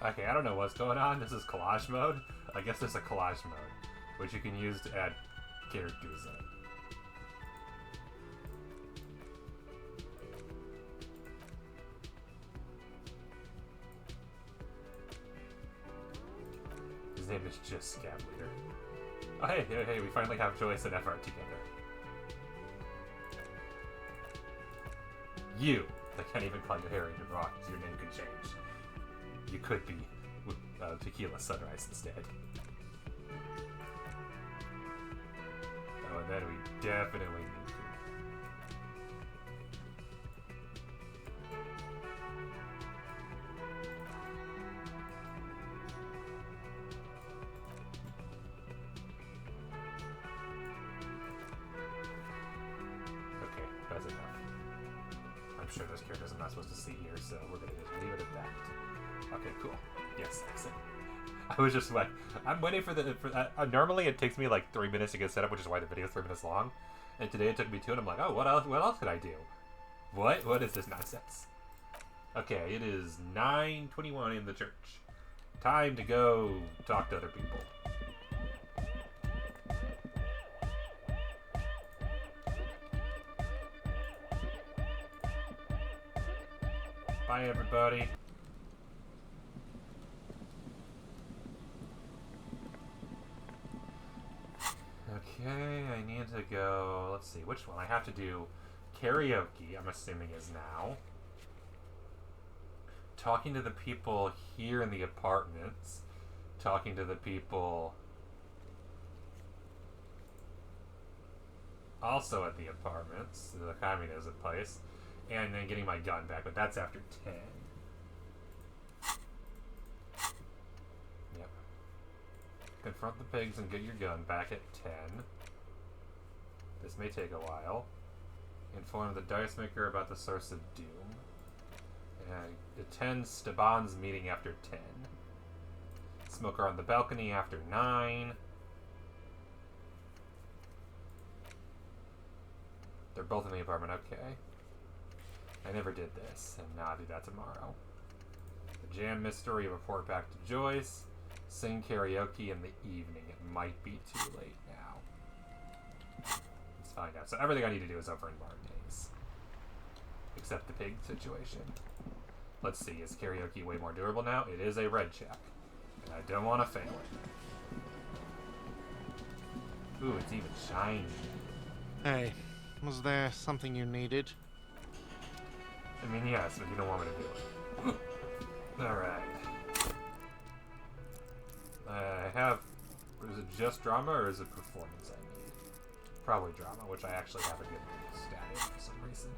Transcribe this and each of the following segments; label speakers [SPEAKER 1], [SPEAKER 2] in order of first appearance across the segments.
[SPEAKER 1] Okay, I don't know what's going on. This is collage mode. I guess there's a collage mode, which you can use to add characters in. His name is just Scab Leader. Oh, hey, we finally have Joyce and Everett together. You! I can't even call you Harry DeVrock, because your name could change. You could be Tequila Sunrise instead. Oh, and then we definitely need to. Okay, that's enough. I'm sure those characters I'm not supposed to see here, so we're gonna just leave it at that. Okay, cool. Yes, excellent. I was just like, I'm waiting for normally it takes me like 3 minutes to get set up, which is why the video is 3 minutes long. And today it took me 2, and I'm like, oh, what else could I do? What is this nonsense? Okay, it is 9:21 in the church. Time to go talk to other people. Bye, everybody. Okay, I need to go... Let's see, which one? I have to do karaoke, I'm assuming is now. Talking to the people here in the apartments. Talking to the people... also at the apartments, the communism place. And then getting my gun back, but that's after 10. Yep. Confront the pigs and get your gun back at 10. This may take a while. Inform the dice maker about the source of doom. And attend Staban's meeting after 10. Smoker on the balcony after 9. They're both in the apartment, okay. I never did this, and now I'll do that tomorrow. The jam mystery, report back to Joyce. Sing karaoke in the evening. It might be too late now. Let's find out. So everything I need to do is over in Martinez. Except the pig situation. Let's see, is karaoke way more durable now? It is a red check. And I don't want to fail it. Ooh, it's even shiny.
[SPEAKER 2] Hey, was there something you needed?
[SPEAKER 1] I mean, yes, but you don't want me to do it. Alright. I have... Is it just drama, or is it performance I need? Probably drama, which I actually have a good stat in for some reason.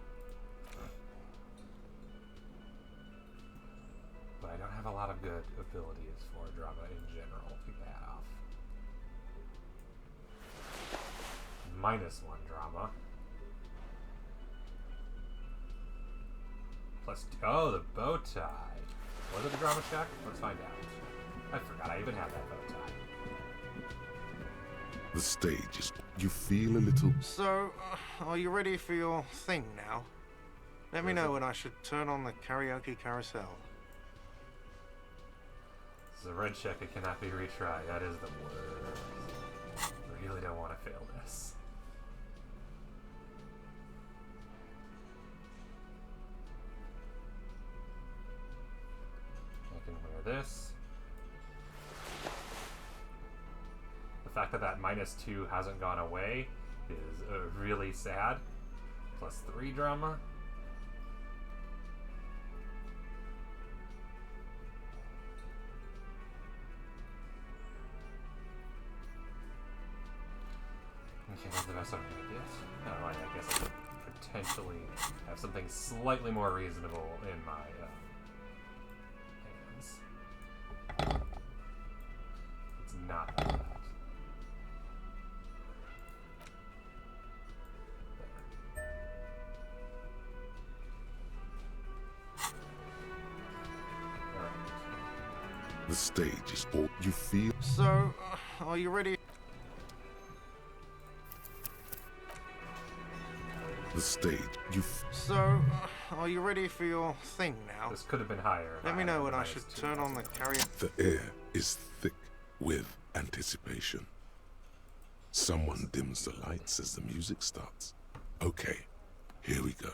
[SPEAKER 1] But I don't have a lot of good abilities for drama in general to get that off. -1 drama. Plus, oh, the bow tie. Was it the drama check? Let's find out. I forgot I even had that bow tie.
[SPEAKER 3] The stage is... You feel a little...
[SPEAKER 2] So, are you ready for your thing now? Let me know when I should turn on the karaoke carousel.
[SPEAKER 1] This is a red check. It cannot be retried. That is the worst. I really don't want to fail this. I can wear this. The fact that that -2 hasn't gone away is really sad. +3 drama. Okay, that's the best I'm gonna get. Oh, I guess I could potentially have something slightly more reasonable in my hands. It's not that bad.
[SPEAKER 3] The stage is all you feel.
[SPEAKER 2] So, are you ready?
[SPEAKER 3] the stage. You
[SPEAKER 2] So, are you ready for your thing now?
[SPEAKER 1] This could have been higher.
[SPEAKER 2] Let me know when I should turn on the karaoke.
[SPEAKER 3] The air is thick with anticipation. Someone dims the lights as the music starts. Okay, here we go.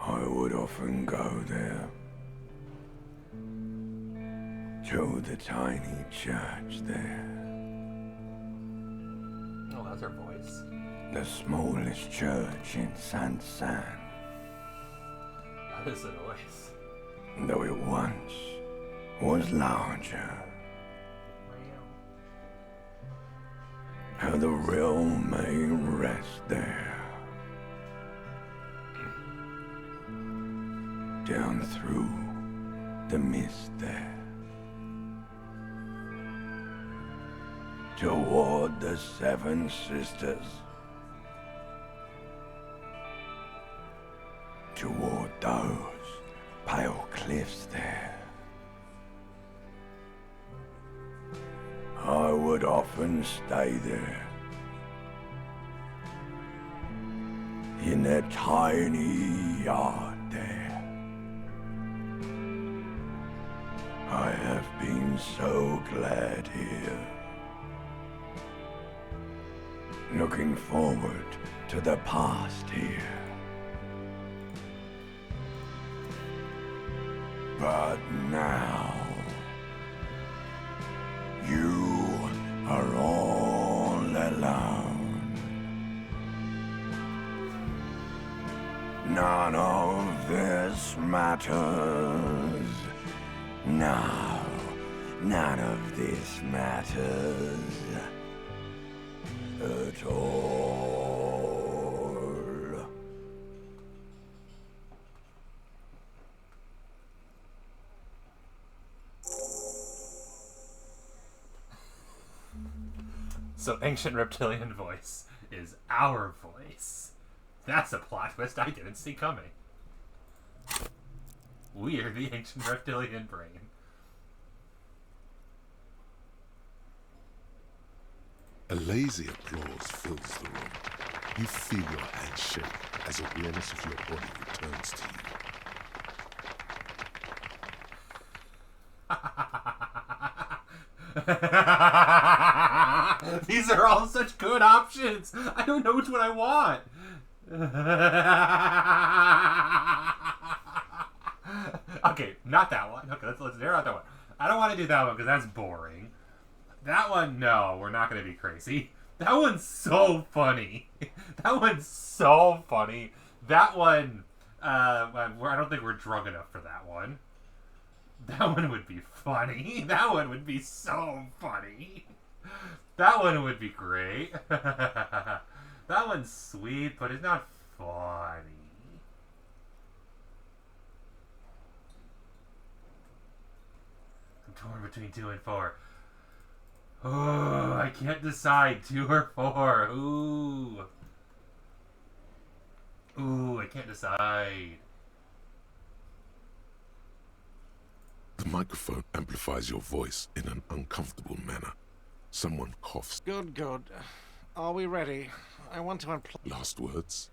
[SPEAKER 4] I would often go there to the tiny church there,
[SPEAKER 1] Oh, that's her voice.
[SPEAKER 4] the smallest church in San San,
[SPEAKER 1] That is a voice.
[SPEAKER 4] though it once was larger. How the real may rest there. Down through the mist there. Toward the Seven Sisters. Toward those pale cliffs there. I would often stay there. In that tiny yard there. I have been so glad here. Looking forward to the past here. But now, you are all alone. None of this matters. No, none of this matters at all.
[SPEAKER 1] So ancient reptilian voice is our voice. That's a plot twist I didn't see coming. We are the ancient reptilian brain.
[SPEAKER 3] A lazy applause fills the room. You feel your hand shake as awareness of your body returns to you.
[SPEAKER 1] These are all such good options. I don't know which one I want. Okay, not that one. Okay, let's narrow out that one. I don't want to do that one because that's boring. That one, no, we're not going to be crazy. That one's so funny. That one's so funny. That one, I don't think we're drunk enough for that one. That one would be funny. That one would be so funny. That one would be great. That one's sweet, but it's not funny. I'm torn between 2 and 4. Oh, I can't decide 2 or 4. Ooh. Ooh, I can't decide.
[SPEAKER 3] The microphone amplifies your voice in an uncomfortable manner. Someone coughs.
[SPEAKER 2] Good, good. Are we ready? I want to
[SPEAKER 3] Last words.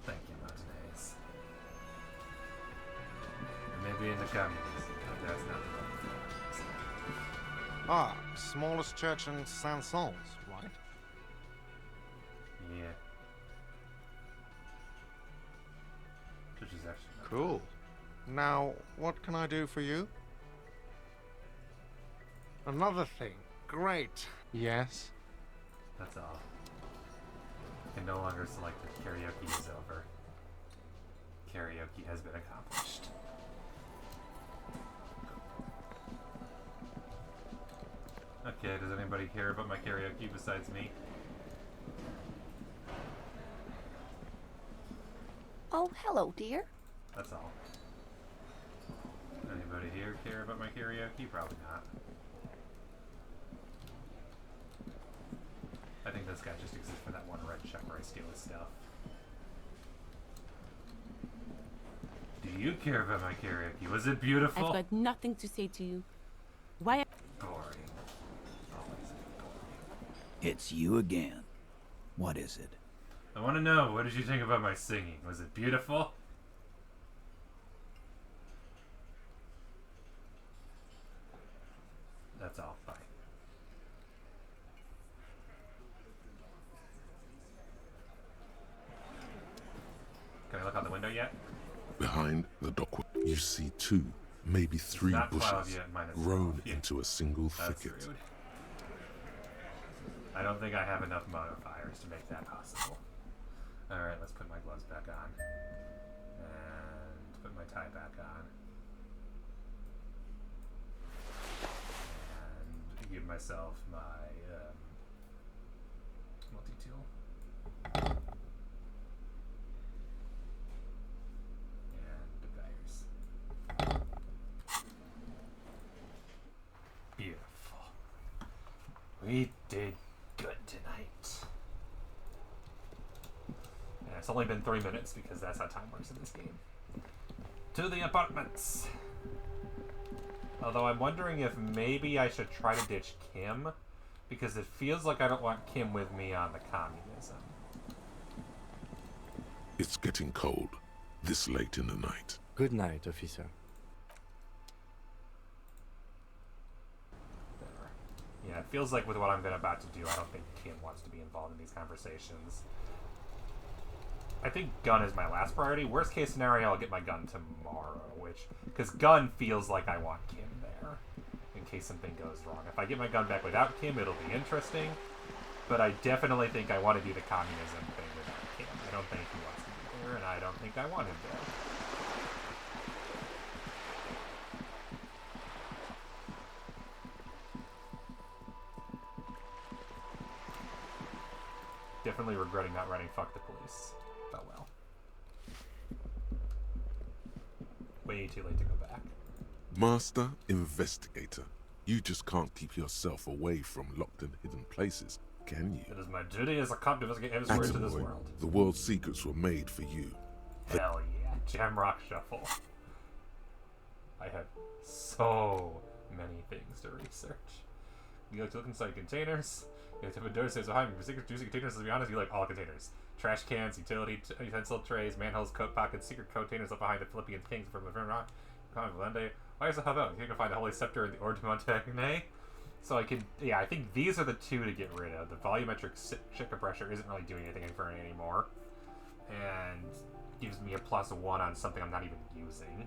[SPEAKER 1] Thank you, Martinez. Maybe in the communism, but that's not the right.
[SPEAKER 2] Ah, smallest church in Saint-Saëns, right?
[SPEAKER 1] Yeah. Which is actually not
[SPEAKER 2] Cool. Now, what can I do for you? Another thing. Great. Yes?
[SPEAKER 1] That's all. I can no longer select that karaoke is over. Karaoke has been accomplished. Okay, does anybody care about my karaoke besides me?
[SPEAKER 5] Oh, hello, dear.
[SPEAKER 1] That's all. Anybody anybody here care about my karaoke? Probably not. I think this guy just exists for that one red check where I steal his stuff. Do you care about my karaoke? Was it beautiful?
[SPEAKER 5] I've got nothing to say to you. Why?
[SPEAKER 1] Boring. Always boring.
[SPEAKER 6] It's you again. What is it?
[SPEAKER 1] I want to know, what did you think about my singing? Was it beautiful? That's all. Bye. Can I look out the window yet?
[SPEAKER 3] Behind the dock, you see 2, maybe 3
[SPEAKER 1] Not 12
[SPEAKER 3] bushes
[SPEAKER 1] yet, minus
[SPEAKER 3] grown
[SPEAKER 1] 12. Yeah.
[SPEAKER 3] into a single
[SPEAKER 1] That's
[SPEAKER 3] thicket.
[SPEAKER 1] rude. I don't think I have enough modifiers to make that possible. Alright, let's put my gloves back on. And put my tie back on. And give myself my multi-tool. And dividers. Beautiful. We did good tonight. And it's only been 3 minutes because that's how time works in this game. To the apartments! Although I'm wondering if maybe I should try to ditch Kim, because it feels like I don't want Kim with me on the communism.
[SPEAKER 3] It's getting cold, this late in the night.
[SPEAKER 7] Good night, officer.
[SPEAKER 1] There. Yeah, it feels like with what I'm about to do, I don't think Kim wants to be involved in these conversations. I think gun is my last priority. Worst case scenario, I'll get my gun tomorrow, because gun feels like I want Kim there, in case something goes wrong. If I get my gun back without Kim, it'll be interesting, but I definitely think I want to do the communism thing without Kim. I don't think he wants to be there, and I don't think I want him there. Definitely regretting not writing "fuck the police." Oh well. Way too late to go back.
[SPEAKER 3] Master Investigator, you just can't keep yourself away from locked and hidden places, can you?
[SPEAKER 1] It is my duty as a cop to investigate everywhere into this
[SPEAKER 3] Attaboy,
[SPEAKER 1] world.
[SPEAKER 3] the world's secrets were made for you.
[SPEAKER 1] Hell yeah, Jamrock Shuffle. I have so many things to research. You like to look inside containers. You have to have a door that says behind me. Secret juicy containers, to be honest, you like all containers. Trash cans, utensil trays, manholes, coat pockets, secret containers left behind the Philippian kings from the Rock. Why is it how you can find the Holy Scepter in the Ordre de Montagne? So I can, yeah, I think these are the 2 to get rid of. The volumetric ship pressure isn't really doing anything for me anymore. And gives me a +1 on something I'm not even using.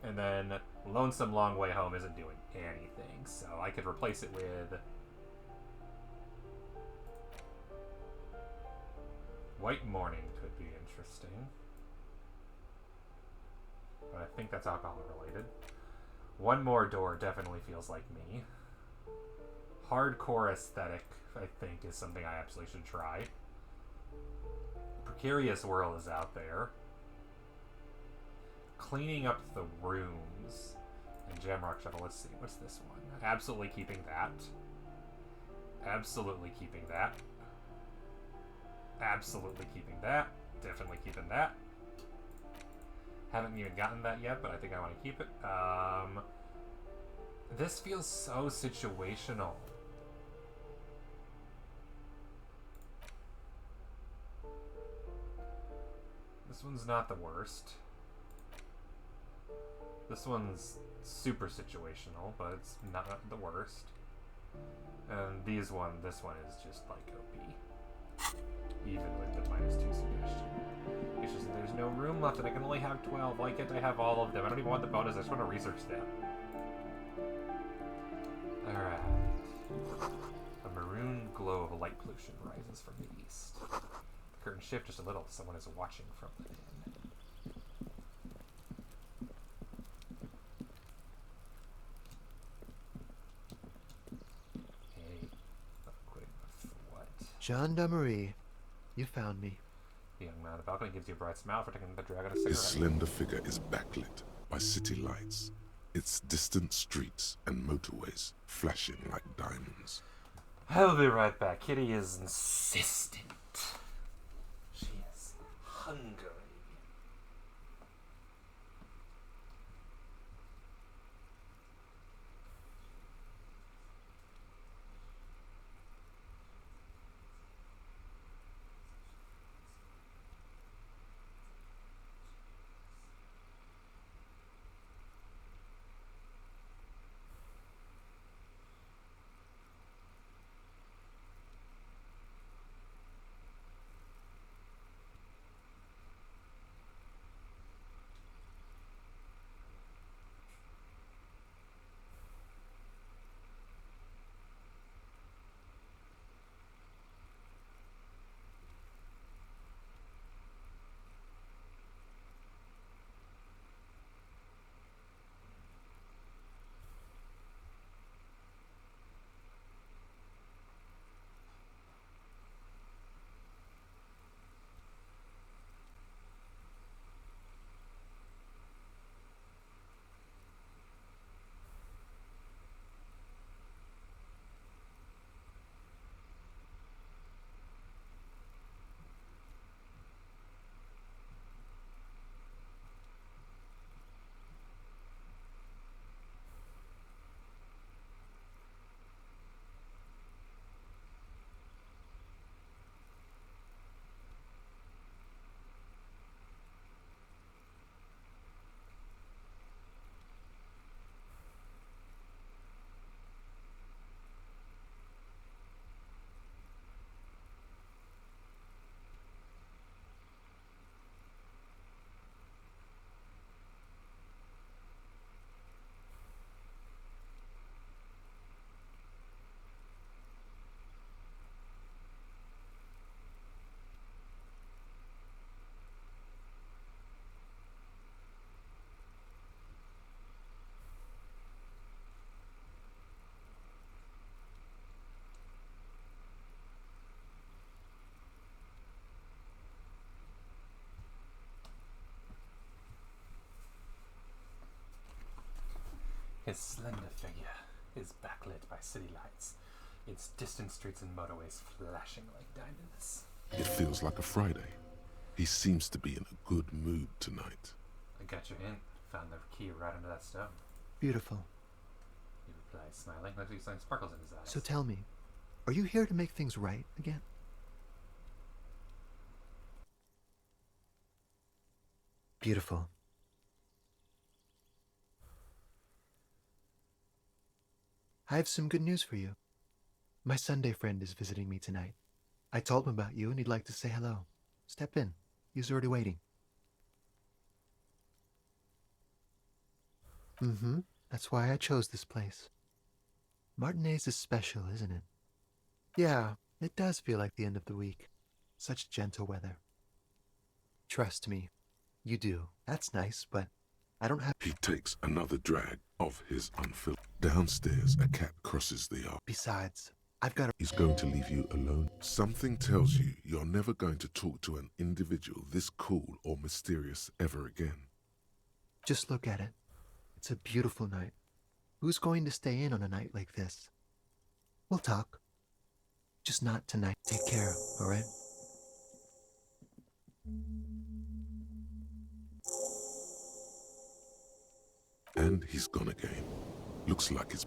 [SPEAKER 1] And then Lonesome Long Way Home isn't doing anything, so I could replace it with White Morning could be interesting. But I think that's alcohol related. One More Door definitely feels like me. Hardcore Aesthetic, I think, is something I absolutely should try. Precarious World is out there. Cleaning Up the Rooms. And Jamrock Shuffle. Let's see. What's this one? Absolutely keeping that. Absolutely keeping that. Absolutely keeping that. Definitely keeping that. Haven't even gotten that yet, but I think I want to keep it. This feels so situational. This one's not the worst. This one's super situational, but it's not the worst. And this one is just like OP. Even with the -2 suggestion. It's just that there's no room left and I can only have 12. Why can't I have all of them? I don't even want the bonus, I just want to research them. Alright. A maroon glow of light pollution rises from the east. The curtain shift just a little. Someone is watching from within. Hey. Quitting with what?
[SPEAKER 8] Gendarmerie. You found me.
[SPEAKER 1] The young man on the balcony gives you a bright smile for taking the dragon a
[SPEAKER 3] His
[SPEAKER 1] cigarette.
[SPEAKER 3] slender figure is backlit by city lights, its distant streets and motorways flashing like diamonds.
[SPEAKER 1] I'll be right back. Kitty is insistent. She is hungry. His slender figure is backlit by city lights, its distant streets and motorways flashing like diamonds.
[SPEAKER 3] It feels like a Friday. He seems to be in a good mood tonight.
[SPEAKER 1] I got your hint. Found the key right under that stone.
[SPEAKER 7] Beautiful.
[SPEAKER 1] He replies, smiling. Looks like something sparkles in his eyes.
[SPEAKER 7] So tell me, are you here to make things right again? Beautiful. I have some good news for you. My Sunday friend is visiting me tonight. I told him about you and he'd like to say hello. Step in. He's already waiting. That's why I chose this place. Martinez is special, isn't it? Yeah, it does feel like the end of the week. Such gentle weather. Trust me, you do. That's nice, but I don't have...
[SPEAKER 3] He takes another drag of his unfilled. Downstairs, a cat crosses the yard.
[SPEAKER 7] Besides, I've got a...
[SPEAKER 3] He's going to leave you alone. Something tells you you're never going to talk to an individual this cool or mysterious ever again.
[SPEAKER 7] Just look at it. It's a beautiful night. Who's going to stay in on a night like this? We'll talk. Just not tonight. Take care, all right?
[SPEAKER 3] And he's gone again. Looks like it's...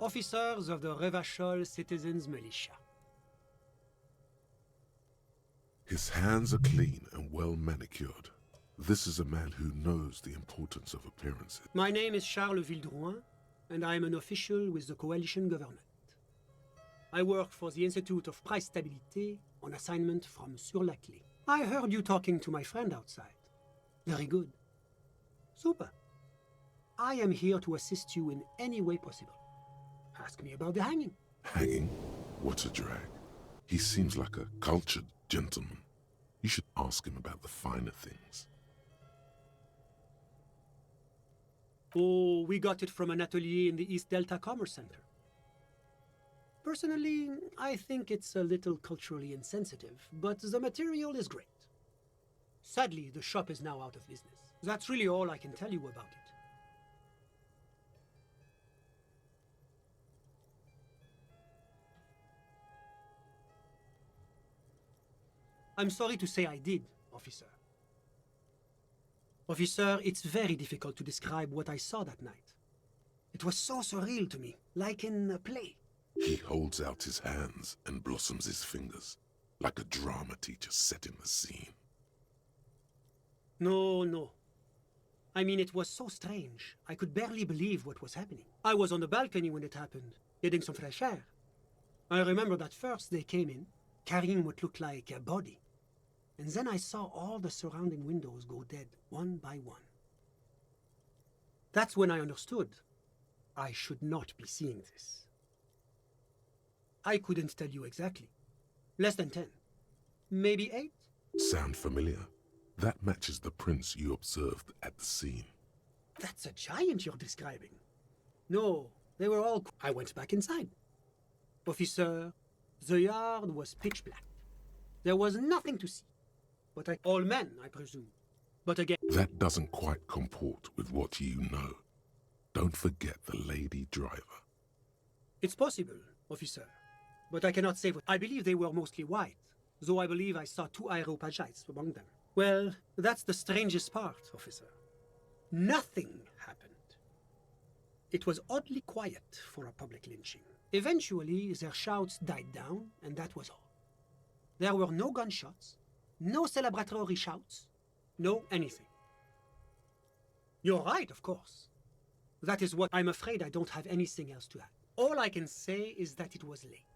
[SPEAKER 8] officers of the Revachol Citizens Militia.
[SPEAKER 3] His hands are clean and well manicured. This is a man who knows the importance of appearances.
[SPEAKER 8] My name is Charles Vildrouin, and I am an official with the coalition government. I work for the Institute of Price Stabilité on assignment from Sur-la-Clé. I heard you talking to my friend outside. Very good. Super. I am here to assist you in any way possible. Ask me about the hanging.
[SPEAKER 3] Hanging? What a drag. He seems like a cultured gentleman. You should ask him about the finer things.
[SPEAKER 8] Oh, we got it from an atelier in the East Delta Commerce Center. Personally, I think it's a little culturally insensitive, but the material is great. Sadly, the shop is now out of business. That's really all I can tell you about it. I'm sorry to say I did, officer. Officer, it's very difficult to describe what I saw that night. It was so surreal to me, like in a play.
[SPEAKER 3] He holds out his hands and blossoms his fingers, like a drama teacher setting the scene.
[SPEAKER 8] No. I mean, it was so strange. I could barely believe what was happening. I was on the balcony when it happened, getting some fresh air. I remember that first they came in, carrying what looked like a body. And then I saw all the surrounding windows go dead, one by one. That's when I understood I should not be seeing this. I couldn't tell you exactly. Less than 10. Maybe 8?
[SPEAKER 3] Sound familiar? That matches the prints you observed at the scene.
[SPEAKER 8] That's a giant you're describing. No, they were all... I went back inside. Officer, the yard was pitch black. There was nothing to see. But all men, I presume. But again...
[SPEAKER 3] That doesn't quite comport with what you know. Don't forget the lady driver.
[SPEAKER 8] It's possible, officer. But I cannot say what... I believe they were mostly white, though I believe I saw 2 Areopagites among them. Well, that's the strangest part, officer. Nothing happened. It was oddly quiet for a public lynching. Eventually, their shouts died down, and that was all. There were no gunshots, no celebratory shouts, no anything. You're right, of course. That is what I'm afraid I don't have anything else to add. All I can say is that it was late.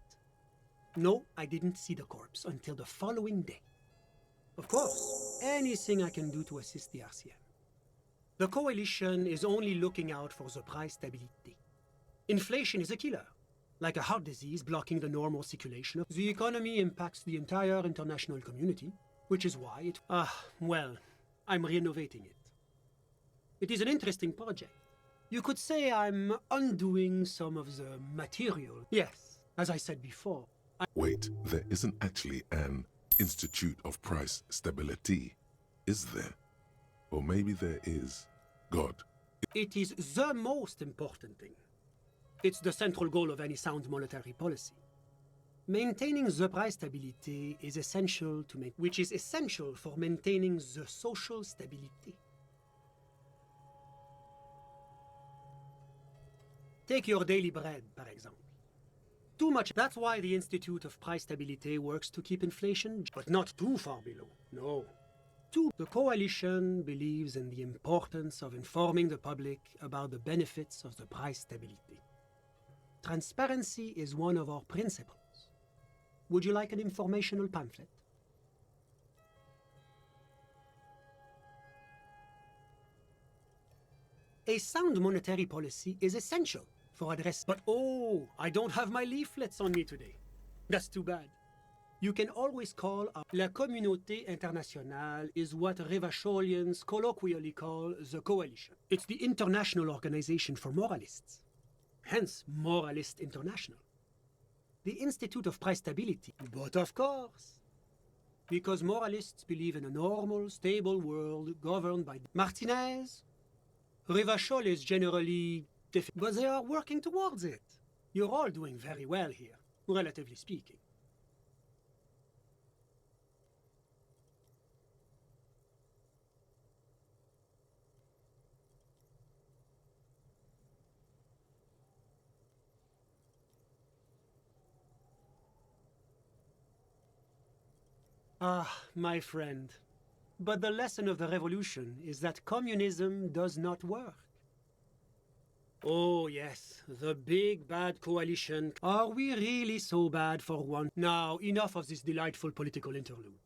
[SPEAKER 8] No, I didn't see the corpse until the following day. Of course, anything I can do to assist the RCM. The coalition is only looking out for the price stability. Inflation is a killer, like a heart disease blocking the normal circulation. The economy impacts the entire international community, which is why it... well, I'm renovating it. It is an interesting project. You could say I'm undoing some of the material. Yes, as I said before.
[SPEAKER 3] Wait, there isn't actually an Institute of Price Stability, is there? Or maybe there is. God.
[SPEAKER 8] It is the most important thing. It's the central goal of any sound monetary policy. Maintaining the price stability is essential to make, which is essential for maintaining the social stability. Take your daily bread, for example. Too much. That's why the Institute of Price Stability works to keep inflation, but not too far below. No. The coalition believes in the importance of informing the public about the benefits of the price stability. Transparency is one of our principles. Would you like an informational pamphlet? A sound monetary policy is essential for address. But oh, I don't have my leaflets on me today. That's too bad. You can always call up. La Communauté Internationale is what Revacholians colloquially call the coalition. It's the international organization for moralists. Hence, Moralist International. The Institute of Price Stability. But of course, because moralists believe in a normal, stable world governed by Martinez, Revachol is generally difficult, but they are working towards it. You're all doing very well here, relatively speaking. Ah, my friend. But the lesson of the revolution is that communism does not work. Oh, yes, the big bad coalition. Are we really so bad for one? Now, enough of this delightful political interlude.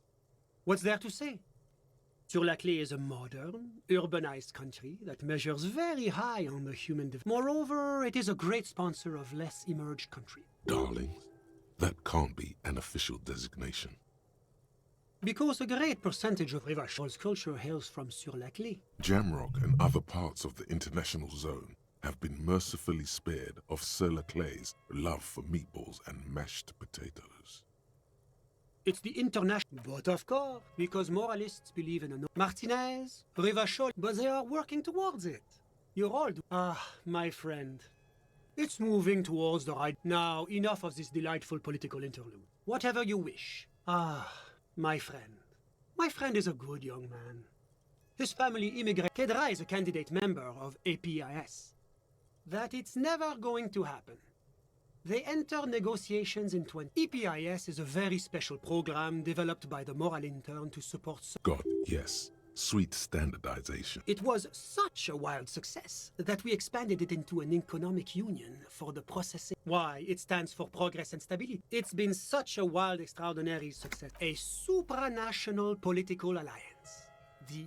[SPEAKER 8] What's there to say? Sur-la-Clé is a modern, urbanized country that measures very high on the human Moreover, it is a great sponsor of less emerged countries.
[SPEAKER 3] Darlings, that can't be an official designation.
[SPEAKER 8] Because a great percentage of Rivachol's culture hails from Sur-la-Clé.
[SPEAKER 3] Jamrock and other parts of the international zone have been mercifully spared of Sur-la-Clé's love for meatballs and mashed potatoes.
[SPEAKER 8] It's the international... But of course, because moralists believe in a... Martinez, Rivachol, but they are working towards it. You're all... Ah, my friend. It's moving towards the right... Now, enough of this delightful political interlude. Whatever you wish. Ah, my friend. My friend is a good young man. His family immigrated. Kedra is a candidate member of APIS. That it's never going to happen. They enter negotiations in 20... EPIS is a very special program developed by the Moral Intern to support...
[SPEAKER 3] God, yes. Sweet standardization.
[SPEAKER 8] It was such a wild success that we expanded it into an economic union for the processing. Why? It stands for progress and stability. It's been such a wild, extraordinary success. A supranational political alliance.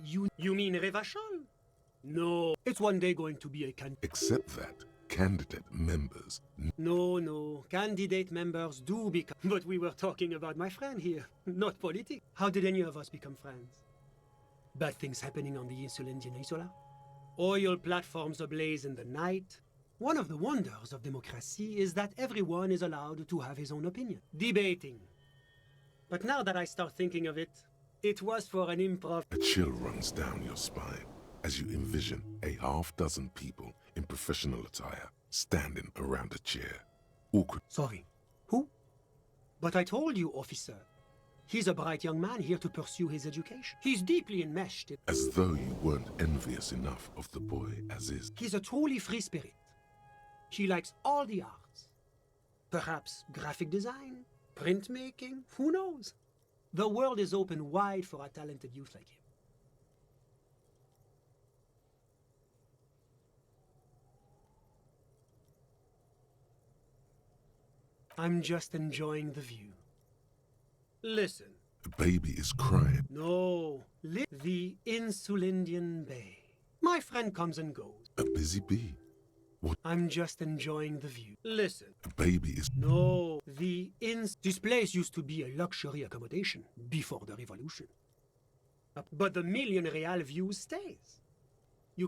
[SPEAKER 8] You mean Revachol? No. It's one day going to be a
[SPEAKER 3] Except that candidate members...
[SPEAKER 8] No. Candidate members do become... But we were talking about my friend here, not politics. How did any of us become friends? Bad things happening on the Insulindian Isola? Oil platforms ablaze in the night? One of the wonders of democracy is that everyone is allowed to have his own opinion. Debating. But now that I start thinking of it, it was for an improv...
[SPEAKER 3] A chill runs down your spine as you envision a half-dozen people in professional attire standing around a chair. Awkward.
[SPEAKER 8] Sorry. Who? But I told you, officer. He's a bright young man here to pursue his education. He's deeply enmeshed in...
[SPEAKER 3] As though you weren't envious enough of the boy as is.
[SPEAKER 8] He's a truly free spirit. He likes all the arts. Perhaps graphic design, printmaking, who knows? The world is open wide for a talented youth like him. I'm just enjoying the view. Listen.
[SPEAKER 3] The baby is crying.
[SPEAKER 8] No, the Insulindian Bay. My friend comes and goes.
[SPEAKER 3] A busy bee. What?
[SPEAKER 8] I'm just enjoying the view. Listen.
[SPEAKER 3] The baby is...
[SPEAKER 8] No, This place used to be a luxury accommodation before the revolution. But the million real view stays.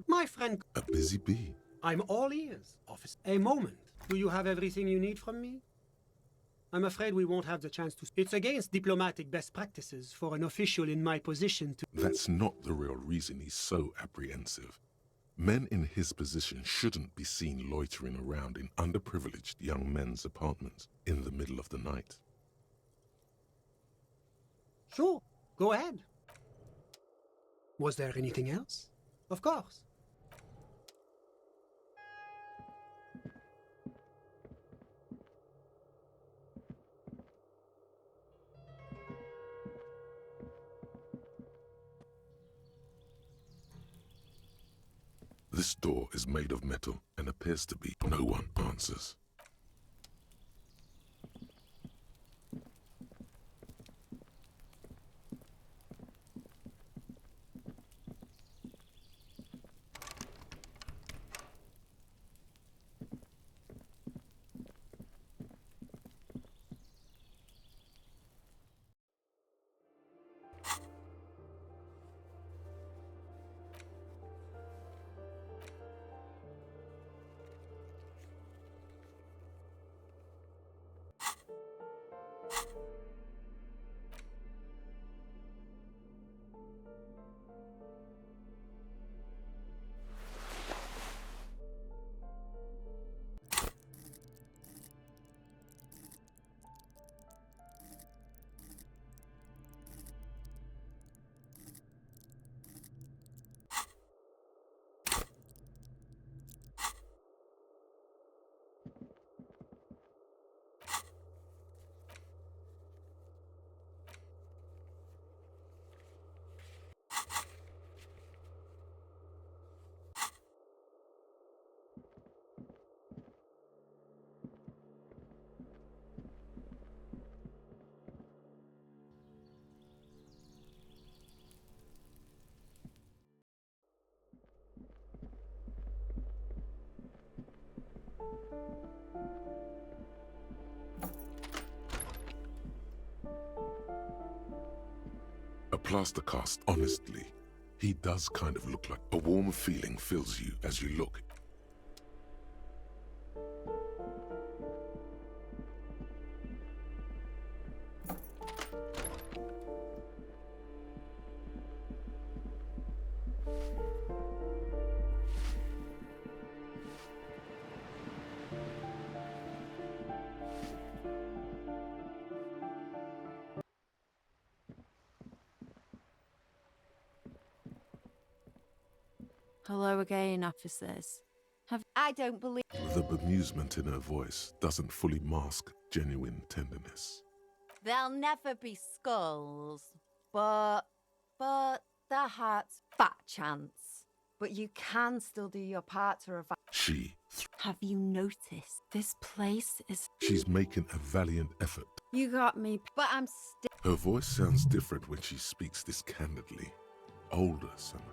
[SPEAKER 8] My friend...
[SPEAKER 3] A busy bee.
[SPEAKER 8] I'm all ears, officer. A moment. Do you have everything you need from me? I'm afraid we won't have the chance to... It's against diplomatic best practices for an official in my position to...
[SPEAKER 3] That's not the real reason he's so apprehensive. Men in his position shouldn't be seen loitering around in underprivileged young men's apartments in the middle of the night.
[SPEAKER 8] Sure, go ahead. Was there anything else? Of course.
[SPEAKER 3] This door is made of metal and appears to be... No one answers. A plaster cast, honestly, he does kind of look like a warm feeling fills you as you look.
[SPEAKER 5] Hello again, officers.
[SPEAKER 9] I don't believe.
[SPEAKER 3] The bemusement in her voice doesn't fully mask genuine tenderness.
[SPEAKER 9] There'll never be skulls, but the heart's fat chance. But you can still do your part to revive.
[SPEAKER 5] Have you noticed? This place is...
[SPEAKER 3] She's making a valiant effort.
[SPEAKER 5] You got me.
[SPEAKER 9] But I'm still.
[SPEAKER 3] Her voice sounds different when she speaks this candidly. Older somehow.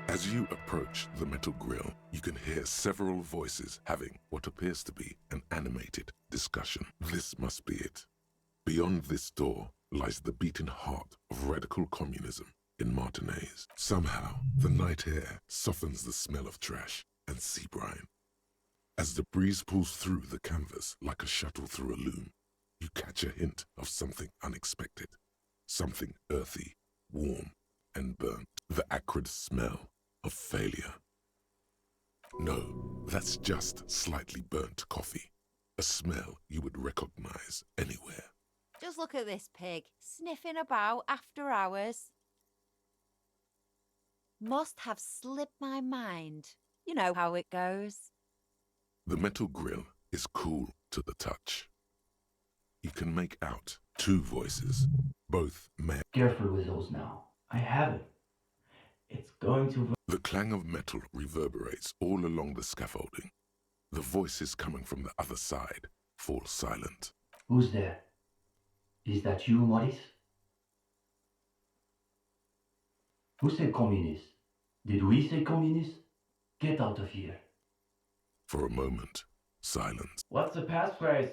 [SPEAKER 3] As you approach the metal grill, you can hear several voices having what appears to be an animated discussion. This must be it. Beyond this door lies the beating heart of radical communism in Martinez. Somehow, the night air softens the smell of trash and sea brine. As the breeze pulls through the canvas like a shuttle through a loom, you catch a hint of something unexpected, something earthy, warm, and burnt. The acrid smell of failure. No, that's just slightly burnt coffee, a smell you would recognize anywhere.
[SPEAKER 9] Just look at this pig, sniffing about after hours. Must have slipped my mind. You know how it goes.
[SPEAKER 3] The metal grill is cool to the touch. You can make out two voices, both male.
[SPEAKER 10] Careful with those now. I have it. It's going to...
[SPEAKER 3] The clang of metal reverberates all along the scaffolding. The voices coming from the other side fall silent.
[SPEAKER 10] Who's there? Is that you, Maurice? Who said communist? Did we say communist? Get out of here.
[SPEAKER 3] For a moment, silence.
[SPEAKER 10] What's the passphrase?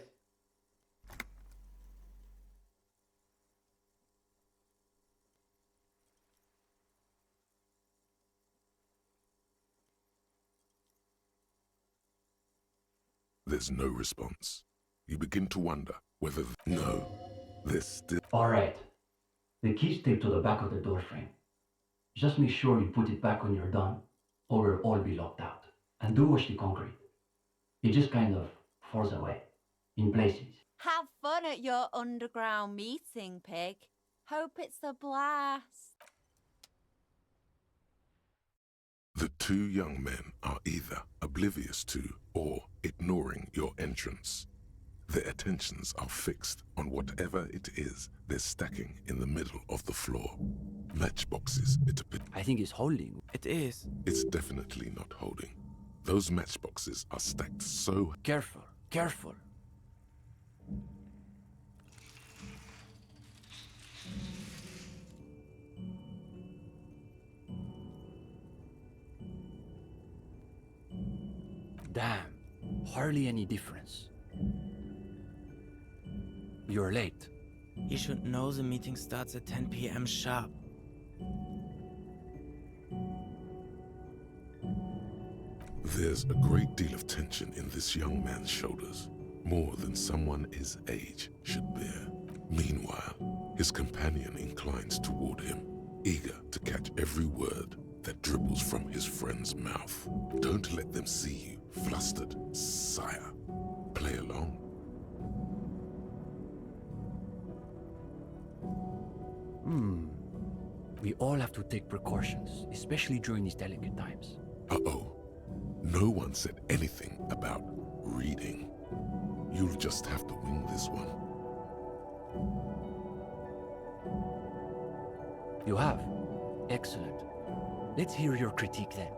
[SPEAKER 3] There's no response. You begin to wonder whether... No, there's still...
[SPEAKER 10] All right. The key's taped to the back of the door frame. Just make sure you put it back when you're done, or we'll all be locked out. And do watch the concrete. It just kind of falls away, in places.
[SPEAKER 9] Have fun at your underground meeting, pig. Hope it's a blast.
[SPEAKER 3] The two young men are either oblivious to or ignoring your entrance. Their attentions are fixed on whatever it is they're stacking in the middle of the floor. Matchboxes,
[SPEAKER 6] I think it's holding.
[SPEAKER 11] It is.
[SPEAKER 3] It's definitely not holding. Those matchboxes are stacked so...
[SPEAKER 6] Careful, careful. Damn, hardly any difference. You're late.
[SPEAKER 11] You should know the meeting starts at 10 p.m. sharp.
[SPEAKER 3] There's a great deal of tension in this young man's shoulders, more than someone his age should bear. Meanwhile, his companion inclines toward him, eager to catch every word that dribbles from his friend's mouth. Don't let them see you flustered, sire. Play along.
[SPEAKER 6] We all have to take precautions, especially during these delicate times.
[SPEAKER 3] Uh-oh. No one said anything about reading. You'll just have to wing this one.
[SPEAKER 6] You have? Excellent. Let's hear your critique then.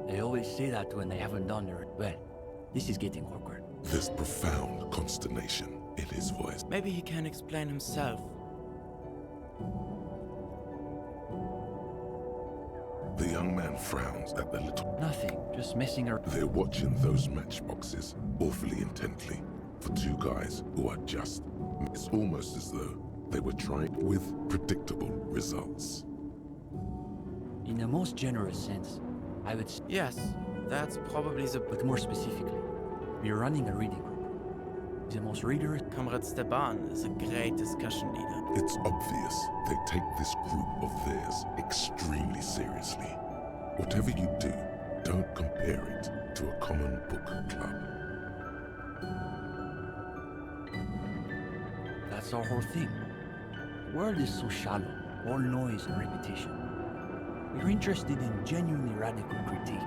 [SPEAKER 6] They always say that when they haven't done their... Well, this is getting awkward.
[SPEAKER 3] There's profound consternation in his voice.
[SPEAKER 11] Maybe he can explain himself.
[SPEAKER 3] The young man frowns at the little...
[SPEAKER 6] Nothing, just messing around.
[SPEAKER 3] They're watching those matchboxes awfully intently for two guys who are just... It's almost as though they were trying with predictable results.
[SPEAKER 6] In the most generous sense, I would say...
[SPEAKER 11] Yes, that's probably the...
[SPEAKER 6] But more specifically, we are running a reading group. The most readers...
[SPEAKER 11] Comrade Steban is a great discussion leader.
[SPEAKER 3] It's obvious they take this group of theirs extremely seriously. Whatever you do, don't compare it to a common book club.
[SPEAKER 6] That's our whole thing. The world is so shallow, all noise and repetition. We're interested in genuinely radical critique.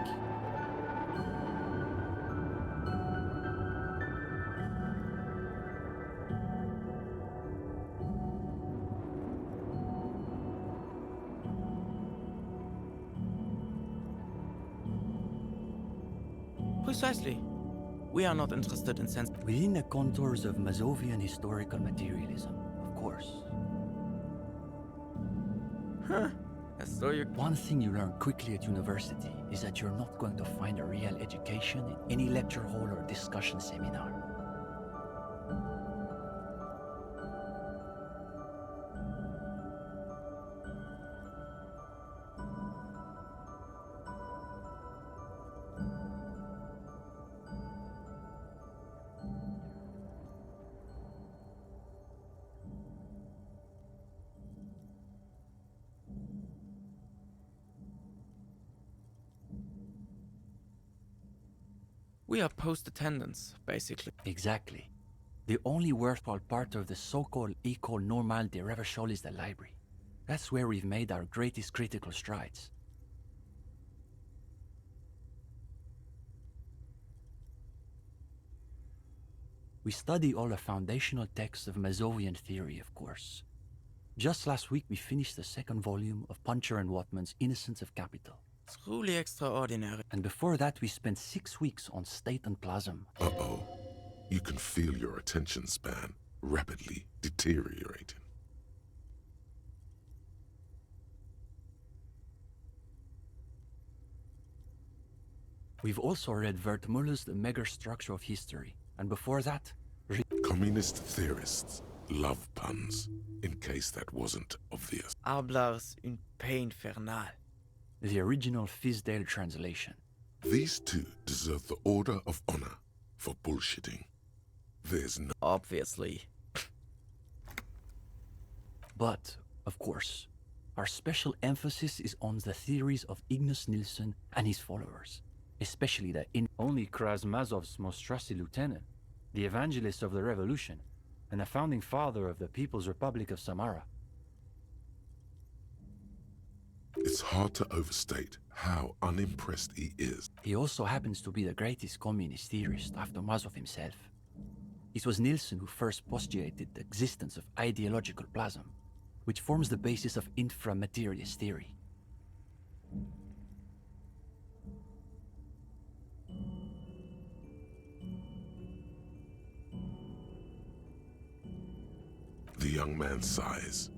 [SPEAKER 11] Precisely. We are not interested in sense.
[SPEAKER 6] Within the contours of Mazovian historical materialism, of course.
[SPEAKER 11] Huh. So you...
[SPEAKER 6] One thing you learn quickly at university is that you're not going to find a real education in any lecture hall or discussion seminar.
[SPEAKER 11] We are post-attendance, basically.
[SPEAKER 6] Exactly. The only worthwhile part of the so-called École Normale de Revachol is the library. That's where we've made our greatest critical strides. We study all the foundational texts of Mazovian theory, of course. Just last week we finished the second volume of Puncher and Watman's Innocence of Capital.
[SPEAKER 11] Truly extraordinary.
[SPEAKER 6] And before that we spent 6 weeks on State and Plasm.
[SPEAKER 3] Uh-oh. You can feel your attention span rapidly deteriorating.
[SPEAKER 6] We've also read Wertmüller's The Megastructure of History, and before that...
[SPEAKER 3] Communist theorists love puns, in case that wasn't obvious.
[SPEAKER 11] Ablar's une paix infernale.
[SPEAKER 6] The original Fisdale translation.
[SPEAKER 3] These two deserve the Order of Honor for bullshitting. There's no...
[SPEAKER 11] Obviously.
[SPEAKER 6] But, of course, our special emphasis is on the theories of Ignaz Nilsson and his followers, especially the only Krasmazov's most trusted lieutenant, the evangelist of the revolution, and the founding father of the People's Republic of Samara.
[SPEAKER 3] It's hard to overstate how unimpressed he is.
[SPEAKER 6] He also happens to be the greatest communist theorist after Mazov himself. It was Nilsson who first postulated the existence of ideological plasm, which forms the basis of inframaterialist theory.
[SPEAKER 3] The young man sighs.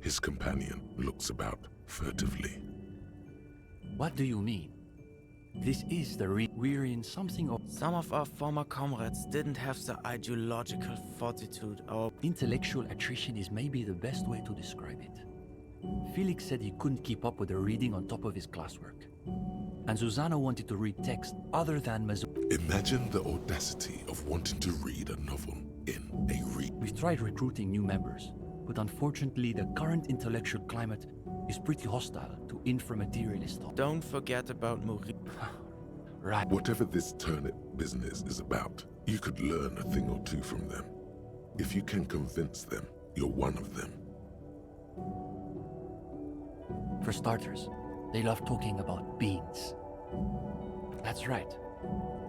[SPEAKER 3] His companion looks about furtively.
[SPEAKER 6] What do you mean? This is the we're in something of...
[SPEAKER 11] Some of our former comrades didn't have the ideological fortitude or...
[SPEAKER 6] Intellectual attrition is maybe the best way to describe it. Felix said he couldn't keep up with the reading on top of his classwork. And Susanna wanted to read text other than
[SPEAKER 3] Imagine the audacity of wanting to read a novel in a read.
[SPEAKER 6] We've tried recruiting new members, but unfortunately the current intellectual climate is pretty hostile to inframaterialist thought.
[SPEAKER 11] Don't forget about Muri.
[SPEAKER 6] Right.
[SPEAKER 3] Whatever this turnip business is about, you could learn a thing or two from them. If you can convince them, you're one of them.
[SPEAKER 6] For starters, they love talking about beans. That's right.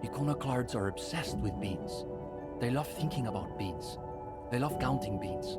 [SPEAKER 6] Iconoclasts are obsessed with beans. They love thinking about beans. They love counting beans.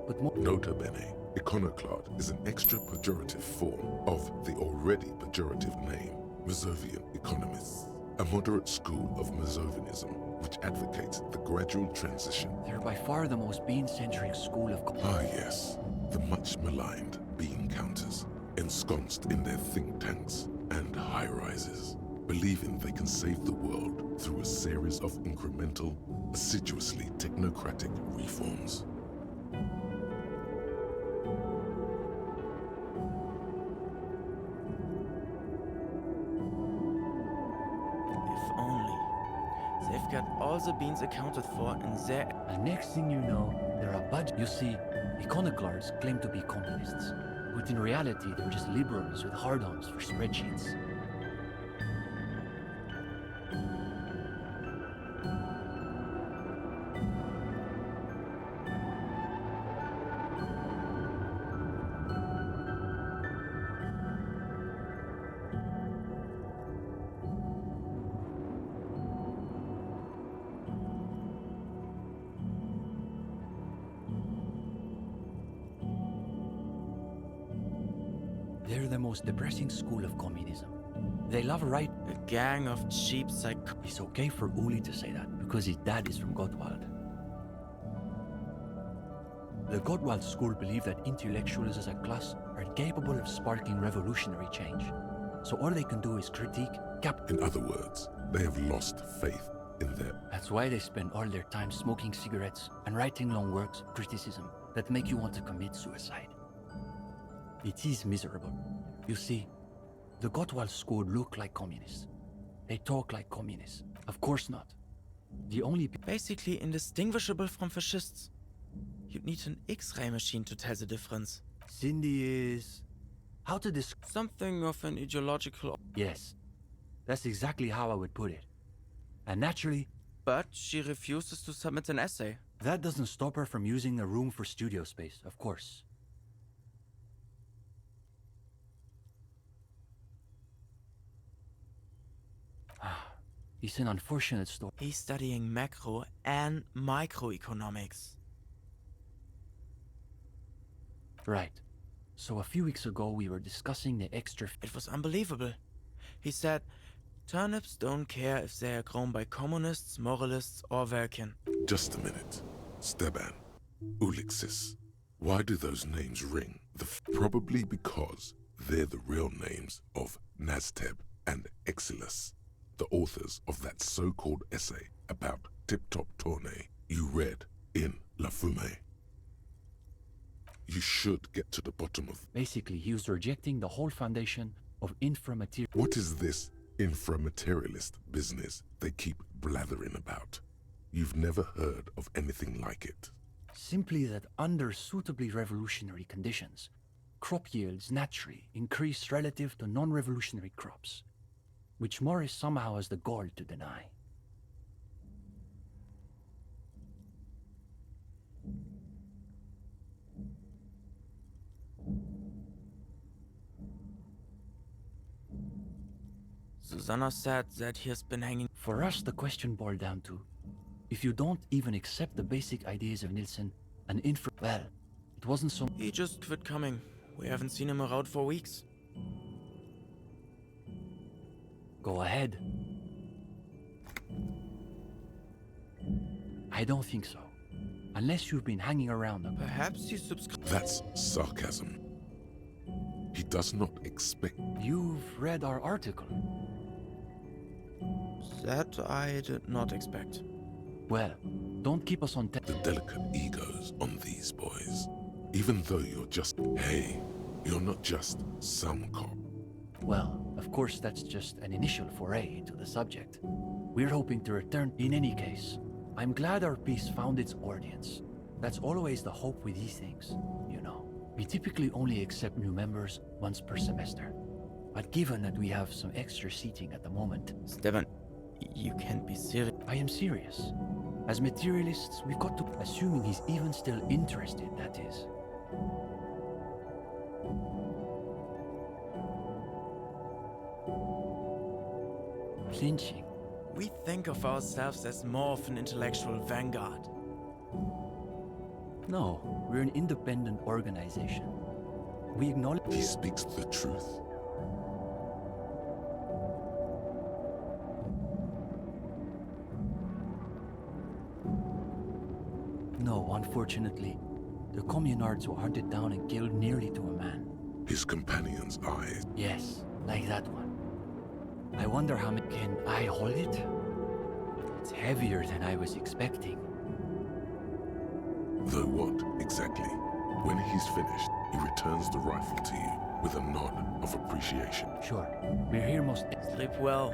[SPEAKER 6] But more...
[SPEAKER 3] Nota bene, iconoclast is an extra pejorative form of the already pejorative name, Mazovian economists, a moderate school of Mazovianism which advocates the gradual transition.
[SPEAKER 6] They're by far the most bean-centric school of...
[SPEAKER 3] Ah yes, the much maligned bean counters, ensconced in their think tanks and high-rises, believing they can save the world through a series of incremental, assiduously technocratic reforms.
[SPEAKER 11] If only. They've got all the beans accounted for in their...
[SPEAKER 6] And next thing you know, there are budget. You see, iconoclasts claim to be communists, but in reality they're just liberals with hard-ons for spreadsheets. They're the most depressing school of communism. They love right...
[SPEAKER 11] A gang of cheap psych...
[SPEAKER 6] It's okay for Uli to say that, because his dad is from Gottwald. The Gottwald school believe that intellectuals as a class are capable of sparking revolutionary change. So all they can do is critique,
[SPEAKER 3] In other words, they have lost faith in them.
[SPEAKER 6] That's why they spend all their time smoking cigarettes and writing long works of criticism that make you want to commit suicide. It is miserable. You see, the Gottwald school look like communists. They talk like communists. Of course not. The only
[SPEAKER 11] Basically indistinguishable from fascists. You'd need an X-ray machine to tell the difference.
[SPEAKER 6] Cindy is... how to describe...
[SPEAKER 11] Something of an ideological...
[SPEAKER 6] Yes, that's exactly how I would put it. And naturally...
[SPEAKER 11] But she refuses to submit an essay.
[SPEAKER 6] That doesn't stop her from using the room for studio space, of course. It's an unfortunate story.
[SPEAKER 11] He's studying macro and microeconomics.
[SPEAKER 6] Right. So a few weeks ago we were discussing the extra...
[SPEAKER 11] It was unbelievable. He said, turnips don't care if they are grown by communists, moralists, or Vulcan.
[SPEAKER 3] Just a minute. Steban, Ulixis. Why do those names ring? Probably because they're the real names of Nazteb and Exilus, the authors of that so-called essay about Tip-Top Tournay you read in La Fumée. You should get to the bottom of...
[SPEAKER 6] Basically, he was rejecting the whole foundation of inframaterial...
[SPEAKER 3] What is this inframaterialist business they keep blathering about? You've never heard of anything like it.
[SPEAKER 6] Simply that under suitably revolutionary conditions, crop yields naturally increase relative to non-revolutionary crops, which Morris somehow has the gall to deny.
[SPEAKER 11] Susanna said that he has been hanging...
[SPEAKER 6] For us, the question boiled down to, if you don't even accept the basic ideas of Nielsen and well, it wasn't so...
[SPEAKER 11] He just quit coming. We haven't seen him around for weeks.
[SPEAKER 6] Go ahead. I don't think so. Unless you've been hanging around them.
[SPEAKER 11] Perhaps he subscribed...
[SPEAKER 3] That's sarcasm. He does not expect...
[SPEAKER 6] You've read our article.
[SPEAKER 11] That I did not expect.
[SPEAKER 6] Well, don't keep us on...
[SPEAKER 3] The delicate egos on these boys. Even though you're just... Hey, you're not just some cop.
[SPEAKER 6] Well, of course that's just an initial foray into the subject. We're hoping to return in any case. I'm glad our piece found its audience. That's always the hope with these things, you know. We typically only accept new members once per semester. But given that we have some extra seating at the moment...
[SPEAKER 11] Steban, you can't be serious.
[SPEAKER 6] I am serious. As materialists, we've got to... Assuming he's even still interested, that is. Flinching.
[SPEAKER 11] We think of ourselves as more of an intellectual vanguard.
[SPEAKER 6] No, we're an independent organization. We acknowledge...
[SPEAKER 3] He speaks the truth.
[SPEAKER 6] No, unfortunately. The communards were hunted down and killed nearly to a man.
[SPEAKER 3] His companion's eyes.
[SPEAKER 6] Yes, like that one. I wonder how many... Can I hold it? It's heavier than I was expecting.
[SPEAKER 3] Though what, exactly? When he's finished, he returns the rifle to you with a nod of appreciation.
[SPEAKER 6] Sure. We're here most...
[SPEAKER 11] Sleep well.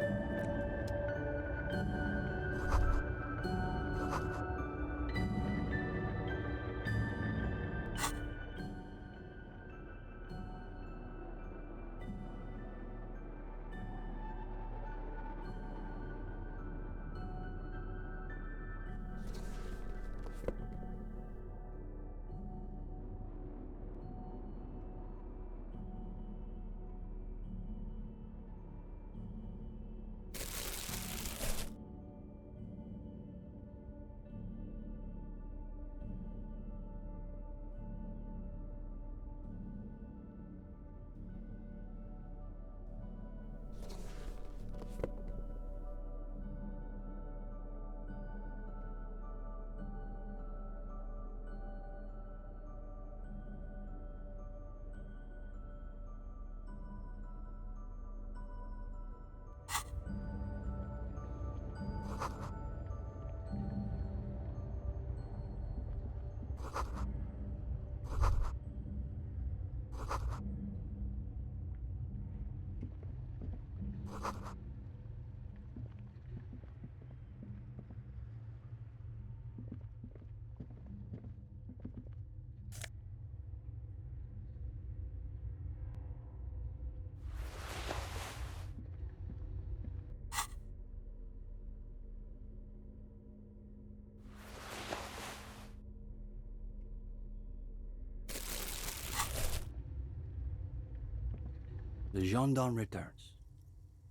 [SPEAKER 6] The gendarme returns.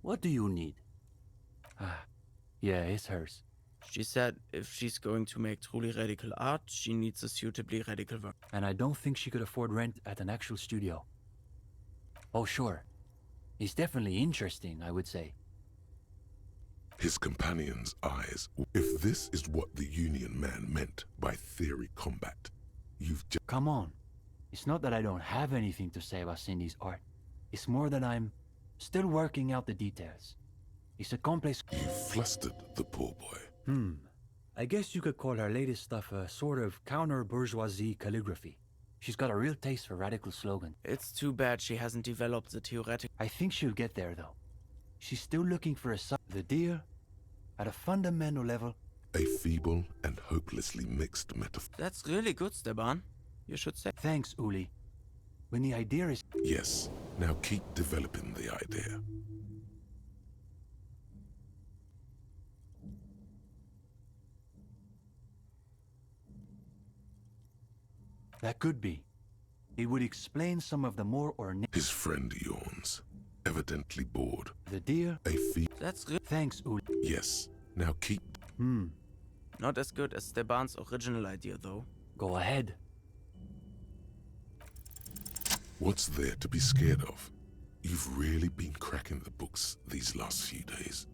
[SPEAKER 6] What do you need? Ah, yeah, it's hers.
[SPEAKER 11] She said if she's going to make truly radical art, she needs a suitably radical work.
[SPEAKER 6] And I don't think she could afford rent at an actual studio. Oh, sure. It's definitely interesting, I would say.
[SPEAKER 3] His companion's eyes. If this is what the Union man meant by theory combat, you've just...
[SPEAKER 6] Come on. It's not that I don't have anything to say about Cindy's art. It's more that I'm still working out the details. It's a complex...
[SPEAKER 3] You flustered the poor boy.
[SPEAKER 6] I guess you could call her latest stuff a sort of counter-bourgeoisie calligraphy. She's got a real taste for radical slogans.
[SPEAKER 11] It's too bad she hasn't developed the theoretical...
[SPEAKER 6] I think she'll get there, though. She's still looking for the deal, at a fundamental level...
[SPEAKER 3] A feeble and hopelessly mixed metaphor.
[SPEAKER 11] That's really good, Steban. You should say...
[SPEAKER 6] Thanks, Uli. When the idea is...
[SPEAKER 3] Yes, now keep developing the idea.
[SPEAKER 6] That could be. It would explain some of the more ornate...
[SPEAKER 3] His friend yawns, evidently bored.
[SPEAKER 6] The deer...
[SPEAKER 11] That's good.
[SPEAKER 6] Thanks, Uli.
[SPEAKER 3] Yes, now keep...
[SPEAKER 11] Not as good as Steban's original idea, though.
[SPEAKER 6] Go ahead.
[SPEAKER 3] What's there to be scared of? You've really been cracking the books these last few days.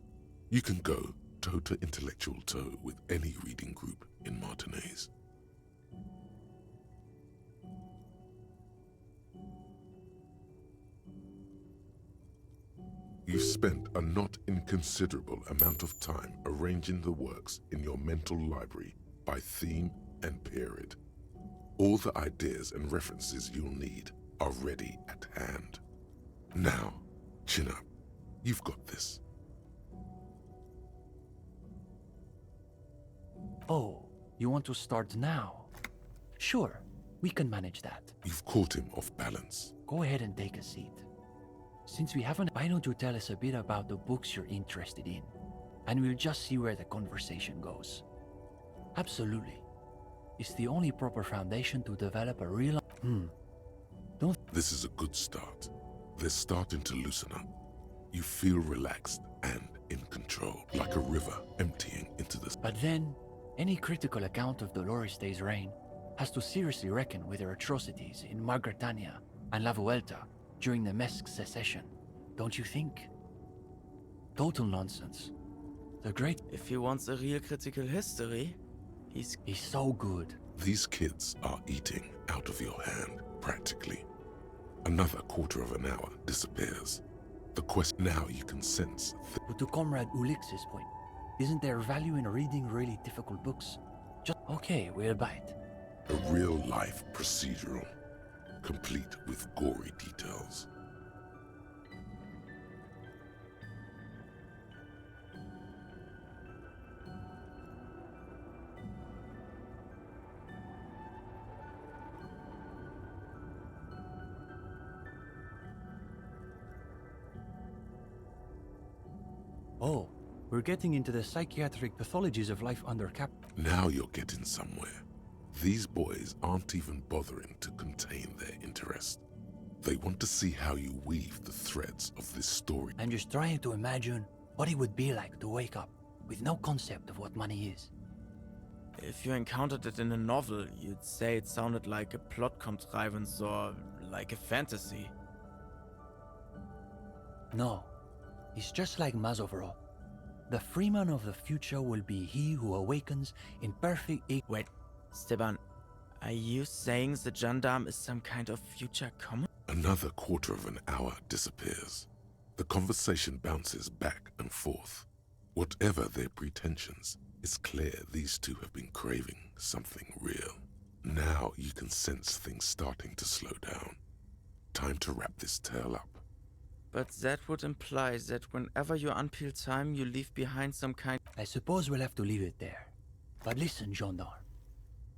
[SPEAKER 3] You can go toe to intellectual toe with any reading group in Martinez. You've spent a not inconsiderable amount of time arranging the works in your mental library by theme and period. All the ideas and references you'll need are ready at hand. Now, chin up. You've got this.
[SPEAKER 6] Oh, you want to start now? Sure, we can manage that.
[SPEAKER 3] You've caught him off balance.
[SPEAKER 6] Go ahead and take a seat. Since we haven't, why don't you tell us a bit about the books you're interested in? And we'll just see where the conversation goes. Absolutely. It's the only proper foundation to develop a real...
[SPEAKER 3] This is a good start. They're starting to loosen up. You feel relaxed and in control, like a river emptying into the...
[SPEAKER 6] But then, any critical account of Dolores Day's reign has to seriously reckon with her atrocities in Margretania and La Vuelta during the Mesque secession, don't you think? Total nonsense. The great...
[SPEAKER 11] If he wants a real critical history, he's
[SPEAKER 6] so good.
[SPEAKER 3] These kids are eating out of your hand, practically. Another quarter of an hour disappears. The quest now you can sense...
[SPEAKER 6] But to Comrade Ulix's point, isn't there value in reading really difficult books? Just... Okay, we'll bite.
[SPEAKER 3] A real-life procedural, complete with gory details.
[SPEAKER 6] Oh, we're getting into the psychiatric pathologies of life under cap...
[SPEAKER 3] Now you're getting somewhere. These boys aren't even bothering to contain their interest. They want to see how you weave the threads of this story.
[SPEAKER 6] I'm just trying to imagine what it would be like to wake up with no concept of what money is.
[SPEAKER 11] If you encountered it in a novel, you'd say it sounded like a plot contrivance or like a fantasy.
[SPEAKER 6] No, it's just like Mazovro. The freeman of the future will be he who awakens in perfect...
[SPEAKER 11] Wait, Steban, are you saying the gendarme is some kind of future common?
[SPEAKER 3] Another quarter of an hour disappears. The conversation bounces back and forth. Whatever their pretensions, it's clear these two have been craving something real. Now you can sense things starting to slow down. Time to wrap this tale up.
[SPEAKER 11] But that would imply that whenever you unpeel time, you leave behind some kind.
[SPEAKER 6] I suppose we'll have to leave it there. But listen, gendarme.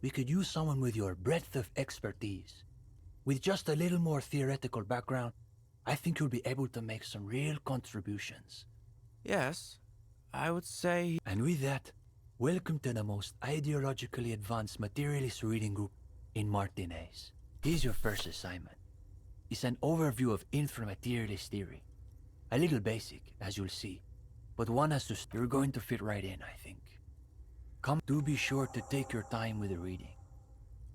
[SPEAKER 6] We could use someone with your breadth of expertise. With just a little more theoretical background, I think you'll be able to make some real contributions.
[SPEAKER 11] Yes, I would say.
[SPEAKER 6] And with that, welcome to the most ideologically advanced materialist reading group in Martinez. Here's your first assignment. It's an overview of inframaterialist theory. A little basic, as you'll see, but one has to. You're going to fit right in, I think. Come, do be sure to take your time with the reading.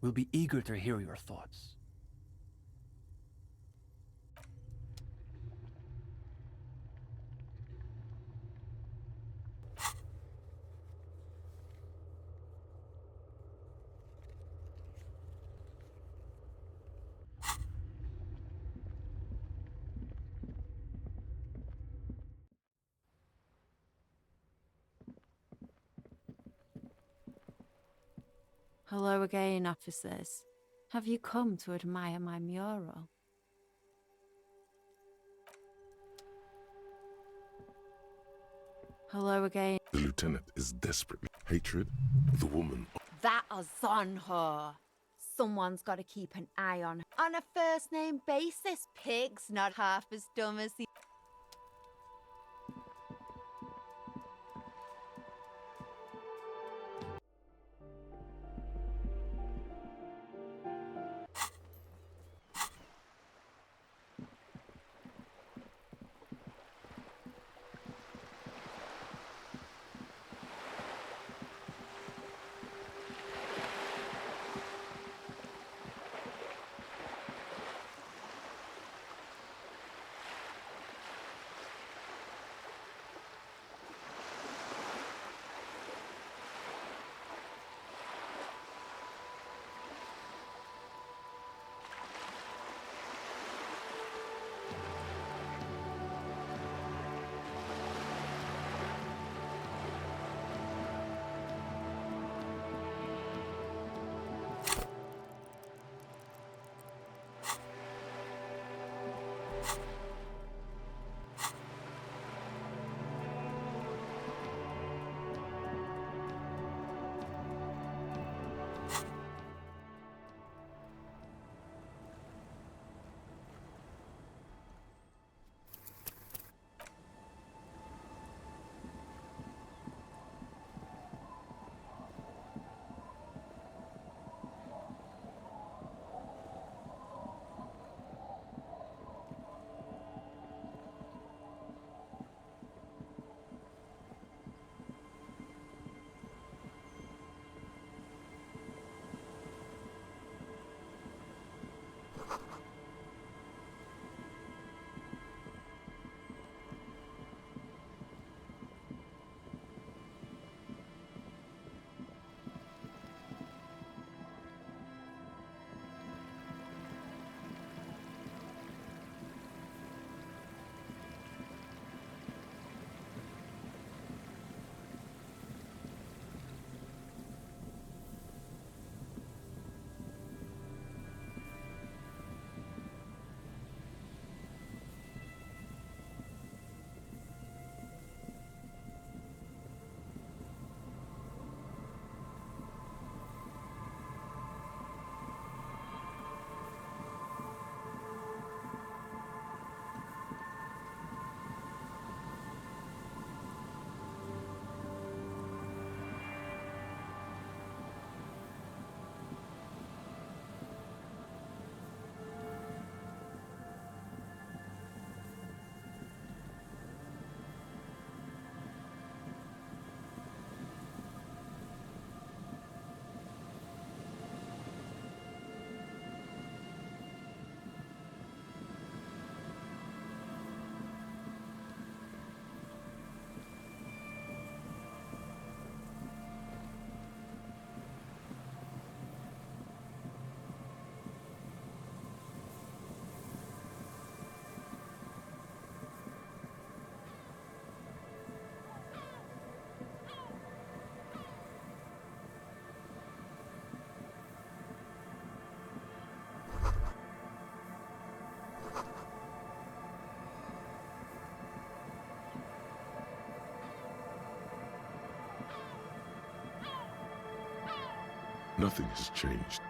[SPEAKER 6] We'll be eager to hear your thoughts.
[SPEAKER 5] Hello again, officers. Have you come to admire my mural? Hello again.
[SPEAKER 3] The lieutenant is desperately hatred. The woman.
[SPEAKER 9] That is on her. Someone's got to keep an eye on her. On a first name basis, Pig's not half as dumb as he.
[SPEAKER 3] Nothing has changed.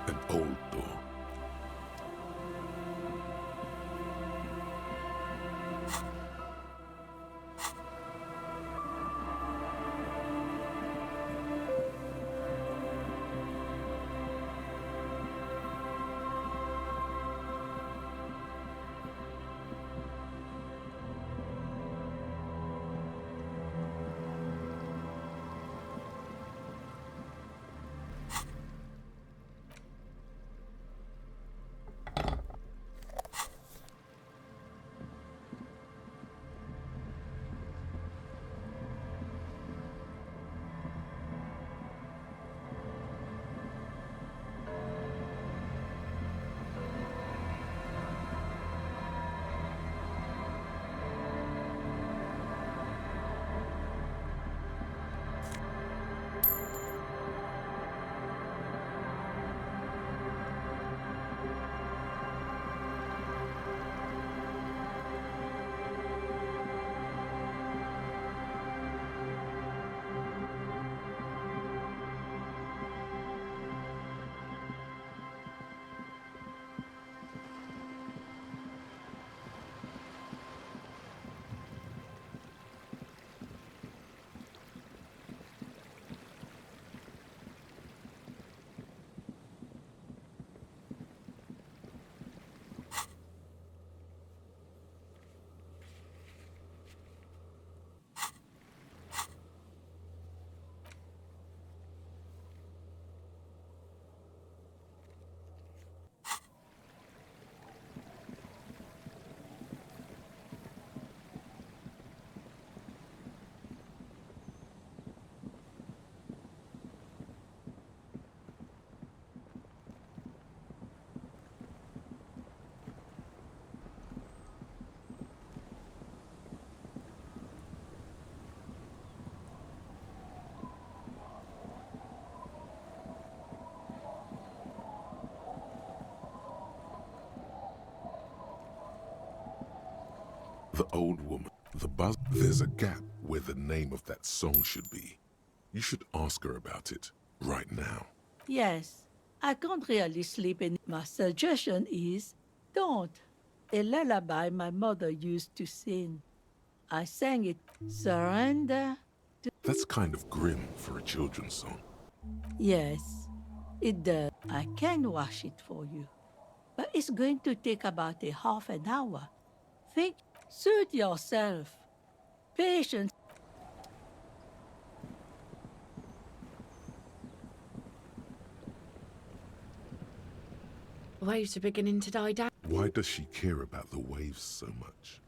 [SPEAKER 3] An old door. The old woman, the buzz. There's a gap where the name of that song should be. You should ask her about it right now.
[SPEAKER 12] Yes, I can't really sleep in. My suggestion is don't. A lullaby my mother used to sing. I sang it. Surrender.
[SPEAKER 3] That's kind of grim for a children's song.
[SPEAKER 12] Yes, it does. I can wash it for you. But it's going to take about a half an hour. Think, suit yourself. Patience.
[SPEAKER 5] Waves are beginning to die down.
[SPEAKER 3] Why does she care about the waves so much?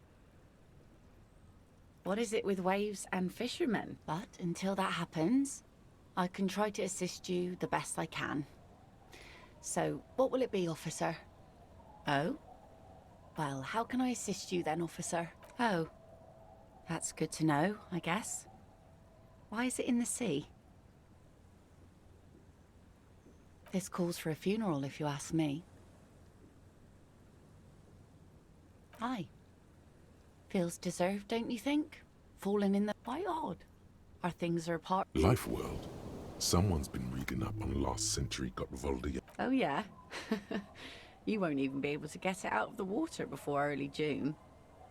[SPEAKER 5] What is it with waves and fishermen? But until that happens, I can try to assist you the best I can. So, what will it be, officer? Oh? Well, how can I assist you then, officer? Oh. That's good to know, I guess. Why is it in the sea? This calls for a funeral, if you ask me. Aye. Feels deserved, don't you think? Falling in the... Why odd? Our things are apart...
[SPEAKER 3] Life world. Someone's been reading up on last century got Voldia.
[SPEAKER 5] Oh, yeah? You won't even be able to get it out of the water before early June.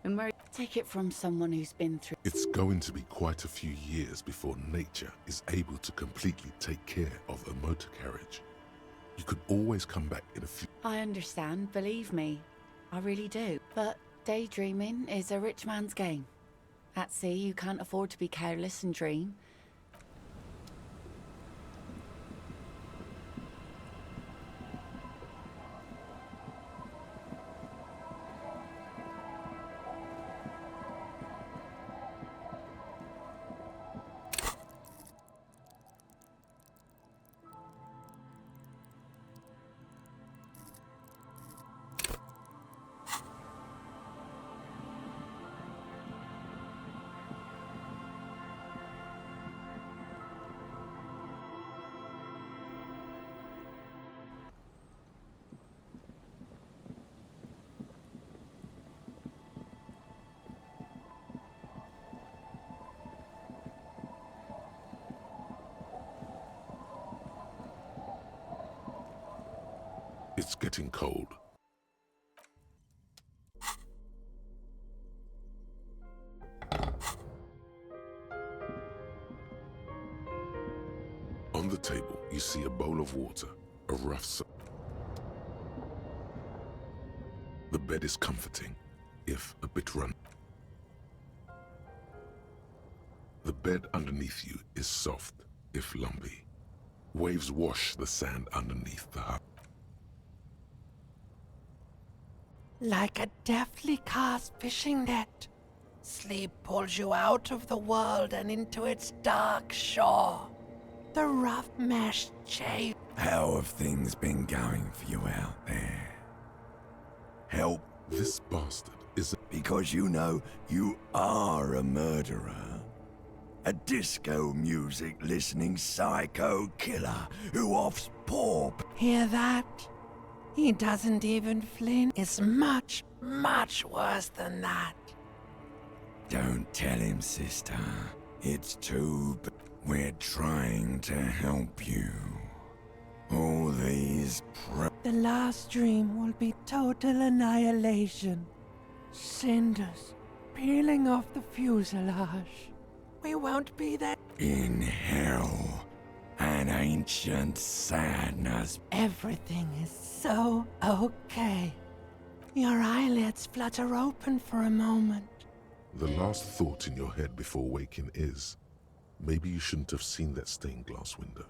[SPEAKER 5] And where... Take it from someone who's been through...
[SPEAKER 3] It's going to be quite a few years before nature is able to completely take care of a motor carriage. You could always come back in a few...
[SPEAKER 5] I understand, believe me. I really do. But daydreaming is a rich man's game. At sea, you can't afford to be careless and dream.
[SPEAKER 3] It's getting cold. On the table, you see a bowl of water, a rough The bed is comforting, if a bit run. The bed underneath you is soft, if lumpy. Waves wash the sand underneath the hut.
[SPEAKER 13] Like a deftly cast fishing net, sleep pulls you out of the world and into its dark shore. The rough mesh chain.
[SPEAKER 4] How have things been going for you out there? Help?
[SPEAKER 3] This bastard is
[SPEAKER 4] Because you know you are a murderer. A disco music listening psycho killer who offs poor.
[SPEAKER 13] Hear that? He doesn't even flinch. It's much, much worse than that.
[SPEAKER 4] Don't tell him, sister. It's too. We're trying to help you. All these.
[SPEAKER 13] The last dream will be total annihilation. Cinders peeling off the fuselage. We won't be there.
[SPEAKER 4] In hell, an ancient sadness.
[SPEAKER 13] Everything is so okay. Your eyelids flutter open for a moment.
[SPEAKER 3] The last thought in your head before waking is, maybe you shouldn't have seen that stained glass window.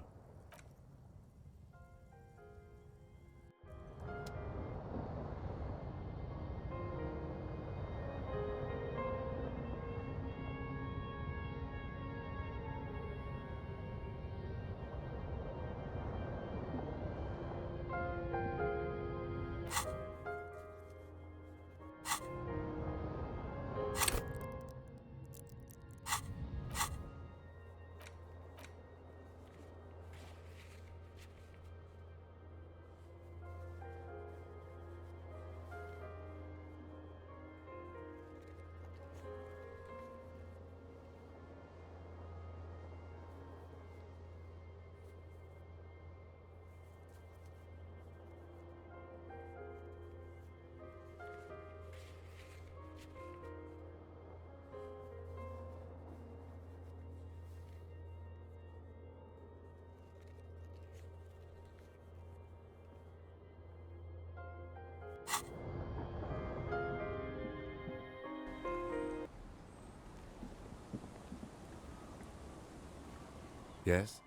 [SPEAKER 14] Yes?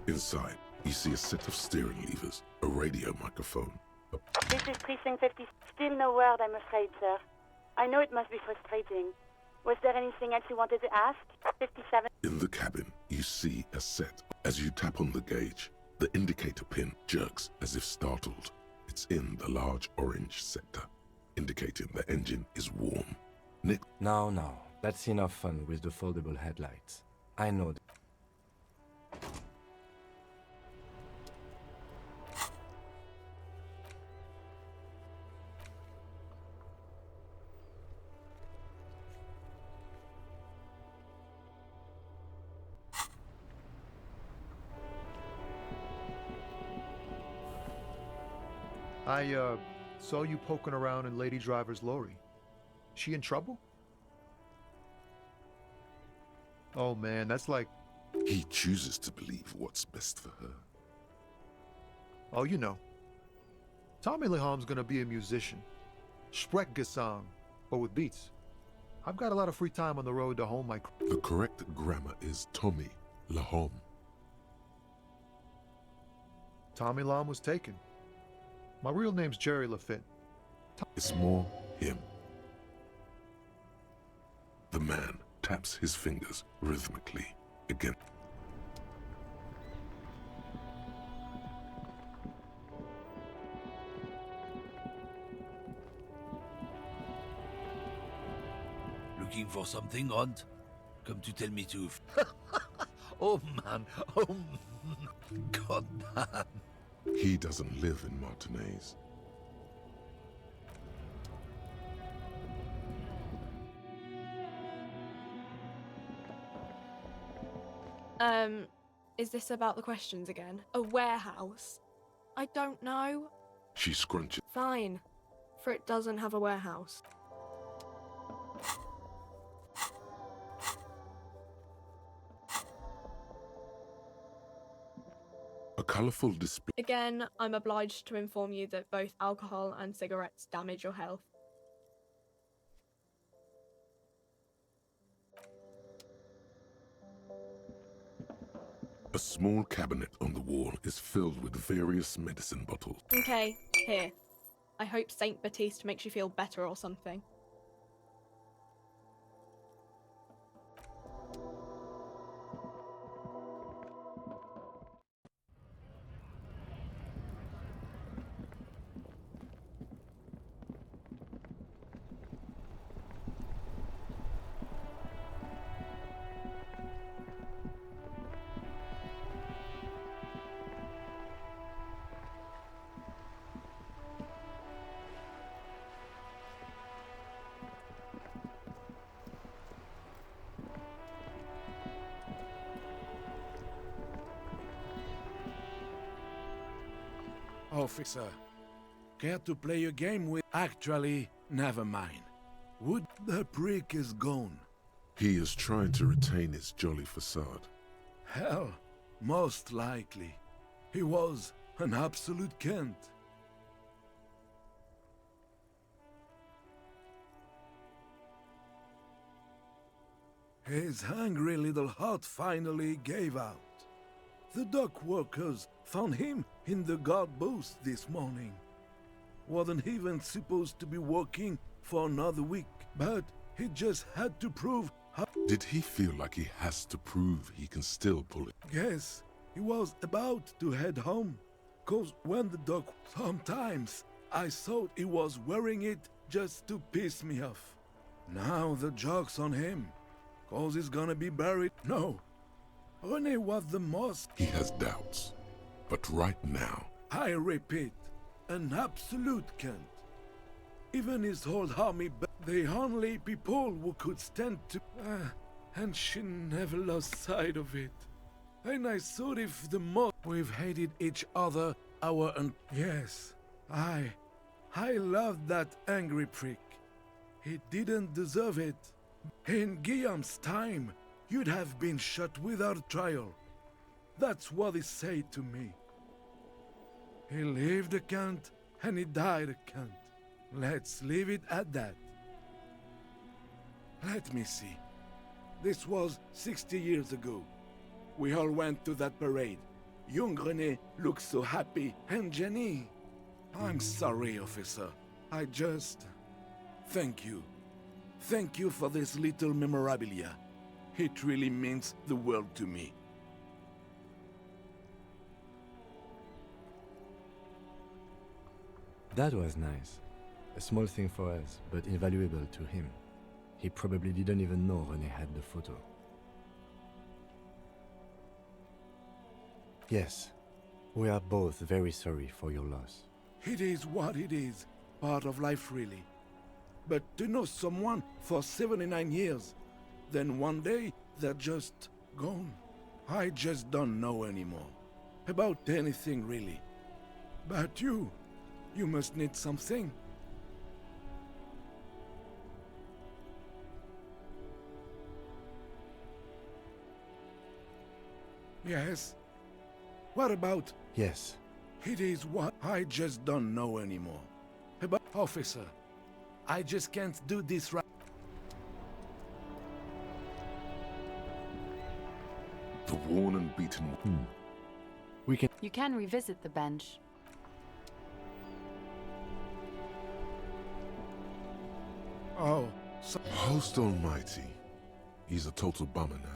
[SPEAKER 3] Inside, you see a set of steering levers, a radio microphone.
[SPEAKER 15] This is Precinct 50. Still no word, I'm afraid, sir. I know it must be frustrating. Was there anything else you wanted to ask? 57.
[SPEAKER 3] In the cabin, you see a set. As you tap on the gauge, the indicator pin jerks as if startled. It's in the large orange sector, indicating the engine is warm. Nick.
[SPEAKER 14] No. That's enough fun with the foldable headlights. I know.
[SPEAKER 7] I saw you poking around in Lady Driver's lorry. She in trouble? Oh man, that's like...
[SPEAKER 3] He chooses to believe what's best for her.
[SPEAKER 7] Oh, you know. Tommy Leham's gonna be a musician. Sprechgesang, but with beats. I've got a lot of free time on the road to home my...
[SPEAKER 3] The correct grammar is Tommy Lahom.
[SPEAKER 7] Tommy Lam was taken. My real name's Jerry Lafitte.
[SPEAKER 3] It's more him. The man taps his fingers rhythmically again.
[SPEAKER 16] Looking for something odd? Come to tell me to... Oh man, oh god damn.
[SPEAKER 3] He doesn't live in Martinez.
[SPEAKER 17] Is this about the questions again? A warehouse? I don't know.
[SPEAKER 3] She scrunches.
[SPEAKER 17] Fine. For it doesn't have a warehouse.
[SPEAKER 3] A colorful display.
[SPEAKER 17] Again, I'm obliged to inform you that both alcohol and cigarettes damage your health.
[SPEAKER 3] A small cabinet on the wall is filled with various medicine bottles.
[SPEAKER 17] Okay, here. I hope Saint Baptiste makes you feel better or something.
[SPEAKER 16] Officer, care to play a game with... Actually, never mind. Would...
[SPEAKER 4] The prick is gone.
[SPEAKER 3] He is trying to retain his jolly facade.
[SPEAKER 4] Hell, most likely. He was an absolute Kent. His hungry little heart finally gave out. The dock workers found him in the guard booth this morning. Wasn't even supposed to be working for another week, but he just had to prove how...
[SPEAKER 3] Did he feel like he has to prove he can still pull it?
[SPEAKER 4] Yes, he was about to head home. Cause when the dock... Sometimes I thought he was wearing it just to piss me off. Now the joke's on him. Cause he's gonna be buried. No. René was the most...
[SPEAKER 3] He has doubts. But right now...
[SPEAKER 4] I repeat, an absolute Kent. Even his whole army, the only people who could stand to... and she never lost sight of it. And I thought if the most... We've hated each other, Yes, I loved that angry prick. He didn't deserve it. In Guillaume's time, you'd have been shot without trial. That's what he said to me. He lived a Kent, and he died a Kent. Let's leave it at that. Let me see. This was 60 years ago. We all went to that parade. Young René looked so happy, and Jenny... I'm sorry, officer. I just... Thank you. Thank you for this little memorabilia. It really means the world to me.
[SPEAKER 14] That was nice. A small thing for us, but invaluable to him. He probably didn't even know René had the photo. Yes, we are both very sorry for your loss.
[SPEAKER 4] It is what it is. Part of life, really. But to know someone for 79 years, then one day they're just gone. I just don't know anymore. About anything, really. But you must need something. Yes? What about...
[SPEAKER 14] Yes.
[SPEAKER 4] It is what I just don't know anymore. About... Officer, I just can't do this right.
[SPEAKER 3] The worn and beaten...
[SPEAKER 14] We can...
[SPEAKER 5] You can revisit the bench.
[SPEAKER 4] Oh,
[SPEAKER 3] Host almighty. He's a total bummer now.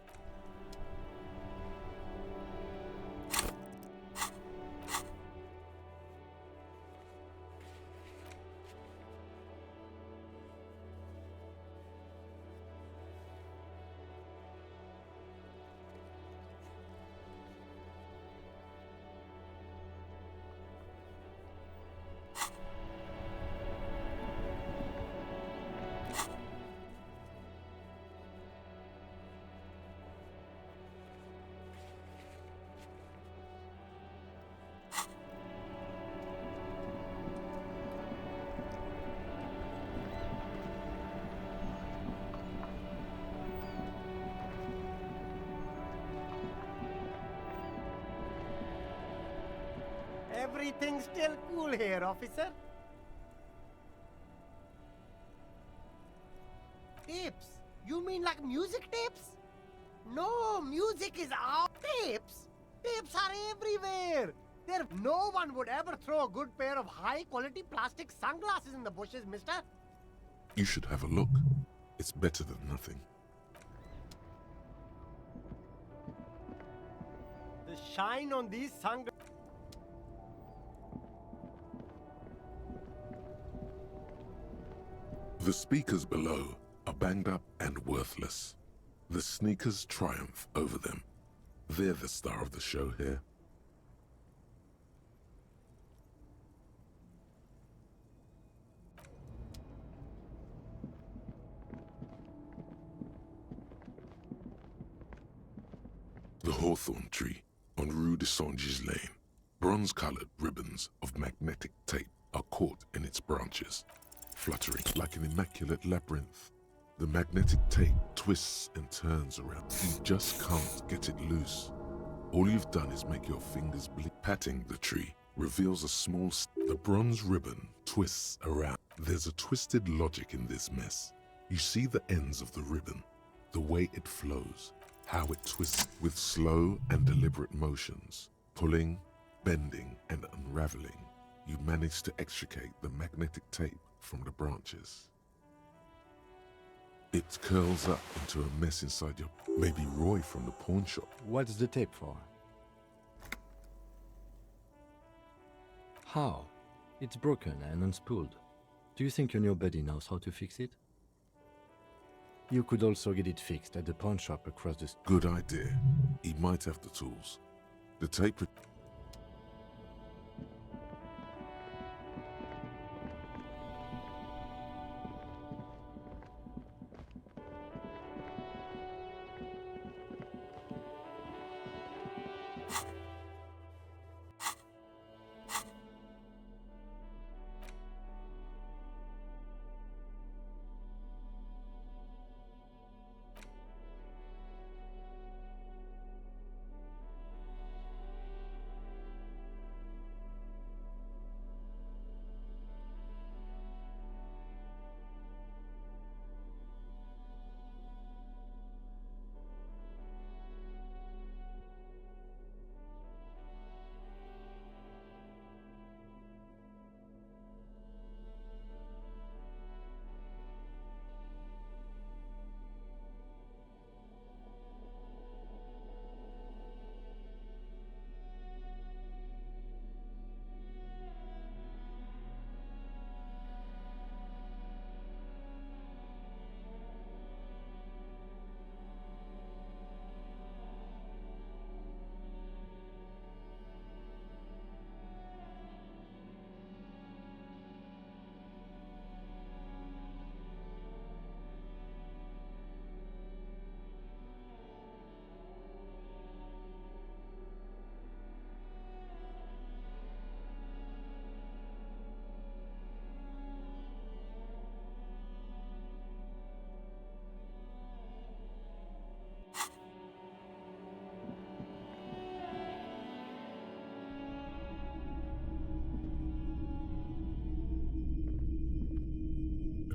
[SPEAKER 18] Everything's still cool here, officer. Tapes? You mean like music tapes? No, music is out. Tapes? Tapes are everywhere. No one would ever throw a good pair of high-quality plastic sunglasses in the bushes, mister.
[SPEAKER 3] You should have a look. It's better than nothing.
[SPEAKER 18] The shine on these sunglasses.
[SPEAKER 3] The speakers below are banged up and worthless. The sneakers triumph over them. They're the star of the show here. The hawthorn tree on Rue de Saint-Gilles Lane. Bronze-colored ribbons of magnetic tape are caught in its branches, fluttering like an immaculate labyrinth. The magnetic tape twists and turns around. You just can't get it loose. All you've done is make your fingers bleed. Patting the tree reveals a small... The bronze ribbon twists around. There's a twisted logic in this mess. You see the ends of the ribbon, the way it flows, how it twists with slow and deliberate motions, pulling, bending, and unraveling. You manage to extricate the magnetic tape from the branches. It curls up into a mess inside your... Maybe Roy from the pawn shop.
[SPEAKER 14] What's the tape for? How? It's broken and unspooled. Do you think your new buddy knows how to fix it? You could also get it fixed at the pawn shop across the...
[SPEAKER 3] Good idea. He might have the tools. The tape...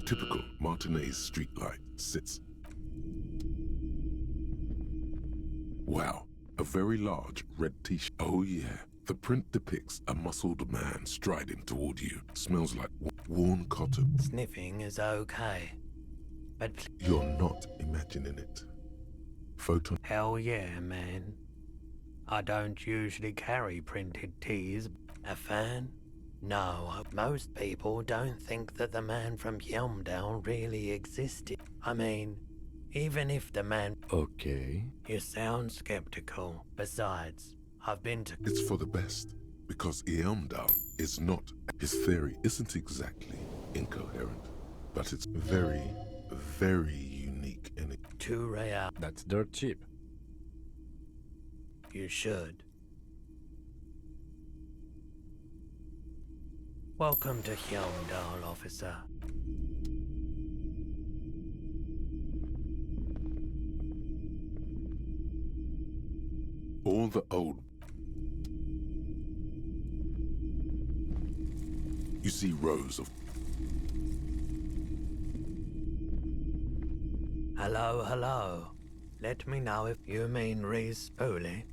[SPEAKER 3] Typical Martinez streetlight sits. Wow, a very large red t-shirt. Oh yeah, the print depicts a muscled man striding toward you. Smells like worn cotton.
[SPEAKER 13] Sniffing is okay, but...
[SPEAKER 3] You're not imagining it. Photon...
[SPEAKER 13] Hell yeah, man. I don't usually carry printed tees. A fan? No, most people don't think that the man from Yelmdale really existed. I mean, even if the man...
[SPEAKER 14] Okay.
[SPEAKER 13] You sound skeptical. Besides, I've been to...
[SPEAKER 3] It's for the best, because Yelmdale is not... His theory isn't exactly incoherent, but it's very, very unique in it.
[SPEAKER 13] Too rare.
[SPEAKER 14] That's dirt cheap.
[SPEAKER 13] You should. Welcome to Yelmdale, officer.
[SPEAKER 3] All the old... see rows of...
[SPEAKER 16] Hello, hello. Let me know if you mean re-spool it.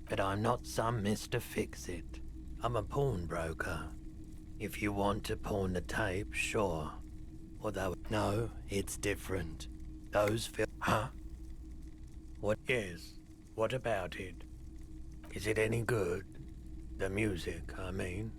[SPEAKER 16] But I'm not some Mr. Fix-It. I'm a pawnbroker. If you want to pawn the tape, sure. Although, no, it's different. Those Huh? What? Yes. What about it? Is it any good? The music, I mean.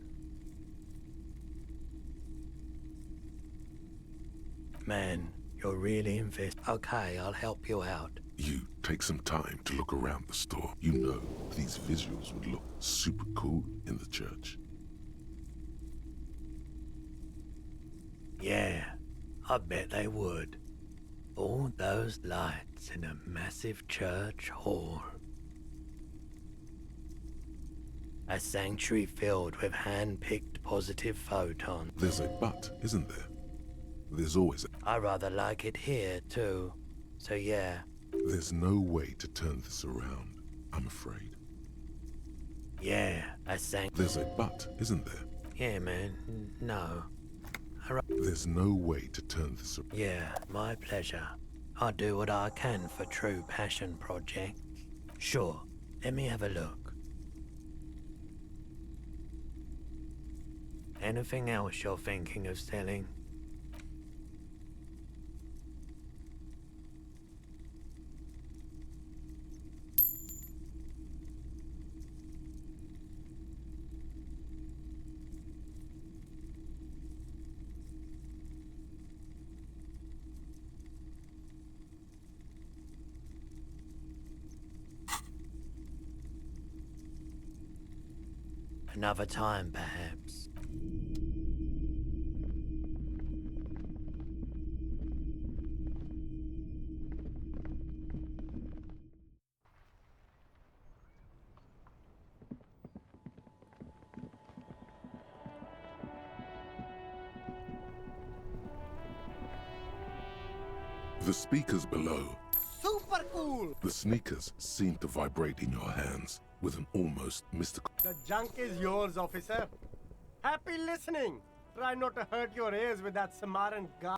[SPEAKER 16] Man, you're really Okay, I'll help you out.
[SPEAKER 3] You take some time to look around the store. You know these visuals would look super cool in the church.
[SPEAKER 16] Yeah, I bet they would. All those lights in a massive church hall. A sanctuary filled with hand-picked positive photons.
[SPEAKER 3] There's a but, isn't there? There's always a...
[SPEAKER 16] I rather like it here, too. So yeah.
[SPEAKER 3] There's no way to turn this around, I'm afraid.
[SPEAKER 16] Yeah,
[SPEAKER 3] There's a but, isn't there?
[SPEAKER 16] Yeah, man. No.
[SPEAKER 3] There's no way to turn this around.
[SPEAKER 16] Yeah, my pleasure. I'll do what I can for true passion projects. Sure, let me have a look. Anything else you're thinking of selling? Another time, perhaps.
[SPEAKER 3] The speakers below.
[SPEAKER 18] Super cool!
[SPEAKER 3] The sneakers seem to vibrate in your hands with an almost mystical...
[SPEAKER 18] The junk is yours, officer. Happy listening. Try not to hurt your ears with that Samaritan guy.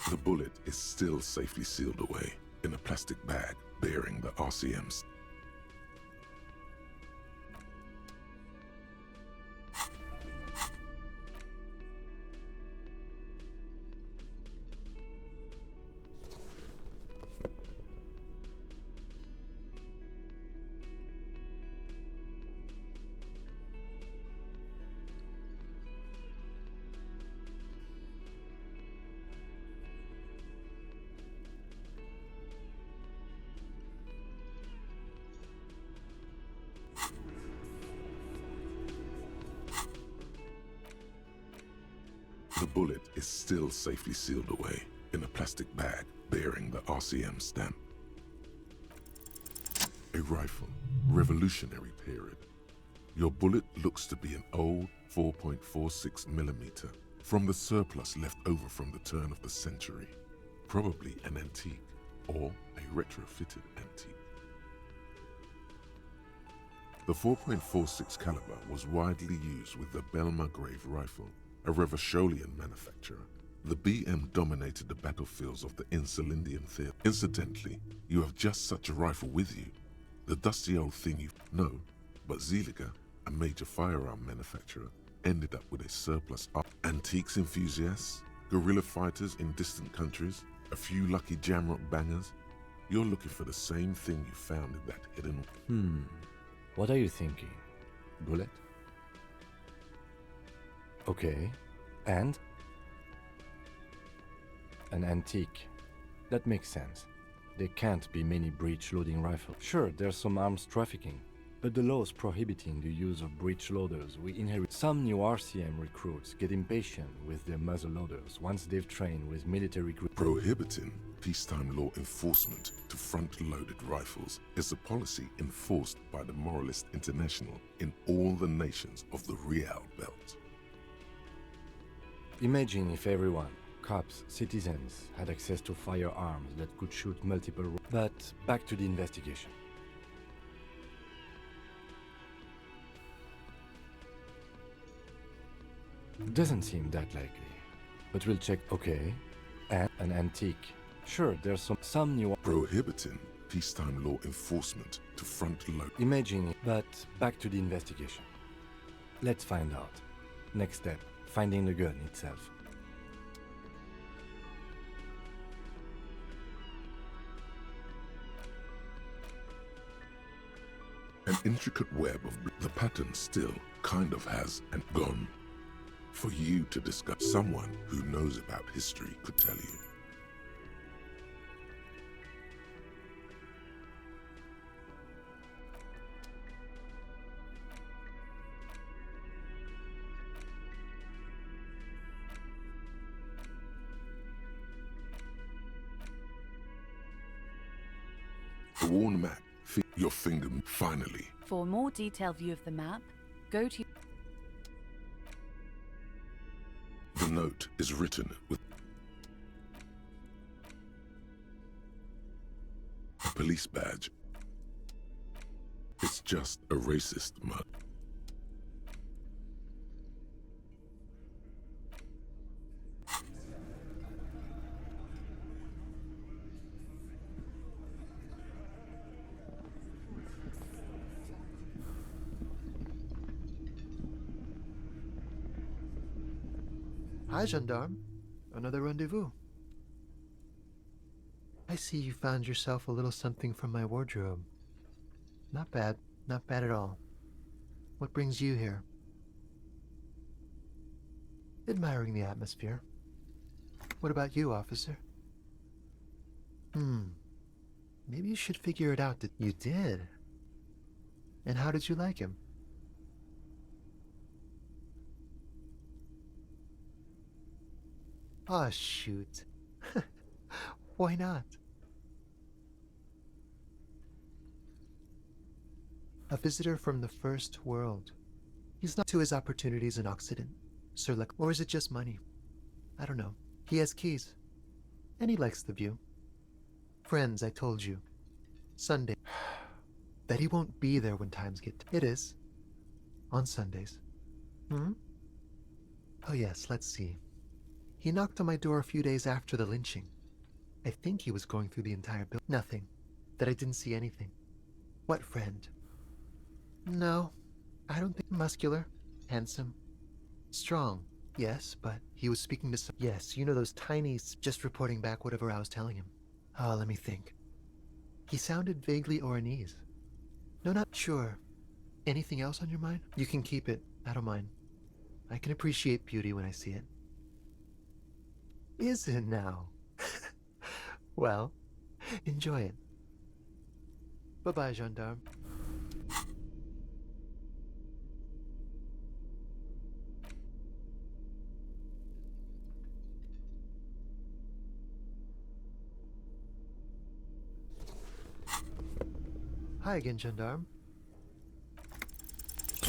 [SPEAKER 3] The bullet is still safely sealed away in a plastic bag bearing the RCMs. bullet is still safely sealed away in a plastic bag bearing the RCM stamp. A rifle, revolutionary period. Your bullet looks to be an old 4.46mm from the surplus left over from the turn of the century. Probably an antique or a retrofitted antique. The 4.46 caliber was widely used with the Belmargrave rifle, a Revacholian manufacturer. The BM dominated the battlefields of the Insulindian theater. Incidentally, you have just such a rifle with you. The dusty old thing you know, but Zeliger, a major firearm manufacturer, ended up with a surplus of antiques enthusiasts, guerrilla fighters in distant countries, a few lucky jamrock bangers. You're looking for the same thing you found in that hidden...
[SPEAKER 14] What are you thinking? Bullet? Okay. And? An antique. That makes sense. There can't be many breech-loading rifles. Sure, there's some arms trafficking, but the laws prohibiting the use of breech loaders we inherit. Some new RCM recruits get impatient with their muzzle loaders once they've trained with military groups.
[SPEAKER 3] Prohibiting peacetime law enforcement to front-loaded rifles is a policy enforced by the Moralist International in all the nations of the Real Belt.
[SPEAKER 14] Imagine if everyone, cops, citizens, had access to firearms that could shoot multiple... But back to the investigation. Doesn't seem that likely, but we'll check. Okay, and an antique. Sure, there's some new...
[SPEAKER 3] Prohibiting peacetime law enforcement to front-load...
[SPEAKER 14] Imagine, but back to the investigation. Let's find out. Next step, finding the gun itself.
[SPEAKER 3] An intricate web of... The pattern still kind of has and gone. For you to discuss, someone who knows about history could tell you. The worn map, your finger, finally.
[SPEAKER 19] For a more detailed view of the map, go to...
[SPEAKER 3] The note is written with a police badge. It's just a racist mud.
[SPEAKER 7] Hi, gendarme. Another rendezvous. I see you found yourself a little something from my wardrobe. Not bad. Not bad at all. What brings you here? Admiring the atmosphere. What about you, officer? Maybe you should figure it out that you did. And how did you like him? Ah, shoot. Why not? A visitor from the first world. He's not to his opportunities in Occident, Sir Lec, or is it just money? I don't know. He has keys. And he likes the view. Friends, I told you. Sunday. That he won't be there when times get... It is. On Sundays. Oh yes, let's see. He knocked on my door a few days after the lynching. I think he was going through the entire building. Nothing. That I didn't see anything. What friend? No, I don't think... Muscular, handsome, strong. Yes, but he was speaking to some... Yes, you know those tiny... Just reporting back whatever I was telling him. Oh, let me think. He sounded vaguely Oranese. No, not sure. Anything else on your mind? You can keep it. I don't mind. I can appreciate beauty when I see it. Is it now? Well, enjoy it. Bye-bye, gendarme. Hi again, gendarme.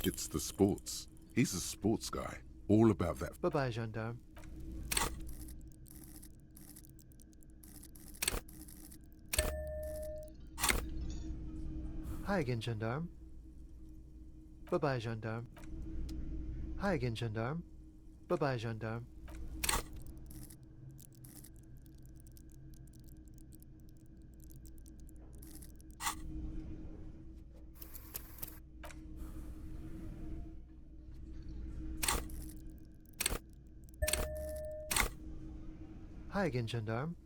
[SPEAKER 3] It's the sports. He's a sports guy. All about that.
[SPEAKER 7] Bye-bye, gendarme. Hi again, gendarme. Bye-bye, gendarme. Hi again, gendarme. Bye-bye, gendarme. Hi again, gendarme.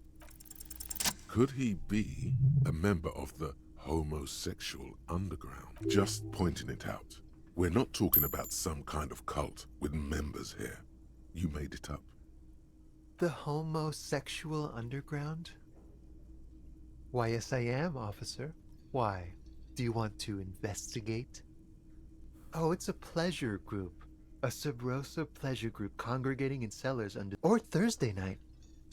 [SPEAKER 3] Could he be a member of the homosexual underground? Just pointing it out. We're not talking about some kind of cult with members here. You made it up.
[SPEAKER 7] The homosexual underground? Why, yes, I am, officer. Why? Do you want to investigate? Oh, it's a pleasure group. A Sub Rosa pleasure group congregating in cellars under... Or Thursday night.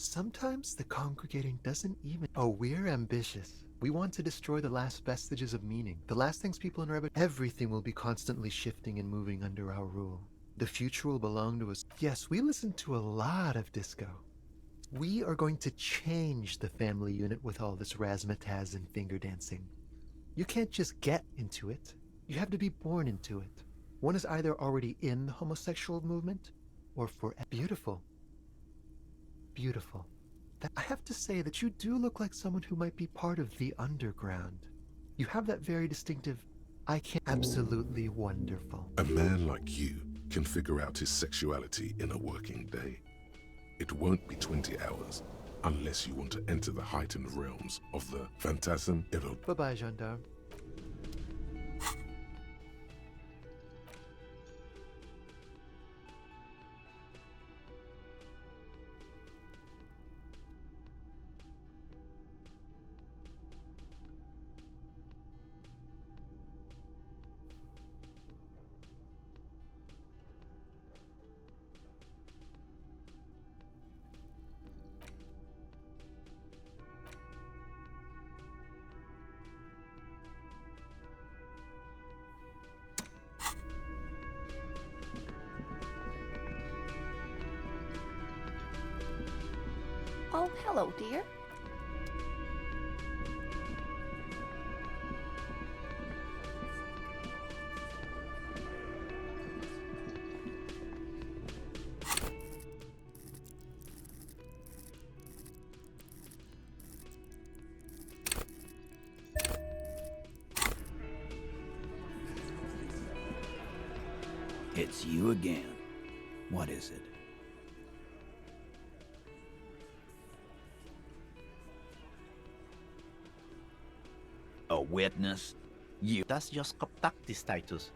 [SPEAKER 7] Sometimes the congregating doesn't even... Oh, we're ambitious. We want to destroy the last vestiges of meaning. The last things people in Rebel... Everything will be constantly shifting and moving under our rule. The future will belong to us. Yes, we listen to a lot of disco. We are going to change the family unit with all this razzmatazz and finger dancing. You can't just get into it. You have to be born into it. One is either already in the homosexual movement or for... Beautiful. Beautiful. I have to say that you do look like someone who might be part of the underground. You have that very distinctive, I can't... Absolutely wonderful.
[SPEAKER 3] A man like you can figure out his sexuality in a working day. It won't be 20 hours unless you want to enter the heightened realms of the Phantasm Erot.
[SPEAKER 7] Bye-bye, gendarme.
[SPEAKER 5] Oh, hello, dear.
[SPEAKER 20] It's you again. What is it? A witness? You...
[SPEAKER 21] That's just tactics, Titus.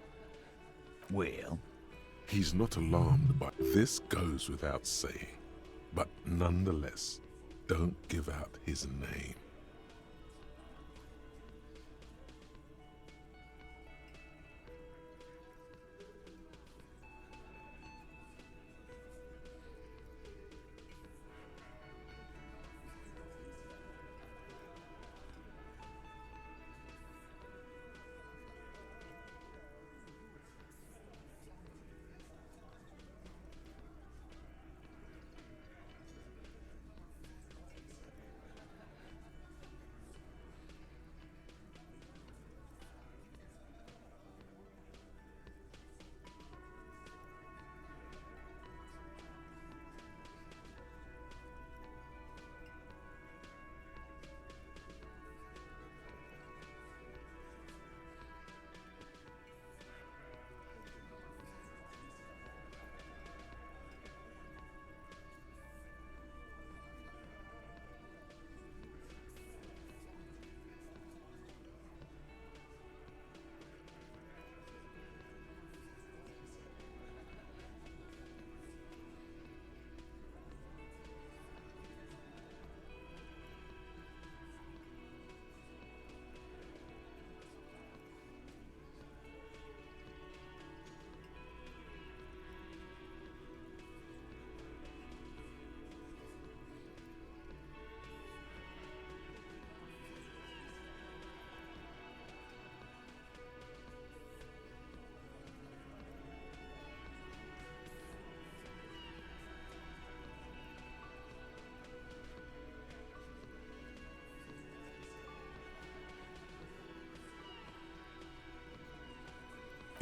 [SPEAKER 20] Well...
[SPEAKER 3] He's not alarmed by... This goes without saying. But nonetheless, don't give out his name.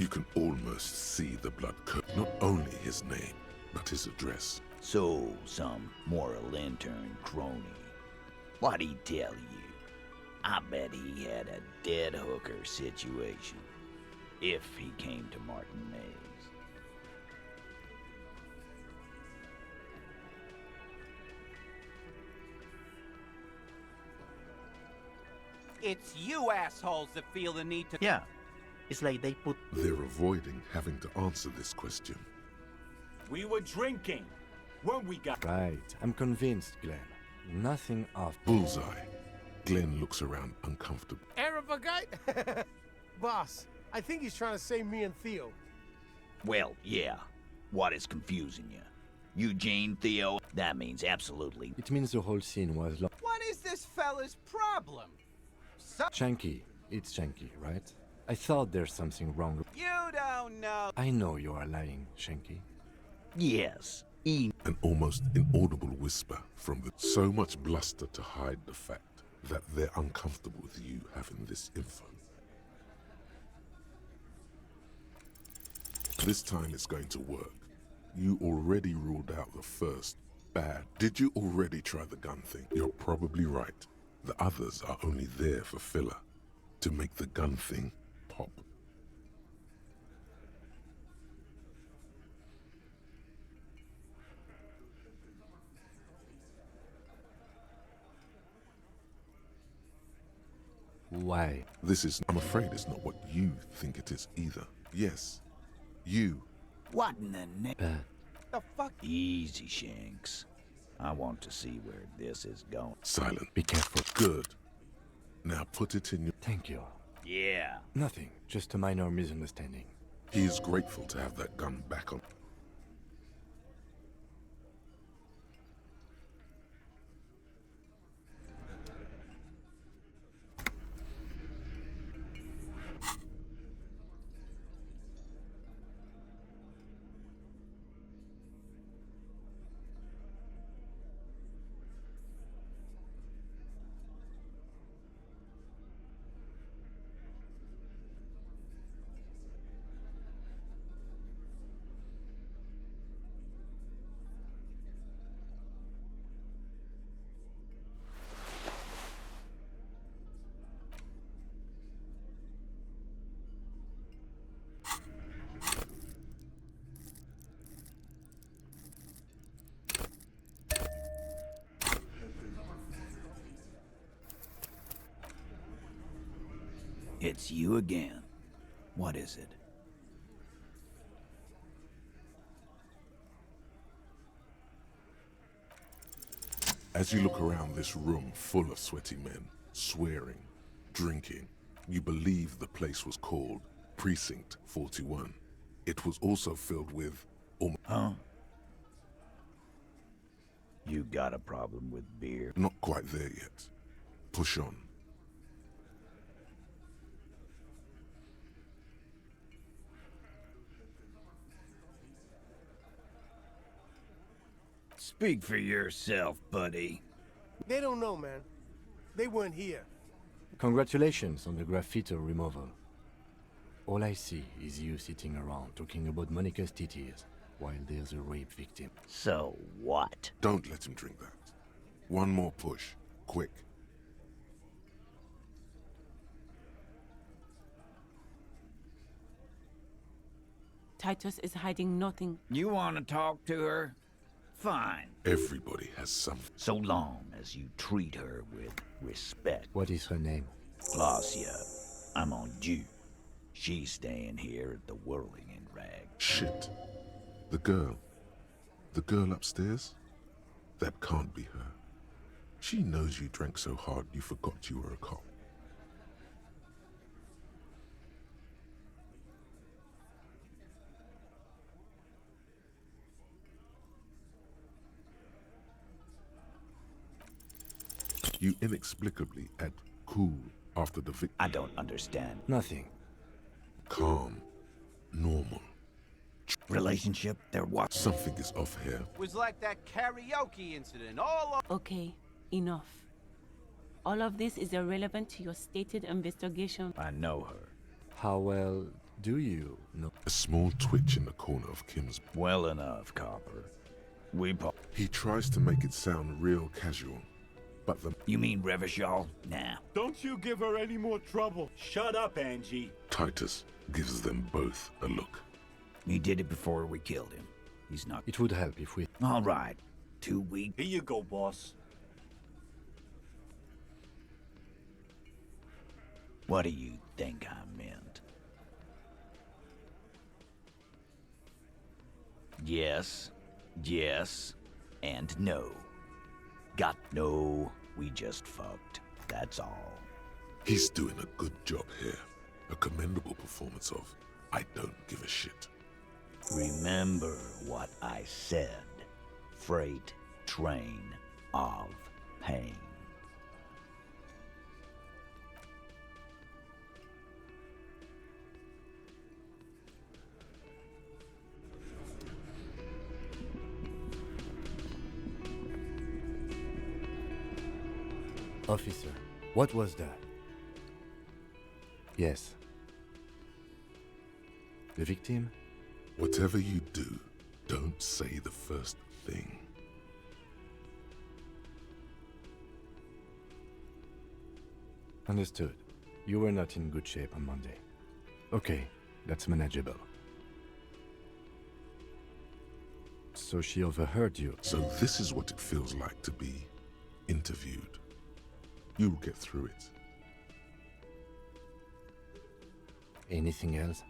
[SPEAKER 3] You can almost see the blood curl. Not only his name, but his address.
[SPEAKER 20] So, some moral intern crony. What'd he tell you? I bet he had a dead hooker situation. If he came to Martin Mays.
[SPEAKER 2] It's you assholes that feel the need to...
[SPEAKER 21] Yeah. It's like they put...
[SPEAKER 3] They're avoiding having to answer this question.
[SPEAKER 2] We were drinking when we got...
[SPEAKER 14] Right. I'm convinced, Glenn. Nothing of...
[SPEAKER 3] Bullseye. Glenn looks around uncomfortable.
[SPEAKER 18] Arab guy? Boss, I think he's trying to say me and Theo.
[SPEAKER 20] Well, yeah. What is confusing you? Eugene, Theo? That means absolutely...
[SPEAKER 14] It means the whole scene was...
[SPEAKER 2] What is this fella's problem?
[SPEAKER 14] Shanky. It's Shanky, right? I thought there's something wrong.
[SPEAKER 2] You don't know.
[SPEAKER 14] I know you are lying, Shanky.
[SPEAKER 20] Yes.
[SPEAKER 3] An almost inaudible whisper from the... So much bluster to hide the fact that they're uncomfortable with you having this info. This time it's going to work. You already ruled out the first bad. Did you already try the gun thing? You're probably right. The others are only there for filler, to make the gun thing pop.
[SPEAKER 14] Why?
[SPEAKER 3] This is, I'm afraid, it's not what you think it is either. Yes, you.
[SPEAKER 20] What in the name?
[SPEAKER 2] The fuck?
[SPEAKER 20] Easy, Shanks. I want to see where this is going.
[SPEAKER 3] Silent.
[SPEAKER 14] Be careful.
[SPEAKER 3] Good. Now put it in your...
[SPEAKER 14] Thank you.
[SPEAKER 20] Yeah.
[SPEAKER 14] Nothing. Just a minor misunderstanding.
[SPEAKER 3] He is grateful to have that gun back on.
[SPEAKER 20] It's you again. What is it?
[SPEAKER 3] As you look around this room full of sweaty men, swearing, drinking, you believe the place was called Precinct 41. It was also filled with...
[SPEAKER 20] Huh? You got a problem with beer?
[SPEAKER 3] Not quite there yet. Push on.
[SPEAKER 20] Speak for yourself, buddy.
[SPEAKER 18] They don't know, man. They weren't here.
[SPEAKER 14] Congratulations on the graffiti removal. All I see is you sitting around talking about Monica's titties while there's a rape victim.
[SPEAKER 20] So what?
[SPEAKER 3] Don't let him drink that. One more push. Quick.
[SPEAKER 22] Titus is hiding nothing.
[SPEAKER 20] You want to talk to her? Fine.
[SPEAKER 3] Everybody has something.
[SPEAKER 20] So long as you treat her with respect.
[SPEAKER 14] What is her name?
[SPEAKER 20] Glacia. I'm on due. She's staying here at the Whirling in Rag.
[SPEAKER 3] Shit. The girl. The girl upstairs? That can't be her. She knows you drank so hard you forgot you were a cop. You inexplicably add cool after the victim.
[SPEAKER 20] I don't understand.
[SPEAKER 14] Nothing.
[SPEAKER 3] Calm. Normal.
[SPEAKER 20] Relationship? There what?
[SPEAKER 3] Something is off here.
[SPEAKER 2] Was like that karaoke incident all
[SPEAKER 22] Okay, enough. All of this is irrelevant to your stated investigation.
[SPEAKER 20] I know her.
[SPEAKER 14] How well Do you know?
[SPEAKER 3] A small twitch in the corner of Kim's.
[SPEAKER 20] Well enough, Copper.
[SPEAKER 3] He tries to make it sound real casual, but the.
[SPEAKER 20] You mean Revachol? Nah.
[SPEAKER 2] Don't you give her any more trouble. Shut up, Angie.
[SPEAKER 3] Titus gives them both a look.
[SPEAKER 20] He did it before we killed him. He's not.
[SPEAKER 14] It would help if we.
[SPEAKER 20] All right. 2 weeks.
[SPEAKER 2] Here you go, boss.
[SPEAKER 20] What do you think I meant? Yes, yes, and no. Got no, we just fucked. That's all.
[SPEAKER 3] He's doing a good job here. A commendable performance of I don't give a shit.
[SPEAKER 20] Remember what I said. Freight train of pain.
[SPEAKER 14] Officer, what was that? Yes. The victim?
[SPEAKER 3] Whatever you do, don't say the first thing.
[SPEAKER 14] Understood. You were not in good shape on Monday. Okay, that's manageable. So she overheard you.
[SPEAKER 3] So this is what it feels like to be interviewed. You'll get through it.
[SPEAKER 14] Anything else?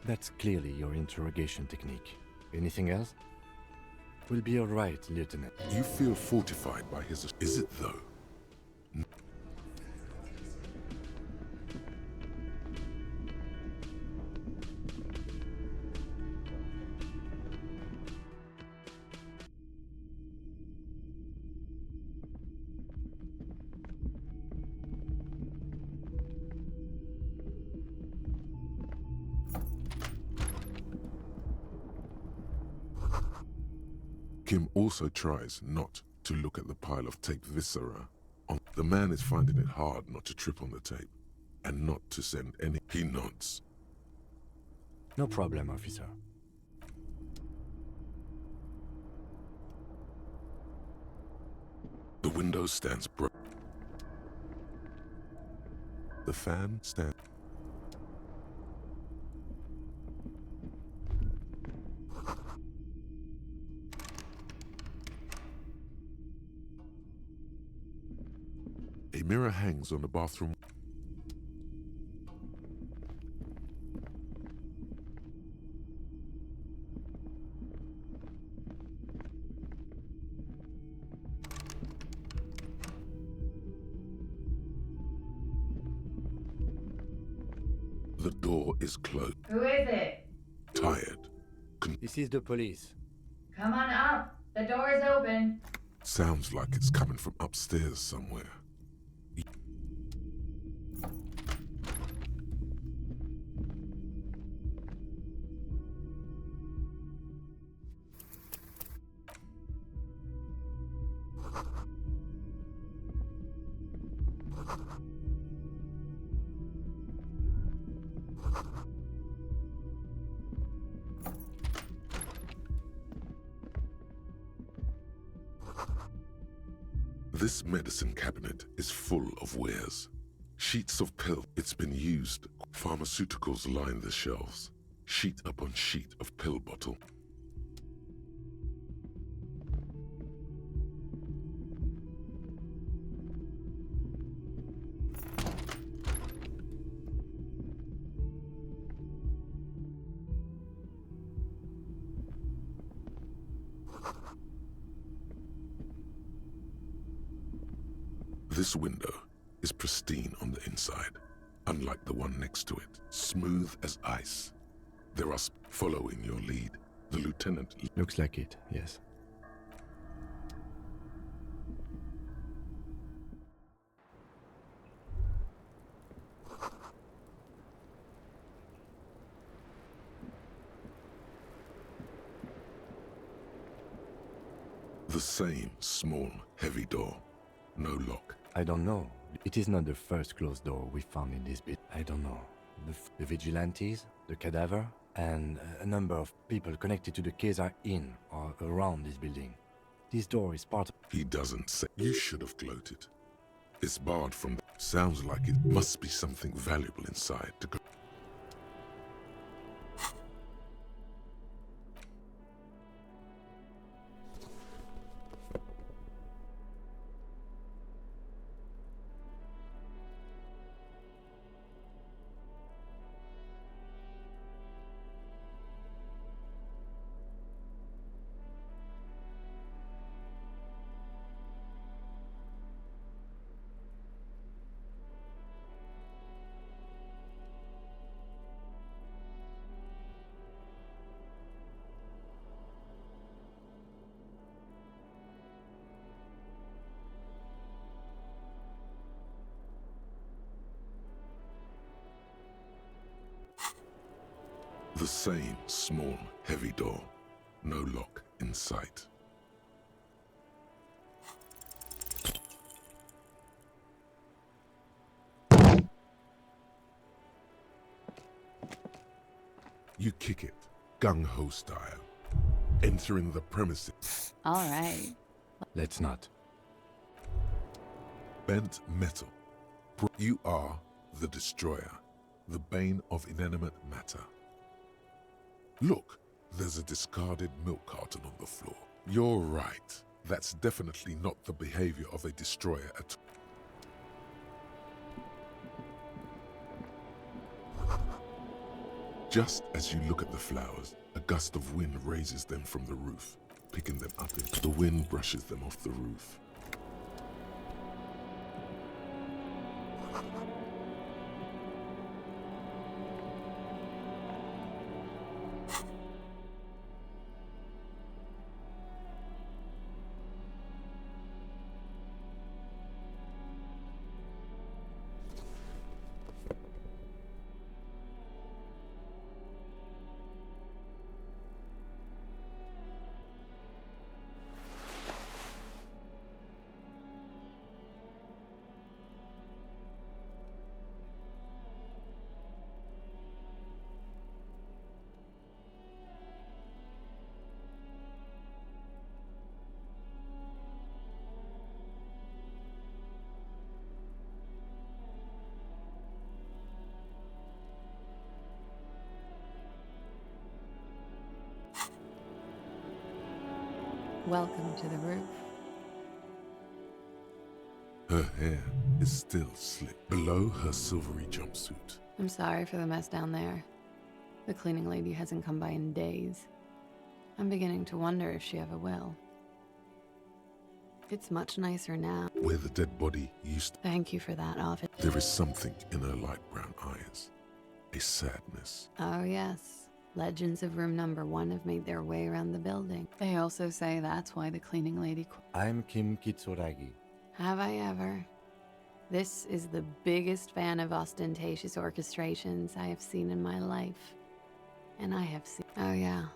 [SPEAKER 14] That's clearly your interrogation technique. Anything else? We'll be all right, Lieutenant.
[SPEAKER 3] You feel fortified by his... Is it, though? Kim also tries not to look at the pile of taped viscera. The man is finding it hard not to trip on the tape, and not to send any... He nods.
[SPEAKER 14] No problem, officer.
[SPEAKER 3] The window stands broken. The fan stands... A mirror hangs on the bathroom. The door is closed.
[SPEAKER 1] Who is it?
[SPEAKER 3] Tired.
[SPEAKER 14] This is the police.
[SPEAKER 1] Come on up. The door is open.
[SPEAKER 3] Sounds like it's coming from upstairs somewhere. This medicine cabinet is full of wares. Sheets of pill. It's been used. Pharmaceuticals line the shelves. Sheet upon sheet of pill bottle. This window is pristine on the inside, unlike the one next to it, smooth as ice. There are following your lead. The lieutenant...
[SPEAKER 14] Looks like it, yes.
[SPEAKER 3] The same small, heavy door. No lock.
[SPEAKER 14] I don't know. It is not the first closed door we found in this bit. I don't know. The vigilantes, the cadaver, and a number of people connected to the case are in or around this building. This door is part of...
[SPEAKER 3] He doesn't say. You should have gloated. It's barred from... Sounds like it must be something valuable inside to go... The same small, heavy door. No lock in sight. You kick it, gung-ho style, entering the premises.
[SPEAKER 5] All right.
[SPEAKER 14] Let's not.
[SPEAKER 3] Bent metal. You are the destroyer, the bane of inanimate matter. Look, there's a discarded milk carton on the floor. You're right. That's definitely not the behavior of a destroyer at all. Just as you look at the flowers, a gust of wind raises them from the roof, picking them up. The wind brushes them off the roof.
[SPEAKER 5] Welcome to the roof.
[SPEAKER 3] Her hair is still slick below her silvery jumpsuit.
[SPEAKER 5] I'm sorry for the mess down there. The cleaning lady hasn't come by in days. I'm beginning to wonder if she ever will. It's much nicer now.
[SPEAKER 3] Where the dead body used to...
[SPEAKER 5] Thank you for that, officer.
[SPEAKER 3] There is something in her light brown eyes. A sadness.
[SPEAKER 5] Oh, yes. Legends of room number 1 have made their way around the building. They also say that's why the cleaning lady
[SPEAKER 14] I'm Kim Kitsuragi.
[SPEAKER 5] Have I ever? This is the biggest fan of ostentatious orchestrations I have seen in my life. And I have seen... Oh, yeah.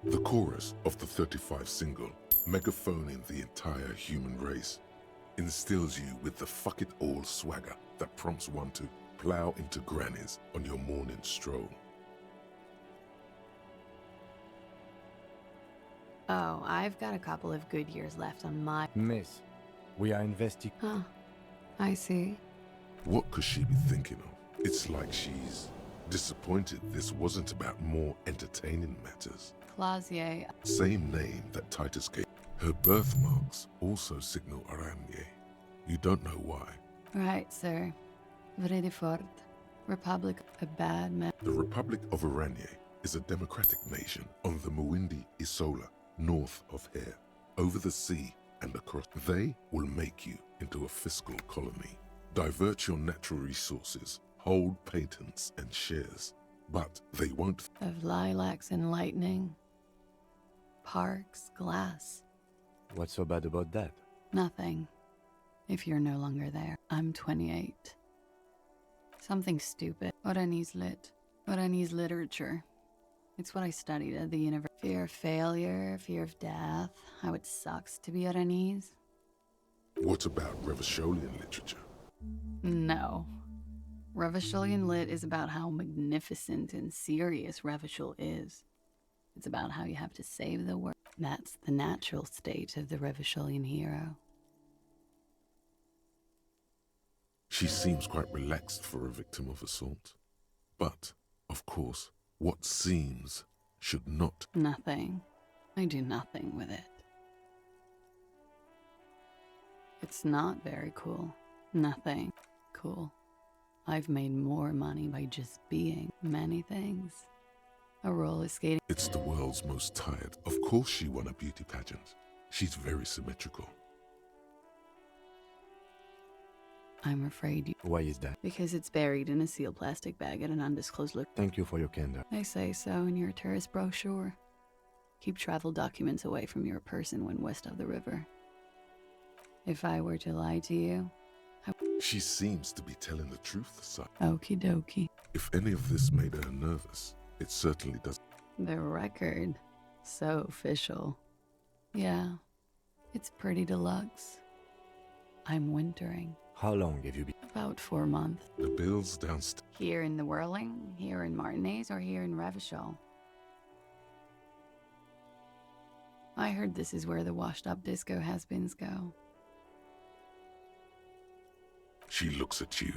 [SPEAKER 3] The chorus of the 35 single, megaphoning the entire human race, instills you with the fuck it all swagger that prompts one to plow into grannies on your morning stroll.
[SPEAKER 5] Oh, I've got a couple of good years left on my...
[SPEAKER 14] Miss, we are investigating...
[SPEAKER 5] Huh. I see.
[SPEAKER 3] What could she be thinking of? It's like she's disappointed this wasn't about more entertaining matters.
[SPEAKER 5] Clausier.
[SPEAKER 3] Same name that Titus gave. Her birthmarks also signal Aranye. You don't know why.
[SPEAKER 5] Right, sir. Vredefort. Republic, a bad man.
[SPEAKER 3] The Republic of Aranye is a democratic nation on the Muindi Isola, north of here, over the sea and across. They will make you into a fiscal colony, divert your natural resources, hold patents and shares, but they won't.
[SPEAKER 5] Of lilacs and lightning. Parks, glass.
[SPEAKER 14] What's so bad about that?
[SPEAKER 5] Nothing. If you're no longer there. I'm 28. Something stupid. Oranese lit. Oranese literature. It's what I studied at the university. Fear of failure, fear of death, how it sucks to be Oranese.
[SPEAKER 3] What about Revacholian literature?
[SPEAKER 5] No. Revacholian Lit is about how magnificent and serious Revachol is. It's about how you have to save the world. That's the natural state of the Revacholian hero.
[SPEAKER 3] She seems quite relaxed for a victim of assault. But, of course, what seems should not.
[SPEAKER 5] Nothing. I do nothing with it. It's not very cool. Nothing cool. I've made more money by just being many things. A roller skating.
[SPEAKER 3] It's the world's most tired. Of course she won a beauty pageant. She's very symmetrical.
[SPEAKER 5] I'm afraid you...
[SPEAKER 14] Why is that?
[SPEAKER 5] Because it's buried in a sealed plastic bag at an undisclosed location.
[SPEAKER 14] Thank you for your candor.
[SPEAKER 5] They say so in your tourist brochure. Keep travel documents away from your person when west of the river. If I were to lie to you,
[SPEAKER 3] She seems to be telling the truth, sir.
[SPEAKER 5] Okie dokie.
[SPEAKER 3] If any of this made her nervous, it certainly does.
[SPEAKER 5] The record. So official. Yeah, it's pretty deluxe. I'm wintering.
[SPEAKER 14] How long have you been?
[SPEAKER 5] About 4 months.
[SPEAKER 3] The bill's downstairs.
[SPEAKER 5] Here in the Whirling, here in Martinez, or here in Revachol? I heard this is where the washed-up disco has-beens go.
[SPEAKER 3] She looks at you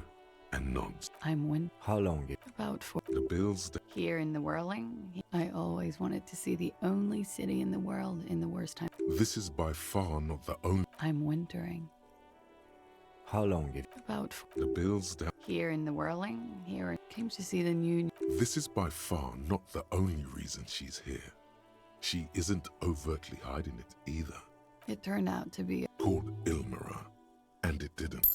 [SPEAKER 3] and nods.
[SPEAKER 5] I'm
[SPEAKER 14] How long?
[SPEAKER 5] About 4.
[SPEAKER 3] The bill's
[SPEAKER 5] Here in the Whirling, I always wanted to see the only city in the world in the worst time.
[SPEAKER 3] This is by far not the only.
[SPEAKER 5] I'm wintering.
[SPEAKER 14] How long have
[SPEAKER 5] About 4.
[SPEAKER 3] The bill's down.
[SPEAKER 5] Here in the Whirling, here came to see the new.
[SPEAKER 3] This is by far not the only reason she's here. She isn't overtly hiding it either.
[SPEAKER 5] It turned out to be
[SPEAKER 3] Called Ilmera, and it didn't.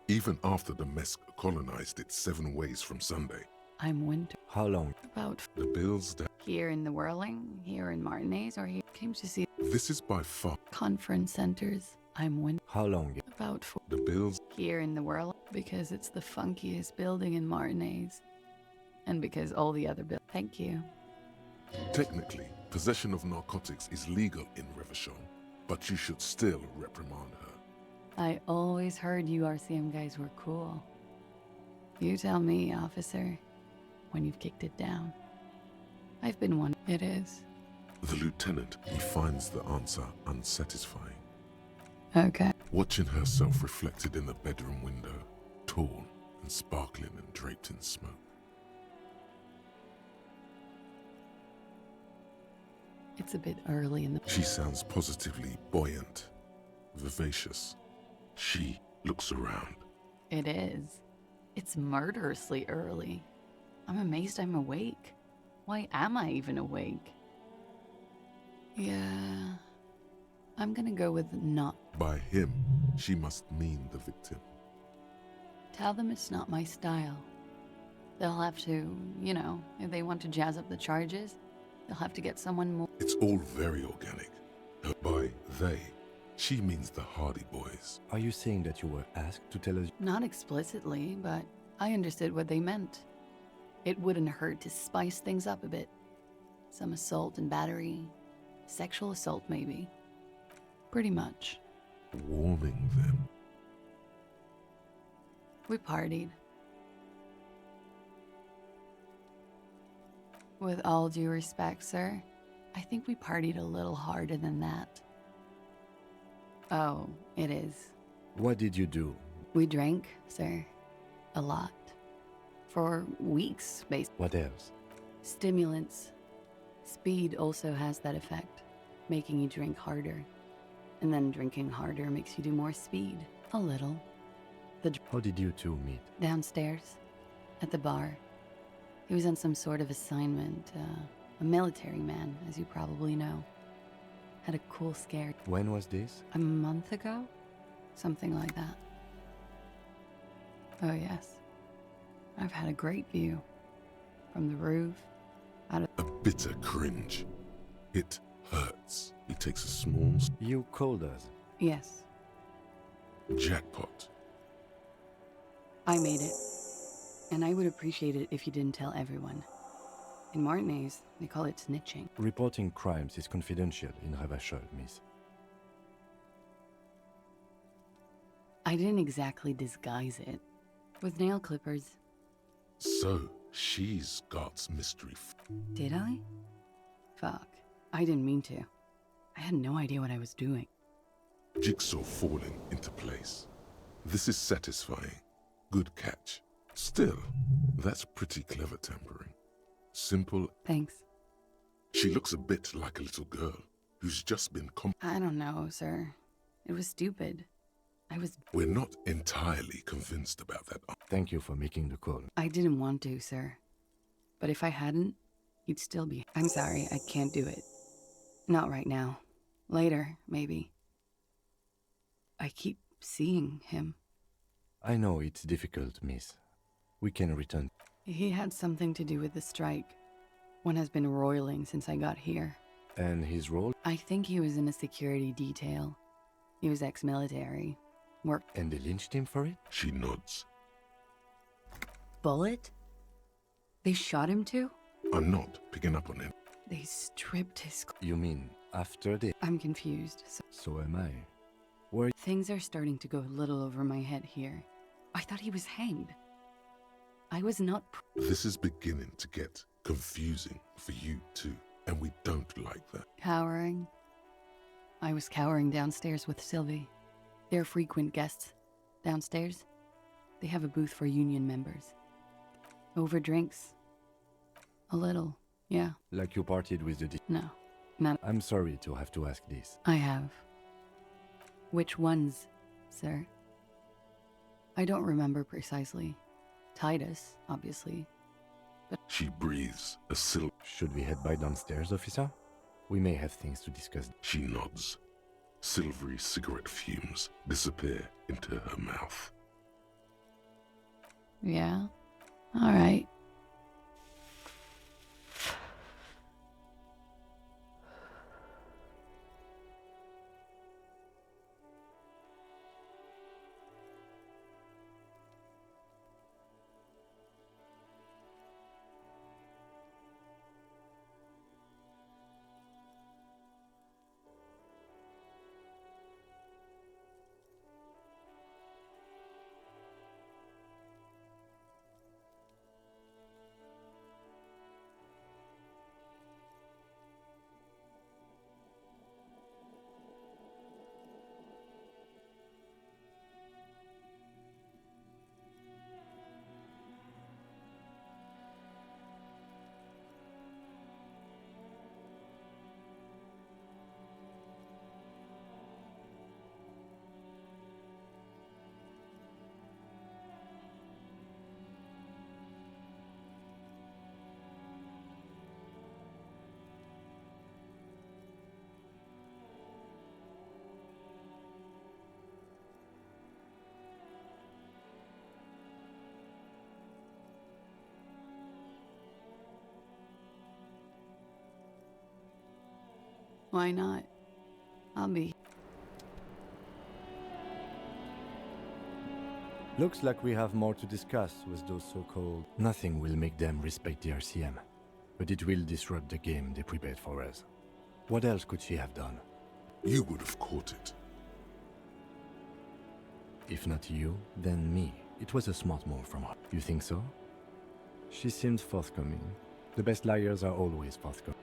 [SPEAKER 3] Even after the Mesk colonized it 7 ways from Sunday.
[SPEAKER 5] I'm winter.
[SPEAKER 14] How long?
[SPEAKER 5] About
[SPEAKER 3] The bill's down.
[SPEAKER 5] here in the Whirling, here in Martinez, or he came to see
[SPEAKER 3] This is by far.
[SPEAKER 5] conference centers. I'm winter.
[SPEAKER 14] How long?
[SPEAKER 5] About 4.
[SPEAKER 3] The bill's.
[SPEAKER 5] Here in the Whirling, because it's the funkiest building in Martinez. And because all the other Thank you.
[SPEAKER 3] Technically, possession of narcotics is legal in Revachol, but you should still reprimand her.
[SPEAKER 5] I always heard you RCM guys were cool. You tell me, officer, when you've kicked it down. I've been one. It is.
[SPEAKER 3] The lieutenant, he finds the answer unsatisfying.
[SPEAKER 5] Okay.
[SPEAKER 3] Watching herself reflected in the bedroom window, torn and sparkling and draped in smoke.
[SPEAKER 5] It's a bit early in the...
[SPEAKER 3] She sounds positively buoyant, vivacious. She looks around.
[SPEAKER 5] It is. It's murderously early. I'm amazed I'm awake. Why am I even awake? Yeah... I'm gonna go with not.
[SPEAKER 3] By him, she must mean the victim.
[SPEAKER 5] Tell them it's not my style. They'll have to, you know, if they want to jazz up the charges, they'll have to get someone more.
[SPEAKER 3] It's all very organic. By they, she means the Hardy Boys.
[SPEAKER 14] Are you saying that you were asked to tell us?
[SPEAKER 5] Not explicitly, but I understood what they meant. It wouldn't hurt to spice things up a bit. Some assault and battery. Sexual assault, maybe. Pretty much.
[SPEAKER 3] Warming them.
[SPEAKER 5] We partied. With all due respect, sir, I think we partied a little harder than that. Oh, it is.
[SPEAKER 14] What did you do?
[SPEAKER 5] We drank, sir. A lot. For weeks, basically.
[SPEAKER 14] What else?
[SPEAKER 5] Stimulants. Speed also has that effect, making you drink harder. And then drinking harder makes you do more speed. A little.
[SPEAKER 14] How did you two meet?
[SPEAKER 5] Downstairs. At the bar. He was on some sort of assignment. A military man, as you probably know. Had a cool scare.
[SPEAKER 14] When was this?
[SPEAKER 5] A month ago? Something like that. Oh yes. I've had a great view. From the roof, out of...
[SPEAKER 3] A bitter cringe. It hurts. He takes a small...
[SPEAKER 14] You called us.
[SPEAKER 5] Yes.
[SPEAKER 3] Jackpot.
[SPEAKER 5] I made it. And I would appreciate it if you didn't tell everyone. In Martinez, they call it snitching.
[SPEAKER 14] Reporting crimes is confidential in Revachol, miss.
[SPEAKER 5] I didn't exactly disguise it. With nail clippers.
[SPEAKER 3] So, she's God's mystery.
[SPEAKER 5] Did I? Fuck. I didn't mean to. I had no idea what I was doing.
[SPEAKER 3] Jigsaw falling into place. This is satisfying. Good catch. Still, that's pretty clever tampering. Simple.
[SPEAKER 5] Thanks.
[SPEAKER 3] She looks a bit like a little girl who's just been
[SPEAKER 5] I don't know, sir. It was stupid.
[SPEAKER 3] We're not entirely convinced about that.
[SPEAKER 14] Thank you for making the call.
[SPEAKER 5] I didn't want to, sir. But if I hadn't, he'd still be. I'm sorry, I can't do it. Not right now. Later, maybe. I keep seeing him.
[SPEAKER 14] I know it's difficult, miss. We can return.
[SPEAKER 5] He had something to do with the strike. One has been roiling since I got here.
[SPEAKER 14] And his role?
[SPEAKER 5] I think he was in a security detail. He was ex-military. Worked.
[SPEAKER 14] And they lynched him for it?
[SPEAKER 3] She nods.
[SPEAKER 5] Bullet? They shot him too?
[SPEAKER 3] I'm not picking up on it.
[SPEAKER 5] They stripped his...
[SPEAKER 14] You mean after they...
[SPEAKER 5] I'm confused.
[SPEAKER 14] So am I. Where...
[SPEAKER 5] Things are starting to go a little over my head here. I thought he was hanged. I was not...
[SPEAKER 3] This is beginning to get confusing for you too, and we don't like that.
[SPEAKER 5] Cowering? I was cowering downstairs with Sylvie. They're frequent guests. Downstairs, they have a booth for union members. Over drinks. A little, yeah.
[SPEAKER 14] Like you partied with the...
[SPEAKER 5] No, not...
[SPEAKER 14] I'm sorry to have to ask this.
[SPEAKER 5] I have. Which ones, sir? I don't remember precisely. Titus, obviously. But
[SPEAKER 3] she breathes a silk.
[SPEAKER 14] Should we head by downstairs, officer? We may have things to discuss.
[SPEAKER 3] She nods. Silvery cigarette fumes disappear into her mouth.
[SPEAKER 5] Yeah? All right. Why not? I'll be...
[SPEAKER 14] Looks like we have more to discuss with those so-called... Nothing will make them respect the RCM, but it will disrupt the game they prepared for us. What else could she have done?
[SPEAKER 3] You would have caught it.
[SPEAKER 14] If not you, then me. It was a smart move from her. You think so? She seemed forthcoming. The best liars are always forthcoming.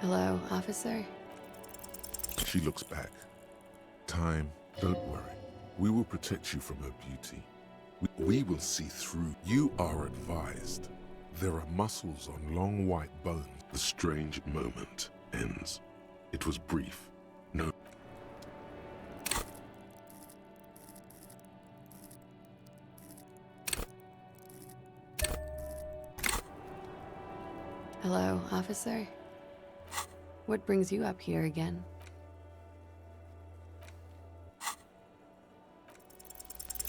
[SPEAKER 5] Hello, officer?
[SPEAKER 3] She looks back. Time, don't worry. We will protect you from her beauty. We will see through. You are advised. There are muscles on long white bones. The strange moment ends. It was brief. No.
[SPEAKER 8] Hello, officer. What brings you up here again?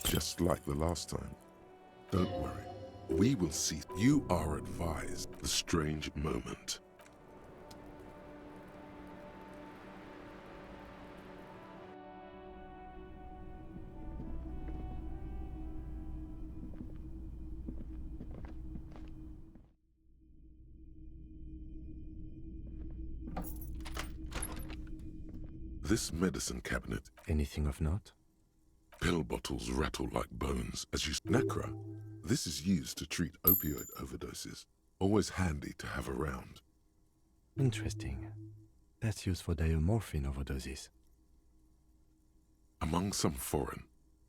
[SPEAKER 3] Just like the last time. Don't worry. We will see. You are advised. The strange moment. This medicine cabinet.
[SPEAKER 14] Anything of note?
[SPEAKER 3] Pill bottles rattle like bones as you... Nacra. This is used to treat opioid overdoses. Always handy to have around.
[SPEAKER 14] Interesting. That's used for diamorphine overdoses.
[SPEAKER 3] Among some foreign,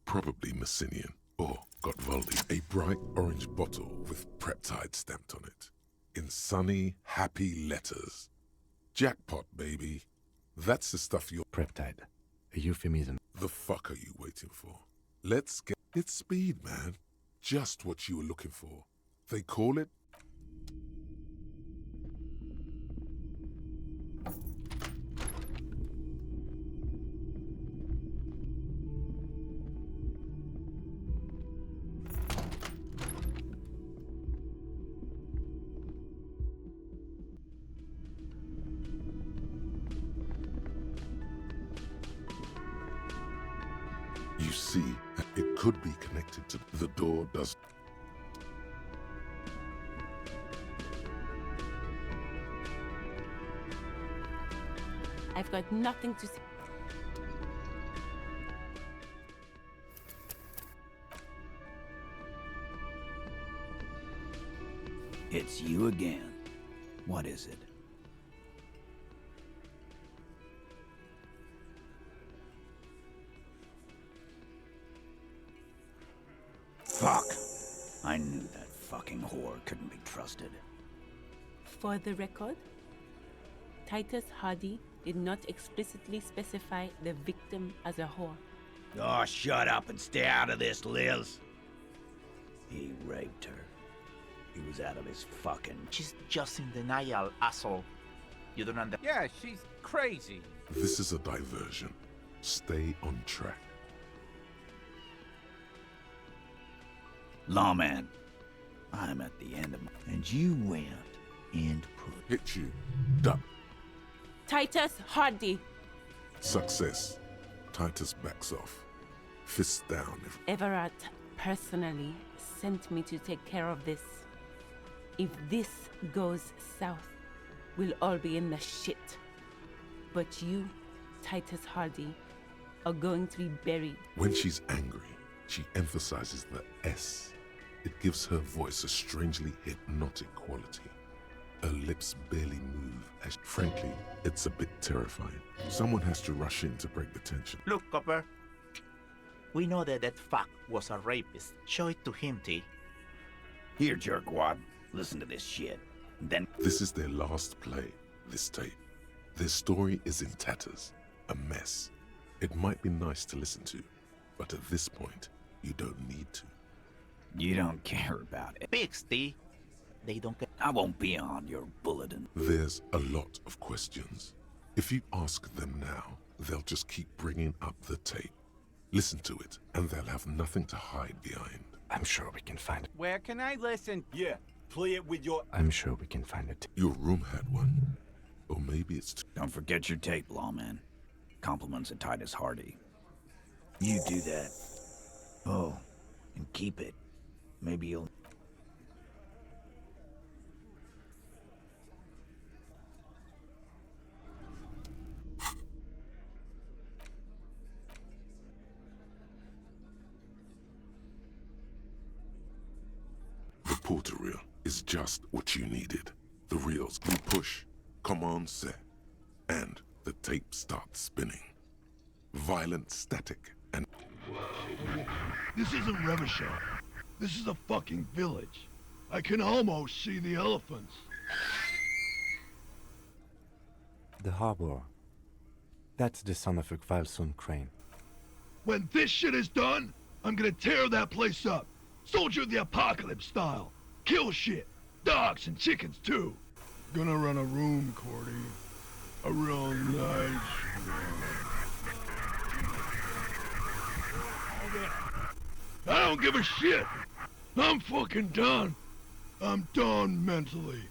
[SPEAKER 3] probably Messinian, or Gotvaldi, a bright orange bottle with peptide stamped on it. In sunny, happy letters. Jackpot, baby. That's the stuff you're...
[SPEAKER 14] Peptide. A euphemism.
[SPEAKER 3] The fuck are you waiting for? Let's get... It's speed, man. Just what you were looking for. They call it... You see, it could be connected to the door does.
[SPEAKER 22] I've got nothing to say.
[SPEAKER 20] It's you again. What is it? Fuck! I knew that fucking whore couldn't be trusted.
[SPEAKER 22] For the record, Titus Hardy did not explicitly specify the victim as a whore.
[SPEAKER 20] Oh, shut up and stay out of this, Liz. He raped her. He was out of his fucking...
[SPEAKER 10] She's just in denial, asshole. You don't understand.
[SPEAKER 2] Yeah, she's crazy.
[SPEAKER 3] This is a diversion. Stay on track.
[SPEAKER 20] Lawman, I'm at the end of my... And you went and put...
[SPEAKER 3] Hit you. Duck.
[SPEAKER 22] Titus Hardy.
[SPEAKER 3] Success. Titus backs off. Fists down if...
[SPEAKER 22] Everett personally sent me to take care of this. If this goes south, we'll all be in the shit. But you, Titus Hardy, are going to be buried.
[SPEAKER 3] When she's angry, she emphasizes the S. It gives her voice a strangely hypnotic quality. Her lips barely move as... Frankly, it's a bit terrifying. Someone has to rush in to break the tension.
[SPEAKER 10] Look, Copper. We know that that fuck was a rapist. Show it to him, T.
[SPEAKER 20] Here, jerkwad. Listen to this shit. Then...
[SPEAKER 3] This is their last play, this tape. Their story is in tatters. A mess. It might be nice to listen to, but at this point, you don't need to.
[SPEAKER 20] You don't care about it.
[SPEAKER 10] Pigs, T. They don't care.
[SPEAKER 20] I won't be on your bulletin.
[SPEAKER 3] There's a lot of questions. If you ask them now, they'll just keep bringing up the tape. Listen to it, and they'll have nothing to hide behind.
[SPEAKER 14] I'm sure we can find it.
[SPEAKER 2] Where can I listen? Yeah, play it with your...
[SPEAKER 14] I'm sure we can find it.
[SPEAKER 3] Your room had one. Or maybe it's...
[SPEAKER 20] Don't forget your tape, lawman. Compliments of Titus Hardy. You do that. Oh, and keep it. Maybe you'll...
[SPEAKER 3] The porter reel is just what you needed. The reels you push, command set, and the tape starts spinning. Violent static and...
[SPEAKER 4] This isn't Revachol. This is a fucking village. I can almost see the elephants.
[SPEAKER 14] The harbor. That's the son of a Kvalson crane.
[SPEAKER 4] When this shit is done, I'm gonna tear that place up. Soldier of the Apocalypse style. Kill shit. Dogs and chickens too. Gonna run a room, Cordy. A real nice one. I don't give a shit. I'm fucking done. I'm done mentally.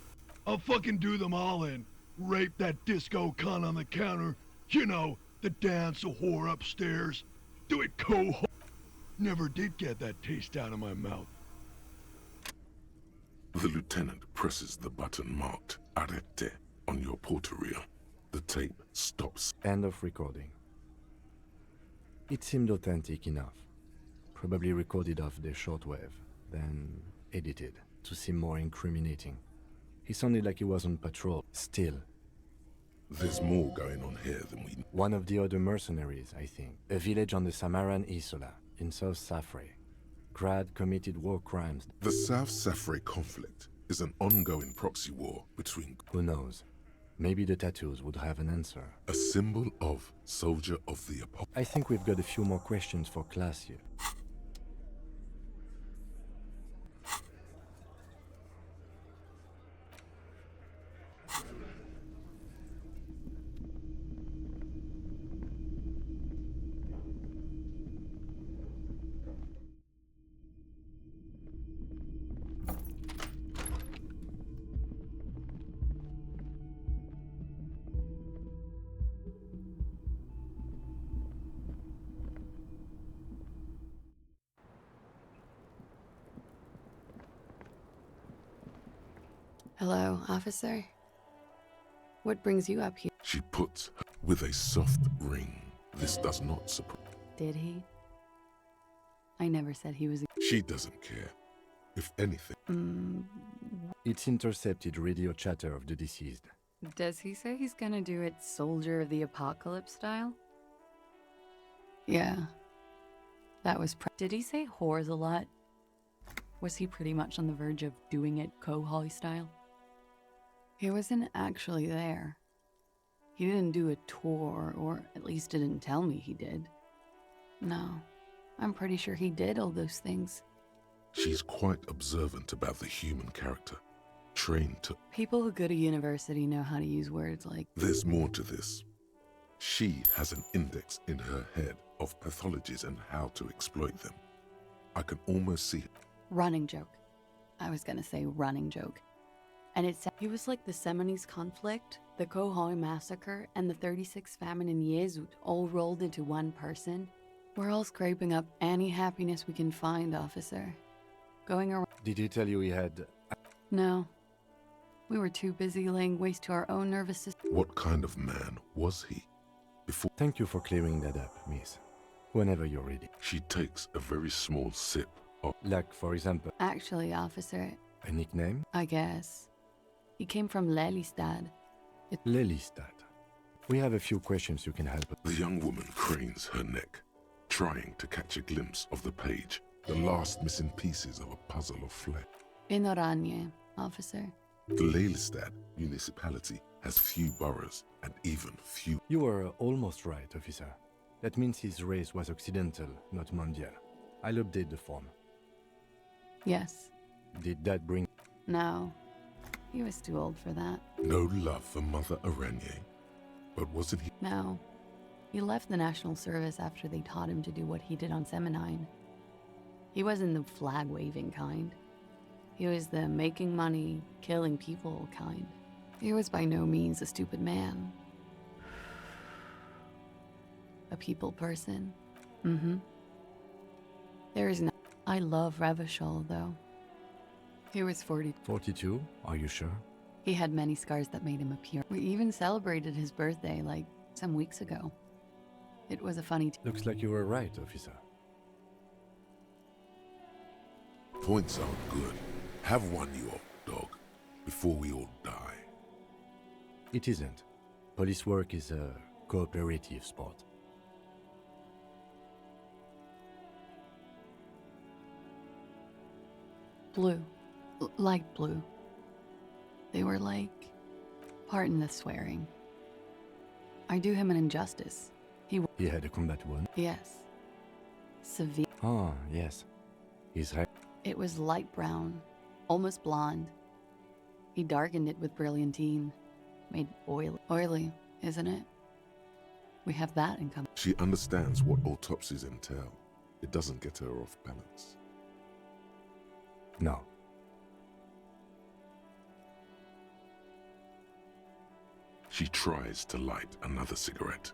[SPEAKER 4] I'll fucking do them all in. Rape that disco cunt on the counter. You know, the dance a whore upstairs. Do it Never did get that taste out of my mouth.
[SPEAKER 3] The lieutenant presses the button marked Arrete on your porterille. The tape stops.
[SPEAKER 14] End of recording. It seemed authentic enough. Probably recorded off the shortwave, then edited to seem more incriminating. He sounded like he was on patrol. Still.
[SPEAKER 3] There's more going on here than we...
[SPEAKER 14] One of the other mercenaries, I think. A village on the Samaran Isola, in South Safre. Grad committed war crimes.
[SPEAKER 3] The South Safre conflict is an ongoing proxy war between...
[SPEAKER 14] Who knows? Maybe the tattoos would have an answer.
[SPEAKER 3] A symbol of Soldier of the Apocalypse.
[SPEAKER 14] I think we've got a few more questions for class here.
[SPEAKER 8] Hello, officer. What brings you up here?
[SPEAKER 3] She puts her with a soft ring. This does not surprise.
[SPEAKER 8] Did he? I never said he was.
[SPEAKER 3] She doesn't care. If anything.
[SPEAKER 14] It's intercepted radio chatter of the deceased.
[SPEAKER 8] Does he say he's gonna do it Soldier of the Apocalypse style? Yeah. That was. Did he say whores a lot? Was he pretty much on the verge of doing it Kohoi style? He wasn't actually there. He didn't do a tour, or at least didn't tell me he did. No, I'm pretty sure he did all those things.
[SPEAKER 3] She's quite observant about the human character. Trained to...
[SPEAKER 8] People who go to university know how to use words like...
[SPEAKER 3] There's more to this. She has an index in her head of pathologies and how to exploit them. I can almost see...
[SPEAKER 8] Running joke. I was gonna say running joke. And it said he was like the Seminese conflict, the Kohoi massacre, and the 36 famine in Yezut all rolled into one person. We're all scraping up any happiness we can find, officer. Going around...
[SPEAKER 14] Did he tell you he had...
[SPEAKER 8] No. We were too busy laying waste to our own nervous system.
[SPEAKER 3] What kind of man was he? Before...
[SPEAKER 14] Thank you for clearing that up, miss. Whenever you're ready.
[SPEAKER 3] She takes a very small sip of...
[SPEAKER 14] Like, for example...
[SPEAKER 8] Actually, officer...
[SPEAKER 14] A nickname?
[SPEAKER 8] I guess. He came from Lelystad.
[SPEAKER 14] Lelystad. We have a few questions you can help us.
[SPEAKER 3] The young woman cranes her neck, trying to catch a glimpse of the page, the last missing pieces of a puzzle of flesh.
[SPEAKER 8] In Oranje, officer.
[SPEAKER 3] The Lelystad municipality has few boroughs and even few...
[SPEAKER 14] You were almost right, officer. That means his race was occidental, not mondial. I'll update the form.
[SPEAKER 8] Yes.
[SPEAKER 14] Did that bring...
[SPEAKER 8] No. He was too old for that.
[SPEAKER 3] No love for Mother Aranye. But wasn't he...
[SPEAKER 8] No. He left the National Service after they taught him to do what he did on Seminine. He wasn't the flag-waving kind. He was the making money, killing people kind. He was by no means a stupid man. A people person. Mm-hmm. There is no... I love Revachol, though. He was 40.
[SPEAKER 14] 42? Are you sure?
[SPEAKER 8] He had many scars that made him appear. We even celebrated his birthday, like, some weeks ago. It was a funny...
[SPEAKER 14] Looks like you were right, officer.
[SPEAKER 3] Points aren't good. Have one, you old dog, before we all die.
[SPEAKER 14] It isn't. Police work is a cooperative sport.
[SPEAKER 8] Blue. Light blue. They were like... Pardon the swearing. I do him an injustice.
[SPEAKER 14] He had a combat wound?
[SPEAKER 8] Yes. Severe.
[SPEAKER 14] Ah, yes. His hair...
[SPEAKER 8] It was light brown, almost blonde. He darkened it with brilliantine. Made oily, isn't it? We have that in common.
[SPEAKER 3] She understands what autopsies entail. It doesn't get her off balance.
[SPEAKER 14] No.
[SPEAKER 3] She tries to light another cigarette.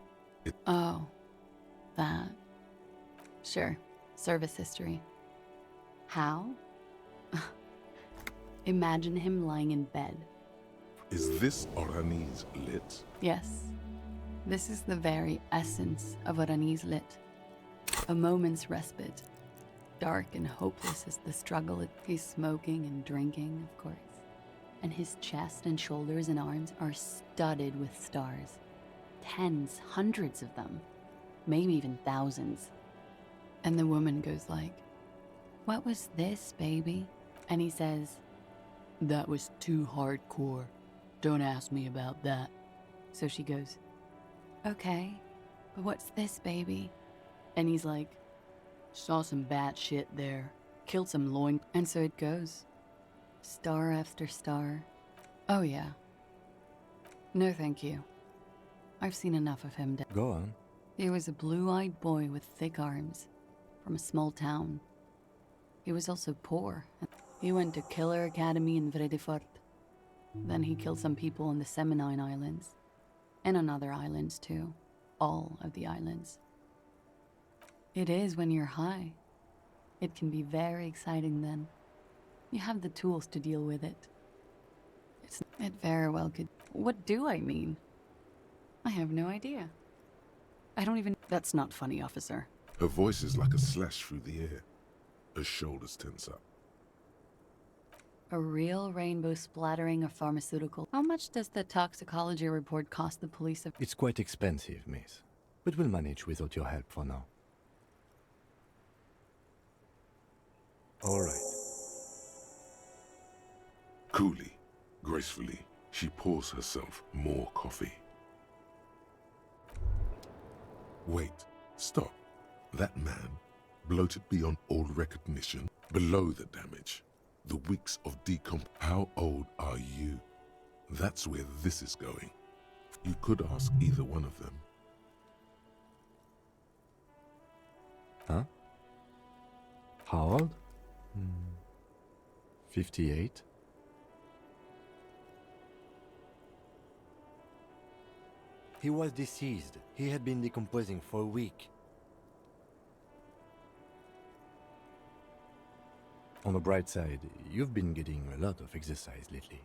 [SPEAKER 8] Oh, that. Sure, service history. How? Imagine him lying in bed.
[SPEAKER 3] Is this Orani's lit?
[SPEAKER 8] Yes. This is the very essence of what Anis lit. A moment's respite. Dark and hopeless as the struggle. He's smoking and drinking, of course. And his chest and shoulders and arms are studded with stars. Tens, hundreds of them. Maybe even thousands. And the woman goes like, "What was this, baby?" And he says, "That was too hardcore. Don't ask me about that." So she goes, "Okay, but what's this, baby?" And he's like, "Saw some bat shit there. Killed some loin." And so it goes. Star after star. Oh yeah. No thank you. I've seen enough of him.
[SPEAKER 14] Go on.
[SPEAKER 8] He was a blue-eyed boy with thick arms, from a small town. He was also poor. He went to Killer Academy in Vredefort. Then he killed some people on the Seminine Islands. And on other islands too. All of the islands. It is when you're high. It can be very exciting then. You have the tools to deal with it. It very well could. What do I mean? I have no idea. I don't even. That's not funny, officer.
[SPEAKER 3] Her voice is like a slash through the air. Her shoulders tense up.
[SPEAKER 8] A real rainbow splattering of pharmaceutical. How much does the toxicology report cost the police?
[SPEAKER 14] It's quite expensive, miss. But we'll manage without your help for now. All right.
[SPEAKER 3] Coolly, gracefully, she pours herself more coffee. Wait, stop. That man, bloated beyond all recognition, below the damage, the weeks of How old are you? That's where this is going. You could ask either one of them.
[SPEAKER 14] Huh? How old? 58? He was deceased. He had been decomposing for a week. On the bright side, you've been getting a lot of exercise lately.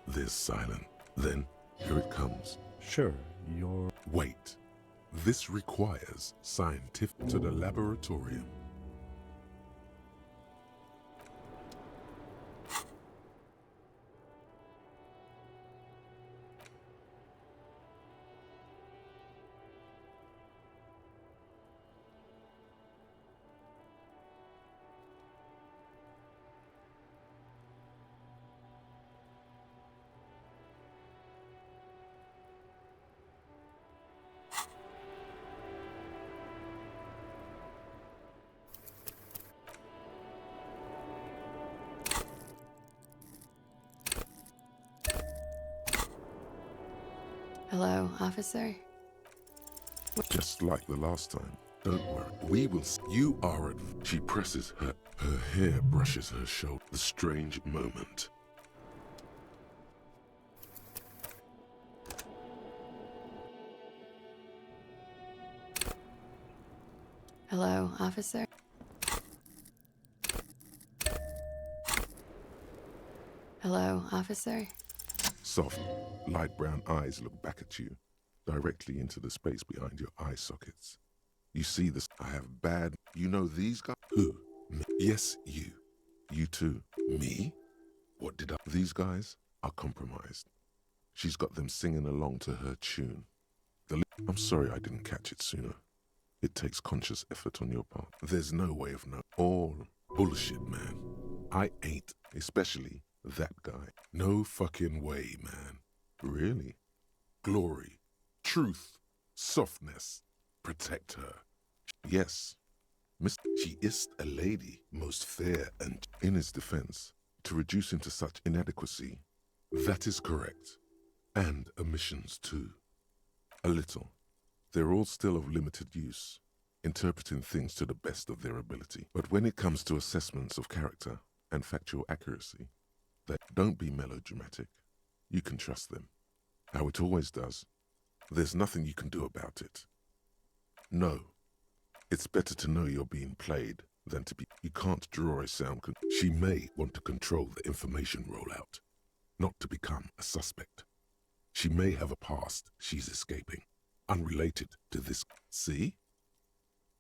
[SPEAKER 3] There's silence. Then, here it comes.
[SPEAKER 14] Sure, you're...
[SPEAKER 3] Wait. This requires scientific to the laboratorium.
[SPEAKER 8] Hello, officer?
[SPEAKER 3] Just like the last time. Don't worry. We will... You are... She presses her... Her hair brushes her shoulder. The strange moment.
[SPEAKER 8] Hello, officer? Hello, officer?
[SPEAKER 3] Soft, light brown eyes look back at you, directly into the space behind your eye sockets. You see this. I have bad... You know these guys? Who? Me. Yes, you. You too. Me? What did I... These guys are compromised. She's got them singing along to her tune. I'm sorry I didn't catch it sooner. It takes conscious effort on your part. There's no way of knowing. All bullshit, man. I ain't, especially that guy. No fucking way, man. Really? Glory, truth, softness. Protect her. Yes, Miss. She is a lady, most fair, and in his defense, to reduce into such inadequacy. That is correct. And omissions too. A little. They're all still of limited use, interpreting things to the best of their ability. But when it comes to assessments of character and factual accuracy, don't be melodramatic. You can trust them. How it always does. There's nothing you can do about it. No. It's better to know you're being played than to be. You can't draw a sound. She may want to control the information rollout, not to become a suspect. She may have a past she's escaping, unrelated to this. See?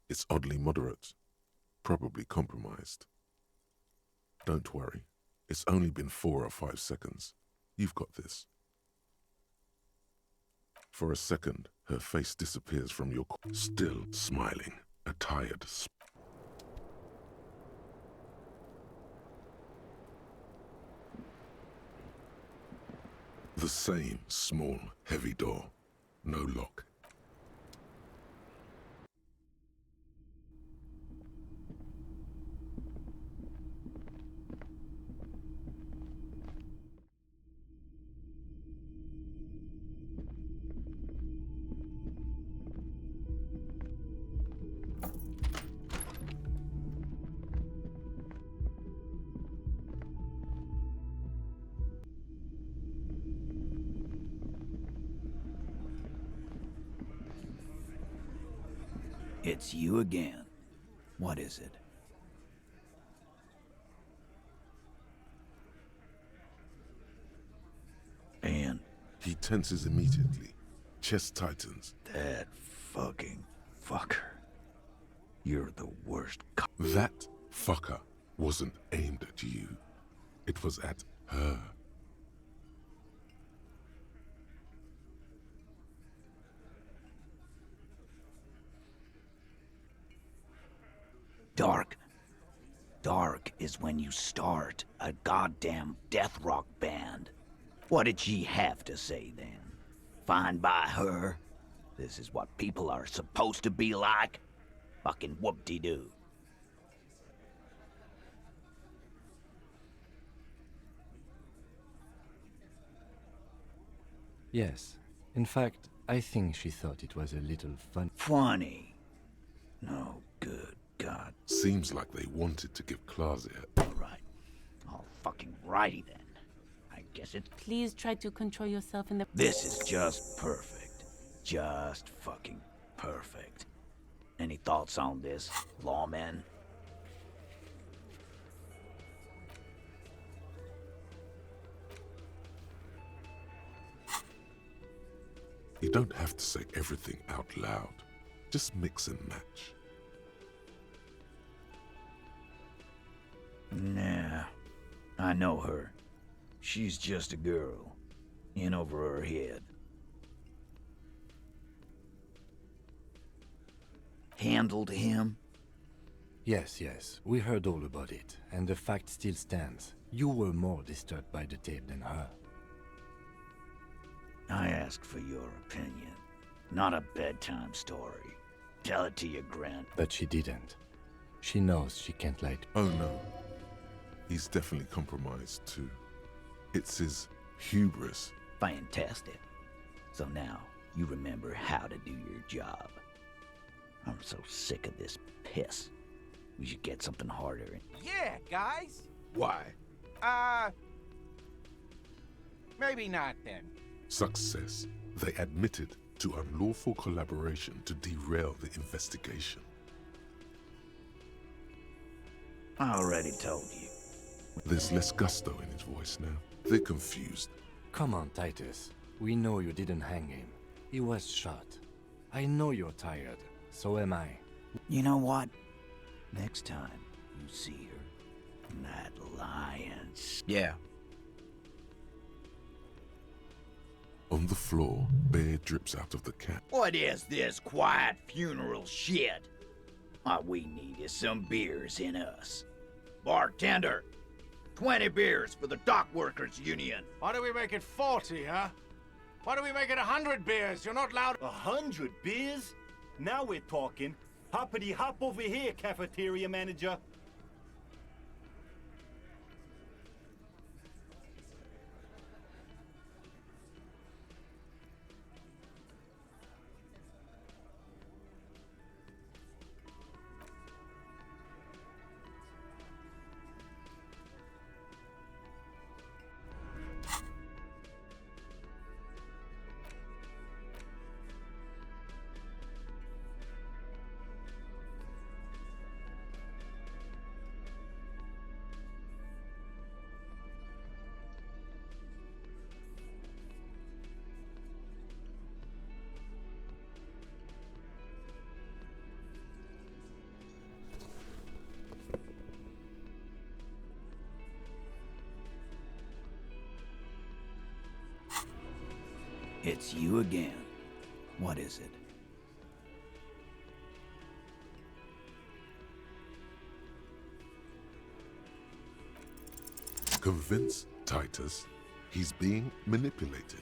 [SPEAKER 3] It's oddly moderate, probably compromised. Don't worry. It's only been 4 or 5 seconds. You've got this. For a second, her face disappears from your... Still smiling, a tired... The same small, heavy door. No lock.
[SPEAKER 20] It's you again. What is it? And
[SPEAKER 3] he tenses immediately. Chest tightens.
[SPEAKER 20] That fucking fucker. You're the worst.
[SPEAKER 3] That fucker wasn't aimed at you. It was at her.
[SPEAKER 20] Dark. Dark is when you start a goddamn death rock band. What did she have to say then? Fine by her? This is what people are supposed to be like? Fucking whoop-de-doo.
[SPEAKER 14] Yes. In fact, I think she thought it was a little fun.
[SPEAKER 20] Funny? No good. God.
[SPEAKER 3] Seems like they wanted to give Klausy
[SPEAKER 20] Alright. All fucking righty then. I guess it's...
[SPEAKER 22] Please try to control yourself in the...
[SPEAKER 20] This is just perfect. Just fucking perfect. Any thoughts on this, lawman?
[SPEAKER 3] You don't have to say everything out loud. Just mix and match.
[SPEAKER 20] Nah, I know her. She's just a girl. In over her head. Handled him?
[SPEAKER 14] Yes, yes. We heard all about it, and the fact still stands. You were more disturbed by the tape than her.
[SPEAKER 20] I asked for your opinion. Not a bedtime story. Tell it to your grand.
[SPEAKER 14] But she didn't. She knows she can't lie.
[SPEAKER 3] Oh no. He's definitely compromised too. It's his hubris.
[SPEAKER 20] Fantastic. So now, you remember how to do your job. I'm so sick of this piss. We should get something harder.
[SPEAKER 2] Yeah, guys.
[SPEAKER 3] Why?
[SPEAKER 2] Maybe not then.
[SPEAKER 3] Success. They admitted to unlawful collaboration to derail the investigation.
[SPEAKER 20] I already told you.
[SPEAKER 3] There's less gusto in his voice now. They're confused.
[SPEAKER 14] Come on, Titus. We know you didn't hang him. He was shot. I know you're tired. So am I.
[SPEAKER 20] You know what? Next time you see her, that lion... Yeah.
[SPEAKER 3] On the floor, beer drips out of the cap.
[SPEAKER 20] What is this quiet funeral shit? All we need is some beers in us. Bartender, 20 beers for the Dock Workers Union.
[SPEAKER 2] Why do we make it 40, huh? Why do we make it 100 beers? You're not allowed...
[SPEAKER 6] 100 beers? Now we're talking. Hoppity hop over here, cafeteria manager.
[SPEAKER 20] It's you again. What is it?
[SPEAKER 3] Convince Titus he's being manipulated.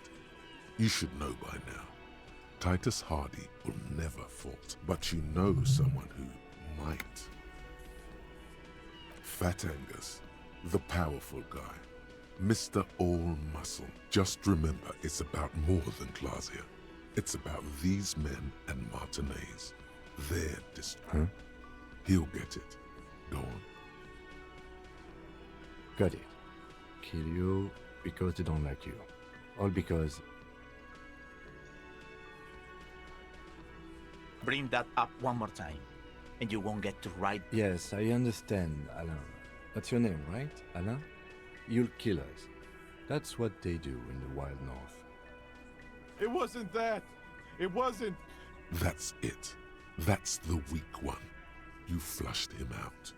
[SPEAKER 3] You should know by now. Titus Hardy will never fault, but you know someone who might. Fat Angus, the powerful guy, Mr. All Muscle. Just remember, it's about more than Glasia. It's about these men and Martinez. Their district. He'll get it. Go on.
[SPEAKER 14] Got it. Kill you because they don't like you. All because...
[SPEAKER 10] Bring that up one more time, and you won't get to write.
[SPEAKER 14] Yes, I understand, Alain. That's your name, right, Alain? You'll kill us. That's what they do in the Wild North.
[SPEAKER 2] It wasn't that. It wasn't.
[SPEAKER 3] That's it. That's the weak one. You flushed him out.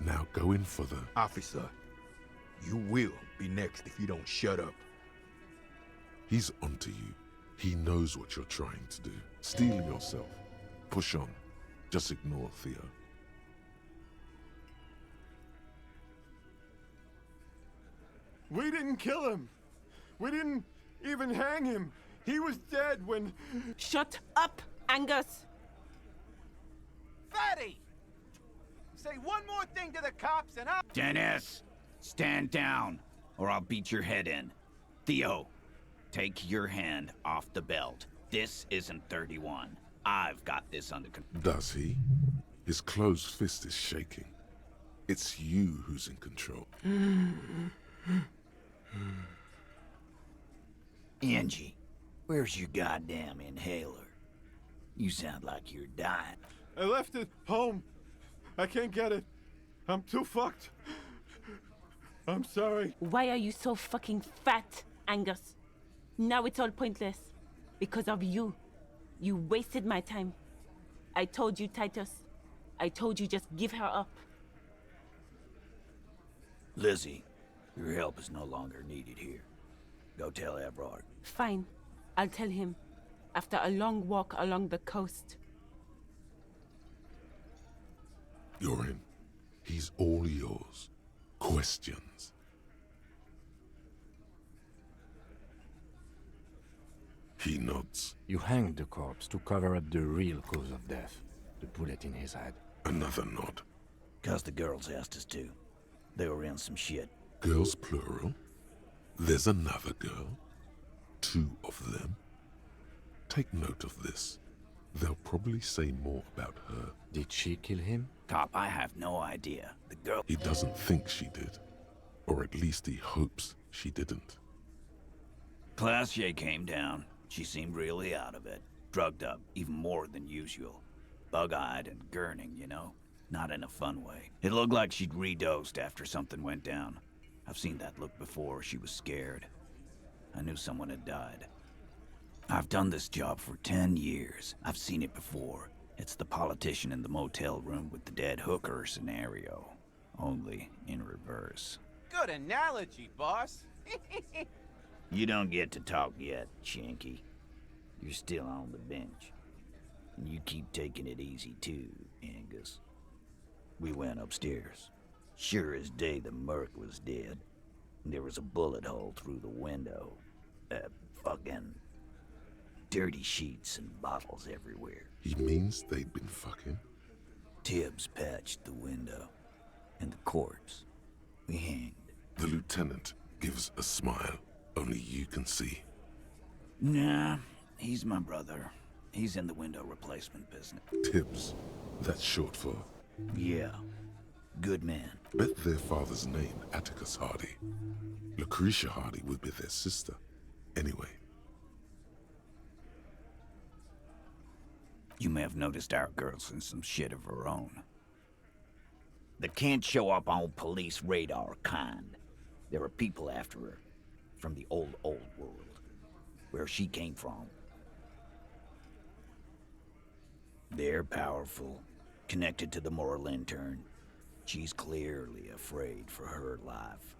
[SPEAKER 3] Now go in for the...
[SPEAKER 9] Officer, you will be next if you don't shut up.
[SPEAKER 3] He's onto you. He knows what you're trying to do. Steel yourself. Push on. Just ignore Theo.
[SPEAKER 2] We didn't kill him. We didn't even hang him. He was dead when...
[SPEAKER 22] Shut up, Angus!
[SPEAKER 6] Fatty! Say one more thing to the cops and I'll...
[SPEAKER 20] Dennis, stand down, or I'll beat your head in. Theo, take your hand off the belt. This isn't 31. I've got this under control.
[SPEAKER 3] Does he? His closed fist is shaking. It's you who's in control.
[SPEAKER 20] Angie, where's your goddamn inhaler? You sound like you're dying.
[SPEAKER 2] I left it home. I can't get it. I'm too fucked. I'm sorry.
[SPEAKER 22] Why are you so fucking fat, Angus? Now it's all pointless. Because of you. You wasted my time. I told you, Titus. I told you just give her up.
[SPEAKER 20] Lizzie, your help is no longer needed here. Go tell Everard.
[SPEAKER 22] Fine. I'll tell him. After a long walk along the coast.
[SPEAKER 3] You're in. He's all yours. Questions? He nods.
[SPEAKER 14] You hanged the corpse to cover up the real cause of death. The bullet in his head.
[SPEAKER 3] Another nod.
[SPEAKER 20] 'Cause the girls asked us to. They were in some shit.
[SPEAKER 3] Girls plural? There's another girl? 2 of them? Take note of this. They'll probably say more about her.
[SPEAKER 14] Did she kill him?
[SPEAKER 20] Cop, I have no idea. The girl...
[SPEAKER 3] He doesn't think she did. Or at least he hopes she didn't.
[SPEAKER 20] Glacier came down. She seemed really out of it. Drugged up, even more than usual. Bug-eyed and gurning, you know? Not in a fun way. It looked like she'd redosed after something went down. I've seen that look before. She was scared. I knew someone had died. I've done this job for 10 years. I've seen it before. It's the politician in the motel room with the dead hooker scenario. Only in reverse.
[SPEAKER 6] Good analogy, boss.
[SPEAKER 20] You don't get to talk yet, Shanky. You're still on the bench. And you keep taking it easy too, Angus. We went upstairs. Sure as day the merc was dead. There was a bullet hole through the window. Fucking... dirty sheets and bottles everywhere.
[SPEAKER 3] He means they'd been fucking?
[SPEAKER 20] Tibbs patched the window. And the corpse. We hanged.
[SPEAKER 3] The lieutenant gives a smile. Only you can see.
[SPEAKER 20] Nah, he's my brother. He's in the window replacement business.
[SPEAKER 3] Tibbs. That's short for...
[SPEAKER 20] Yeah. Good man.
[SPEAKER 3] Bet their father's name, Atticus Hardy. Lucretia Hardy would be their sister. Anyway.
[SPEAKER 20] You may have noticed our girl's in some shit of her own. That can't show up on police radar kind. There are people after her. From the old world. Where she came from. They're powerful. Connected to the moral intern. She's clearly afraid for her life.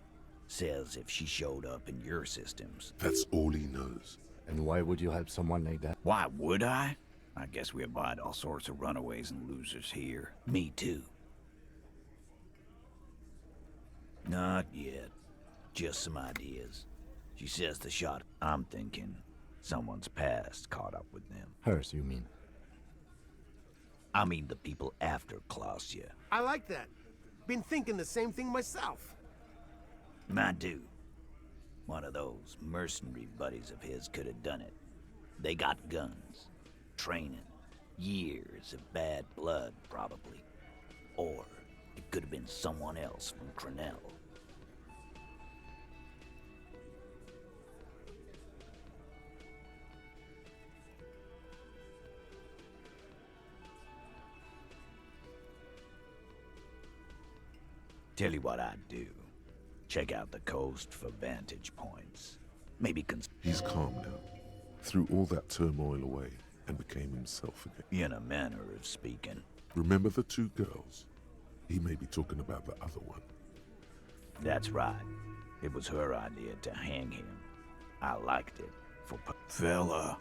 [SPEAKER 20] Says if she showed up in your systems...
[SPEAKER 3] That's all he knows.
[SPEAKER 14] And why would you help someone like that?
[SPEAKER 20] Why would I? I guess we abide all sorts of runaways and losers here. Me too. Not yet. Just some ideas. She says the shot. I'm thinking someone's past caught up with them.
[SPEAKER 14] Hers, you mean?
[SPEAKER 20] I mean the people after Klausya.
[SPEAKER 18] I like that. Been thinking the same thing myself.
[SPEAKER 20] My dude. One of those mercenary buddies of his could have done it. They got guns, training, years of bad blood, probably. Or it could have been someone else from Crenell. Tell you what I'd do. Check out the coast for vantage points. Maybe
[SPEAKER 3] He's calm now. Threw all that turmoil away and became himself again.
[SPEAKER 20] In a manner of speaking.
[SPEAKER 3] Remember the two girls? He may be talking about the other one.
[SPEAKER 20] That's right. It was her idea to hang him. I liked it. Fella,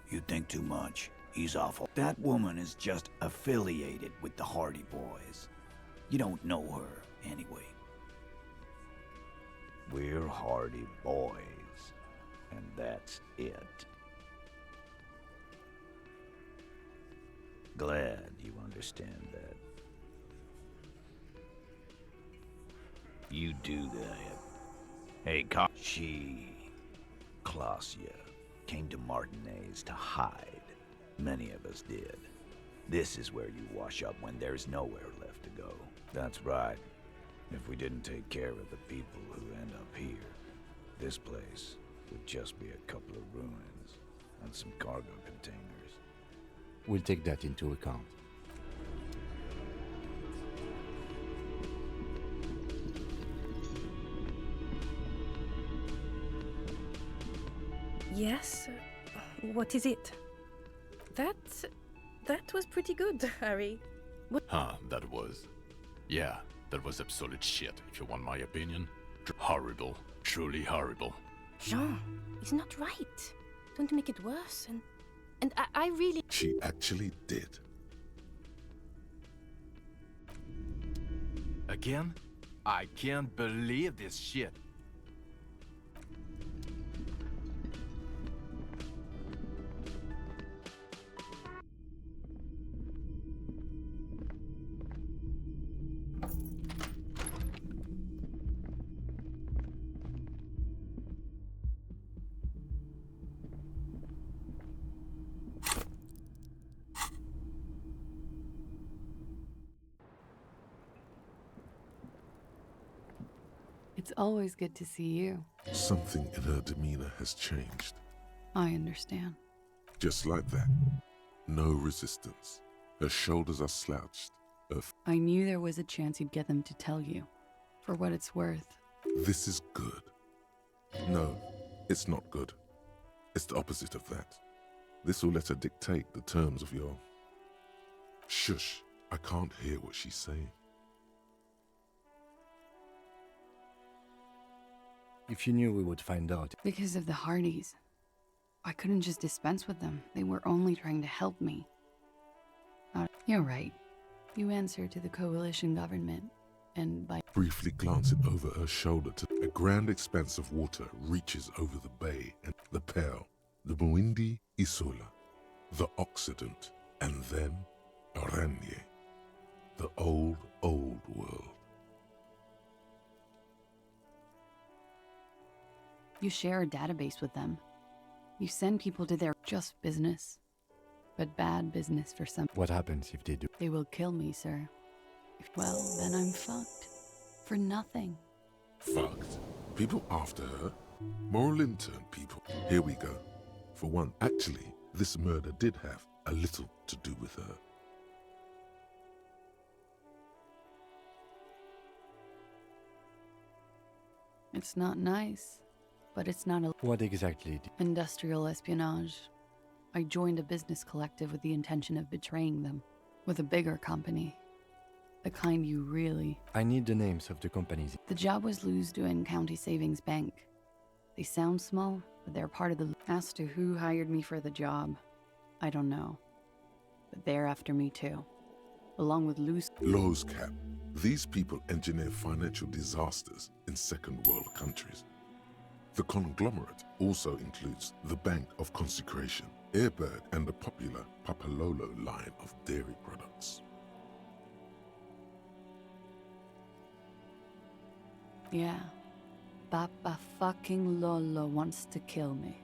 [SPEAKER 20] you think too much. He's awful. That woman is just affiliated with the Hardy Boys. You don't know her, anyway. We're Hardy Boys, and that's it. Glad you understand that. You do that. Hey, Klausya came to Martinez to hide. Many of us did. This is where you wash up when there's nowhere left to go. That's right. If we didn't take care of the people who end up here, this place would just be a couple of ruins and some cargo containers.
[SPEAKER 14] We'll take that into account.
[SPEAKER 11] Yes? What is it? That was pretty good, Harry.
[SPEAKER 12] Huh, that was. Yeah, that was absolute shit, if you want my opinion. Horrible. Truly horrible.
[SPEAKER 11] Jean, it's not right. Don't make it worse, and I really...
[SPEAKER 3] She actually did.
[SPEAKER 12] Again? I can't believe this shit.
[SPEAKER 8] It's always good to see you.
[SPEAKER 3] Something in her demeanor has changed.
[SPEAKER 8] I understand.
[SPEAKER 3] Just like that. No resistance. Her shoulders are slouched.
[SPEAKER 8] I knew there was a chance you'd get them to tell you. For what it's worth.
[SPEAKER 3] This is good. No, it's not good. It's the opposite of that. This will let her dictate the terms of your... Shush, I can't hear what she's saying.
[SPEAKER 14] If you knew we would find out.
[SPEAKER 8] Because of the Hardys. I couldn't just dispense with them. They were only trying to help me. You're right. You answer to the coalition government, and by...
[SPEAKER 3] Briefly glancing over her shoulder to a grand expanse of water reaches over the bay and the Pearl, the Muindi Isola, the Occident, and then Oranje, the old world.
[SPEAKER 8] You share a database with them. You send people to their just business. But bad business for some.
[SPEAKER 14] What happens if they do?
[SPEAKER 8] They will kill me, sir. Well, then I'm fucked. For nothing.
[SPEAKER 3] Fucked? People after her? Moral intern people. Here we go. For one, actually, this murder did have a little to do with her.
[SPEAKER 8] It's not nice. But it's not a...
[SPEAKER 14] What exactly?
[SPEAKER 8] Industrial espionage. I joined a business collective with the intention of betraying them. With a bigger company. The kind you really...
[SPEAKER 14] I need the names of the companies.
[SPEAKER 8] The job was Lewsdown County Savings Bank. They sound small, but they're part of the... As to who hired me for the job, I don't know. But they're after me too. Along with loose...
[SPEAKER 3] Laws cap. These people engineer financial disasters in second world countries. The conglomerate also includes the Bank of Consecration, Airbird, and the popular Papalolo line of dairy products.
[SPEAKER 8] Yeah. Papa fucking Lolo wants to kill me.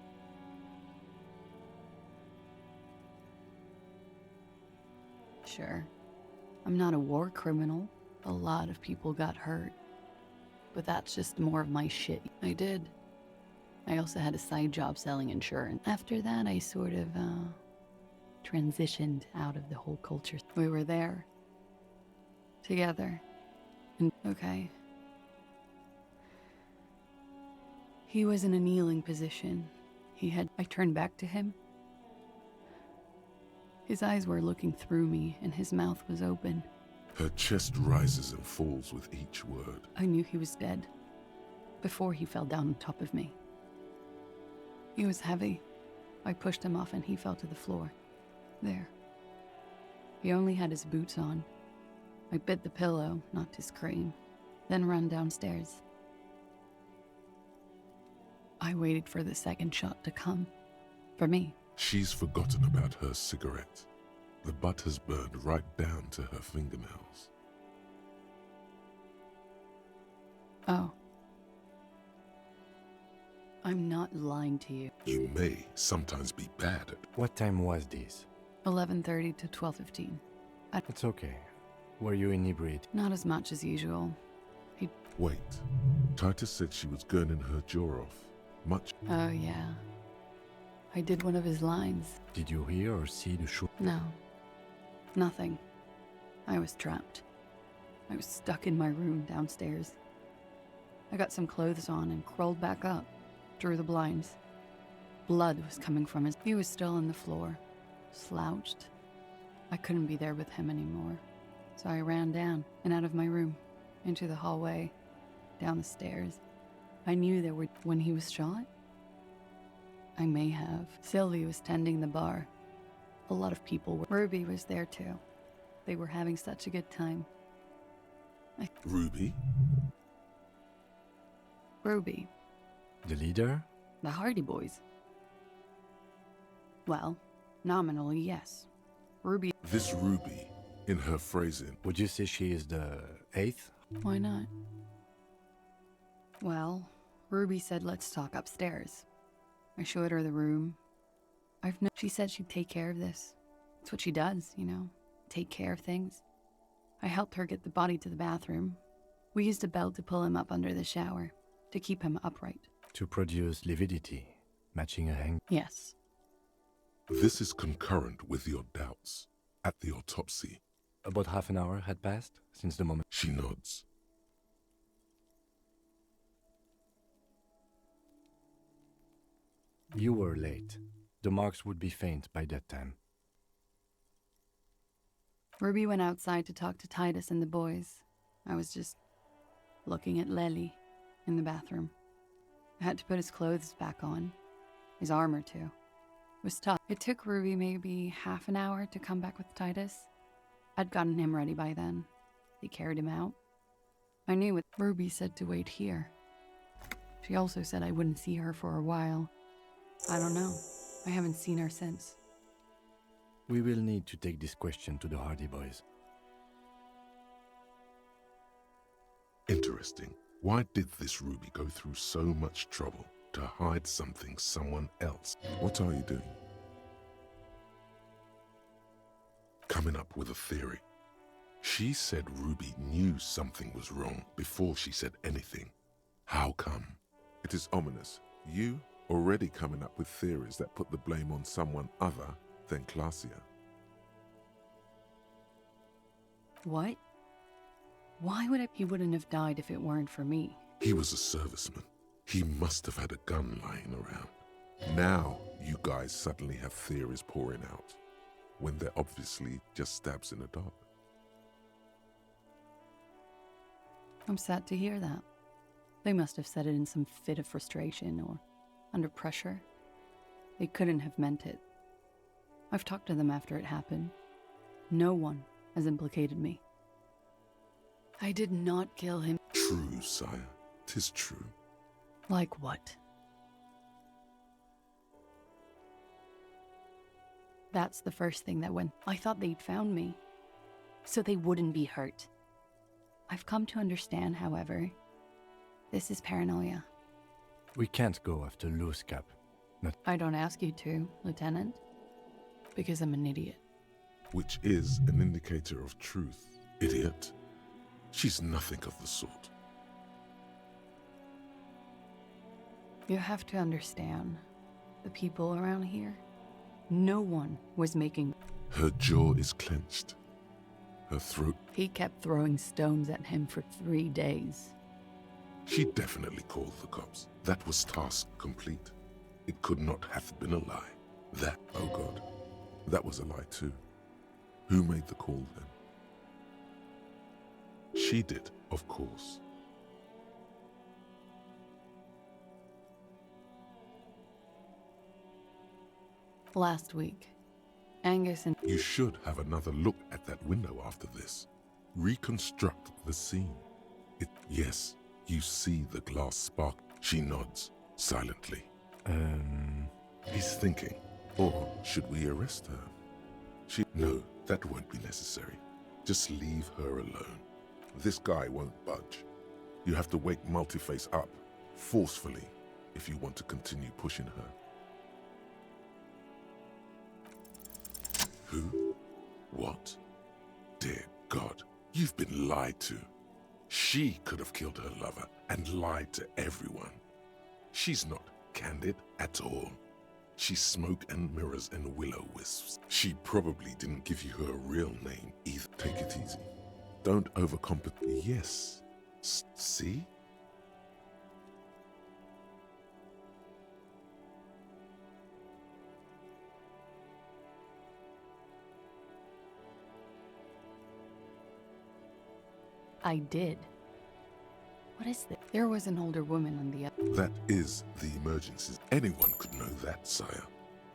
[SPEAKER 8] Sure. I'm not a war criminal. A lot of people got hurt. But that's just more of my shit. I did. I also had a side job selling insurance. After that, I sort of, transitioned out of the whole culture. We were there. Together. And, okay. He was in a kneeling position. I turned back to him. His eyes were looking through me, and his mouth was open.
[SPEAKER 3] Her chest rises and falls with each word.
[SPEAKER 8] I knew he was dead. Before he fell down on top of me. He was heavy. I pushed him off and he fell to the floor. There. He only had his boots on. I bit the pillow, not to scream, then ran downstairs. I waited for the second shot to come. For me.
[SPEAKER 3] She's forgotten about her cigarette. The butt has burned right down to her fingernails.
[SPEAKER 8] Oh. I'm not lying to you.
[SPEAKER 3] You may sometimes be bad at...
[SPEAKER 14] What time was this?
[SPEAKER 8] 11:30 to 12:15.
[SPEAKER 14] It's okay. Were you inebriated?
[SPEAKER 8] Not as much as usual.
[SPEAKER 3] Wait. Titus said she was gurning her jaw off. Much...
[SPEAKER 8] Oh, yeah. I did one of his lines.
[SPEAKER 14] Did you hear or see the shoot?
[SPEAKER 8] No. Nothing. I was trapped. I was stuck in my room downstairs. I got some clothes on and crawled back up, drew the blinds. Blood was coming from his... He was still on the floor, slouched. I couldn't be there with him anymore. So I ran down and out of my room, into the hallway, down the stairs. I knew there were... When he was shot? I may have. Sylvie was tending the bar. A lot of people were... Ruby was there too. They were having such a good time.
[SPEAKER 3] Ruby?
[SPEAKER 8] Ruby.
[SPEAKER 14] The leader?
[SPEAKER 8] The Hardy Boys. Well, nominally, yes. Ruby...
[SPEAKER 3] This Ruby, in her phrasing...
[SPEAKER 14] Would you say she is the 8th?
[SPEAKER 8] Why not? Well, Ruby said let's talk upstairs. I showed her the room. She said she'd take care of this. It's what she does, you know, take care of things. I helped her get the body to the bathroom. We used a belt to pull him up under the shower, to keep him upright.
[SPEAKER 14] To produce lividity, matching a hang...
[SPEAKER 8] Yes.
[SPEAKER 3] This is concurrent with your doubts. At the autopsy...
[SPEAKER 14] About half an hour had passed since the moment...
[SPEAKER 3] She nods.
[SPEAKER 14] You were late. The marks would be faint by that time.
[SPEAKER 8] Ruby went outside to talk to Titus and the boys. I was just looking at Lely in the bathroom. I had to put his clothes back on. His armor, too. It was tough. It took Ruby maybe half an hour to come back with Titus. I'd gotten him ready by then. They carried him out. I knew what Ruby said to wait here. She also said I wouldn't see her for a while. I don't know. I haven't seen her since.
[SPEAKER 14] We will need to take this question to the Hardy Boys.
[SPEAKER 3] Interesting. Why did this Ruby go through so much trouble to hide something someone else? What are you doing? Coming up with a theory. She said Ruby knew something was wrong before she said anything. How come? It is ominous. You already coming up with theories that put the blame on someone other than Glacia.
[SPEAKER 8] What? Why would he wouldn't have died if it weren't for me?
[SPEAKER 3] He was a serviceman. He must have had a gun lying around. Now you guys suddenly have theories pouring out, when they're obviously just stabs in the dark.
[SPEAKER 8] I'm sad to hear that. They must have said it in some fit of frustration or under pressure. They couldn't have meant it. I've talked to them after it happened. No one has implicated me. I did not kill him.
[SPEAKER 3] True, sire. 'Tis true.
[SPEAKER 8] Like what? That's the first thing that went. I thought they'd found me, so they wouldn't be hurt. I've come to understand, however, this is paranoia.
[SPEAKER 14] We can't go after loose cap.
[SPEAKER 8] I don't ask you to, Lieutenant, because I'm an idiot.
[SPEAKER 3] Which is an indicator of truth, idiot. She's nothing of the sort.
[SPEAKER 8] You have to understand, the people around here, no one was making...
[SPEAKER 3] Her jaw is clenched. Her throat...
[SPEAKER 8] He kept throwing stones at him for 3 days.
[SPEAKER 3] She definitely called the cops. That was task complete. It could not have been a lie. That, oh God, that was a lie too. Who made the call then? She did, of course.
[SPEAKER 8] Last week, Angus and...
[SPEAKER 3] You should have another look at that window after this. Reconstruct the scene. Yes, you see the glass spark. She nods, silently. He's thinking. Or should we arrest her? No, that won't be necessary. Just leave her alone. This guy won't budge. You have to wake Multiface up, forcefully, if you want to continue pushing her. Who? What? Dear God, you've been lied to. She could have killed her lover and lied to everyone. She's not candid at all. She's smoke and mirrors and will-o-wisps. She probably didn't give you her real name either. Take it easy. Don't overcomplicate. Yes. See?
[SPEAKER 8] I did. What is this? There was an older woman on the other.
[SPEAKER 3] That is the emergencies. Anyone could know that, sire,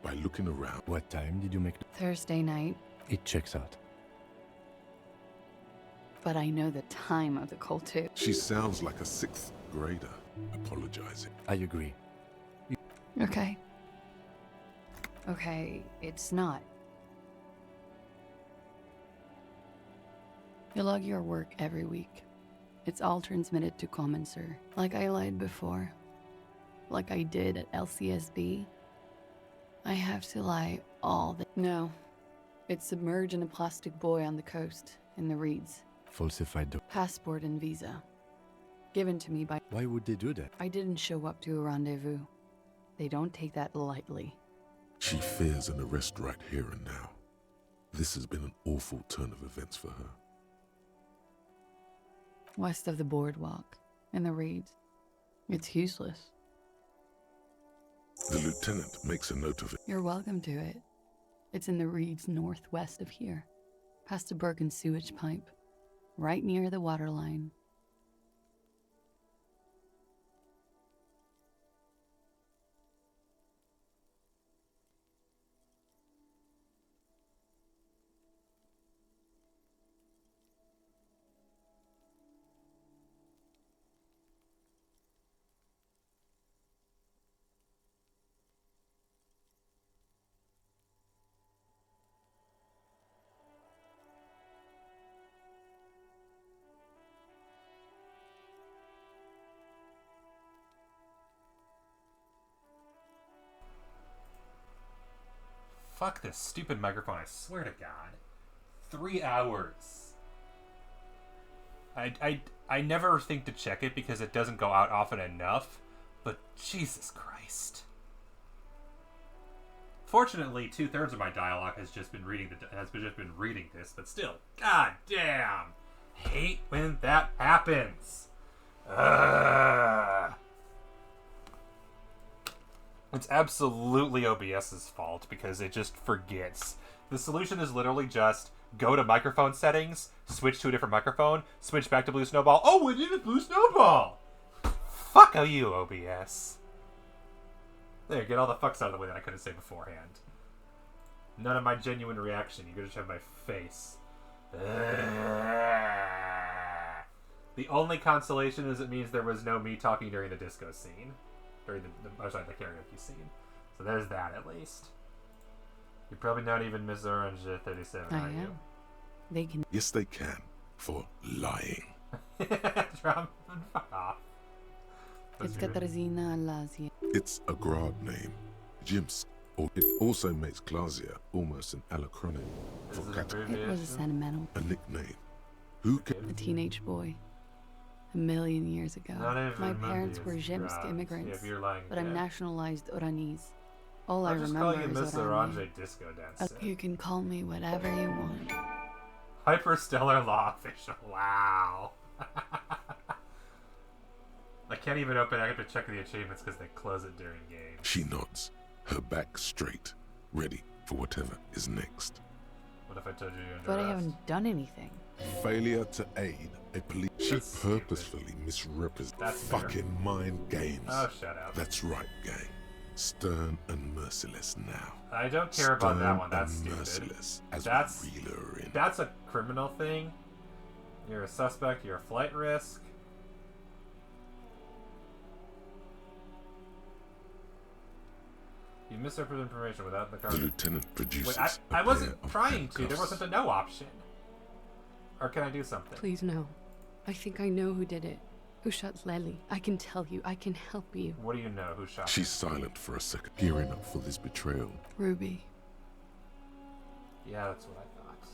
[SPEAKER 3] by looking around.
[SPEAKER 14] What time did you make
[SPEAKER 8] Thursday night.
[SPEAKER 14] It checks out.
[SPEAKER 8] But I know the time of the call too.
[SPEAKER 3] She sounds like a 6th grader, apologizing.
[SPEAKER 14] I agree.
[SPEAKER 8] Okay. Okay, it's not. You log your work every week. It's all transmitted to Common, sir. Like I lied before. Like I did at LCSB. I have to lie all the... No. It's submerged in a plastic buoy on the coast, in the reeds.
[SPEAKER 14] Falsified
[SPEAKER 8] Passport and visa. Given to me by...
[SPEAKER 14] Why would they do that?
[SPEAKER 8] I didn't show up to a rendezvous. They don't take that lightly.
[SPEAKER 3] She fears an arrest right here and now. This has been an awful turn of events for her.
[SPEAKER 8] West of the boardwalk, in the reeds. It's useless.
[SPEAKER 3] The lieutenant makes a note of it.
[SPEAKER 8] You're welcome to it. It's in the reeds northwest of here, past a broken sewage pipe, right near the waterline.
[SPEAKER 15] Fuck this stupid microphone, I swear to God. 3 hours. I never think to check it because it doesn't go out often enough, but Jesus Christ. Fortunately, 2/3 of my dialogue has just been reading this, but still, god damn. Hate when that happens. Ugh. It's absolutely OBS's fault because it just forgets. The solution is literally just go to microphone settings, switch to a different microphone, switch back to Blue Snowball. Oh, we did a Blue Snowball! fuck are you, OBS? There, get all the fucks out of the way that I couldn't say beforehand. None of my genuine reaction. You could just have my face. The only consolation is it means there was no me talking during the disco scene. During the karaoke scene. So there's that at least. You're probably not even Miss Orange 37, are you?
[SPEAKER 8] They can.
[SPEAKER 3] Yes, they can. For lying.
[SPEAKER 15] Fuck off.
[SPEAKER 8] It's Katarzyna Lazia.
[SPEAKER 3] It's a grad name. Jimsk. It also makes Glazia almost an alacronym for
[SPEAKER 8] It was a sentimental.
[SPEAKER 3] A nickname. Who can...
[SPEAKER 8] A teenage boy. A million years ago. My parents were Zhemsk immigrants,
[SPEAKER 15] yeah, lying,
[SPEAKER 8] but I'm nationalized Oranese. All
[SPEAKER 15] I'll
[SPEAKER 8] I
[SPEAKER 15] just
[SPEAKER 8] remember
[SPEAKER 15] call you
[SPEAKER 8] is
[SPEAKER 15] Miss
[SPEAKER 8] Orange.
[SPEAKER 15] Orange Disco Dance.
[SPEAKER 8] You can call me whatever you want.
[SPEAKER 15] Hyperstellar Law Official. Wow. I can't even open it. I have to check the achievements because they close it during game.
[SPEAKER 3] She nods, her back straight, ready for whatever is next.
[SPEAKER 15] What if I told you you're under
[SPEAKER 8] But
[SPEAKER 15] arrest?
[SPEAKER 8] I haven't done anything.
[SPEAKER 3] Failure to aid a police. She purposefully misrepresents fucking mind games.
[SPEAKER 15] Oh, shut up.
[SPEAKER 3] That's right, gang. Stern and merciless now.
[SPEAKER 15] I don't care about that one. That's
[SPEAKER 3] Stern and
[SPEAKER 15] stupid.
[SPEAKER 3] merciless as
[SPEAKER 15] That's
[SPEAKER 3] we reel her in.
[SPEAKER 15] That's a criminal thing. You're a suspect. You're a flight risk. You misrepresented information without the car.
[SPEAKER 3] The lieutenant produces.
[SPEAKER 15] Wait, I wasn't trying to. There wasn't a no option. Or can I do something?
[SPEAKER 8] Please no. I think I know who did it. Who shot Lely. I can tell you. I can help you.
[SPEAKER 15] What do you know? Who shot
[SPEAKER 3] She's silent for a second, gearing up for this betrayal.
[SPEAKER 8] Ruby.
[SPEAKER 15] Yeah, that's what I thought.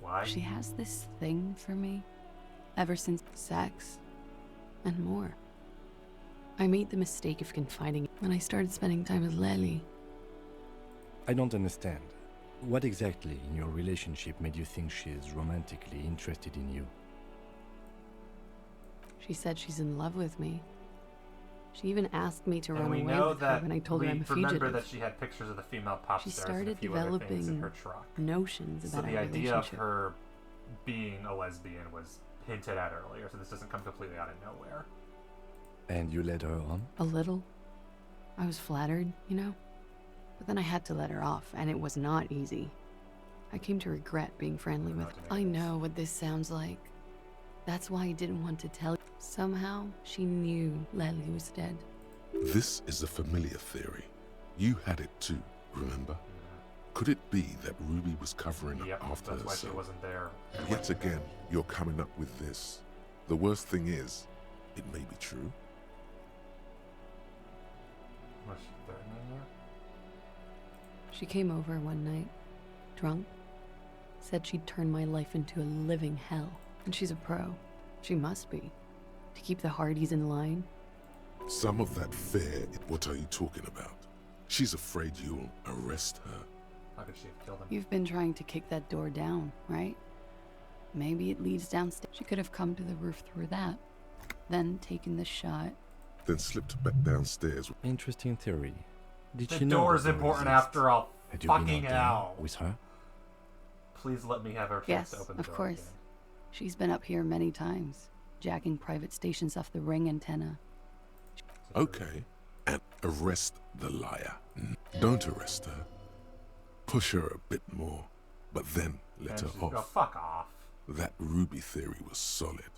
[SPEAKER 15] Why?
[SPEAKER 8] She has this thing for me. Ever since sex. And more. I made the mistake of confiding when I started spending time with Lely.
[SPEAKER 14] I don't understand. What exactly in your relationship made you think she is romantically interested in you?
[SPEAKER 8] She said she's in love with me. She even asked me to
[SPEAKER 15] And
[SPEAKER 8] run
[SPEAKER 15] we
[SPEAKER 8] away
[SPEAKER 15] know
[SPEAKER 8] with her
[SPEAKER 15] that
[SPEAKER 8] when I told her I'm a
[SPEAKER 15] remember
[SPEAKER 8] fugitive.
[SPEAKER 15] that she had pictures of the female pop
[SPEAKER 8] She
[SPEAKER 15] stars and a
[SPEAKER 8] started
[SPEAKER 15] few other things in
[SPEAKER 8] developing
[SPEAKER 15] her truck.
[SPEAKER 8] notions
[SPEAKER 15] So
[SPEAKER 8] about
[SPEAKER 15] the
[SPEAKER 8] our
[SPEAKER 15] idea of
[SPEAKER 8] relationship.
[SPEAKER 15] her being a lesbian was hinted at earlier, so this doesn't come completely out of nowhere.
[SPEAKER 14] And you led her on?
[SPEAKER 8] A little. I was flattered, you know? But then I had to let her off, and it was not easy. I came to regret being friendly with her. I know what this sounds like. That's why I didn't want to tell you. Somehow, she knew Lely was dead.
[SPEAKER 3] This is a familiar theory. You had it too, remember? Could it be that Ruby was covering up after
[SPEAKER 15] that's why
[SPEAKER 3] herself?
[SPEAKER 15] she wasn't there.
[SPEAKER 3] Yet again, you're coming up with this. The worst thing is, it may be true.
[SPEAKER 15] Was she threatening you?
[SPEAKER 8] She came over one night, drunk, said she'd turn my life into a living hell. And she's a pro. She must be. To keep the Hardys in line.
[SPEAKER 3] Some of that fear, what are you talking about? She's afraid you'll arrest her.
[SPEAKER 15] How could she have killed him?
[SPEAKER 8] You've been trying to kick that door down, right? Maybe it leads downstairs. She could have come to the roof through that, then taken the shot.
[SPEAKER 3] Then slipped back downstairs.
[SPEAKER 14] Interesting theory. Did
[SPEAKER 15] The
[SPEAKER 14] she know
[SPEAKER 15] door's
[SPEAKER 14] that door
[SPEAKER 15] important
[SPEAKER 14] exists?
[SPEAKER 15] after all.
[SPEAKER 14] Had you been
[SPEAKER 15] Fucking
[SPEAKER 14] out there
[SPEAKER 15] hell.
[SPEAKER 14] with her?
[SPEAKER 15] Please let me have her chance
[SPEAKER 8] Yes,
[SPEAKER 15] to open the
[SPEAKER 8] of
[SPEAKER 15] door
[SPEAKER 8] course.
[SPEAKER 15] again.
[SPEAKER 8] She's been up here many times, jacking private stations off the ring antenna.
[SPEAKER 3] Okay, and arrest the liar. Don't arrest her. Push her a bit more, but then let her
[SPEAKER 15] Oh,
[SPEAKER 3] off.
[SPEAKER 15] fuck off.
[SPEAKER 3] That Ruby theory was solid.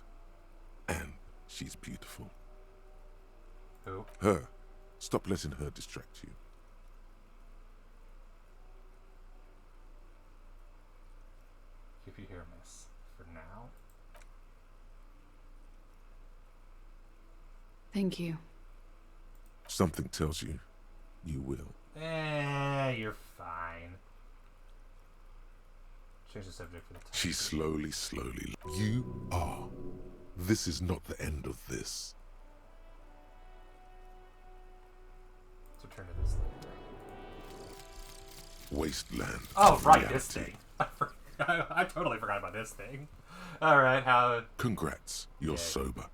[SPEAKER 3] And she's beautiful.
[SPEAKER 15] Who?
[SPEAKER 3] Her. Stop letting her distract you.
[SPEAKER 15] Keep you here, miss. For now.
[SPEAKER 8] Thank you.
[SPEAKER 3] Something tells you, you will.
[SPEAKER 15] You're fine. Change the subject for the time.
[SPEAKER 3] She slowly. You are. This is not the end of this.
[SPEAKER 15] Let's return to this later.
[SPEAKER 3] Wasteland.
[SPEAKER 15] Oh,
[SPEAKER 3] of
[SPEAKER 15] right, this
[SPEAKER 3] reality.
[SPEAKER 15] thing. I totally forgot about this thing. Alright, how...
[SPEAKER 3] Congrats, you're sober.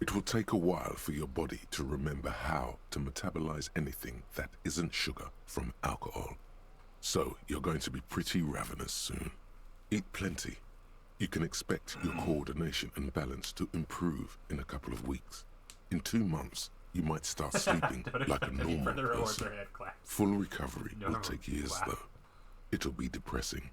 [SPEAKER 3] It will take a while for your body to remember how to metabolize anything that isn't sugar from alcohol. So you're going to be pretty ravenous soon. Eat plenty. You can expect your coordination and balance to improve in a couple of weeks. In 2 months, you might start sleeping like a normal person. Full recovery will take years, though. It'll be depressing,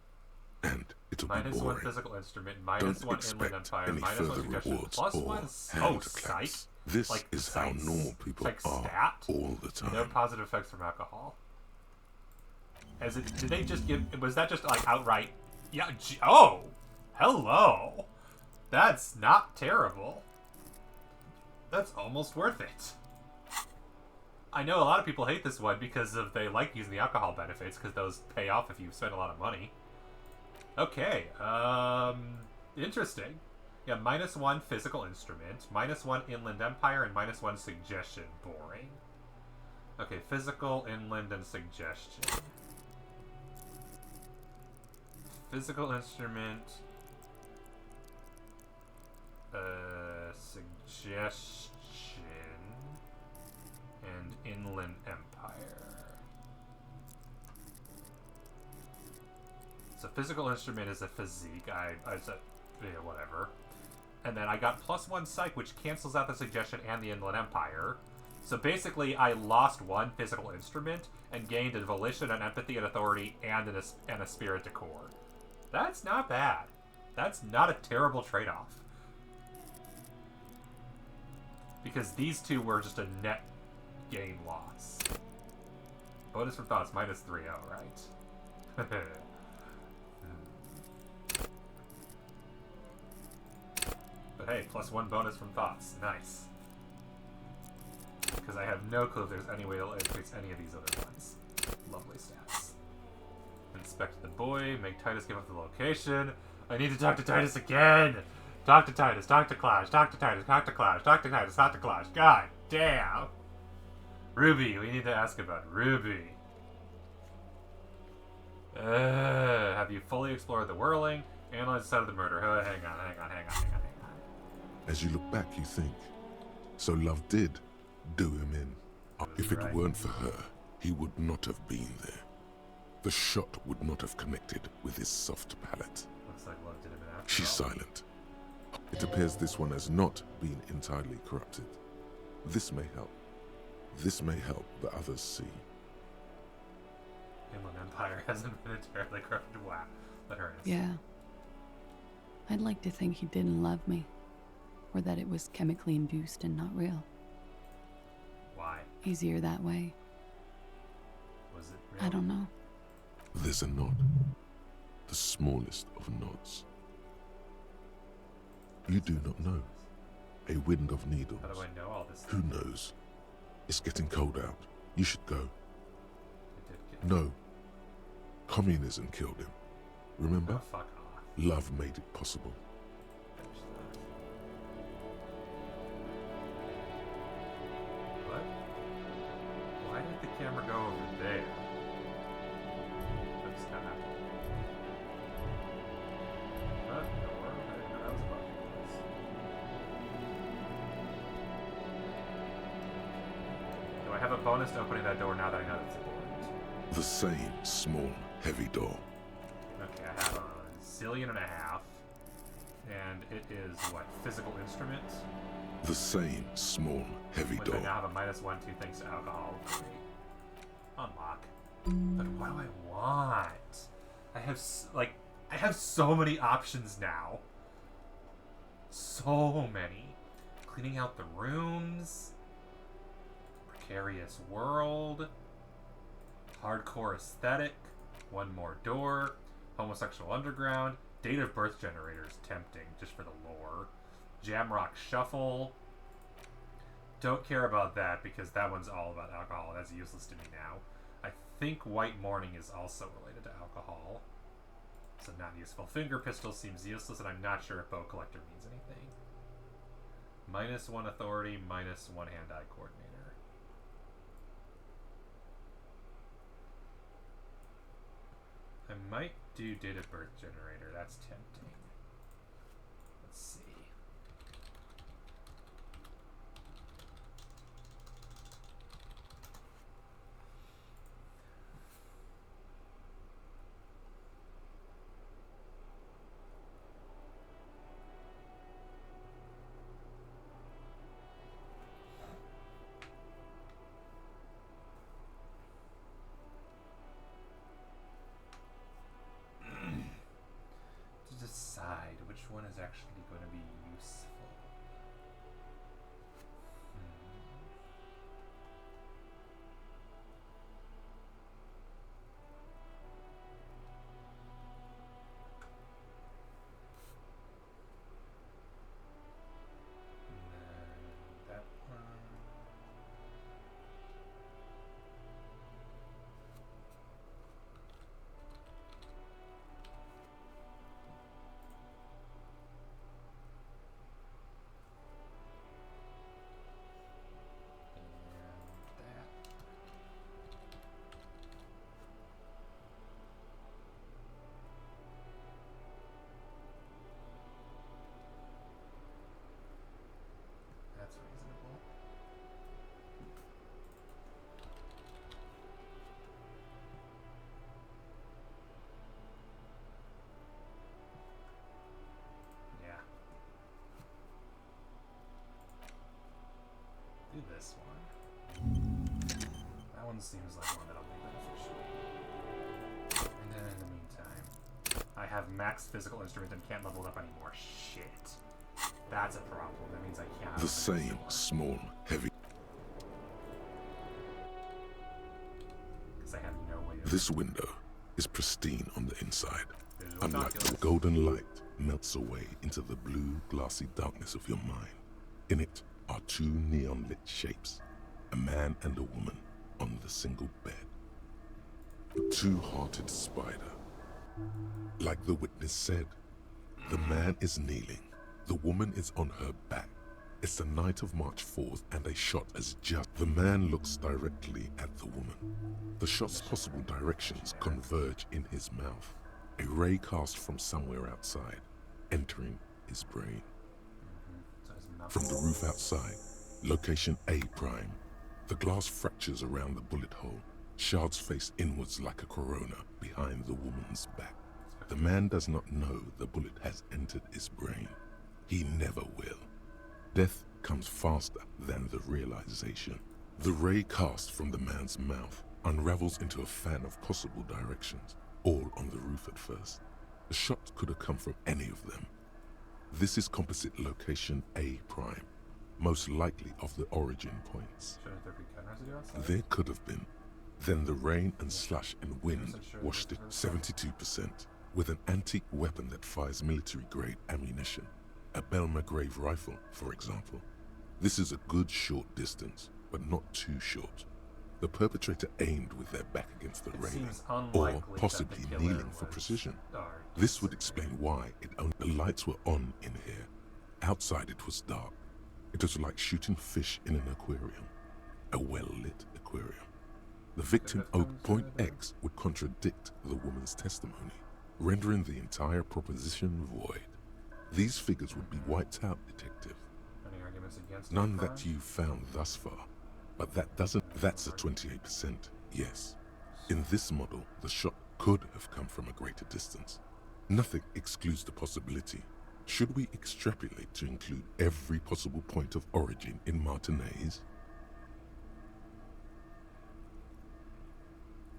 [SPEAKER 3] and it'll be
[SPEAKER 15] -1
[SPEAKER 3] boring.
[SPEAKER 15] physical instrument,
[SPEAKER 3] Don't
[SPEAKER 15] -1
[SPEAKER 3] expect
[SPEAKER 15] Inland Empire,
[SPEAKER 3] any
[SPEAKER 15] -1
[SPEAKER 3] further
[SPEAKER 15] suggestion,
[SPEAKER 3] rewards
[SPEAKER 15] +1
[SPEAKER 3] or hand
[SPEAKER 15] psych.
[SPEAKER 3] claps. This
[SPEAKER 15] Like
[SPEAKER 3] is how
[SPEAKER 15] psychs.
[SPEAKER 3] normal people
[SPEAKER 15] Like
[SPEAKER 3] are
[SPEAKER 15] stat?
[SPEAKER 3] all the time.
[SPEAKER 15] No positive effects from alcohol. Did they just give? Was that just like outright? Yeah. Oh, hello. That's not terrible. That's almost worth it. I know a lot of people hate this one because they like using the alcohol benefits because those pay off if you spend a lot of money. Okay. Interesting. Yeah, -1 physical instrument, -1 Inland Empire, and -1 suggestion. Boring. Okay, physical, inland, and suggestion. Physical instrument. Suggestion. And Inland Empire. So physical instrument is a physique. I said, yeah, whatever. And then I got +1 psych, which cancels out the suggestion and the Inland Empire. So basically, I lost 1 physical instrument and gained a volition, an empathy, an authority, and a spirit to core. That's not bad. That's not a terrible trade-off. Because these two were just a net gain loss. Bonus from thoughts, -3, oh, right? But hey, +1 bonus from thoughts. Nice. Because I have no clue if there's any way to increase any of these other ones. Lovely stats. Inspect the boy, make Titus give up the location. I need to talk to Titus again! Talk to Titus, talk to Clash, talk to Titus, talk to Clash, talk to Titus, talk to Clash. God damn! Ruby, we need to ask about Ruby. Have you fully explored the whirling? Analyze the site of the murder. Hang on.
[SPEAKER 3] As you look back, you think, so love did do him in. If it weren't for her, he would not have been there. The shot would not have connected with his soft palate.
[SPEAKER 15] Looks like love did him in after
[SPEAKER 3] She's
[SPEAKER 15] all.
[SPEAKER 3] silent. It appears this one has not been entirely corrupted. This may help. This may help the others see.
[SPEAKER 15] Inland Empire hasn't been entirely corrupted. Wow. That hurts.
[SPEAKER 8] Yeah. I'd like to think he didn't love me. Or that it was chemically induced and not real.
[SPEAKER 15] Why?
[SPEAKER 8] Easier that way.
[SPEAKER 15] Was it real?
[SPEAKER 8] I don't know.
[SPEAKER 3] There's a nod. The smallest of nods. You do not know. A wind of needles.
[SPEAKER 15] How do I know all this?
[SPEAKER 3] Who knows? It's getting cold out. You should go.
[SPEAKER 15] It did get
[SPEAKER 3] No. Communism killed him. Remember?
[SPEAKER 15] Oh, fuck off.
[SPEAKER 3] Love made it possible.
[SPEAKER 15] What? Why did the camera go over there? That just kinda happened. What? Door? I didn't know that was a button. Do I have a bonus to opening that door now that I know it's important?
[SPEAKER 3] The same small, heavy door.
[SPEAKER 15] Okay, I have a zillion and a half. And it is, what, physical instrument?
[SPEAKER 3] The same small, heavy
[SPEAKER 15] Which I
[SPEAKER 3] door.
[SPEAKER 15] now have a -1, 2 thanks to alcohol. Unlock. But what do I want? I have so many options now. So many. Cleaning out the rooms. Precarious world. Hardcore aesthetic. One more door. Homosexual underground. Date of birth generator is tempting, just for the lore. Jamrock Shuffle. Don't care about that, because that one's all about alcohol. That's useless to me now. I think White Morning is also related to alcohol. So not useful. Finger Pistol seems useless, and I'm not sure if Bow Collector means anything. -1 authority, -1 hand-eye coordinator. I might do date of birth generator. That's tempting. Let's see. seems like one that'll be beneficial. And then in the meantime, I have max physical instrument and can't level it up anymore. Shit. That's a problem. That means I can't.
[SPEAKER 3] The same small, heavy.
[SPEAKER 15] Because I have no way of...
[SPEAKER 3] This window is pristine on the inside. Unlike the golden light melts away into the blue, glassy darkness of your mind. In it are two neon-lit shapes, a man and a woman on the single bed. A two-hearted spider. Like the witness said, the man is kneeling, the woman is on her back. It's the night of March 4th and a shot has just... The man looks directly at the woman. The shot's possible directions converge in his mouth. A ray cast from somewhere outside, entering his brain. From the roof outside, location A prime. The glass fractures around the bullet hole. Shards face inwards like a corona behind the woman's back. The man does not know the bullet has entered his brain. He never will. Death comes faster than the realization. The ray cast from the man's mouth unravels into a fan of possible directions, all on the roof at first. The shot could have come from any of them. This is composite location A prime, most likely of the origin points. There could have been. Then the rain and slush and wind washed it 72%, with an antique weapon that fires military-grade ammunition. A Belmagrave rifle, for example. This is a good short distance, but not too short. The perpetrator aimed with their back against the railing, or possibly kneeling for precision. This would explain why the lights were on in here. Outside it was dark. It was like shooting fish in an aquarium. A well-lit aquarium. The victim Oak Point X would contradict the woman's testimony, rendering the entire proposition void. These figures would be wiped out, Detective.
[SPEAKER 15] Any arguments against
[SPEAKER 3] None that you've found thus far. But that doesn't... That's a 28%, yes. In this model, the shot could have come from a greater distance. Nothing excludes the possibility. Should we extrapolate to include every possible point of origin in Martinez?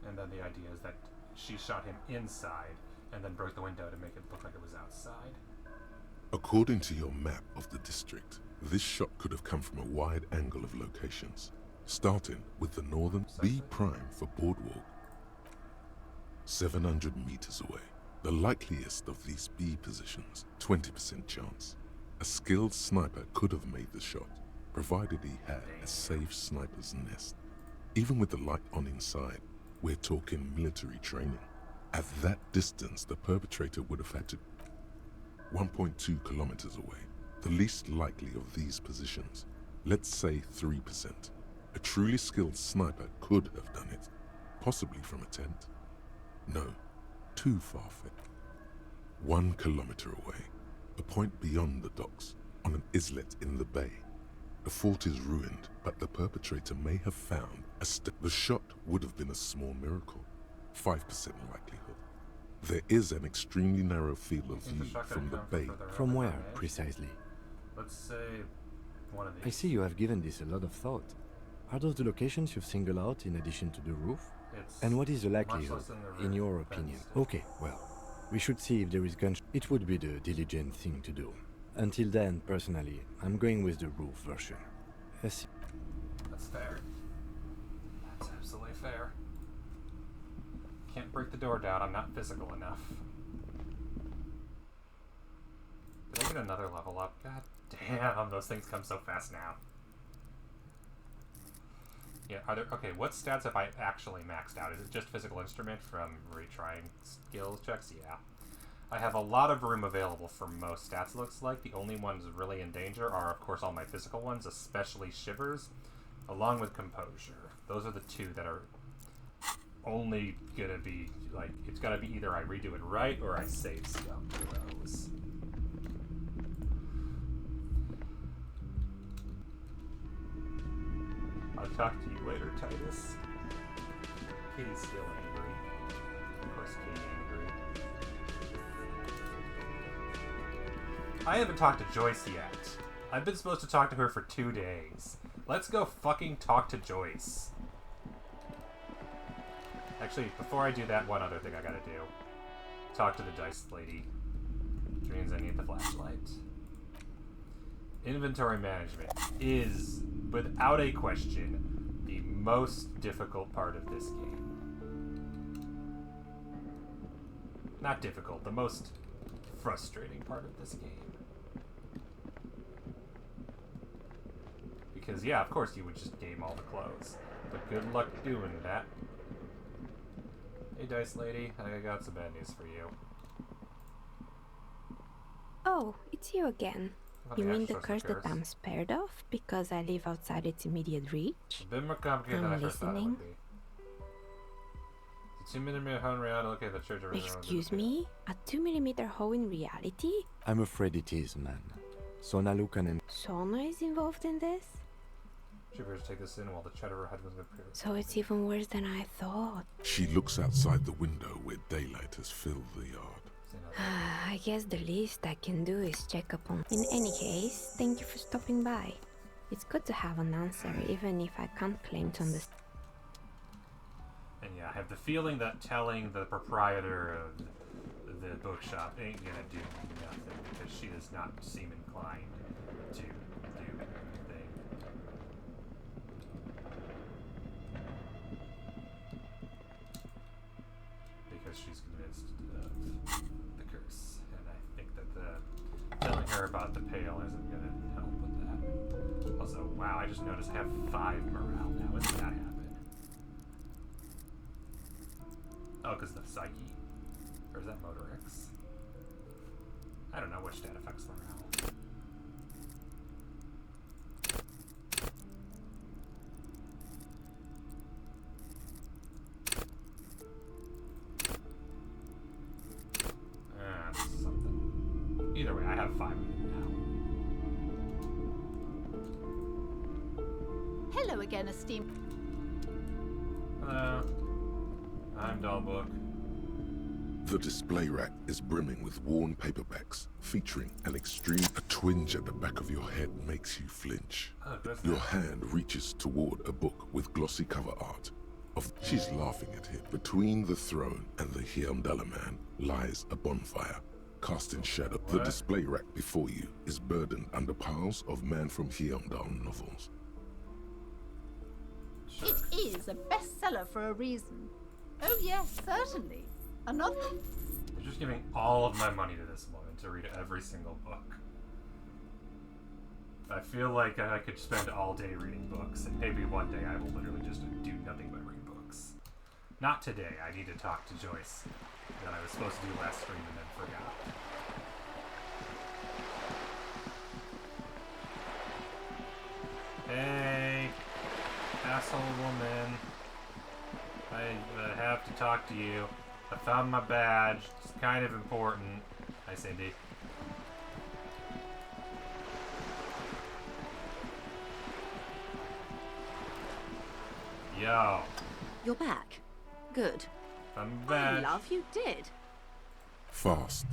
[SPEAKER 15] And then the idea is that she shot him inside and then broke the window to make it look like it was outside.
[SPEAKER 3] According to your map of the district, this shot could have come from a wide angle of locations, starting with the northern B prime for Boardwalk. 700 meters away. The likeliest of these B positions, 20% chance. A skilled sniper could have made the shot, provided he had a safe sniper's nest. Even with the light on inside, we're talking military training. At that distance, the perpetrator would have had to 1.2 kilometers away. The least likely of these positions, let's say 3%. A truly skilled sniper could have done it, possibly from a tent. No, too far-fetched. 1 kilometer away, a point beyond the docks, on an islet in the bay. The fort is ruined, but the perpetrator may have found a step. The shot would have been a small miracle, 5% likelihood. There is an extremely narrow field of view from the bay.
[SPEAKER 14] From where, precisely?
[SPEAKER 15] Let's say one of these.
[SPEAKER 14] I see you have given this a lot of thought. Are those the locations you've singled out in addition to the roof? And what is the likelihood, in your opinion? Okay, well, we should see if there is gunshot. It would be the diligent thing to do. Until then, personally, I'm going with the roof version.
[SPEAKER 15] That's fair. That's absolutely fair. Can't break the door down, I'm not physical enough. Did I get another level up? God damn, those things come so fast now. Yeah, are there... Okay, what stats have I actually maxed out? Is it just physical instrument from retrying skills checks? Yeah. I have a lot of room available for most stats, looks like. The only ones really in danger are, of course, all my physical ones, especially Shivers, along with Composure. Those are the two that are only gonna be, like, it's gotta be either I redo it right or I save stuff for those. I'll talk to you later, Titus. Katie's still angry. Of course, Katie's angry. I haven't talked to Joyce yet. I've been supposed to talk to her for 2 days. Let's go fucking talk to Joyce. Actually, before I do that, one other thing I gotta do. Talk to the dice lady. Which means I need the flashlight. Inventory management is, without a question, the most difficult part of this game. Not difficult, the most frustrating part of this game. Because, yeah, of course you would just game all the clothes. But good luck doing that. Hey, Dice Lady, I got some bad news for you.
[SPEAKER 13] Oh, it's you again.
[SPEAKER 15] Let
[SPEAKER 13] You
[SPEAKER 15] me
[SPEAKER 13] mean
[SPEAKER 15] ask
[SPEAKER 13] the
[SPEAKER 15] you some
[SPEAKER 13] curse that
[SPEAKER 15] curse.
[SPEAKER 13] I'm spared of because I live outside its immediate reach?
[SPEAKER 15] A bit more complicated than I
[SPEAKER 13] I'm
[SPEAKER 15] first thought it
[SPEAKER 13] listening.
[SPEAKER 15] would be. The 2mm hole in reality located the church of
[SPEAKER 13] Excuse me? A 2mm hole in reality?
[SPEAKER 14] I'm afraid it is, man. Sona Lukanen.
[SPEAKER 13] Sona is involved in this?
[SPEAKER 15] Troopers take this in while the Chatterer had was appeared.
[SPEAKER 13] So it's even worse than I thought.
[SPEAKER 3] She looks outside the window where daylight has filled the yard.
[SPEAKER 13] I guess the least I can do is check up on. In any case, thank you for stopping by. It's good to have an answer, even if I can't claim to understand.
[SPEAKER 15] And yeah, I have the feeling that telling the proprietor of the bookshop ain't gonna do nothing because she does not seem inclined to do anything. Because she's convinced of the curse, and I think that telling her about the pail isn't gonna help with that. Also, wow, I just noticed I have 5 morale now. When did that happen? Oh, because the psyche? Or is that Motor X? I don't know which stat affects morale. That's something. Either way, I have 5 now.
[SPEAKER 5] Hello again, esteemed.
[SPEAKER 15] Hello. I'm Dollbook.
[SPEAKER 3] The display rack is brimming with worn paperbacks, featuring an extreme. A twinge at the back of your head makes you flinch.
[SPEAKER 15] Oh, that's
[SPEAKER 3] Your
[SPEAKER 15] nice.
[SPEAKER 3] hand reaches toward a book with glossy cover art. She's laughing at him. Between the throne and the Hyamdala man lies a bonfire, casting shadow. The
[SPEAKER 15] What?
[SPEAKER 3] display rack before you is burdened under piles of Man from Hyamdal novels.
[SPEAKER 15] Sure.
[SPEAKER 5] It is a bestseller for a reason. Oh yes, certainly. Another.
[SPEAKER 15] I'm just giving all of my money to this woman to read every single book. I feel like I could spend all day reading books, and maybe one day I will literally just do nothing but read books. Not today. I need to talk to Joyce that I was supposed to do last stream and then forgot. Hey, asshole woman. I have to talk to you. I found my badge. It's kind of important. Hi, Cindy. Yo,
[SPEAKER 5] You're back. Good.
[SPEAKER 15] I'm
[SPEAKER 5] I
[SPEAKER 15] back.
[SPEAKER 5] love you did.
[SPEAKER 3] Fast.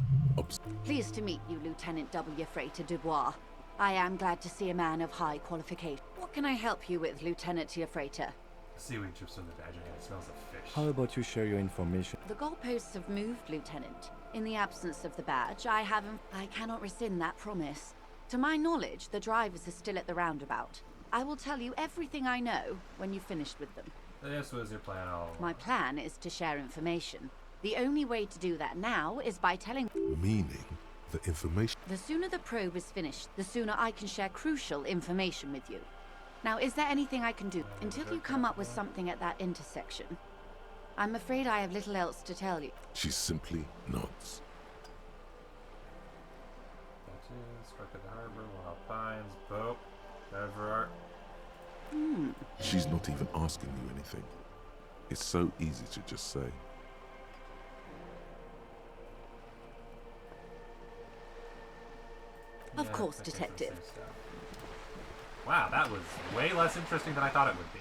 [SPEAKER 5] Pleased to meet you, Lieutenant W. Freighter Dubois. I am glad to see a man of high qualification. What can I help you with, Lieutenant Freighter?
[SPEAKER 15] Seaweed drips from the badge and it smells of fish.
[SPEAKER 14] How about you share your information?
[SPEAKER 5] The goalposts have moved, Lieutenant. In the absence of the badge, I cannot rescind that promise. To my knowledge, the drivers are still at the roundabout. I will tell you everything I know when you've finished with them.
[SPEAKER 15] This was your plan all along.
[SPEAKER 5] My plan is to share information. The only way to do that now is by telling...
[SPEAKER 3] Meaning, the information.
[SPEAKER 5] The sooner the probe is finished, the sooner I can share crucial information with you. Now, is there anything I can do until you come up with something at that intersection? I'm afraid I have little else to tell you.
[SPEAKER 3] She simply nods.
[SPEAKER 15] Spark at the harbor, Wild Pines, boat, Everard.
[SPEAKER 3] She's not even asking you anything. It's so easy to just say.
[SPEAKER 5] Of course, Detective.
[SPEAKER 15] Wow, that was way less interesting than I thought it would be.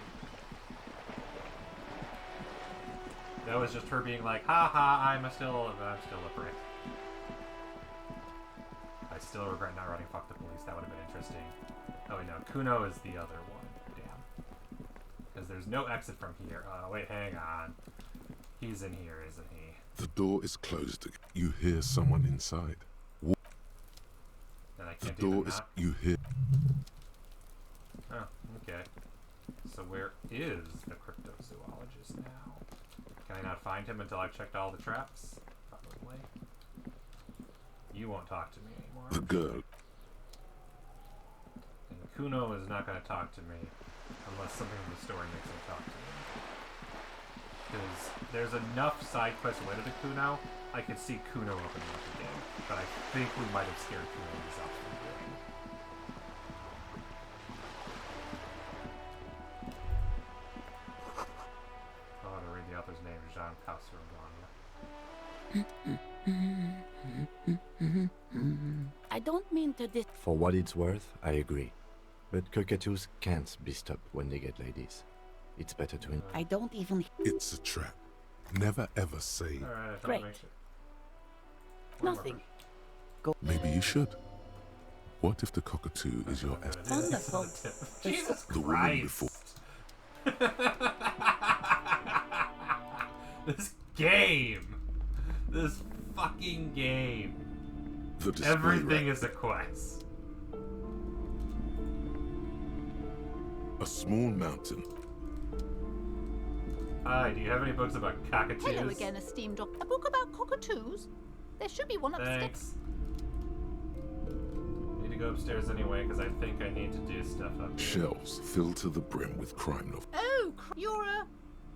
[SPEAKER 15] That was just her being like, haha, I'm still a prick. I still regret not running Fuck the Police. That would have been interesting. Oh wait, no, Kuno is the other one. Damn. Because there's no exit from here. Wait, hang on. He's in here, isn't he?
[SPEAKER 3] The door is closed. You hear someone inside.
[SPEAKER 15] And I
[SPEAKER 3] The
[SPEAKER 15] can't
[SPEAKER 3] door
[SPEAKER 15] even
[SPEAKER 3] is.
[SPEAKER 15] knock?
[SPEAKER 3] You hear.
[SPEAKER 15] Oh, okay. So where is the cryptozoologist now? Can I not find him until I've checked all the traps? Probably. You won't talk to me anymore.
[SPEAKER 3] The girl.
[SPEAKER 15] And Kuno is not going to talk to me unless something in the story makes him talk to me. Because there's enough side quests related to Kuno, I could see Kuno opening up again. But I think we might have scared Kuno himself from doing. Oh, to read the author's name, Jean Castrogon.
[SPEAKER 22] I don't mean to dis-
[SPEAKER 14] For what it's worth, I agree. But cockatoos can't be stopped when they get like this. It's better to...
[SPEAKER 22] I don't even...
[SPEAKER 3] It's a trap. Never ever say.
[SPEAKER 15] Alright, I
[SPEAKER 22] Great.
[SPEAKER 15] make sure.
[SPEAKER 22] Nothing.
[SPEAKER 3] Maybe you should. What if the cockatoo is your ass?
[SPEAKER 22] Wonderful.
[SPEAKER 15] Jesus
[SPEAKER 3] The woman before.
[SPEAKER 15] This game! This fucking game!
[SPEAKER 3] The display
[SPEAKER 15] Everything
[SPEAKER 3] rack.
[SPEAKER 15] is a quest.
[SPEAKER 3] A small mountain.
[SPEAKER 15] Hi, do you have any books about cockatoos?
[SPEAKER 16] Hello again, esteemed doctor. A book about cockatoos? There should be one upstairs.
[SPEAKER 15] Thanks. I need to go upstairs anyway, because I think I need to do stuff up here.
[SPEAKER 3] Shelves filled to the brim with crime novels.
[SPEAKER 16] Oh, you're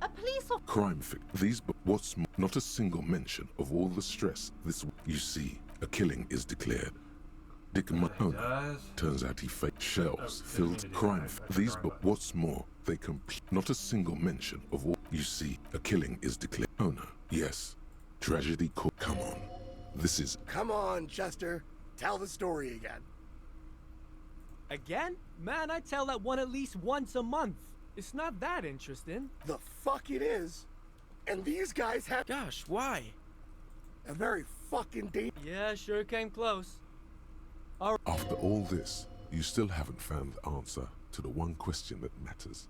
[SPEAKER 16] a police officer.
[SPEAKER 3] Crime fic. These, but what's more, not a single mention of all the stress this. You see, a killing is declared. Dick Mahona. Turns out he faked shelves filled crime. These, but what's more, they complete. Not a single mention of all. You see, a killing is declared. Mahona. Yes. Tragedy. Come on. This is.
[SPEAKER 17] Come on, Chester. Tell the story again.
[SPEAKER 23] Again? Man, I tell that one at least once a month. It's not that interesting.
[SPEAKER 17] The fuck it is. And these guys have.
[SPEAKER 23] Gosh, why?
[SPEAKER 17] A very fucking date.
[SPEAKER 23] Yeah, sure came close.
[SPEAKER 3] After all this, you still haven't found the answer to the one question that matters.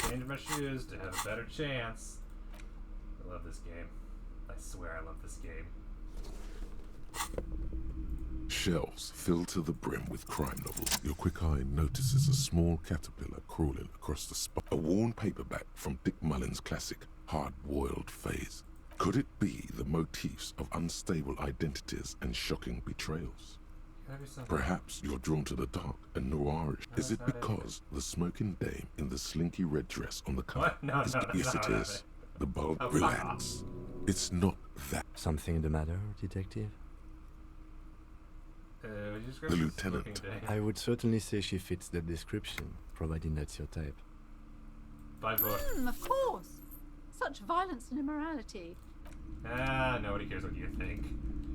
[SPEAKER 15] Change my shoes to have a better chance. I love this game. I swear I love this game.
[SPEAKER 3] Shelves filled to the brim with crime novels. Your quick eye notices a small caterpillar crawling across the spot. A worn paperback from Dick Mullen's classic Hard-Boiled Phase. Could it be the motifs of unstable identities and shocking betrayals? Perhaps you're drawn to the dark and noirish. Is it because the smoking dame in the slinky red dress on the cover
[SPEAKER 15] No,
[SPEAKER 3] is...
[SPEAKER 15] no, that's
[SPEAKER 3] Yes,
[SPEAKER 15] not
[SPEAKER 3] it
[SPEAKER 15] what
[SPEAKER 3] is. The bulb...
[SPEAKER 15] Oh, fuck
[SPEAKER 3] Relax. It's not that.
[SPEAKER 14] Something the matter, detective?
[SPEAKER 3] The lieutenant.
[SPEAKER 14] I would certainly say she fits the description, providing that's your type.
[SPEAKER 15] Bye, book.
[SPEAKER 16] Of course. Such violence and immorality.
[SPEAKER 15] Ah, nobody cares what you think.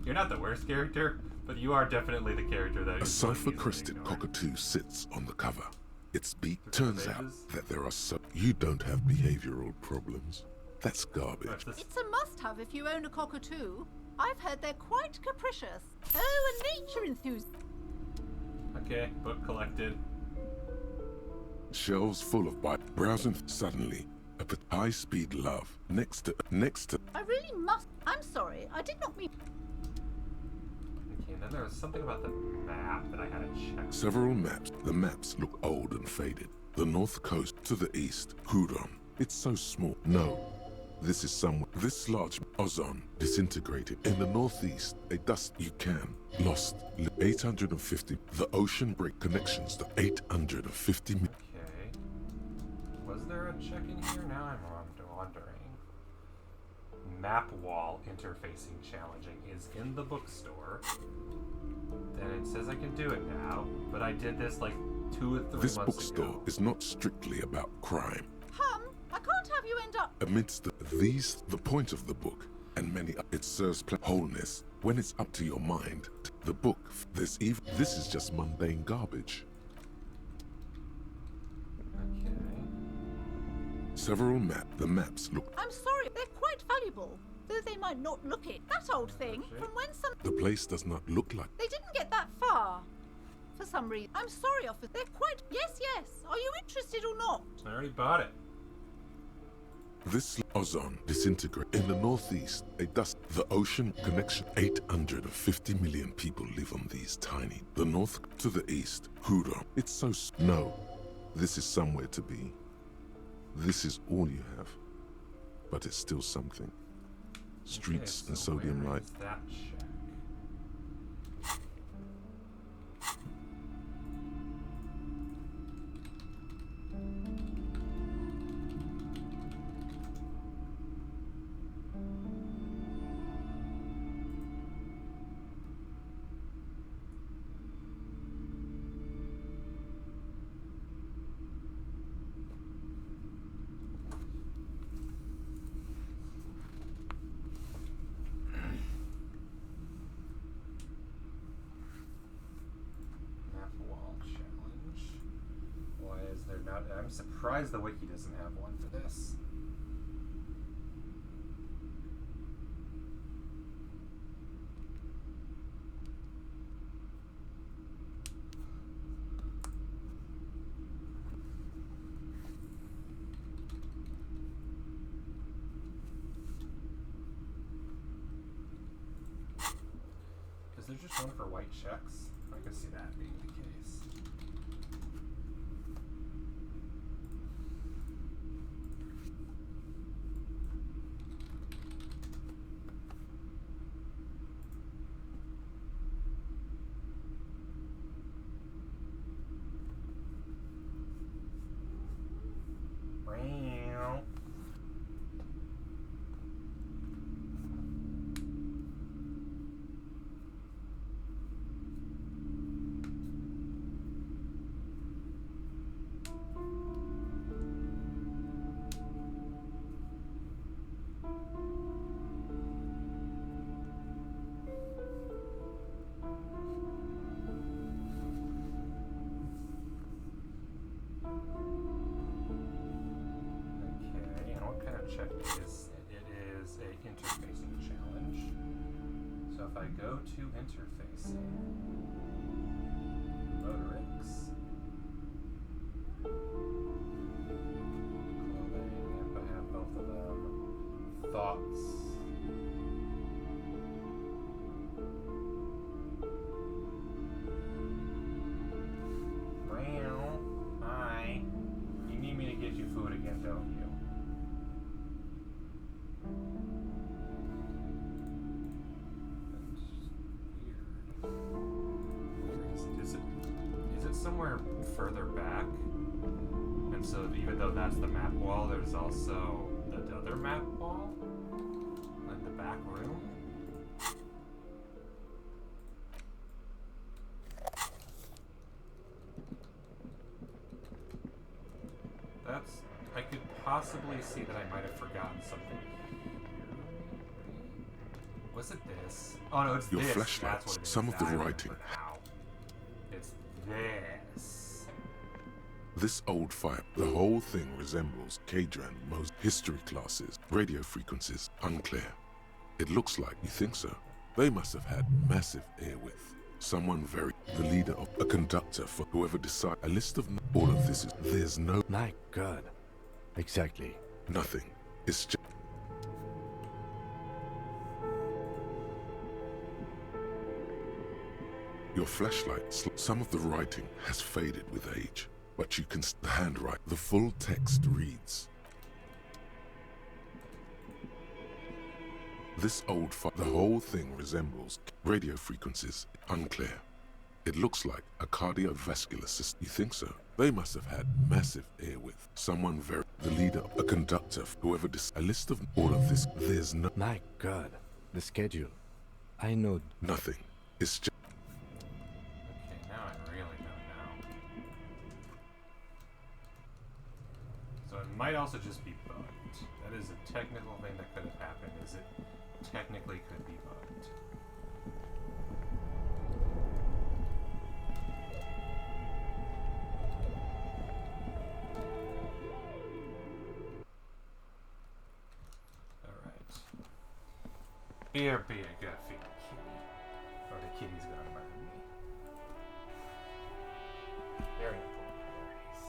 [SPEAKER 15] You're not the worst character, but you are definitely the character that
[SPEAKER 3] A
[SPEAKER 15] is
[SPEAKER 3] cipher-crested cockatoo sits on the cover. Its beak turns out that there are so... You don't have behavioral problems. That's garbage.
[SPEAKER 16] It's a must-have if you own a cockatoo. I've heard they're quite capricious. Oh, a nature enthusiast.
[SPEAKER 15] Okay, book collected.
[SPEAKER 3] Shelves full of browsing. Suddenly, a high-speed love next to...
[SPEAKER 16] I really must. I'm sorry. I did not mean.
[SPEAKER 15] Okay, and then there was something about the map that I had to check.
[SPEAKER 3] Several maps. The maps look old and faded. The north coast to the east, Hudon. It's so small. No. This is somewhere. This large ozone disintegrated. In the northeast, a dust you can. Lost. 850. The ocean break connections to 850.
[SPEAKER 15] Okay. Was there a check in here? Now I'm wondering. Map wall interfacing challenging is in the bookstore. Then it says I can do it now, but I did this like 2 or 3
[SPEAKER 3] This
[SPEAKER 15] months
[SPEAKER 3] bookstore
[SPEAKER 15] ago.
[SPEAKER 3] is not strictly about crime.
[SPEAKER 16] I can't have you end up.
[SPEAKER 3] Amidst the point of the book, and many, it serves wholeness. When it's up to your mind, the book, this is just mundane garbage.
[SPEAKER 15] Okay.
[SPEAKER 3] Several the maps look.
[SPEAKER 16] I'm sorry. They're quite valuable, though they might not look it. That old thing from when some.
[SPEAKER 3] The place does not look like.
[SPEAKER 16] They didn't get that far. For some reason. I'm sorry, officer. They're quite. Yes, yes. Are you interested or not?
[SPEAKER 15] I already bought it.
[SPEAKER 3] This ozone disintegrate in the northeast. The ocean connection. 850 million people live on these tiny. The north to the east. Huro. It's so no. This is somewhere to be. This is all you have, but it's still something. Streets and sodium light.
[SPEAKER 15] That shack. I'm surprised the wiki doesn't have one for this. Is there just one for white checks? I could see that being the case. Check it is a interfacing challenge. So if I go to interfacing, motorics, clothing, if I have both of them, thoughts, well, you need me to get you food again, don't you? Somewhere further back, and so even though that's the map wall, there's also the other map wall in the back room. I could possibly see that I might have forgotten something here. Was it this? Oh no, it's
[SPEAKER 3] your
[SPEAKER 15] this.
[SPEAKER 3] flashlights.
[SPEAKER 15] That's what it is.
[SPEAKER 3] Some of the writing.
[SPEAKER 15] It's this.
[SPEAKER 3] This old fire. The whole thing resembles Kadran most history classes. Radio frequencies unclear. It looks like you think so. They must have had massive air width. Someone the leader of a conductor for whoever decide. A list of all of this is. There's no.
[SPEAKER 14] My God. Exactly.
[SPEAKER 3] Nothing. It's just. Your flashlight. Some of the writing has faded with age, but you can the handwrite. The full text reads. This old the whole thing resembles radio frequencies unclear. It looks like a cardiovascular system. You think so? They must have had massive air width. Someone the leader, a conductor, whoever a list of all of this. There's no.
[SPEAKER 14] My God, the schedule. I know
[SPEAKER 3] nothing. It's just.
[SPEAKER 15] Okay, now I really don't know. So it might also just be bugged. That is a technical thing that could have happened. Is it technically could be bugged? Here be a good feeling kitty. Or the kitty's gonna murder me. Very important priorities.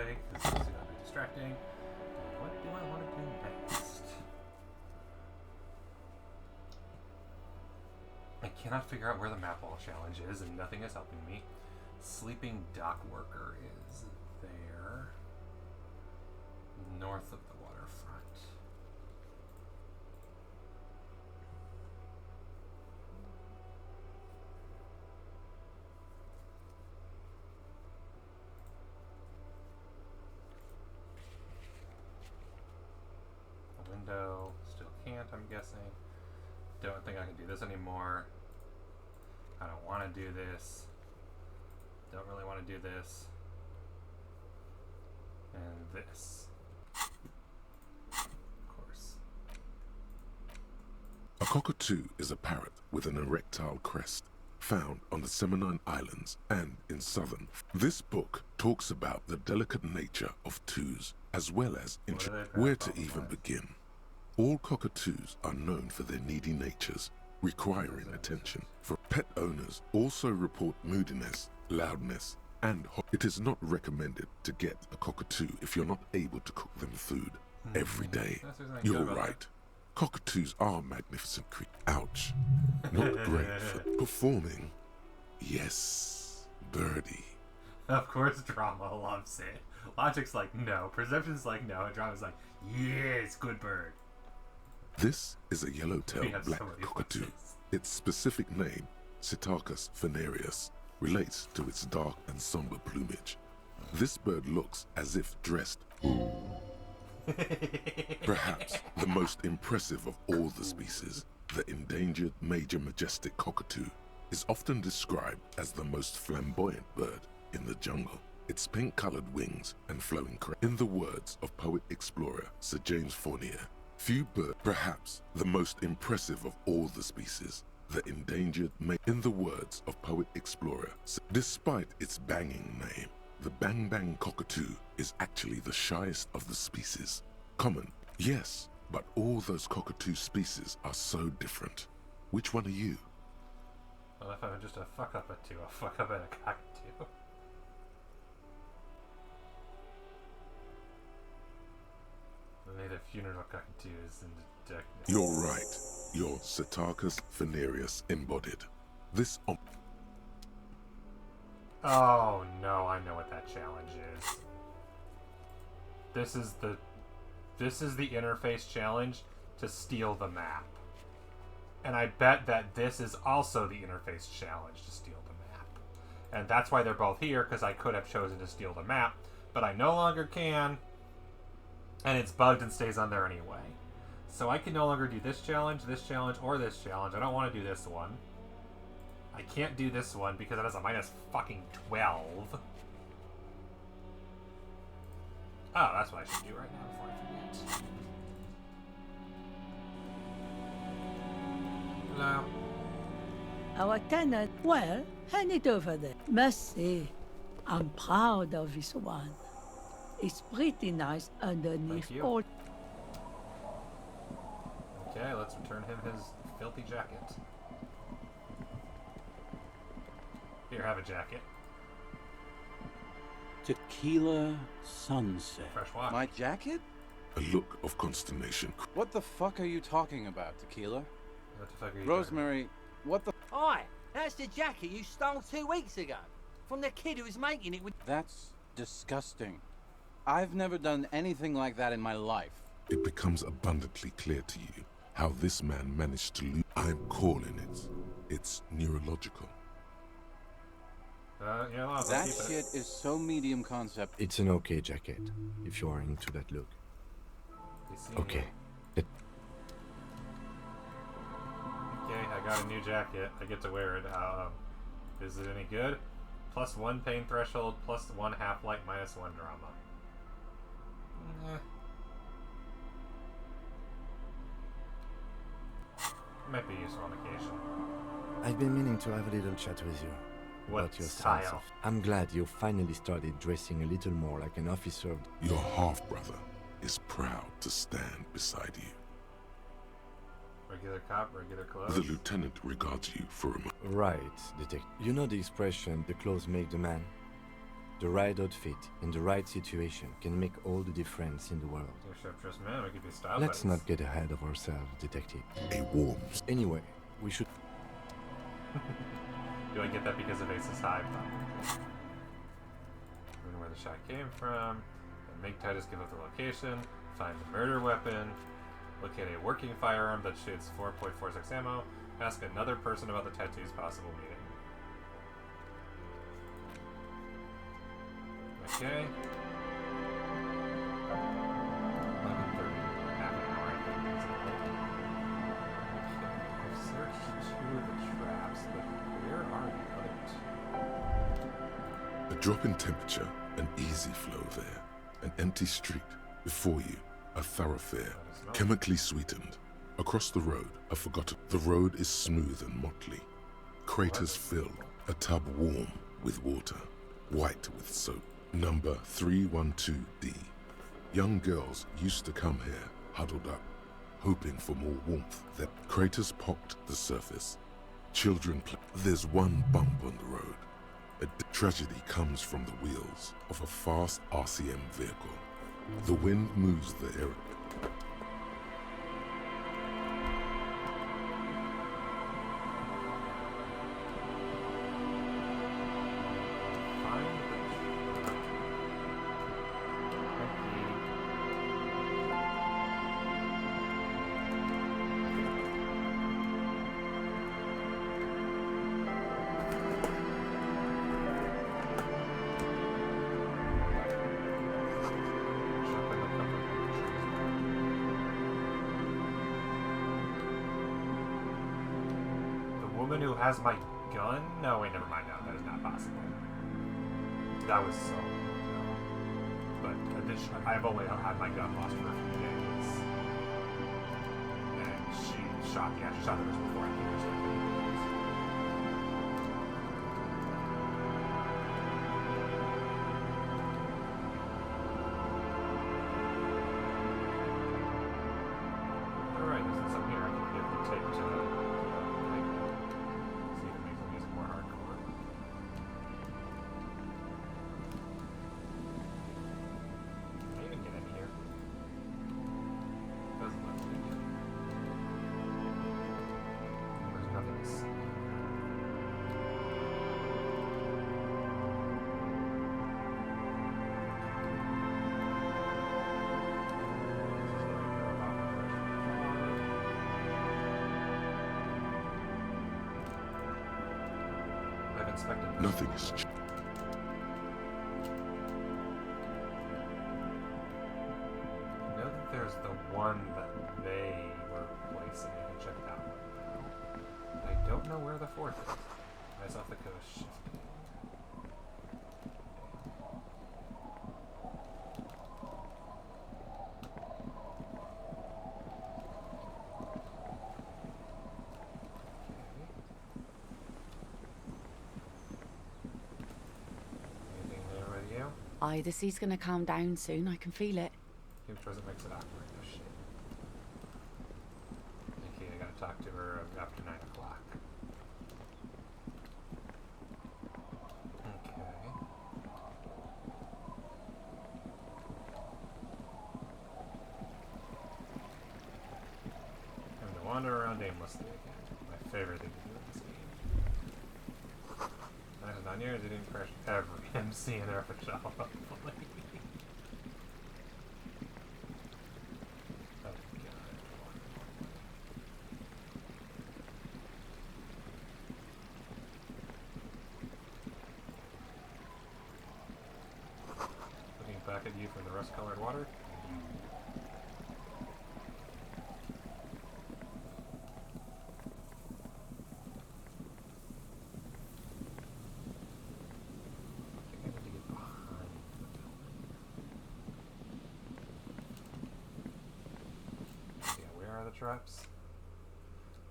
[SPEAKER 15] quickly, because this is going to be distracting. What do I want to do next? I cannot figure out where the map wall challenge is, and nothing is helping me. Sleeping dock worker is there. North of the waterfront. The window still can't, I'm guessing. Don't think I can do this anymore. I don't want to do this. Don't really want to do this. And this. Of course.
[SPEAKER 3] A cockatoo is a parrot with an erectile crest, found on the Seminine Islands and in southern. This book talks about the delicate nature of twos, as well as where to even begin. All cockatoos are known for their needy natures, requiring attention. For pet owners also report moodiness, loudness, and it is not recommended to get a cockatoo if you're not able to cook them food every day. You're right. Cockatoos are magnificent creatures. Ouch. Not great for performing. Yes, birdie.
[SPEAKER 15] Of course drama loves it. Logic's like no, perception's like no, and drama's like, yes, good bird.
[SPEAKER 3] This is a yellow-tailed black cockatoo. Its specific name, Psittacus venereus, relates to its dark and somber plumage. This bird looks as if dressed. Perhaps the most impressive of all the species, the endangered major majestic cockatoo, is often described as the most flamboyant bird in the jungle. Its pink-colored wings and flowing crest. In the words of poet-explorer Sir James Fournier, few birds, perhaps the most impressive of all the species, the endangered in the words of poet-explorer, despite its banging name, the bang-bang cockatoo is actually the shyest of the species. Common, yes, but all those cockatoo species are so different. Which one are you?
[SPEAKER 15] Well, if I'm just a fuck up at two, I'll fuck up at a cockatoo. The funeral cockatoos in the deck.
[SPEAKER 3] You're right. You're Psittacus venereus embodied. This
[SPEAKER 15] Oh no, I know what that challenge is. This is the interface challenge to steal the map. And I bet that this is also the interface challenge to steal the map. And that's why they're both here, because I could have chosen to steal the map, but I no longer can. And it's bugged and stays on there anyway. So I can no longer do this challenge, or this challenge. I don't want to do this one. I can't do this one because it has a minus fucking 12. Oh, that's what I should do right now before I forget. Hello.
[SPEAKER 7] Our tenant, well, hand it over there. Must say, I'm proud of this one. It's pretty nice underneath all.
[SPEAKER 15] Okay, let's return him his filthy jacket. Here, have a jacket.
[SPEAKER 19] Tequila sunset.
[SPEAKER 15] Fresh water.
[SPEAKER 19] My jacket?
[SPEAKER 3] A look of consternation.
[SPEAKER 19] What the fuck are you talking about, Tequila?
[SPEAKER 15] What the fuck are you
[SPEAKER 19] Rosemary, what the...
[SPEAKER 21] Hi, that's the jacket you stole 2 weeks ago. From the kid who was making it with...
[SPEAKER 19] That's disgusting. I've never done anything like that in my life.
[SPEAKER 3] It becomes abundantly clear to you how this man managed to lose. I'm calling it. It's neurological.
[SPEAKER 15] Yeah,
[SPEAKER 19] that shit is so medium concept.
[SPEAKER 14] It's an okay jacket, if you are into that look. Okay.
[SPEAKER 15] Okay, I got a new jacket. I get to wear it. Is it any good? +1 pain threshold, +1 half-light, -1 drama. Might be useful on occasion.
[SPEAKER 14] I've been meaning to have a little chat with you.
[SPEAKER 15] What
[SPEAKER 14] about your
[SPEAKER 15] style?
[SPEAKER 14] sense of... I'm glad you finally started dressing a little more like an officer.
[SPEAKER 3] Your half-brother is proud to stand beside you.
[SPEAKER 15] Regular cop, regular clothes.
[SPEAKER 3] The lieutenant regards you for a moment.
[SPEAKER 14] Right, detective. You know the expression, the clothes make the man? The right outfit in the right situation can make all the difference in the world.
[SPEAKER 15] Man, we could be style
[SPEAKER 14] Let's
[SPEAKER 15] buddies.
[SPEAKER 14] not get ahead of ourselves, detective.
[SPEAKER 3] A warm.
[SPEAKER 14] Anyway, we should...
[SPEAKER 15] Do I get that because of Ace's high? Probably. Learn where the shot came from. And make Titus give up the location. Find the murder weapon. Locate a working firearm that shoots 4.46 ammo. Ask another person about the tattoo's possible meaning. Okay. 11:30. Half an hour, I think. I've searched 2 of the traps, but where are the others?
[SPEAKER 3] A drop in temperature, an easy flow there. An empty street. Before you, a thoroughfare, chemically sweetened. Across the road, a forgotten. The road is smooth and motley. Craters fill, a tub warm with water, white with soap. Number 312D. Young girls used to come here, huddled up, hoping for more warmth. That craters pocked the surface. Children play. There's one bump on the road. A tragedy comes from the wheels of a fast RCM vehicle. The wind moves the air.
[SPEAKER 15] Who has my gun? No, wait, never mind. No, that is not possible. That was so. But additionally, I've only had my gun lost for a few days. And she shot the person before I came here. Alright, there's something here I can get the tape to.
[SPEAKER 3] Nothing is changed.
[SPEAKER 15] I know that there's the one that they were placing. I can check that one. I don't know where the 4th is. Eyes off the coast. Shifting.
[SPEAKER 5] Aye, the sea's gonna calm down soon. I can feel it.
[SPEAKER 15] Which doesn't makes it awkward. Oh shit. Okay, I gotta talk to her after 9 o'clock. Okay. Time to wander around aimlessly again. My favorite thing to do in this game. Nice and on yours, you didn't crash every MC in there for shop, hopefully. Looking back at you from the rust-colored water. Traps.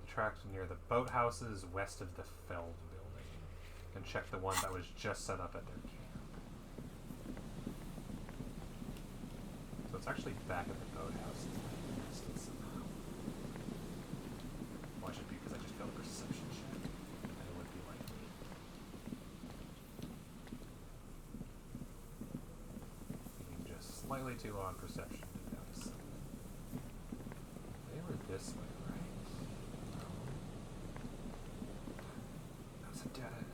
[SPEAKER 15] The tracks near the boathouses west of the Feld building. And check the one that was just set up at their camp. So it's actually back at the boathouse. Somehow. Well, it should be because I just failed a perception check. And it would be likely. too low on perception to notice. They were this way, right? No. That's a dead end.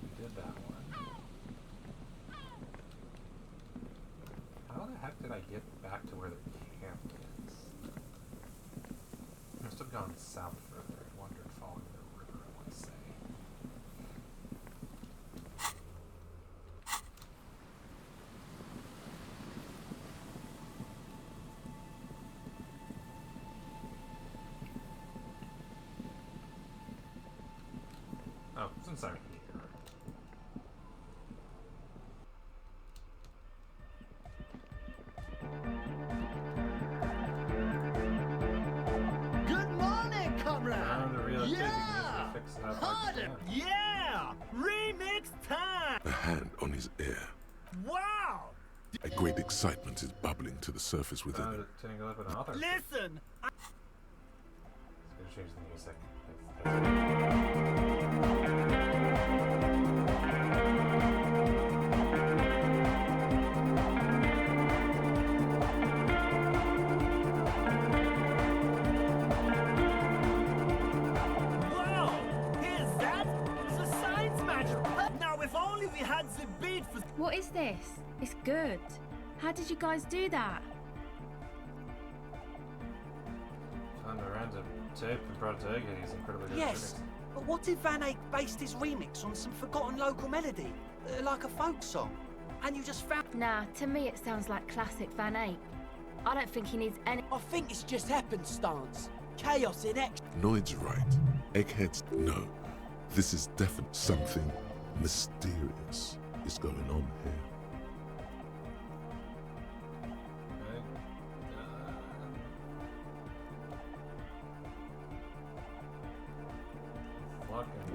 [SPEAKER 15] We did that one. How the heck did I get back to where the camp is? I must have gone south further and wandered following the river, I want to say. Oh, it's inside here.
[SPEAKER 18] Good morning, comrade!
[SPEAKER 15] Yeah!
[SPEAKER 18] Harder! Yeah! Remix time!
[SPEAKER 3] A hand on his ear.
[SPEAKER 18] Wow!
[SPEAKER 3] A great excitement is bubbling to the surface within him.
[SPEAKER 15] Tangle up an author.
[SPEAKER 18] Listen!
[SPEAKER 15] It's gonna change the music.
[SPEAKER 18] Wow! Here's that? It's a science matter! Now, if only we had the beat for...
[SPEAKER 1] What is this? It's good. How did you guys do that?
[SPEAKER 15] Found a random tape and brought it to Egghead. He's incredibly good at
[SPEAKER 21] Yes,
[SPEAKER 15] remixing.
[SPEAKER 21] but what if Van Eyck based his remix on some forgotten local melody? Like a folk song? And you just found...
[SPEAKER 1] Nah, to me it sounds like classic Van Eyck. I don't think he needs any...
[SPEAKER 21] I think it's just happenstance. Chaos in X.
[SPEAKER 3] Noid's right. Egghead's no. This is definitely something mysterious is going on here.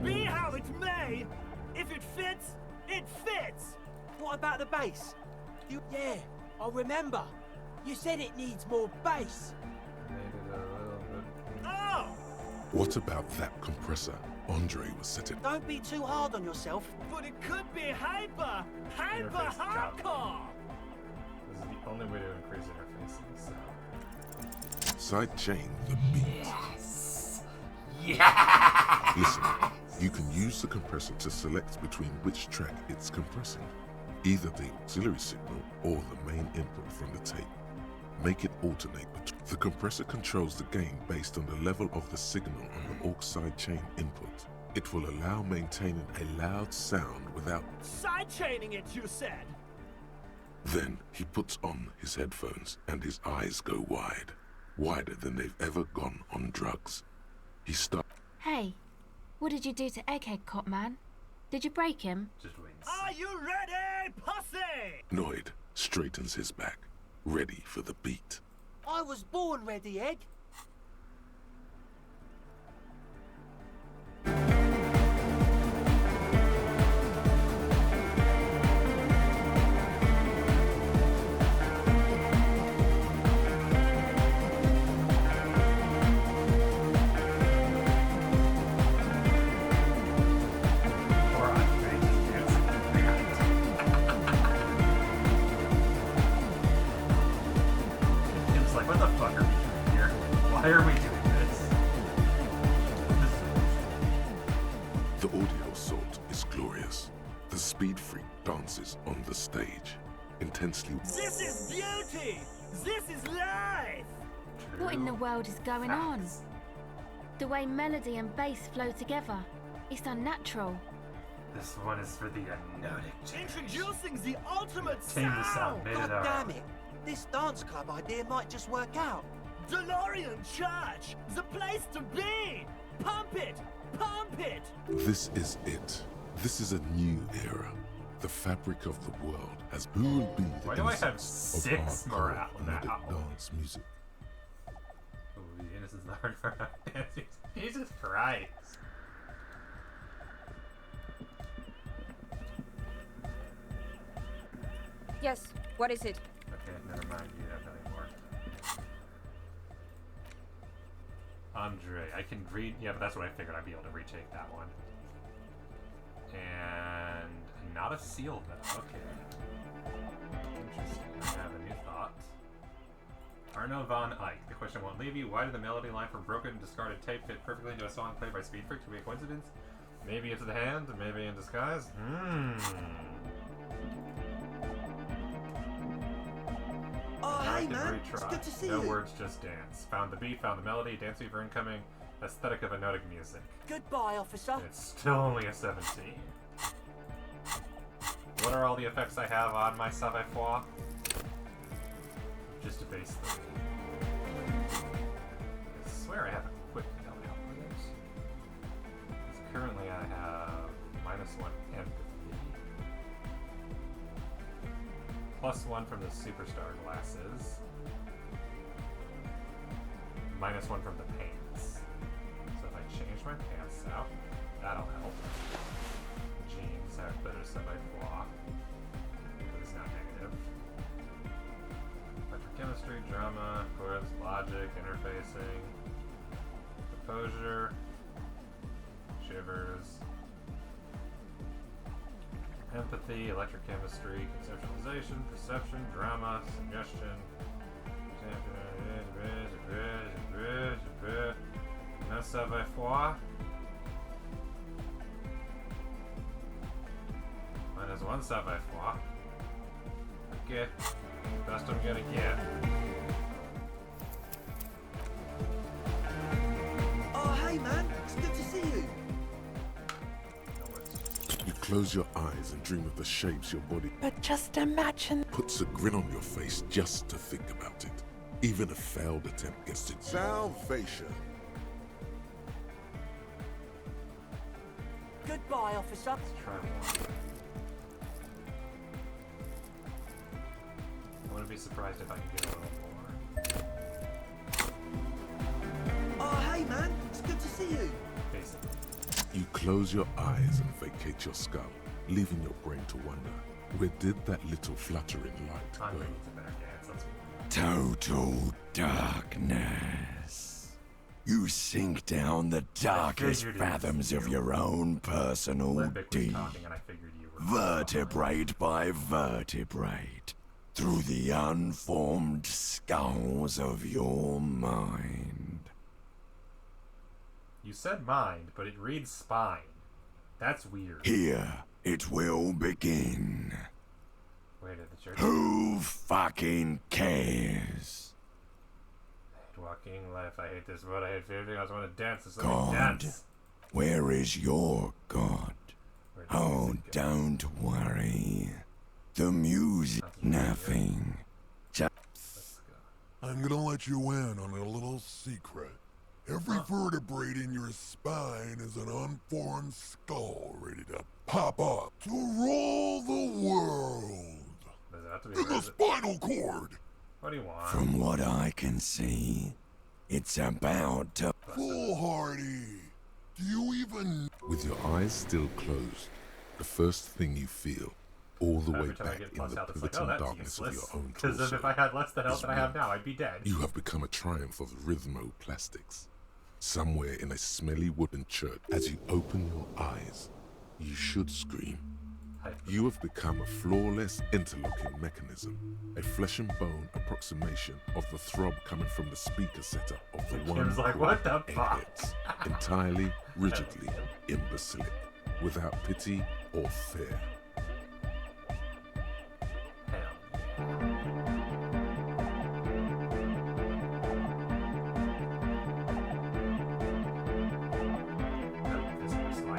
[SPEAKER 18] Be how it may! If it fits, it fits!
[SPEAKER 21] What about the bass? Yeah, I remember. You said it needs more bass.
[SPEAKER 18] Oh!
[SPEAKER 3] What about that compressor Andre was setting?
[SPEAKER 21] Don't be too hard on yourself.
[SPEAKER 18] But it could be hyper hardcore!
[SPEAKER 15] This is the only way to increase interfacing, so...
[SPEAKER 3] Sidechain the beat.
[SPEAKER 15] Yes! Yeah!
[SPEAKER 3] Listen, you can use the compressor to select between which track it's compressing, either the auxiliary signal or the main input from the tape. Make it alternate. The compressor controls the gain based on the level of the signal on the aux sidechain input. It will allow maintaining a loud sound without...
[SPEAKER 18] Sidechaining it, you said?
[SPEAKER 3] Then he puts on his headphones and his eyes go wide. Wider than they've ever gone on drugs. He stopped.
[SPEAKER 1] Hey, what did you do to Egghead, Cop Man? Did you break him?
[SPEAKER 15] Just wings.
[SPEAKER 18] Are you ready, pussy?
[SPEAKER 3] Noid straightens his back, ready for the beat.
[SPEAKER 21] I was born ready, Egg.
[SPEAKER 15] It's like, what the fuck are we doing here? Why are we doing this?
[SPEAKER 3] The audio assault is glorious. The speed freak dances on the stage, intensely.
[SPEAKER 18] This is beauty! This is life!
[SPEAKER 1] What in the world is going on? The way melody and bass flow together. It's unnatural.
[SPEAKER 15] This one is for the hypnotic.
[SPEAKER 18] Introducing the ultimate
[SPEAKER 15] Came to sound, made it
[SPEAKER 21] God
[SPEAKER 15] up.
[SPEAKER 21] damn it. This dance club idea might just work out.
[SPEAKER 18] DeLorean Church! The place to be! Pump it! Pump it!
[SPEAKER 3] This is it. This is a new era. The fabric of the world has. Who will be the
[SPEAKER 15] Why do I have
[SPEAKER 3] innocence of
[SPEAKER 15] 6
[SPEAKER 3] hardcore
[SPEAKER 15] morale
[SPEAKER 3] melodic
[SPEAKER 15] now?
[SPEAKER 3] dance music?
[SPEAKER 15] Oh, the innocence of the hard Jesus Christ.
[SPEAKER 4] Yes, what is it?
[SPEAKER 15] Okay, never mind. You have nothing more. Andre, I can read. Yeah, but that's what I figured. I'd be able to retake that one. And not a seal, though. Okay. Interesting. I have a new thought. Arno von Eyck. The question won't leave you. Why did the melody line from Broken Discarded Tape fit perfectly into a song played by Speed Freak? To be a coincidence? Maybe it's the hand, maybe in disguise?
[SPEAKER 21] Oh, hey,
[SPEAKER 15] can
[SPEAKER 21] man.
[SPEAKER 15] retry.
[SPEAKER 21] It's good to see
[SPEAKER 15] No
[SPEAKER 21] you.
[SPEAKER 15] words, just dance. Found the beat, found the melody, dance fever incoming, aesthetic of hypnotic music.
[SPEAKER 21] Goodbye, officer.
[SPEAKER 15] It's still only a 17. What are all the effects I have on my savoir-faire? Just a base 3. I swear I have a quick note outputters. Because currently I have -1 empathy. +1 from the superstar glasses. -1 from the pants. So if I change my pants out, that'll help. Jeans have better savoir-faire. But it's not negative. Electrochemistry, drama, chords, logic, interfacing, composure, shivers, empathy, electrochemistry, conceptualization, perception, drama, suggestion, no savoir-faire. -1 savoir-faire. Okay, best I'm gonna get.
[SPEAKER 21] Oh, hey, man. It's good to see you.
[SPEAKER 3] You close your eyes and dream of the shapes your body
[SPEAKER 22] But just imagine.
[SPEAKER 3] puts a grin on your face just to think about it. Even a failed attempt gets it.
[SPEAKER 17] Salvation.
[SPEAKER 21] Goodbye, officer.
[SPEAKER 15] Let's try one. I wouldn't be surprised if I could get a little more.
[SPEAKER 21] Oh, hey, man. It's good to see you.
[SPEAKER 15] Basically.
[SPEAKER 3] You close your eyes and vacate your skull, leaving your brain to wonder, where did that little fluttering light
[SPEAKER 15] I'm
[SPEAKER 3] go?
[SPEAKER 15] ready to back dance. Let's move.
[SPEAKER 20] Total darkness. You sink down the darkest
[SPEAKER 15] figured it was
[SPEAKER 20] fathoms of
[SPEAKER 15] you.
[SPEAKER 20] your own personal
[SPEAKER 15] Limbic was
[SPEAKER 20] deep,
[SPEAKER 15] talking and I figured you were
[SPEAKER 20] vertebrate by vertebrate, through the unformed skulls of your mind.
[SPEAKER 15] You said mind, but it reads spine. That's weird.
[SPEAKER 20] Here it will begin.
[SPEAKER 15] Where did the church?
[SPEAKER 20] Who fucking cares?
[SPEAKER 15] I hate walking life. I hate this world. I hate everything. I just want to dance. It's
[SPEAKER 20] God,
[SPEAKER 15] dance.
[SPEAKER 20] where is your God?
[SPEAKER 15] Where did the
[SPEAKER 20] Oh,
[SPEAKER 15] music go?
[SPEAKER 20] don't worry. The music, nothing.
[SPEAKER 15] Let's go.
[SPEAKER 17] I'm gonna let you in on a little secret. Every vertebrae in your spine is an unformed skull ready to pop up to rule the world.
[SPEAKER 15] Does it have to be
[SPEAKER 17] In the spinal cord.
[SPEAKER 15] What do you want?
[SPEAKER 20] From what I can see, it's about to.
[SPEAKER 17] Foolhardy. Do you even...
[SPEAKER 3] With your eyes still closed, the first thing you feel, all the way
[SPEAKER 15] Every time I
[SPEAKER 3] back
[SPEAKER 15] get
[SPEAKER 3] in
[SPEAKER 15] plus
[SPEAKER 3] the
[SPEAKER 15] health, it's like,
[SPEAKER 3] pivotal
[SPEAKER 15] oh, that's
[SPEAKER 3] darkness of
[SPEAKER 15] useless.
[SPEAKER 3] your own
[SPEAKER 15] Because
[SPEAKER 3] torso,
[SPEAKER 15] if I had less the health
[SPEAKER 3] is
[SPEAKER 15] that I have
[SPEAKER 3] when
[SPEAKER 15] now, I'd be dead.
[SPEAKER 3] You have become a triumph of rhythmoplastics. Somewhere in a smelly wooden church, as you open your eyes, you should scream. You have become a flawless interlocking mechanism, a flesh and bone approximation of the throb coming from the speaker setup of the one
[SPEAKER 15] Kim's like,
[SPEAKER 3] called
[SPEAKER 15] what the fuck?
[SPEAKER 3] Apex, entirely, rigidly, imbecilic, without pity or fear.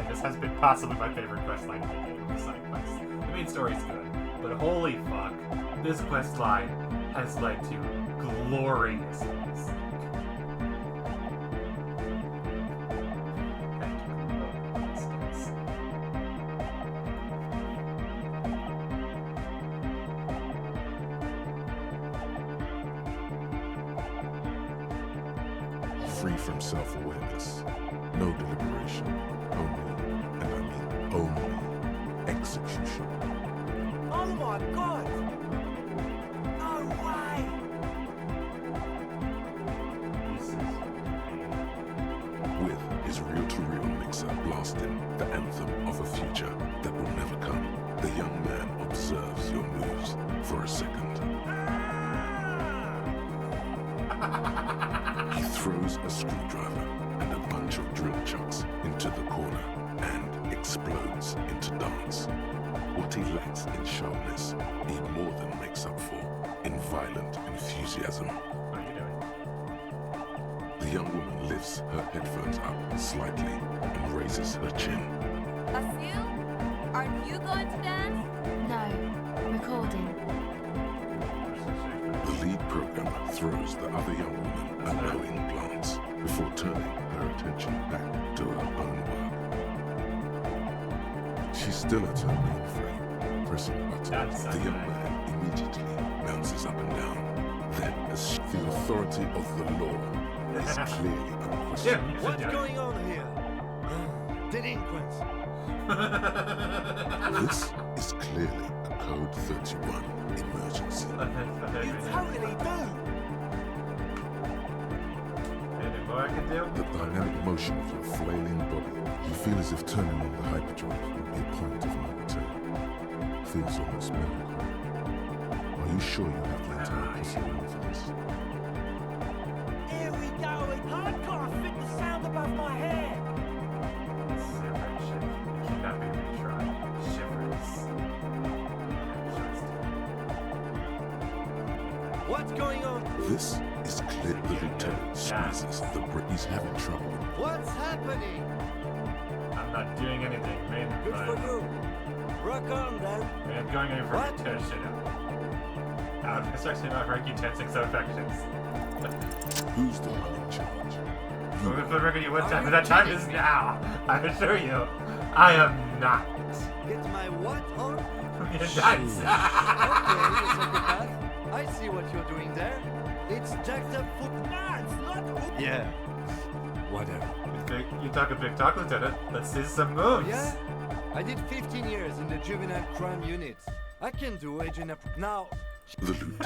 [SPEAKER 3] This has been possibly my favorite questline in the game, the side quest. The main story's good, but holy fuck, this questline has led to glorious music. Free from self-awareness, no deliberation, only, and I mean only, execution.
[SPEAKER 21] Oh my god! No way!
[SPEAKER 3] With his reel-to-reel mix officer blasting the anthem of a future that will never come. The young man observes your moves for a second. He throws a screwdriver and a bunch of drill chucks into the corner and explodes into dance. What he lacks in sharpness, he more than makes up for in violent enthusiasm.
[SPEAKER 15] What are you doing?
[SPEAKER 3] The young woman lifts her headphones up slightly and raises her chin.
[SPEAKER 2] Basil, are you going to dance?
[SPEAKER 1] No, recording.
[SPEAKER 3] The lead programmer throws the other young woman a knowing glance before turning her attention back to her own work. She's still at her main frame, pressing a button. The young man immediately bounces up and down. Then, as the authority of the law is clearly unquestioned.
[SPEAKER 21] What's going on here? Delinquents.
[SPEAKER 3] This is clearly a Code 31 emergency.
[SPEAKER 21] You totally do.
[SPEAKER 15] Anything more I can do?
[SPEAKER 3] The dynamic motion of your flailing body, you feel as if turning on the hyperdrive would be a point of no return. Feels almost melancholy. Are you sure you have the entire possibility for this?
[SPEAKER 21] Here we go. It's hardcore. Fit the sound above my head.
[SPEAKER 15] It cannot be retried. Shivers.
[SPEAKER 21] What's going on?
[SPEAKER 3] This is clear. The lieutenant squeezes the brick. He's having trouble.
[SPEAKER 21] What's happening?
[SPEAKER 15] I'm not doing anything, man.
[SPEAKER 21] Good for you. Rock on, then.
[SPEAKER 15] Man, I'm going in for
[SPEAKER 21] What?
[SPEAKER 15] a tear shit up. Especially about Frankie tensing so affections.
[SPEAKER 3] Who's the one in charge?
[SPEAKER 15] We're going to put record you one time, but that time is now. I assure you, I am not.
[SPEAKER 21] Get my what on?
[SPEAKER 15] You're nuts.
[SPEAKER 21] Okay, you psychopath. I see what you're doing there. It's jacked up foot. Nah, it's not good. Yeah.
[SPEAKER 14] Whatever.
[SPEAKER 15] You talk a big talk, Lieutenant. Let's see some moves.
[SPEAKER 21] Yeah? I did 15 years in the juvenile crime unit. I can do agent now.
[SPEAKER 3] The lieutenant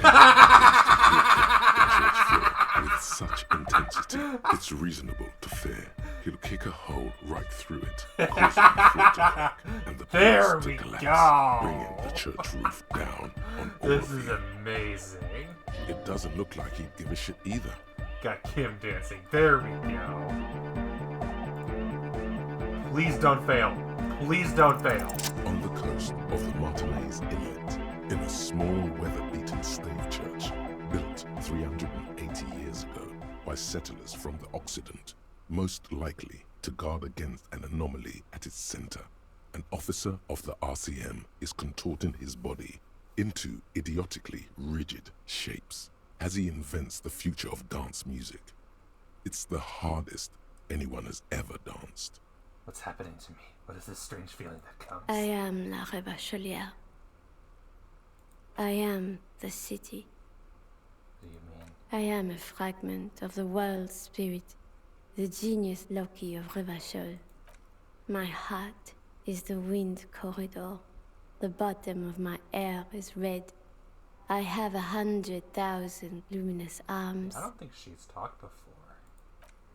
[SPEAKER 3] with such intensity, it's reasonable to fear he'll kick a hole right through it, causing the floor to crack and the
[SPEAKER 15] There
[SPEAKER 3] place to
[SPEAKER 15] we
[SPEAKER 3] collapse,
[SPEAKER 15] go.
[SPEAKER 3] bringing the church roof down on all
[SPEAKER 15] This
[SPEAKER 3] of
[SPEAKER 15] is
[SPEAKER 3] you.
[SPEAKER 15] amazing.
[SPEAKER 3] It doesn't look like he'd give a shit either.
[SPEAKER 15] Got Kim dancing. There we go. Please don't fail. Please don't fail.
[SPEAKER 3] On the coast of the Martinez Inlet, in a small weather-beaten stave church built 380 years ago by settlers from the Occident, most likely to guard against an anomaly at its center, an officer of the RCM is contorting his body into idiotically rigid shapes as he invents the future of dance music. It's the hardest anyone has ever danced.
[SPEAKER 15] What's happening to me? What is this strange feeling that comes?
[SPEAKER 13] I am La Rebachelière. I am the city.
[SPEAKER 15] What do you mean?
[SPEAKER 13] I am a fragment of the world spirit, the genius Loki of Revachol. My heart is the wind corridor. The bottom of my air is red. I have 100,000 luminous arms.
[SPEAKER 15] I don't think she's talked before.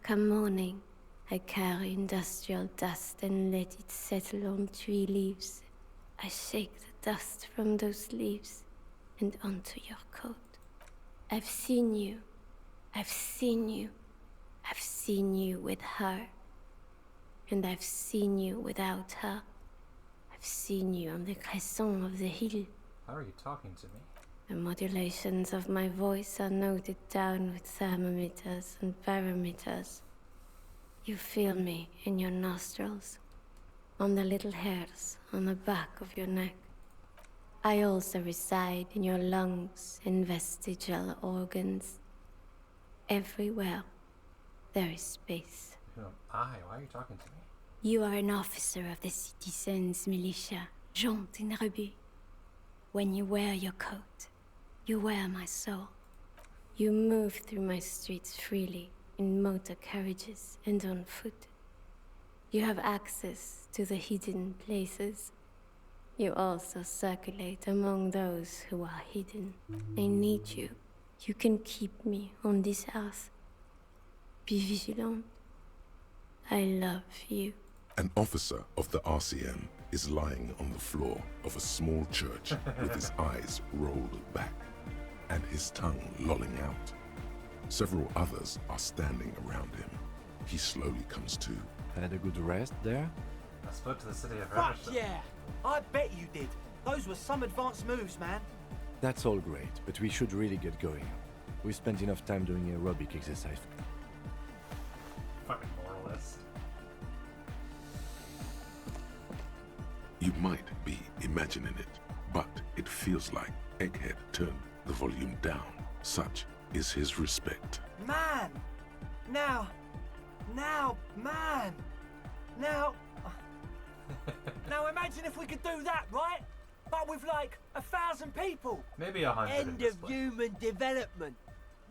[SPEAKER 13] Come morning, I carry industrial dust and let it settle on tree leaves. I shake the dust from those leaves and onto your coat. I've seen you. I've seen you. I've seen you with her. And I've seen you without her. I've seen you on the crescent of the hill.
[SPEAKER 15] How are you talking to me?
[SPEAKER 13] The modulations of my voice are noted down with thermometers and barometers. You feel me in your nostrils, on the little hairs on the back of your neck. I also reside in your lungs and vestigial organs. Everywhere there is space.
[SPEAKER 15] Who am I? Why are you talking to me?
[SPEAKER 13] You are an officer of the citizens' militia, Jante in Rebut. When you wear your coat, you wear my soul. You move through my streets freely, in motor carriages and on foot. You have access to the hidden places. You also circulate among those who are hidden. I need you. You can keep me on this earth. Be vigilant. I love you.
[SPEAKER 3] An officer of the RCM is lying on the floor of a small church with his eyes rolled back and his tongue lolling out. Several others are standing around him. He slowly comes to.
[SPEAKER 14] Had a good rest there?
[SPEAKER 15] I spoke to the city of
[SPEAKER 21] Fuck
[SPEAKER 15] Revelstoke.
[SPEAKER 21] yeah! I bet you did. Those were some advanced moves, man.
[SPEAKER 14] That's all great, but we should really get going. We spent enough time doing aerobic exercise.
[SPEAKER 15] Fucking moralist.
[SPEAKER 3] You might be imagining it, but it feels like Egghead turned the volume down. Such is his respect.
[SPEAKER 21] Man! Now, man! Now imagine if we could do that, right? But with like 1,000 people.
[SPEAKER 15] Maybe 100.
[SPEAKER 21] End of human development.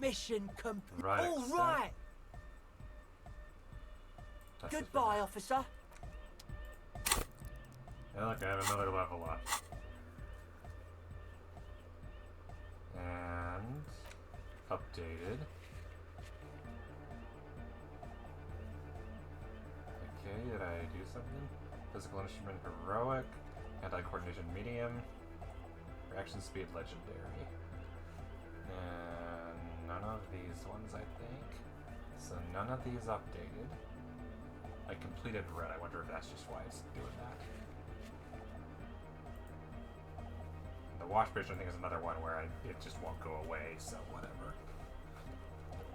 [SPEAKER 21] Mission complete.
[SPEAKER 15] Right,
[SPEAKER 21] All
[SPEAKER 15] so-
[SPEAKER 21] right.
[SPEAKER 15] That's it for
[SPEAKER 21] Goodbye,
[SPEAKER 15] now.
[SPEAKER 21] officer.
[SPEAKER 15] Yeah, look, I have another level up. And updated. Okay, did I do something? Physical instrument heroic, anti-coordination medium, reaction speed legendary. And none of these ones, I think. So none of these updated. I completed red. I wonder if that's just why it's doing that. The wash patient, I think, is another one where it just won't go away, so whatever.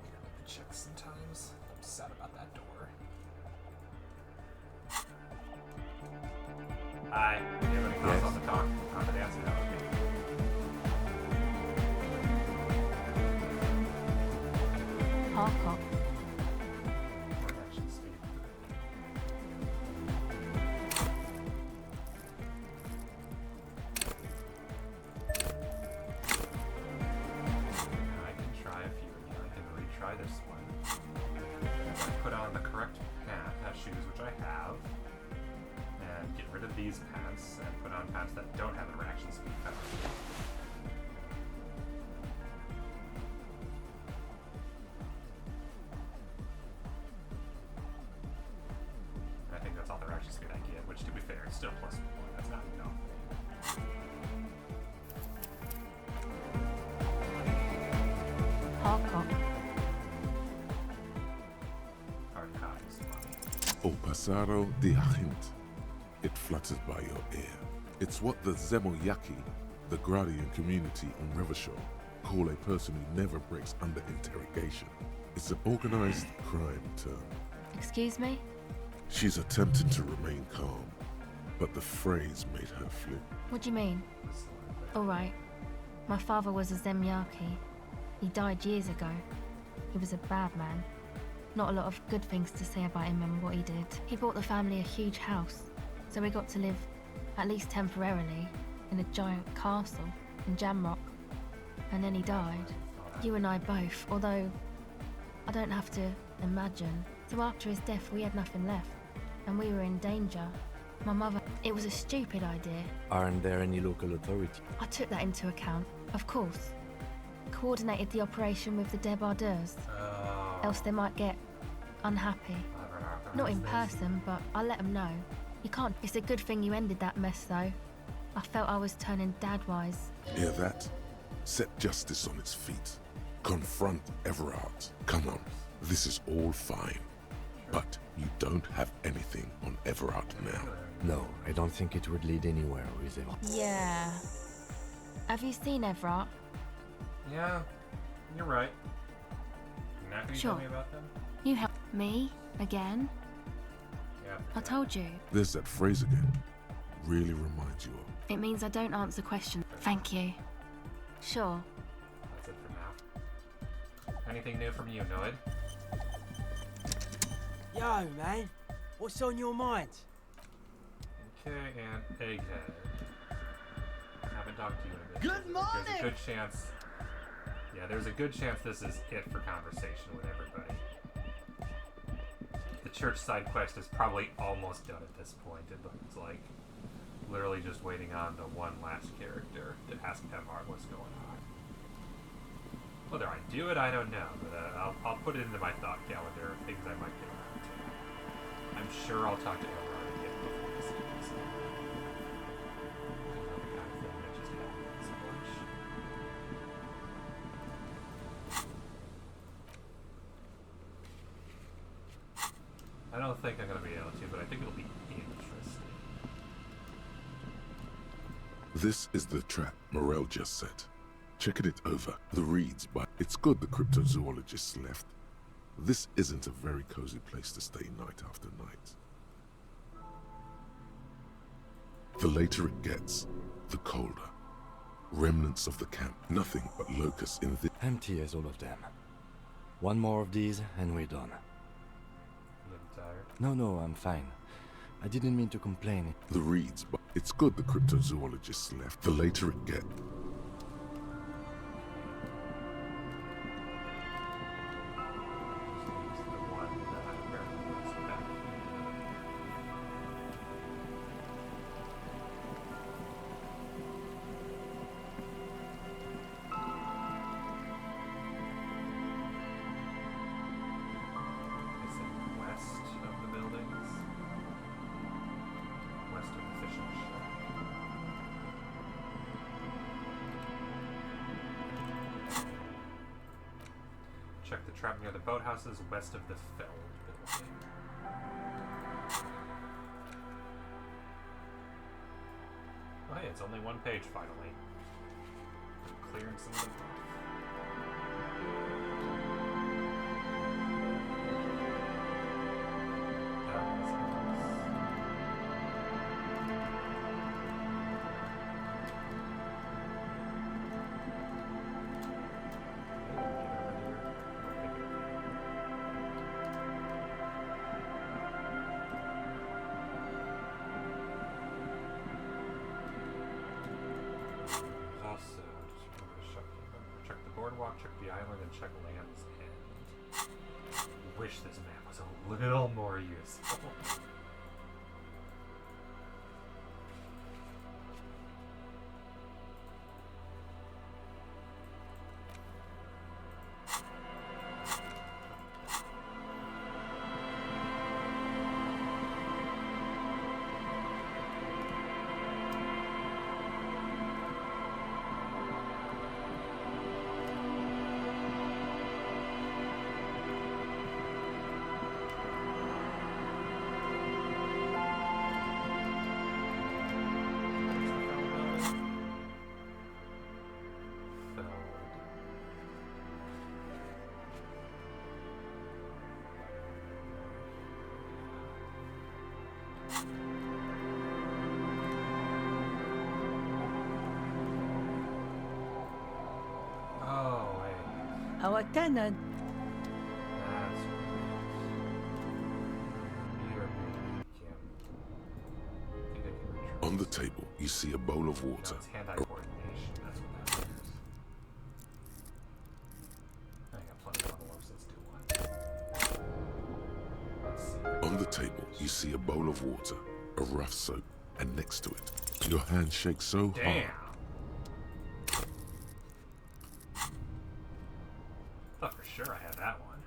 [SPEAKER 15] Weird at the checks sometimes. I'm sad about that door. Hi. Do you have any thoughts on the talk? On the dancing? That would be.
[SPEAKER 1] Parkour.
[SPEAKER 15] Reaction speed. I can try a few again. I can retry this one. Put on the correct shoes, which I have. And get rid of these pants and put on pants that don't have a reaction speed penalty. I think that's all the reaction speed I get, which to be fair, is still +1. That's not enough.
[SPEAKER 1] Parkour.
[SPEAKER 15] Hard copies.
[SPEAKER 3] O pasaro de agent. It flutters by your ear. It's what the Zemoyaki, the Gradian community in Revachol, call a person who never breaks under interrogation. It's an organized crime term.
[SPEAKER 1] Excuse me?
[SPEAKER 3] She's attempting to remain calm, but the phrase made her flip.
[SPEAKER 1] What do you mean? All right. My father was a Zemyaki. He died years ago. He was a bad man. Not a lot of good things to say about him and what he did. He bought the family a huge house, so we got to live, at least temporarily, in a giant castle in Jamrock. And then he died. You and I both, although I don't have to imagine. So after his death, we had nothing left, and we were in danger. My mother, it was a stupid idea.
[SPEAKER 14] Aren't there any local authorities?
[SPEAKER 1] I took that into account, of course. Coordinated the operation with the débardeurs, else they might get unhappy. Not in person, but I let them know. You can't. It's a good thing you ended that mess, though. I felt I was turning dad-wise.
[SPEAKER 3] Hear that? Set justice on its feet. Confront Everard. Come on, this is all fine. But you don't have anything on Everard now.
[SPEAKER 14] No, I don't think it would lead anywhere with him.
[SPEAKER 1] Yeah. Have you seen Everard?
[SPEAKER 15] Yeah, you're right. Now can you
[SPEAKER 1] Sure.
[SPEAKER 15] tell me about them?
[SPEAKER 1] You helped me again?
[SPEAKER 15] Yeah.
[SPEAKER 1] I told you.
[SPEAKER 3] There's that phrase again. Really reminds you of.
[SPEAKER 1] It means I don't answer questions. Thank you. Sure.
[SPEAKER 15] That's it for now. Anything new from you, Noid?
[SPEAKER 21] Yo, man. What's on your mind?
[SPEAKER 15] Okay, and Egghead. Haven't talked to you in a bit.
[SPEAKER 21] Good
[SPEAKER 15] There's a
[SPEAKER 21] morning!
[SPEAKER 15] good chance. Yeah, there's a good chance this is it for conversation with everybody. The church side quest is probably almost done at this point. It looks like literally just waiting on the one last character to ask Everard what's going on. Whether I do it, I don't know, but I'll put it into my thought calendar of things I might get around to. I'm sure I'll talk to Everard I don't think I'm going to be able to, but I think it'll be interesting.
[SPEAKER 3] This is the trap Morel just set. Checking it over, the reads, but it's good the cryptozoologists left. This isn't a very cozy place to stay night after night. The later it gets, the colder. Remnants of the camp, nothing but locusts in the...
[SPEAKER 14] Empty as all of them. One more of these and we're done. No, I'm fine. I didn't mean to complain.
[SPEAKER 3] The reads, but it's good the cryptozoologists left. The later it gets...
[SPEAKER 15] Check the trap near the boathouses west of the Feld building. Oh hey, it's only one page finally. I'm clearing some of them off. Check the island and check Land's End. Wish this map was a little more useful.
[SPEAKER 7] Our tenant.
[SPEAKER 3] On the table, you see a bowl of water.
[SPEAKER 15] It's hand-eye coordination. That's what that is. I got plenty of envelopes. Let's do one. Let's see.
[SPEAKER 3] On the table, you see a bowl of water, a rough soap, and next to it, your hand shakes so hard.
[SPEAKER 15] Thought for sure I had that one.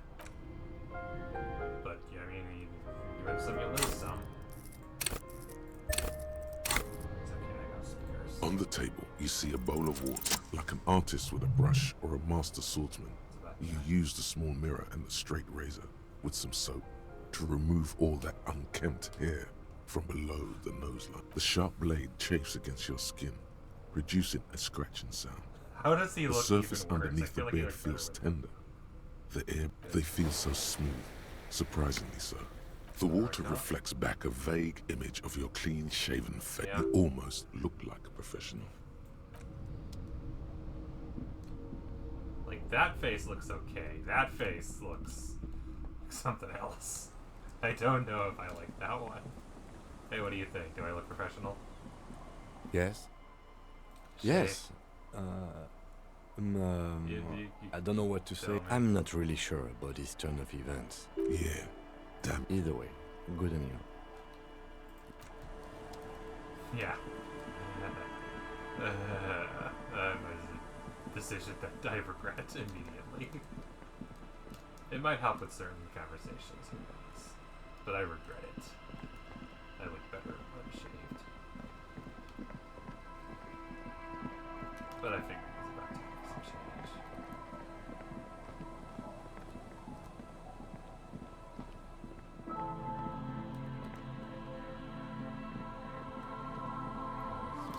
[SPEAKER 15] But, yeah, I mean, you win some, you lose some.
[SPEAKER 3] On the table, you see a bowl of water. Like an artist with a brush or a master swordsman, you use the small mirror and the straight razor with some soap to remove all that unkempt hair from below the nose line. The sharp blade chafes against your skin, producing a scratching sound.
[SPEAKER 15] How does he
[SPEAKER 3] the
[SPEAKER 15] look
[SPEAKER 3] surface
[SPEAKER 15] even worse?
[SPEAKER 3] underneath the
[SPEAKER 15] like he
[SPEAKER 3] beard
[SPEAKER 15] looks better
[SPEAKER 3] feels
[SPEAKER 15] with
[SPEAKER 3] tender. The air, they feel so smooth, surprisingly so. The water reflects back a vague image of your clean-shaven face.
[SPEAKER 15] Yeah.
[SPEAKER 3] You almost look like a professional.
[SPEAKER 15] Like, that face looks okay. That face looks like something else. I don't know if I like that one. Hey, what do you think? Do I look professional?
[SPEAKER 14] Yes.
[SPEAKER 15] Shay?
[SPEAKER 14] Yes. I don't know what to say. I'm not really sure about this turn of events.
[SPEAKER 3] Yeah. Damn.
[SPEAKER 14] Either way, good on you.
[SPEAKER 15] Yeah. That was a decision that I regret immediately. It might help with certain conversations, who knows. But I regret it. I look better unshaved. But I figured it was about time for some change.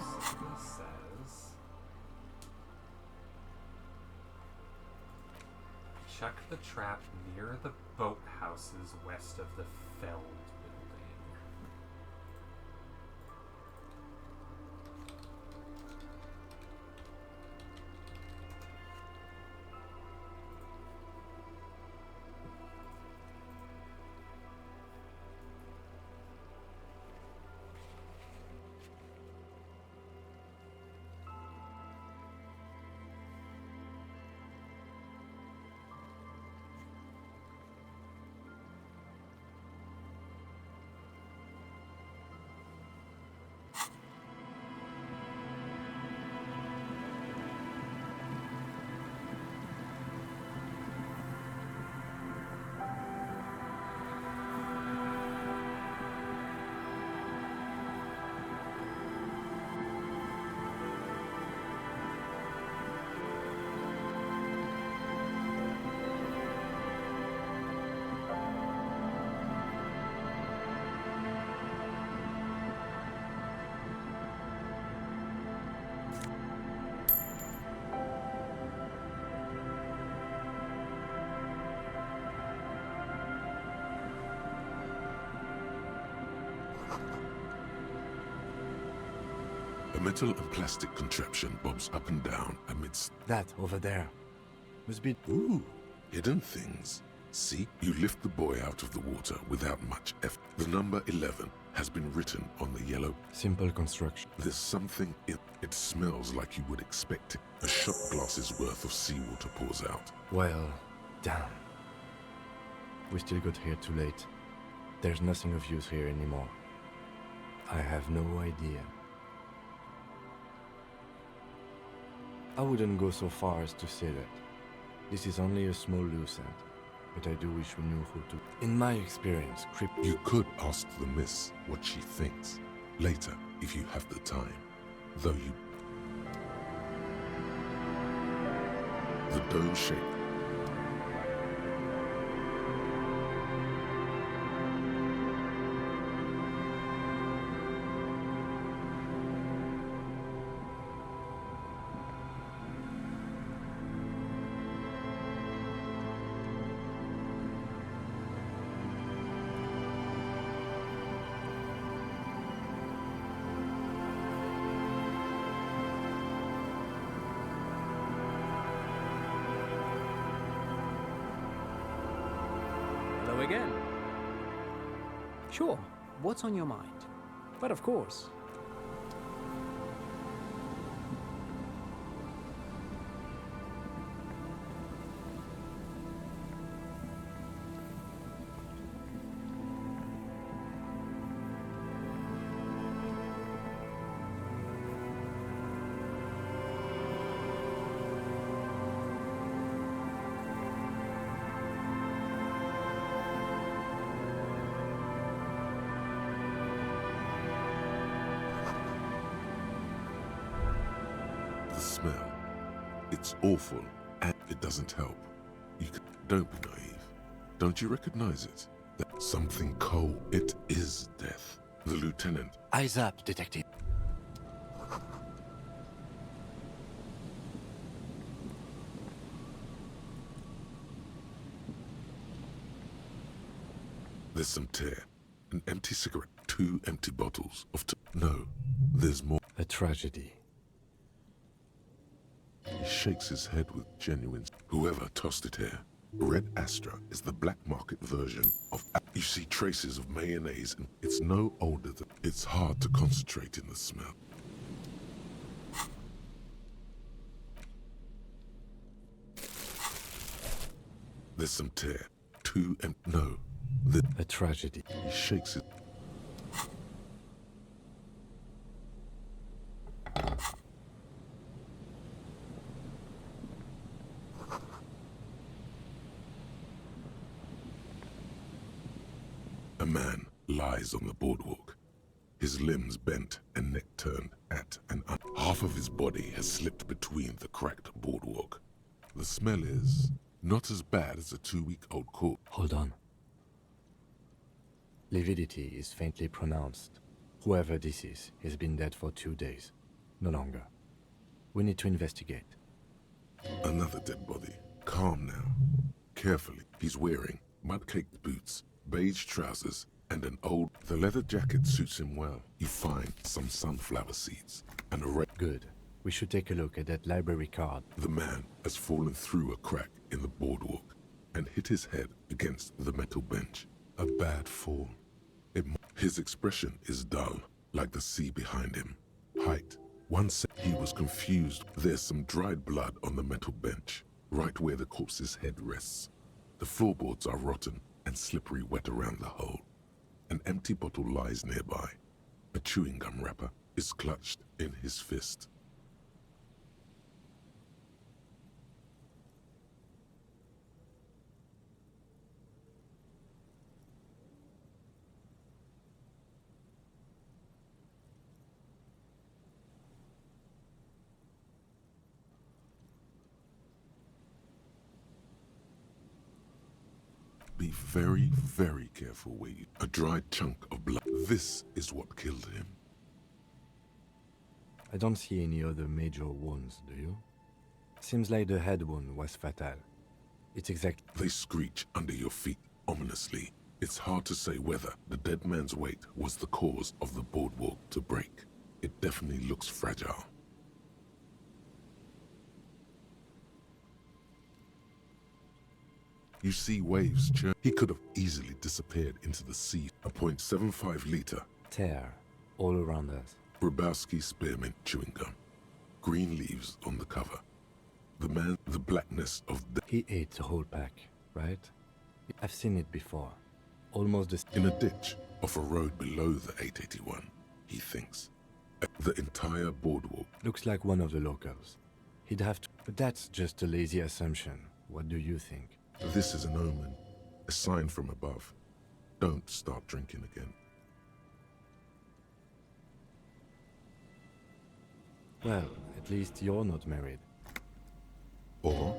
[SPEAKER 15] Specifically says, check the trap near the boathouses west of the Feld building.
[SPEAKER 3] A metal and plastic contraption bobs up and down amidst...
[SPEAKER 14] That over there. Must be...
[SPEAKER 3] Ooh, hidden things. See, you lift the boy out of the water without much effort. The number 11 has been written on the yellow...
[SPEAKER 14] Simple construction.
[SPEAKER 3] There's something in... It smells like you would expect it. A shot glass's worth of seawater pours out.
[SPEAKER 14] Well, damn. We still got here too late. There's nothing of use here anymore. I have no idea. I wouldn't go so far as to say that. This is only a small loose end, but I do wish we knew who to... In my experience,
[SPEAKER 3] You could ask the miss what she thinks. Later, if you have the time. Though you... The dome shape.
[SPEAKER 6] Hello again. Sure, what's on your mind? But of course.
[SPEAKER 3] The smell. It's awful, and it doesn't help. Don't be naive. Don't you recognize it? That something cold. It is death. The lieutenant.
[SPEAKER 14] Eyes up, detective.
[SPEAKER 3] There's some tear. An empty cigarette. 2 empty bottles of... No, there's more.
[SPEAKER 14] A tragedy.
[SPEAKER 3] He shakes his head with genuine... Whoever tossed it here. Red Astra is the black market version of... You see traces of mayonnaise and it's no older than... It's hard to concentrate in the smell. There's some tear. 2 and... No.
[SPEAKER 14] A tragedy.
[SPEAKER 3] He shakes it. A man lies on the boardwalk. His limbs bent and neck turned at an half of his body has slipped between the cracked boardwalk. The smell is not as bad as a 2-week-old corpse.
[SPEAKER 14] Hold on. Lividity is faintly pronounced. Whoever this is has been dead for 2 days. No longer. We need to investigate.
[SPEAKER 3] Another dead body. Calm now. Carefully. He's wearing mud-caked boots, beige trousers, and an old... The leather jacket suits him well. You find some sunflower seeds and a red...
[SPEAKER 14] Good. We should take a look at that library card.
[SPEAKER 3] The man has fallen through a crack in the boardwalk and hit his head against the metal bench. A bad fall. His expression is dull, like the sea behind him. Height. He was confused. There's some dried blood on the metal bench, right where the corpse's head rests. The floorboards are rotten and slippery wet around the hole. An empty bottle lies nearby. A chewing gum wrapper is clutched in his fist. Be very, very careful where you... A dried chunk of blood. This is what killed him.
[SPEAKER 14] I don't see any other major wounds, do you? Seems like the head wound was fatal. It's exact...
[SPEAKER 3] They screech under your feet ominously. It's hard to say whether the dead man's weight was the cause of the boardwalk to break. It definitely looks fragile. You see waves churn. He could have easily disappeared into the sea. A .75 liter.
[SPEAKER 14] Tear all around us.
[SPEAKER 3] Grabowski spearmint chewing gum. Green leaves on the cover. The blackness of the...
[SPEAKER 14] He ate the whole pack, right? I've seen it before. Almost the...
[SPEAKER 3] In a ditch off a road below the 881, he thinks. The entire boardwalk.
[SPEAKER 14] Looks like one of the locals. He'd have to... But that's just a lazy assumption. What do you think?
[SPEAKER 3] This is an omen, a sign from above. Don't start drinking again.
[SPEAKER 14] Well, at least you're not married.
[SPEAKER 3] Or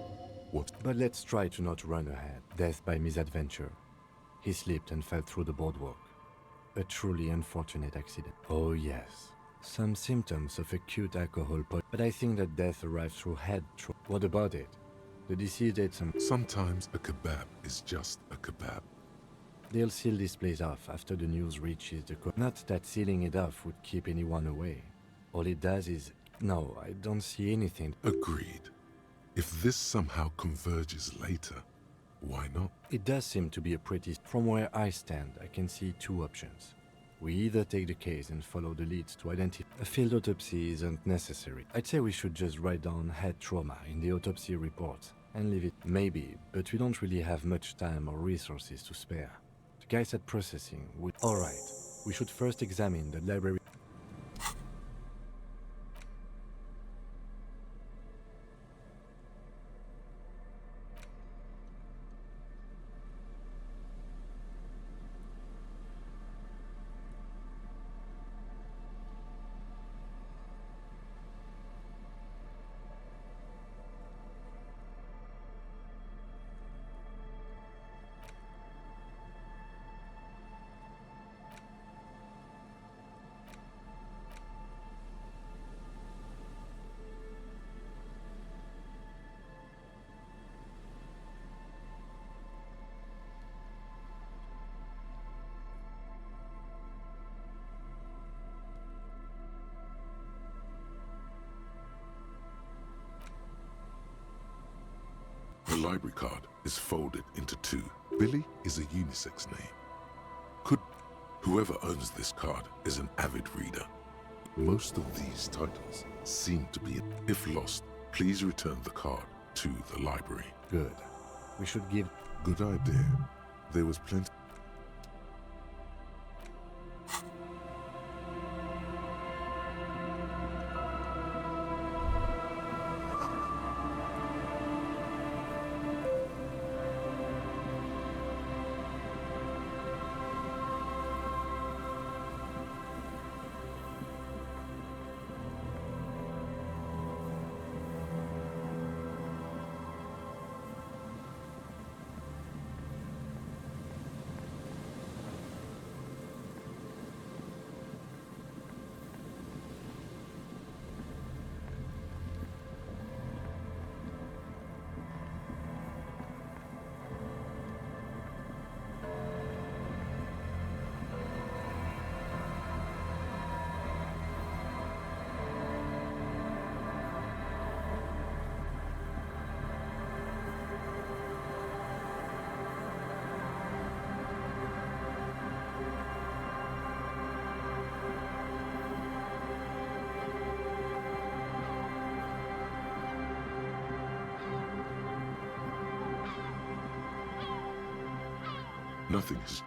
[SPEAKER 3] what?
[SPEAKER 14] But let's try to not run ahead. Death by misadventure. He slipped and fell through the boardwalk. A truly unfortunate accident. Oh yes. Some symptoms of acute alcohol poisoning. But I think that death arrived through head trauma. What about it? The deceased ate some...
[SPEAKER 3] Sometimes a kebab is just a kebab.
[SPEAKER 14] They'll seal this place off after the news reaches the court. Not that sealing it off would keep anyone away. All it does is... No, I don't see anything.
[SPEAKER 3] Agreed. If this somehow converges later, why not?
[SPEAKER 14] It does seem to be a pretty... From where I stand, I can see two options. We either take the case and follow the leads to identify... A field autopsy isn't necessary. I'd say we should just write down head trauma in the autopsy report and leave it. Maybe, but we don't really have much time or resources to spare. The guys at processing would... Alright, we should first examine the library...
[SPEAKER 3] The library card is folded into two. Billy is a unisex name. Whoever owns this card is an avid reader. Most of these titles seem to be... If lost, please return the card to the library.
[SPEAKER 14] Good. We should give...
[SPEAKER 3] Good idea. There was plenty... Nothing is...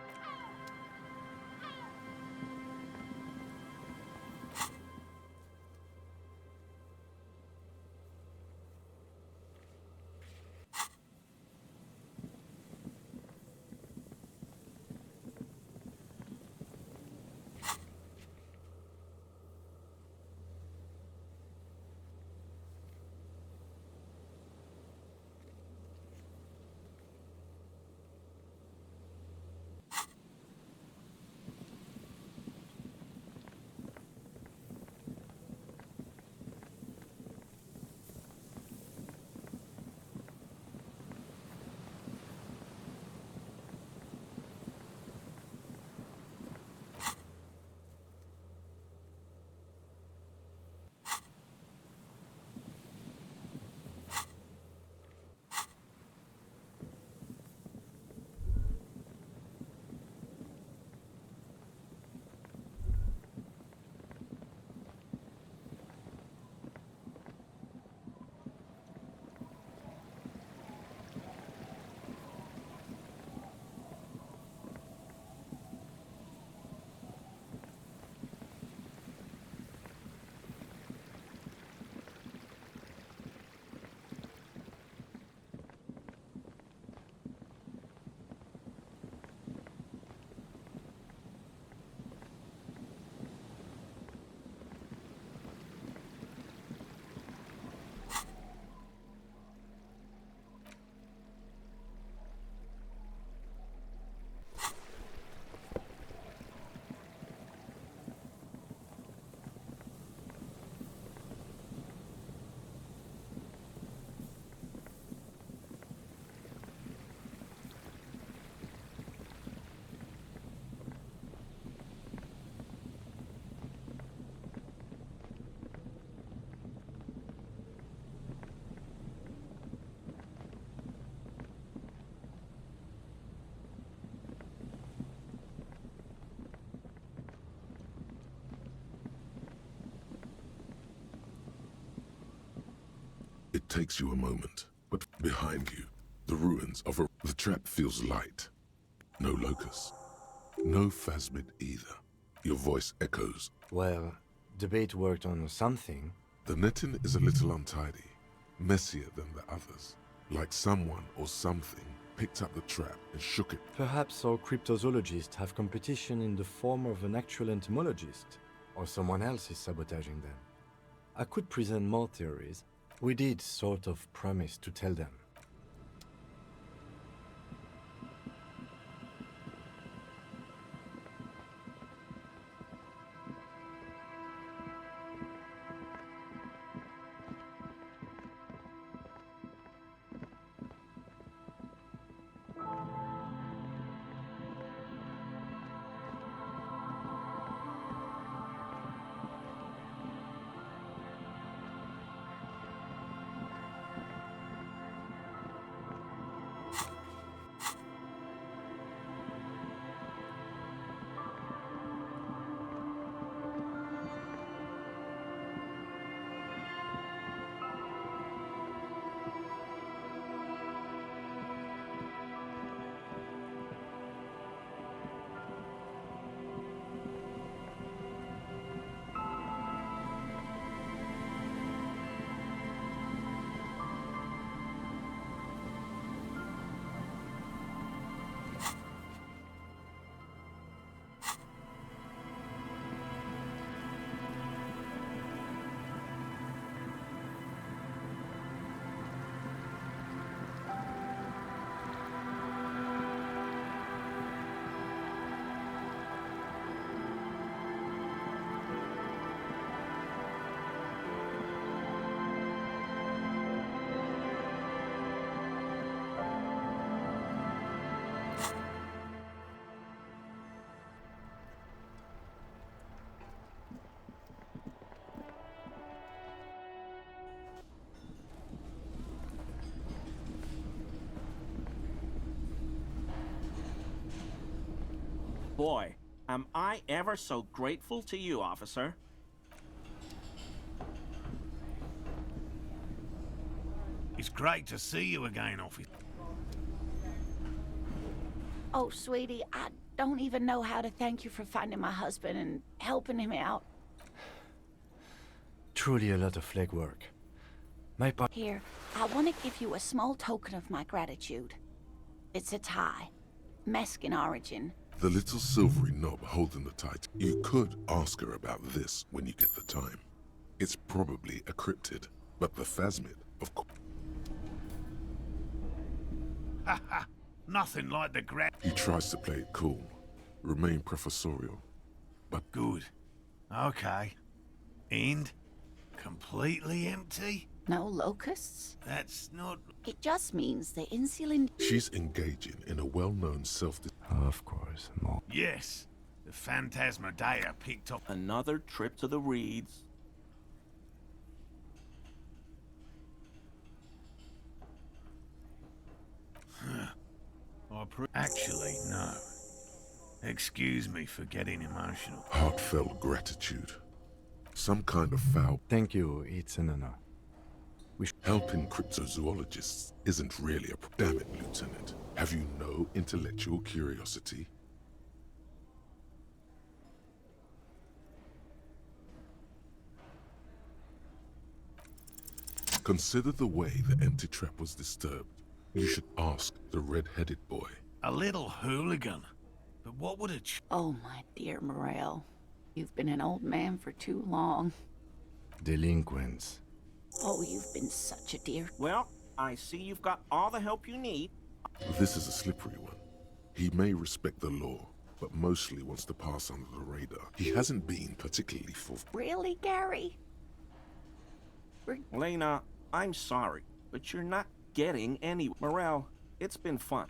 [SPEAKER 3] It takes you a moment, but behind you, the ruins of a... The trap feels light. No locust. No phasmid either. Your voice echoes.
[SPEAKER 14] Well, debate worked on something.
[SPEAKER 3] The netting is a little untidy, messier than the others. Like someone or something picked up the trap and shook it.
[SPEAKER 14] Perhaps our cryptozoologists have competition in the form of an actual entomologist, or someone else is sabotaging them. I could present more theories. We did sort of promise to tell them.
[SPEAKER 9] Boy, am I ever so grateful to you, officer.
[SPEAKER 10] It's great to see you again, officer.
[SPEAKER 5] Oh, sweetie, I don't even know how to thank you for finding my husband and helping him out.
[SPEAKER 14] Truly a lot of legwork. My part.
[SPEAKER 5] Here, I want to give you a small token of my gratitude. It's a tie. Mexican origin.
[SPEAKER 3] The little silvery knob holding the Titus. You could ask her about this when you get the time. It's probably a cryptid, but the phasmid, of course.
[SPEAKER 10] Haha, nothing like the
[SPEAKER 3] He tries to play it cool, remain professorial, but...
[SPEAKER 10] Good. Okay. And? Completely empty?
[SPEAKER 5] No locusts?
[SPEAKER 10] That's not...
[SPEAKER 5] It just means the insulin...
[SPEAKER 3] She's engaging in a well-known self...
[SPEAKER 14] Of course, more.
[SPEAKER 10] Yes. The Phantasmadeia picked up...
[SPEAKER 9] Another trip to the reeds.
[SPEAKER 10] Actually, no. Excuse me for getting emotional.
[SPEAKER 3] Heartfelt gratitude. Some kind of foul...
[SPEAKER 14] Thank you, it's an honor.
[SPEAKER 3] Helping cryptozoologists isn't really a... Damn it, Lieutenant. Have you no intellectual curiosity? Consider the way the empty trap was disturbed. You should ask the red-headed boy.
[SPEAKER 10] A little hooligan. But what would a...
[SPEAKER 5] Oh, my dear Morel. You've been an old man for too long.
[SPEAKER 14] Delinquents.
[SPEAKER 5] Oh, you've been such a dear...
[SPEAKER 9] Well, I see you've got all the help you need.
[SPEAKER 3] This is a slippery one. He may respect the law, but mostly wants to pass under the radar. He hasn't been particularly full.
[SPEAKER 5] Really, Gary?
[SPEAKER 9] Lena, I'm sorry, but you're not getting any... Morel, it's been fun.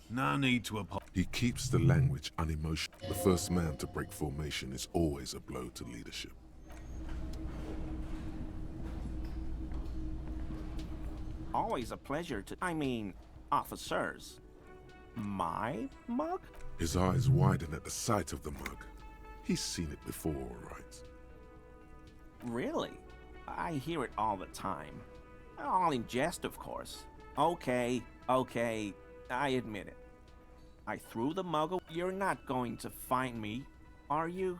[SPEAKER 10] No need to apologize.
[SPEAKER 3] He keeps the language unemotional. The first man to break formation is always a blow to leadership.
[SPEAKER 9] Always a pleasure to... I mean, officers. My mug?
[SPEAKER 3] His eyes widen at the sight of the mug. He's seen it before, all right.
[SPEAKER 9] Really? I hear it all the time. All in jest, of course. Okay, I admit it. I threw the mug away. You're not going to find me, are you?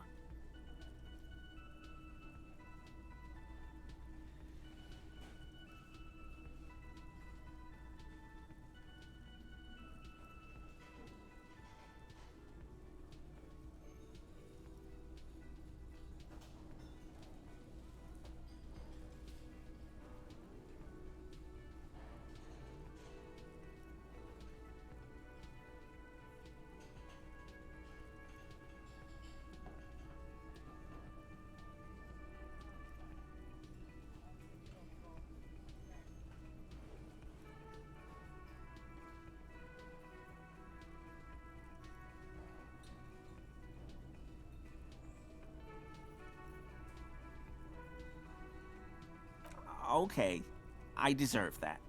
[SPEAKER 9] Okay, I deserve that.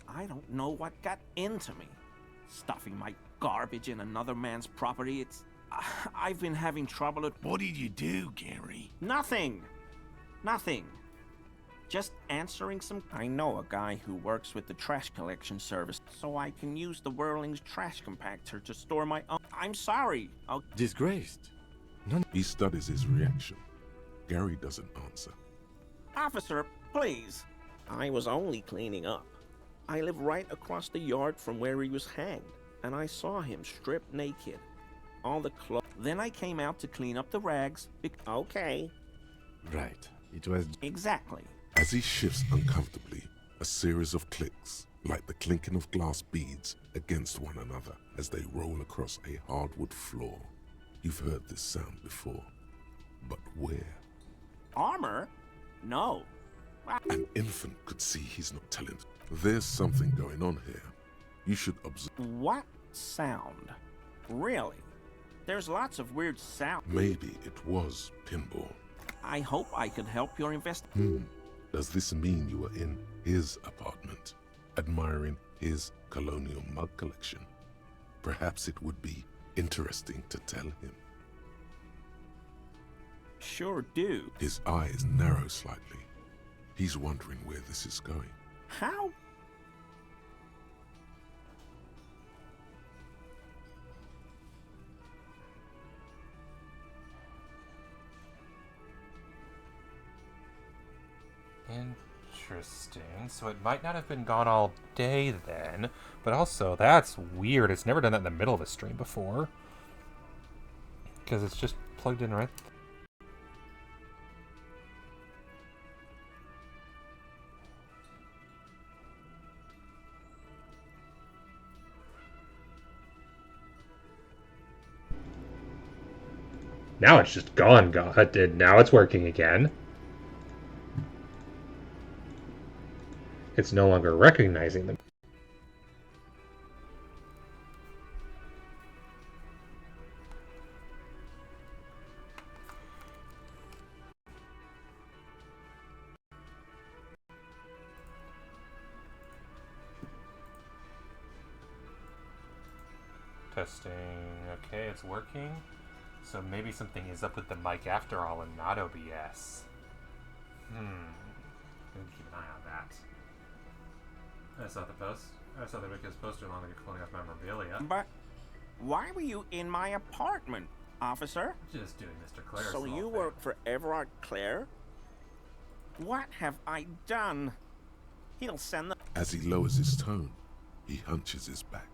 [SPEAKER 9] I don't know what got into me. Stuffing my garbage in another man's property, it's... I've been having trouble at...
[SPEAKER 10] What did you do, Gary?
[SPEAKER 9] Nothing. Just answering some... I know a guy who works with the trash collection service, so I can use the Whirling's trash compactor to store my own... I'm sorry.
[SPEAKER 14] Disgraced.
[SPEAKER 3] He studies his reaction. Gary doesn't answer.
[SPEAKER 9] Officer, please. I was only cleaning up. I live right across the yard from where he was hanged, and I saw him stripped naked. All the clothes. Then I came out to clean up the rags. Okay.
[SPEAKER 14] Right. It was...
[SPEAKER 3] Exactly. As he shifts uncomfortably, a series of clicks, like the clinking of glass beads against one another as they roll across a hardwood floor. You've heard this sound before, but where?
[SPEAKER 9] Armor? No.
[SPEAKER 3] An infant could see he's not telling. There's something going on here. You should observe.
[SPEAKER 9] What sound? Really? There's lots of weird sound.
[SPEAKER 3] Maybe it was pinball.
[SPEAKER 9] I hope I could help your
[SPEAKER 3] Does this mean you were in his apartment, admiring his colonial mug collection? Perhaps it would be interesting to tell him.
[SPEAKER 9] Sure do.
[SPEAKER 3] His eyes narrow slightly. He's wondering where this is going.
[SPEAKER 9] How?
[SPEAKER 15] Interesting. So it might not have been gone all day then, but also that's weird. It's never done that in the middle of a stream before. Because it's just plugged in right.
[SPEAKER 8] Now it's just gone, and now it's working again. It's no longer recognizing them.
[SPEAKER 15] Testing. Okay, it's working. So maybe something is up with the mic after all and not OBS. Gonna keep an eye on that. I saw the post. I saw the Wicked's poster along with cloning off memorabilia.
[SPEAKER 9] But why were you in my apartment, officer?
[SPEAKER 15] Just doing Mr. Clare's
[SPEAKER 9] So
[SPEAKER 15] little
[SPEAKER 9] you
[SPEAKER 15] thing.
[SPEAKER 9] work for Everard Clare? What have I done? He'll send the...
[SPEAKER 3] As he lowers his tone, he hunches his back.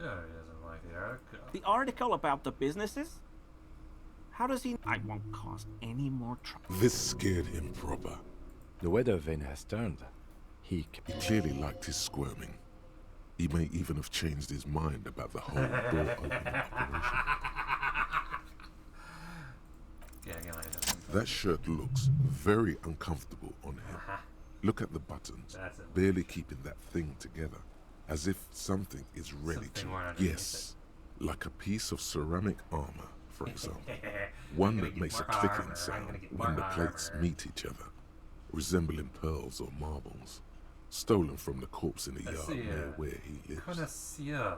[SPEAKER 15] Oh, he doesn't like the article.
[SPEAKER 9] The article about the businesses? How does he... I won't cause any more trouble.
[SPEAKER 3] This scared him proper.
[SPEAKER 14] The weather vane has turned. He
[SPEAKER 3] clearly liked his squirming. He may even have changed his mind about the whole door opening operation. That shirt looks very uncomfortable on him. Look at the buttons, barely keeping that thing together, as if something is ready to... Yes, like a piece of ceramic armor, for example. One that makes a clicking sound when the plates meet each other, resembling pearls or marbles, stolen from the corpse in the yard near where he lives.
[SPEAKER 15] Connoisseur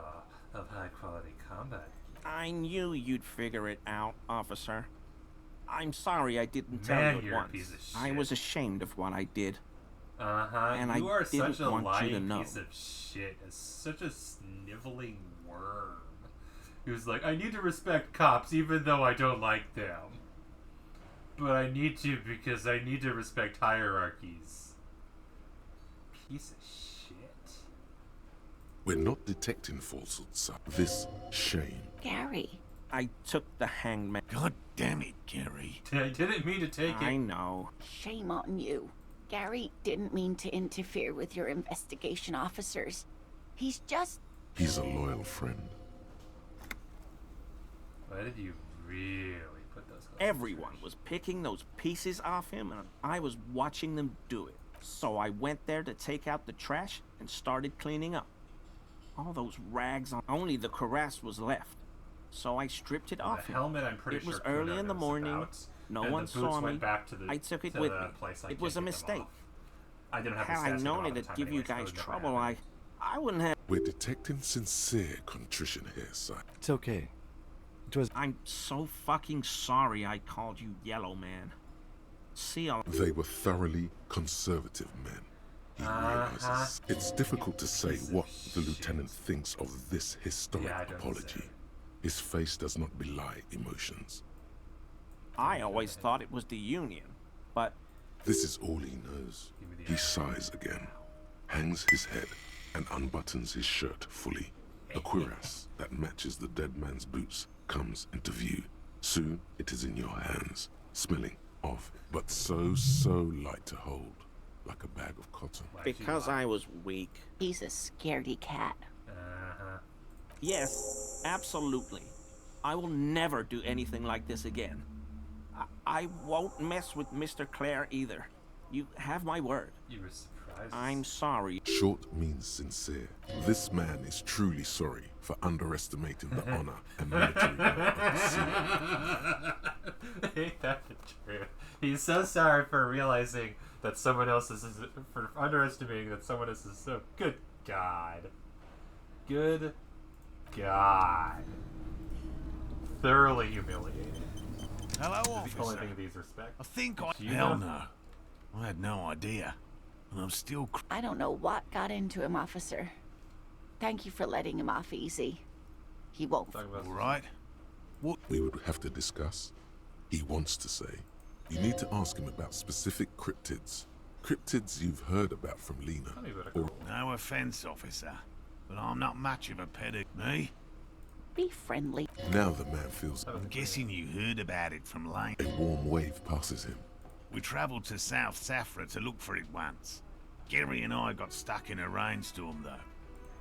[SPEAKER 15] of high-quality combat.
[SPEAKER 9] I knew you'd figure it out, officer. I'm sorry I didn't tell
[SPEAKER 15] Man,
[SPEAKER 9] you
[SPEAKER 15] you're a
[SPEAKER 9] at
[SPEAKER 15] piece
[SPEAKER 9] once.
[SPEAKER 15] of
[SPEAKER 9] I
[SPEAKER 15] shit.
[SPEAKER 9] was ashamed of what I did.
[SPEAKER 15] And
[SPEAKER 9] I
[SPEAKER 15] you are
[SPEAKER 9] didn't
[SPEAKER 15] such a
[SPEAKER 9] want you to
[SPEAKER 15] lying
[SPEAKER 9] know.
[SPEAKER 15] piece of shit. Such a sniveling worm. Who's like, I need to respect cops even though I don't like them. But I need to because I need to respect hierarchies. Piece of shit.
[SPEAKER 3] We're not detecting falsehoods, sir. This shame.
[SPEAKER 5] Gary.
[SPEAKER 9] I took the hangman.
[SPEAKER 10] God damn it, Gary.
[SPEAKER 15] I didn't mean to take it.
[SPEAKER 9] I know.
[SPEAKER 5] Shame on you. Gary didn't mean to interfere with your investigation officers. He's just...
[SPEAKER 3] He's a loyal friend.
[SPEAKER 15] Why did you really put those clothes?
[SPEAKER 9] Everyone was picking those pieces off him, and I was watching them do it. So I went there to take out the trash and started cleaning up. All those rags on... Only the cuirass was left. So I stripped it off
[SPEAKER 15] The
[SPEAKER 9] him.
[SPEAKER 15] helmet, I'm pretty
[SPEAKER 9] it was
[SPEAKER 15] sure
[SPEAKER 9] early
[SPEAKER 15] Kuno
[SPEAKER 9] in the
[SPEAKER 15] knows
[SPEAKER 9] morning.
[SPEAKER 15] about,
[SPEAKER 9] No
[SPEAKER 15] and
[SPEAKER 9] one
[SPEAKER 15] the boots
[SPEAKER 9] saw
[SPEAKER 15] went
[SPEAKER 9] me.
[SPEAKER 15] back to the,
[SPEAKER 9] I took it
[SPEAKER 15] to
[SPEAKER 9] with
[SPEAKER 15] the
[SPEAKER 9] me.
[SPEAKER 15] place I
[SPEAKER 9] It was a
[SPEAKER 15] kicked them
[SPEAKER 9] mistake.
[SPEAKER 15] off. I didn't have the
[SPEAKER 9] Had I
[SPEAKER 15] stats to go
[SPEAKER 9] known
[SPEAKER 15] at the
[SPEAKER 9] it'd
[SPEAKER 15] time
[SPEAKER 9] give you
[SPEAKER 15] anyway, so it
[SPEAKER 9] guys
[SPEAKER 15] would never
[SPEAKER 9] trouble,
[SPEAKER 15] happen.
[SPEAKER 9] I wouldn't have...
[SPEAKER 3] We're detecting sincere contrition here, sir.
[SPEAKER 14] It's okay. It was...
[SPEAKER 9] I'm so fucking sorry I called you Yellow Man. See,
[SPEAKER 3] They were thoroughly conservative men. He realizes it's difficult to say what the lieutenant thinks of this historic apology. His face does not belie emotions.
[SPEAKER 9] I always thought it was the Union, but...
[SPEAKER 3] This is all he knows. He sighs again, hangs his head, and unbuttons his shirt fully. A cuirass that matches the dead man's boots comes into view. Soon it is in your hands, smelling of, but so light to hold, like a bag of cotton.
[SPEAKER 9] Because I was weak.
[SPEAKER 5] He's a scaredy cat.
[SPEAKER 9] Yes, absolutely. I will never do anything like this again. I won't mess with Mr. Clare either. You have my word.
[SPEAKER 15] You were surprised.
[SPEAKER 9] I'm sorry.
[SPEAKER 3] Short means sincere. This man is truly sorry for underestimating the honor and military rank of the sea.
[SPEAKER 15] Ain't that the truth? He's so sorry for realizing that someone else is... for underestimating that someone else is so... Good God. Good God. Thoroughly humiliated.
[SPEAKER 10] Hello,
[SPEAKER 15] The only
[SPEAKER 10] officer.
[SPEAKER 15] thing these respect.
[SPEAKER 10] I think
[SPEAKER 15] Do you
[SPEAKER 10] Hell
[SPEAKER 15] know?
[SPEAKER 10] no. I had no idea. And I'm still...
[SPEAKER 5] I don't know what got into him, officer. Thank you for letting him off easy. He won't.
[SPEAKER 10] All right. What?
[SPEAKER 3] We would have to discuss. He wants to say. You need to ask him about specific cryptids. Cryptids you've heard about from Lena. Or
[SPEAKER 10] No offense, officer, but I'm not much of a pedigree. Me?
[SPEAKER 5] Be friendly.
[SPEAKER 3] now the man feels
[SPEAKER 10] I'm guessing you heard about it from Lane.
[SPEAKER 3] a warm wave passes him.
[SPEAKER 10] We travelled to South Safra to look for it once. Gary and I got stuck in a rainstorm, though.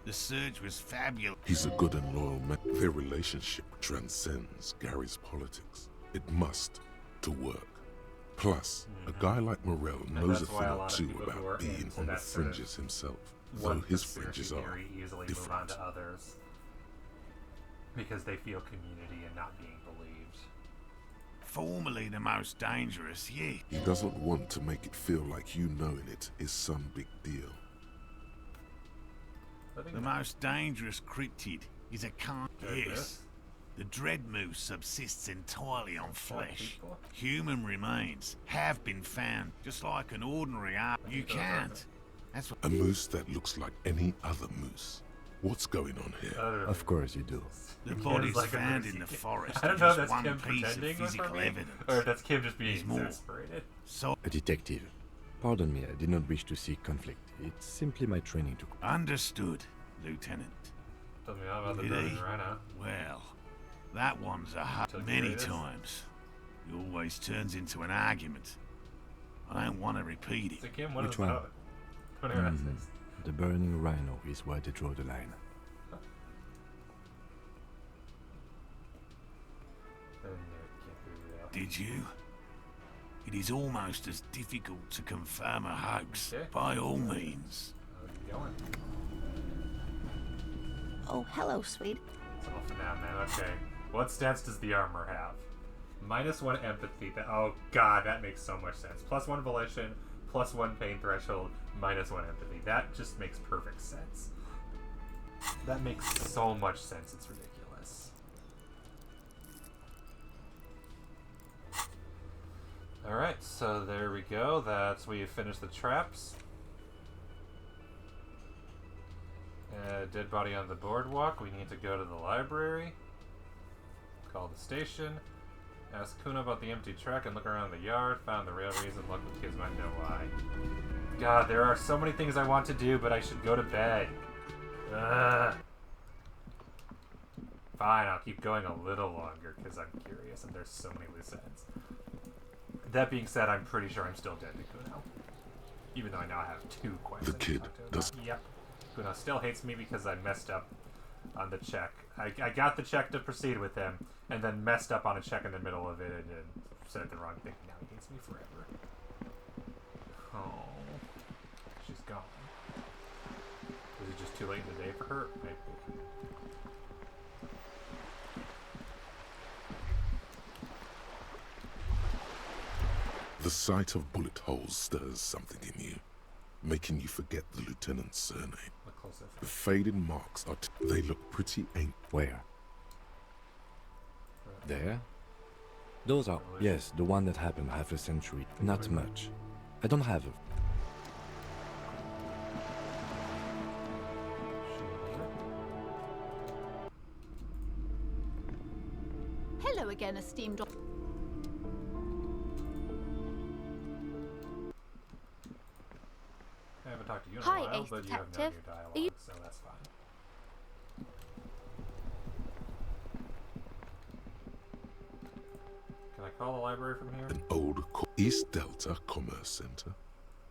[SPEAKER 10] The search was fabulous.
[SPEAKER 3] He's a good and loyal man. Their relationship transcends Gary's politics. It must to work. Plus, a guy like Morell knows a thing or two about being on the fringes himself, though his fringes are
[SPEAKER 15] very easily move on
[SPEAKER 3] different.
[SPEAKER 15] to others because they feel community and not being believed.
[SPEAKER 10] Formerly the most dangerous, yeah.
[SPEAKER 3] He doesn't want to make it feel like you knowing it is some big deal.
[SPEAKER 10] The most dangerous cryptid is a Yes. The dread moose subsists entirely on flesh. Human remains have been found, just like an ordinary art. You can't. That's what.
[SPEAKER 3] A moose that looks like any other moose. What's going on here?
[SPEAKER 14] Of course you do.
[SPEAKER 10] The body's found in the forest.
[SPEAKER 15] I don't know if
[SPEAKER 10] Just
[SPEAKER 15] that's Kim
[SPEAKER 10] one piece of
[SPEAKER 15] pretending
[SPEAKER 10] physical
[SPEAKER 15] for me,
[SPEAKER 10] evidence.
[SPEAKER 15] or if that's Kim just being
[SPEAKER 10] There's more.
[SPEAKER 15] exasperated.
[SPEAKER 10] So
[SPEAKER 14] A detective. Pardon me, I did not wish to seek conflict. It's simply my training to...
[SPEAKER 10] understood, Lieutenant.
[SPEAKER 15] Tell me all about the
[SPEAKER 10] Did
[SPEAKER 15] burning
[SPEAKER 10] he?
[SPEAKER 15] rhino.
[SPEAKER 10] Well, that one's a
[SPEAKER 15] Till
[SPEAKER 10] many
[SPEAKER 15] curious.
[SPEAKER 10] times. It always turns into an argument. I don't want to repeat it.
[SPEAKER 15] So Kim, what
[SPEAKER 14] Which
[SPEAKER 15] is
[SPEAKER 14] one?
[SPEAKER 15] about? What are
[SPEAKER 14] Mhm. The burning rhino is where they draw the line.
[SPEAKER 10] Did you? It is almost as difficult to confirm a hoax, by all means.
[SPEAKER 5] Oh, hello, sweet.
[SPEAKER 15] It's all for now, man. Okay. What stats does the armor have? -1 empathy. Oh god, that makes so much sense. +1 volition, +1 pain threshold, -1 empathy. That just makes perfect sense. That makes so much sense, it's ridiculous. Alright, so there we go. We finished the traps. Dead body on the boardwalk. We need to go to the library. Call the station. Ask Kuna about the empty truck and look around the yard. Found the real reason. Look, the kids might know why. God, there are so many things I want to do, but I should go to bed. Ugh. Fine, I'll keep going a little longer because I'm curious and there's so many loose ends. That being said, I'm pretty sure I'm still dead to Kuno. Even though I now have 2 questions.
[SPEAKER 3] The kid does.
[SPEAKER 15] Yep. Kuno still hates me because I messed up on the check. I got the check to proceed with him, and then messed up on a check in the middle of it and said the wrong thing. Now he hates me forever. Oh. She's gone. Was it just too late in the day for her? Maybe.
[SPEAKER 3] The sight of bullet holes stirs something in you, making you forget the lieutenant's surname.
[SPEAKER 15] Look closer.
[SPEAKER 3] The faded marks are they look pretty ancient.
[SPEAKER 14] Where? There? Those are... Yes, the one that happened half a century. Not much. I don't have a...
[SPEAKER 16] Hello again, esteemed.
[SPEAKER 15] I haven't talked to you in a
[SPEAKER 1] Hi,
[SPEAKER 15] while,
[SPEAKER 1] Ace
[SPEAKER 15] but you have no
[SPEAKER 1] Detective.
[SPEAKER 15] new dialogue,
[SPEAKER 1] Are you-
[SPEAKER 15] so that's fine. Can I call the library from here?
[SPEAKER 3] An old East Delta Commerce Center.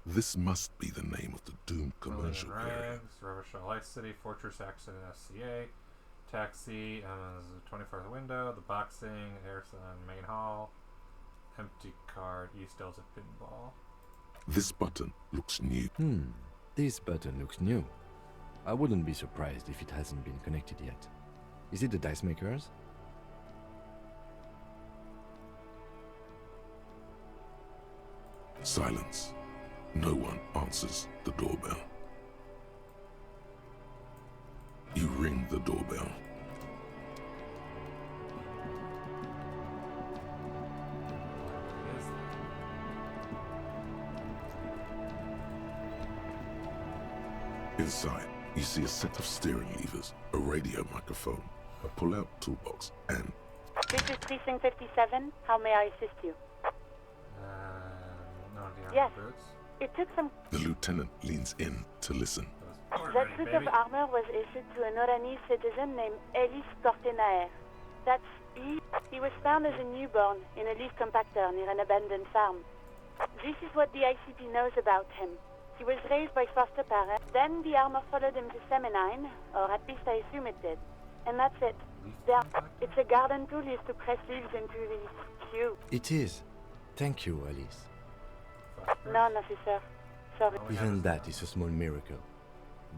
[SPEAKER 3] This must be the name of the doomed commercial area.
[SPEAKER 15] Rovershall Light City, Fortress Accident SCA, Taxi, 24th window, the boxing, Harrison Main Hall, empty card, East Delta Pinball.
[SPEAKER 3] This button looks new.
[SPEAKER 14] This button looks new. I wouldn't be surprised if it hasn't been connected yet. Is it the dice makers?
[SPEAKER 3] Silence. No one answers the doorbell. You ring the doorbell. Inside, you see a set of steering levers, a radio microphone, a pull-out toolbox and...
[SPEAKER 11] This is Precinct 57. How may I assist you?
[SPEAKER 15] No, the
[SPEAKER 11] Yes.
[SPEAKER 15] boots.
[SPEAKER 11] It took some...
[SPEAKER 3] The lieutenant leans in to listen.
[SPEAKER 11] That suit of armor was issued to an Oranese citizen named Elis Cortenaer. That's he was found as a newborn in a leaf compactor near an abandoned farm. This is what the ICP knows about him. He was raised by foster parents. Then the armor followed him to Seminine, or at least I assume it did. And that's it. It's a garden tool used to press leaves into the cube.
[SPEAKER 14] It is. Thank you, Alice.
[SPEAKER 11] No, officer. Sorry.
[SPEAKER 14] Even that is a small miracle.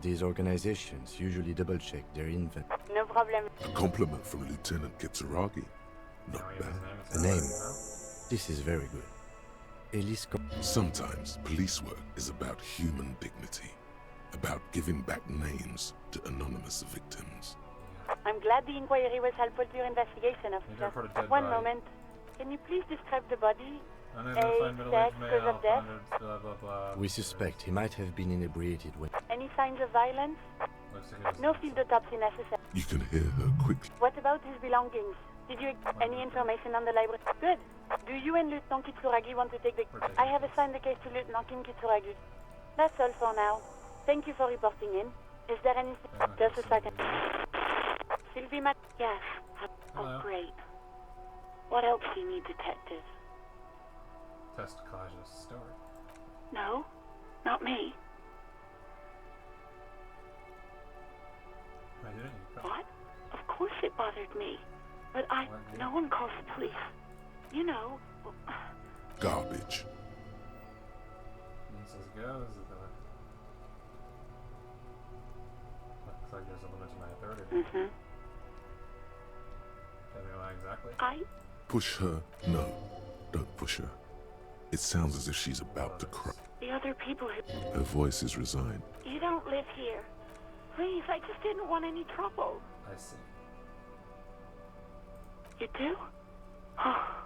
[SPEAKER 14] These organizations usually double-check their infant.
[SPEAKER 11] No problem.
[SPEAKER 3] A compliment from Lieutenant Kitsuragi. Not bad.
[SPEAKER 14] A name. This is very good.
[SPEAKER 3] Sometimes police work is about human dignity, about giving back names to anonymous victims.
[SPEAKER 11] I'm glad the inquiry was helpful to your investigation, officer. One moment. Can you please describe the body? Age, sex, cause of death?
[SPEAKER 15] Blah, blah, blah.
[SPEAKER 14] We suspect he might have been inebriated when...
[SPEAKER 11] Any signs of violence? No field autopsy necessary.
[SPEAKER 3] You can hear her quickly.
[SPEAKER 11] What about his belongings? Did you any information on the library? Good. Do you and Lieutenant Kitsuragi want to take the... I have assigned the case to Lieutenant Kim Kitsuragi. That's all for now. Thank you for reporting in. Is there anything... Just a second. Sylvie Yes.
[SPEAKER 15] Hello.
[SPEAKER 11] Oh, great. What else do you need, detective?
[SPEAKER 15] Test Kaja's story.
[SPEAKER 11] No, not me.
[SPEAKER 15] Why didn't you?
[SPEAKER 11] What? Of course it bothered me. But no one calls the police. You know.
[SPEAKER 3] Garbage.
[SPEAKER 15] Says it goes. Looks like there's a limit to my authority.
[SPEAKER 11] Mm-hmm.
[SPEAKER 15] Tell me why exactly?
[SPEAKER 3] Push her? No, don't push her. It sounds as if she's about to cry.
[SPEAKER 11] The other people who...
[SPEAKER 3] Her voice is resigned.
[SPEAKER 11] You don't live here. Please, I just didn't want any trouble.
[SPEAKER 15] I see.
[SPEAKER 11] You do? Oh,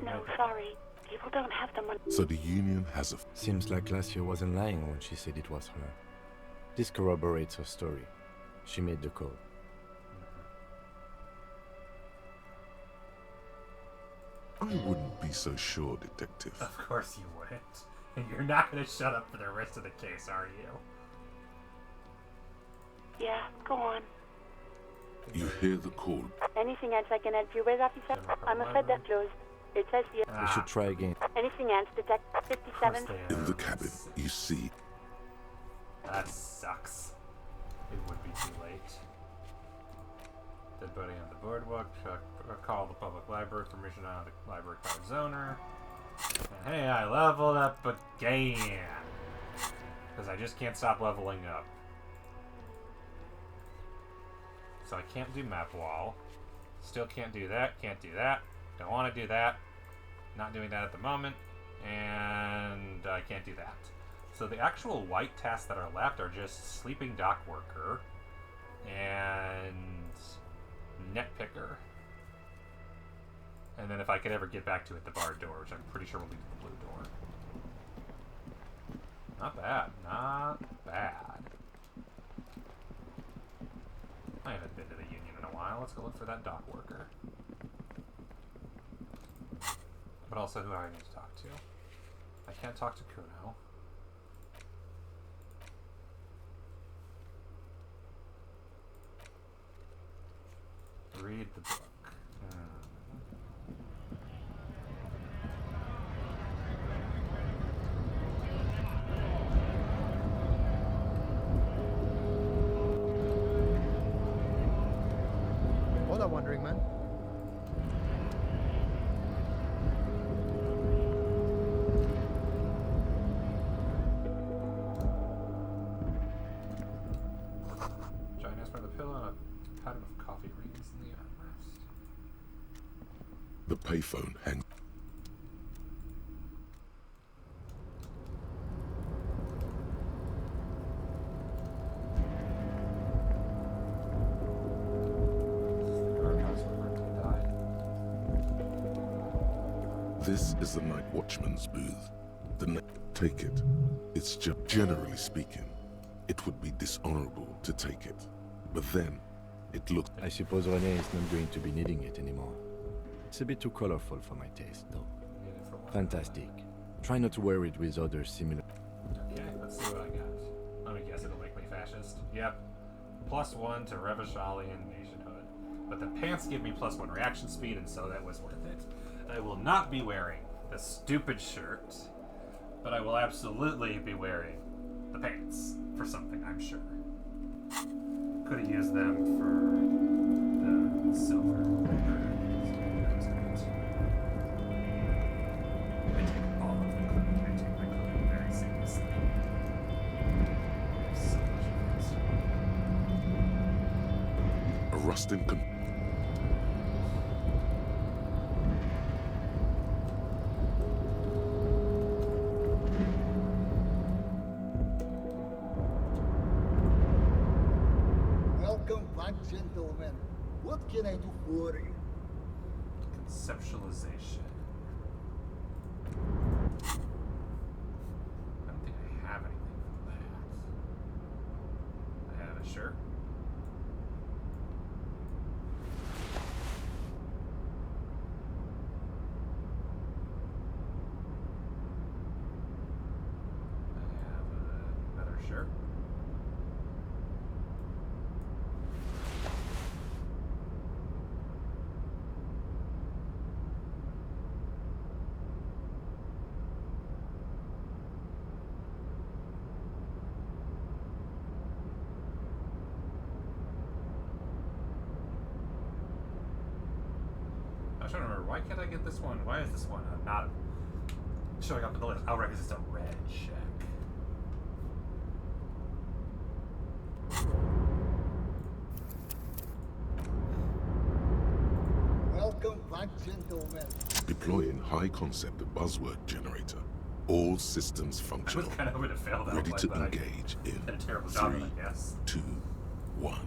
[SPEAKER 11] no, sorry. People don't have the money.
[SPEAKER 3] So the Union has a...
[SPEAKER 14] Seems like Glacia wasn't lying when she said it was her. This corroborates her story. She made the call.
[SPEAKER 3] I wouldn't be so sure, Detective.
[SPEAKER 15] Of course you wouldn't. And you're not going to shut up for the rest of the case, are you?
[SPEAKER 11] Yeah, go on.
[SPEAKER 3] You hear the call.
[SPEAKER 11] Anything else I can help you with, officer? I'm afraid they're closed. It says here.
[SPEAKER 14] We should try again.
[SPEAKER 11] Anything else, Detective 57?
[SPEAKER 3] In the cabin, you see...
[SPEAKER 15] That sucks. It would be too late. Dead body on the boardwalk. Call the public library. Permission on the library card's owner. And hey, I leveled up again. Because I just can't stop leveling up. So I can't do map wall. Still can't do that. Can't do that. Don't want to do that. Not doing that at the moment. And I can't do that. So the actual white tasks that are left are just sleeping dock worker and net picker. And then if I could ever get back to it, the barred door, which I'm pretty sure will lead to the blue door. Not bad. Not bad. I haven't been to the Union in a while. Let's go look for that dock worker. But also who do I need to talk to? I can't talk to Kuno. Read the book.
[SPEAKER 21] Hola, Wandering Man.
[SPEAKER 15] Giant ass by the pillow and a pattern of coffee rings in the armrest.
[SPEAKER 3] The payphone hangs. This is the night watchman's booth. Take it. It's generally speaking, it would be dishonorable to take it. But then, It looked...
[SPEAKER 14] I suppose Renee is not going to be needing it anymore. It's a bit too colorful for my taste, though. Fantastic. Try not to wear it with other similar...
[SPEAKER 15] Okay, let's see what I got. Let me guess, it'll make me fascist. Yep. +1 to Revachalian nationhood. But the pants give me +1 reaction speed, and so that was worth it. I will not be wearing the stupid shirt, but I will absolutely be wearing the pants for something, I'm sure. Could have used them for the silver. That was great. I take all of the clothing. I take my clothing very seriously. There's so much of it.
[SPEAKER 3] A rusting
[SPEAKER 12] Welcome back, gentlemen. What can I do for you?
[SPEAKER 15] Conceptualization. I don't think I have anything for that. I have a shirt. I have another shirt. I'm trying to remember, why can't I get this one? Why is this one not showing up in the list? Oh, right, because it's a red check.
[SPEAKER 12] Welcome back, gentlemen.
[SPEAKER 3] Deploying high concept buzzword generator. All systems functional.
[SPEAKER 15] I was kind of hoping to fail that.
[SPEAKER 3] Ready
[SPEAKER 15] one,
[SPEAKER 3] to
[SPEAKER 15] but
[SPEAKER 3] engage
[SPEAKER 15] I
[SPEAKER 3] in
[SPEAKER 15] did a terrible job,
[SPEAKER 3] 3,
[SPEAKER 15] I guess.
[SPEAKER 3] 2, 1.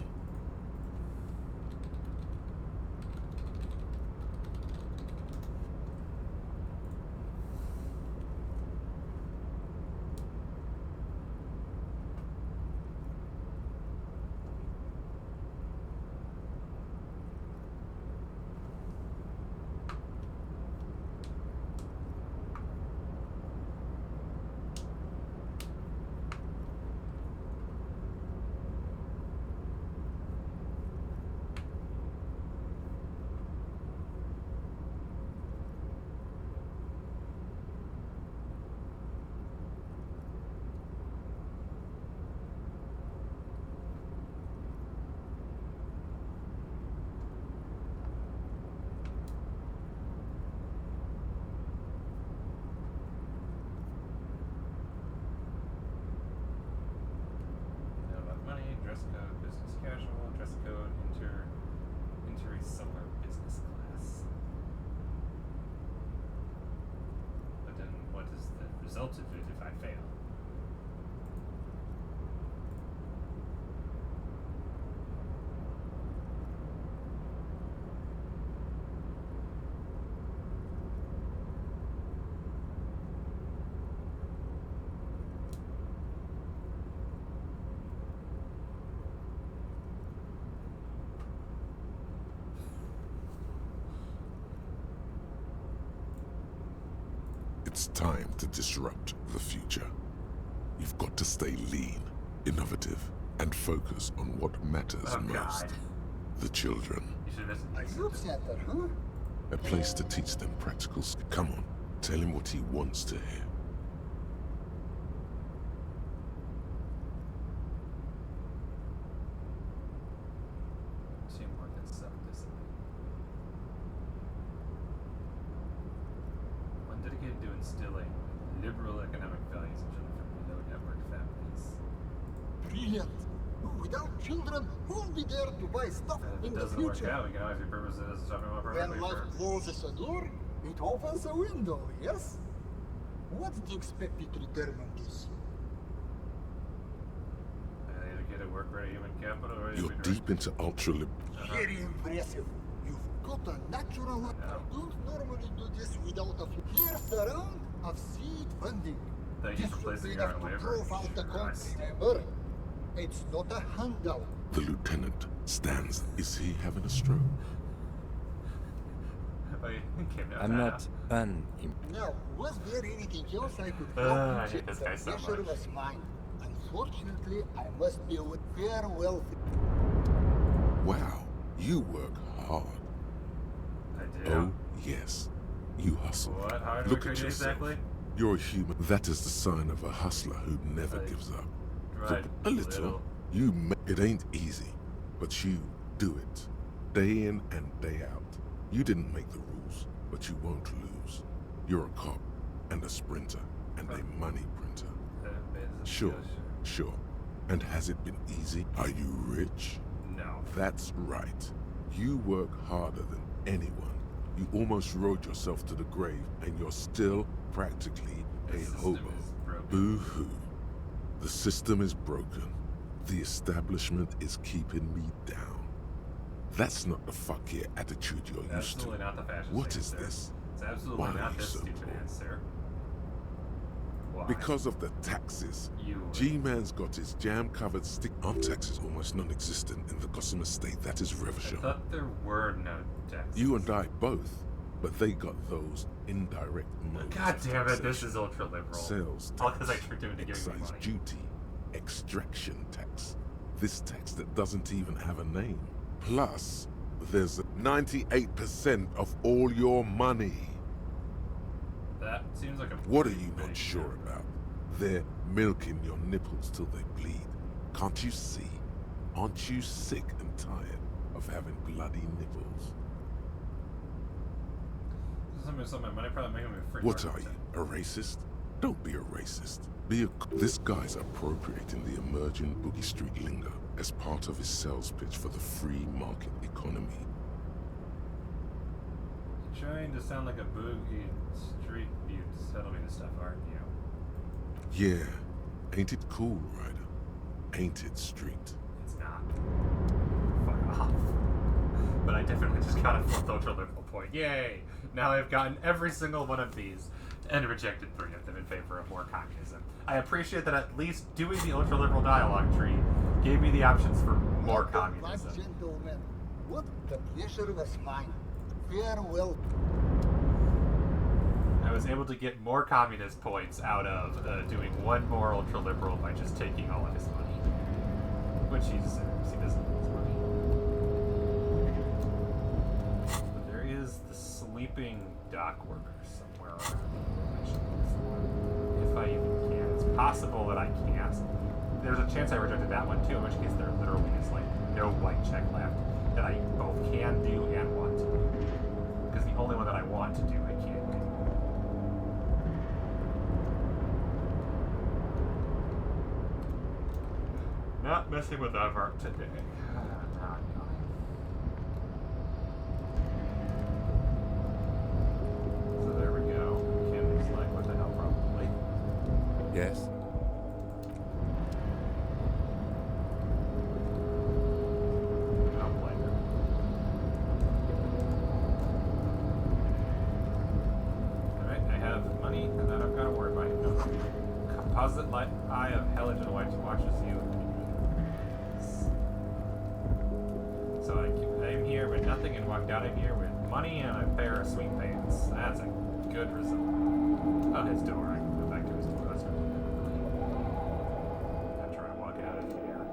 [SPEAKER 3] Dress code, business casual, dress code, inter summer business class. But then what is the result of it if I fail? It's time to disrupt the future. You've got to stay lean, innovative, and focus on what matters most. The children.
[SPEAKER 12] A youth center, huh?
[SPEAKER 3] A place to teach them practical skills. Come on, tell him what he wants to hear.
[SPEAKER 15] Teamwork and self-discipline. One dedicated to instilling liberal economic values in children from low-network families.
[SPEAKER 12] Brilliant. Without children, who'll be there to buy stuff in the
[SPEAKER 15] Doesn't
[SPEAKER 12] future?
[SPEAKER 15] work out. We can always repurpose it as a shopping mall
[SPEAKER 12] When
[SPEAKER 15] perfectly
[SPEAKER 12] life
[SPEAKER 15] for...
[SPEAKER 12] closes a door, it opens a window, yes? What's the expected return on this?
[SPEAKER 15] Either get a work-ready human capital or...
[SPEAKER 3] You're deep into ultra-lib...
[SPEAKER 12] Very impressive. You've got a natural light. I don't normally do this without a few. Here's a round of seed funding.
[SPEAKER 15] Thank you
[SPEAKER 12] This
[SPEAKER 15] for
[SPEAKER 12] will
[SPEAKER 15] placing
[SPEAKER 12] be
[SPEAKER 15] your
[SPEAKER 12] enough
[SPEAKER 15] own
[SPEAKER 12] to
[SPEAKER 15] labor.
[SPEAKER 12] prove out the
[SPEAKER 15] Christ.
[SPEAKER 12] country, remember? It's not a handout.
[SPEAKER 3] The lieutenant stands. Is he having a stroke?
[SPEAKER 15] Oh, you came down
[SPEAKER 14] I'm not
[SPEAKER 12] Now, was there anything else I could
[SPEAKER 15] I
[SPEAKER 12] help
[SPEAKER 15] hate this guy so
[SPEAKER 12] pleasure
[SPEAKER 15] much.
[SPEAKER 12] was mine. Unfortunately, I must be with farewell.
[SPEAKER 3] Wow, you work hard.
[SPEAKER 15] I do.
[SPEAKER 3] Oh, yes. You hustle.
[SPEAKER 15] What hard
[SPEAKER 3] Look
[SPEAKER 15] work
[SPEAKER 3] at
[SPEAKER 15] are you
[SPEAKER 3] yourself.
[SPEAKER 15] exactly?
[SPEAKER 3] You're a human. That is the sign of a hustler who never gives up.
[SPEAKER 15] Right.
[SPEAKER 3] A little. It ain't easy, but you do it. Day in and day out. You didn't make the rules, but you won't lose. You're a cop and a sprinter and a money printer. Sure. And has it been easy? Are you rich?
[SPEAKER 15] No.
[SPEAKER 3] That's right. You work harder than anyone. You almost rode yourself to the grave, and you're still practically a hobo. Boo-hoo. The system is broken. The establishment is keeping me down. That's not the fuck yeah attitude you're used to.
[SPEAKER 15] Absolutely not the fashion
[SPEAKER 3] What
[SPEAKER 15] thing,
[SPEAKER 3] is
[SPEAKER 15] sir.
[SPEAKER 3] this?
[SPEAKER 15] It's absolutely
[SPEAKER 3] Why are
[SPEAKER 15] not
[SPEAKER 3] you
[SPEAKER 15] this
[SPEAKER 3] so
[SPEAKER 15] stupid
[SPEAKER 3] poor?
[SPEAKER 15] answer. Why?
[SPEAKER 3] Because of the taxes. G-Man's got his jam-covered stick. Our taxes almost non-existent in the Gotham estate. That is
[SPEAKER 15] I
[SPEAKER 3] Revachon.
[SPEAKER 15] thought there were no taxes.
[SPEAKER 3] You and I both, but they got those indirect modes.
[SPEAKER 15] God
[SPEAKER 3] of
[SPEAKER 15] damn it, this
[SPEAKER 3] taxation.
[SPEAKER 15] is ultra-liberal.
[SPEAKER 3] Sales
[SPEAKER 15] All
[SPEAKER 3] tax,
[SPEAKER 15] 'cause I tricked him into giving me
[SPEAKER 3] excise
[SPEAKER 15] money.
[SPEAKER 3] duty, extraction tax. This tax that doesn't even have a name. Plus, there's 98% of all your money.
[SPEAKER 15] That seems like a
[SPEAKER 3] What are you not sure about? They're milking your nipples till they bleed. Can't you see? Aren't you sick and tired of having bloody nipples?
[SPEAKER 15] Something my money probably making me a free
[SPEAKER 3] What
[SPEAKER 15] market.
[SPEAKER 3] are you, a racist? Don't be a racist. This guy's appropriating the emerging Boogie Street lingo as part of his sales pitch for the free market economy.
[SPEAKER 15] You're trying to sound like a boogie street dude telling me this stuff, aren't you?
[SPEAKER 3] Yeah, ain't it cool, Ryder? Ain't it street?
[SPEAKER 15] It's not. Fuck off. But I definitely just got a full ultra-liberal point. Yay! Now I've gotten every single one of these and rejected 3 of them in favor of more communism. I appreciate that at least doing the ultra-liberal dialogue tree gave me the options for more communism.
[SPEAKER 12] Gentlemen, what the pleasure was mine. Farewell.
[SPEAKER 15] I was able to get more communist points out of doing one more ultra-liberal by just taking all of his money. Which he deserves. He doesn't need his money. But there is the sleeping dock worker somewhere around here I should look for. If I even can. It's possible that I can't. There's a chance I rejected that one too, in which case there literally is like no white check left that I both can do and want to do. Because the only one that I want to do, I can't do. Not messing with that art today. So there we go. Kim's like, what the hell, probably.
[SPEAKER 14] Yes.
[SPEAKER 15] I don't blame her. Alright, I have money, and I don't gotta worry about it. No. Composite light eye of Halogen White watches you. So I came here with nothing and walked out of here with money and a pair of sweet pants. That's a good result. Oh, his door. I can go back to his door. That's really good. I'm trying to walk out of here.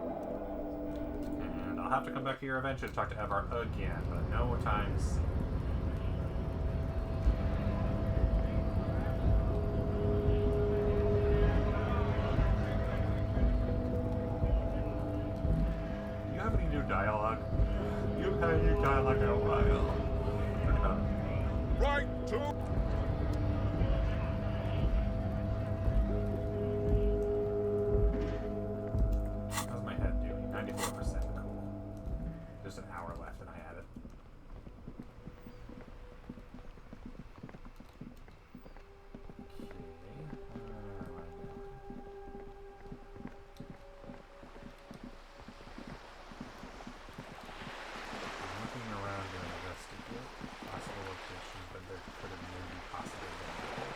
[SPEAKER 15] And I'll have to come back here eventually to talk to Evart again, but no time soon. Do you have any new dialogue? You haven't had any new dialogue in a while.
[SPEAKER 17] Right to...
[SPEAKER 15] How's my head doing? 94%. Cool. There's an hour left and I had it. Okay. Where am I going? I'm looking around to investigate possible locations, but there could have maybe possibly been more.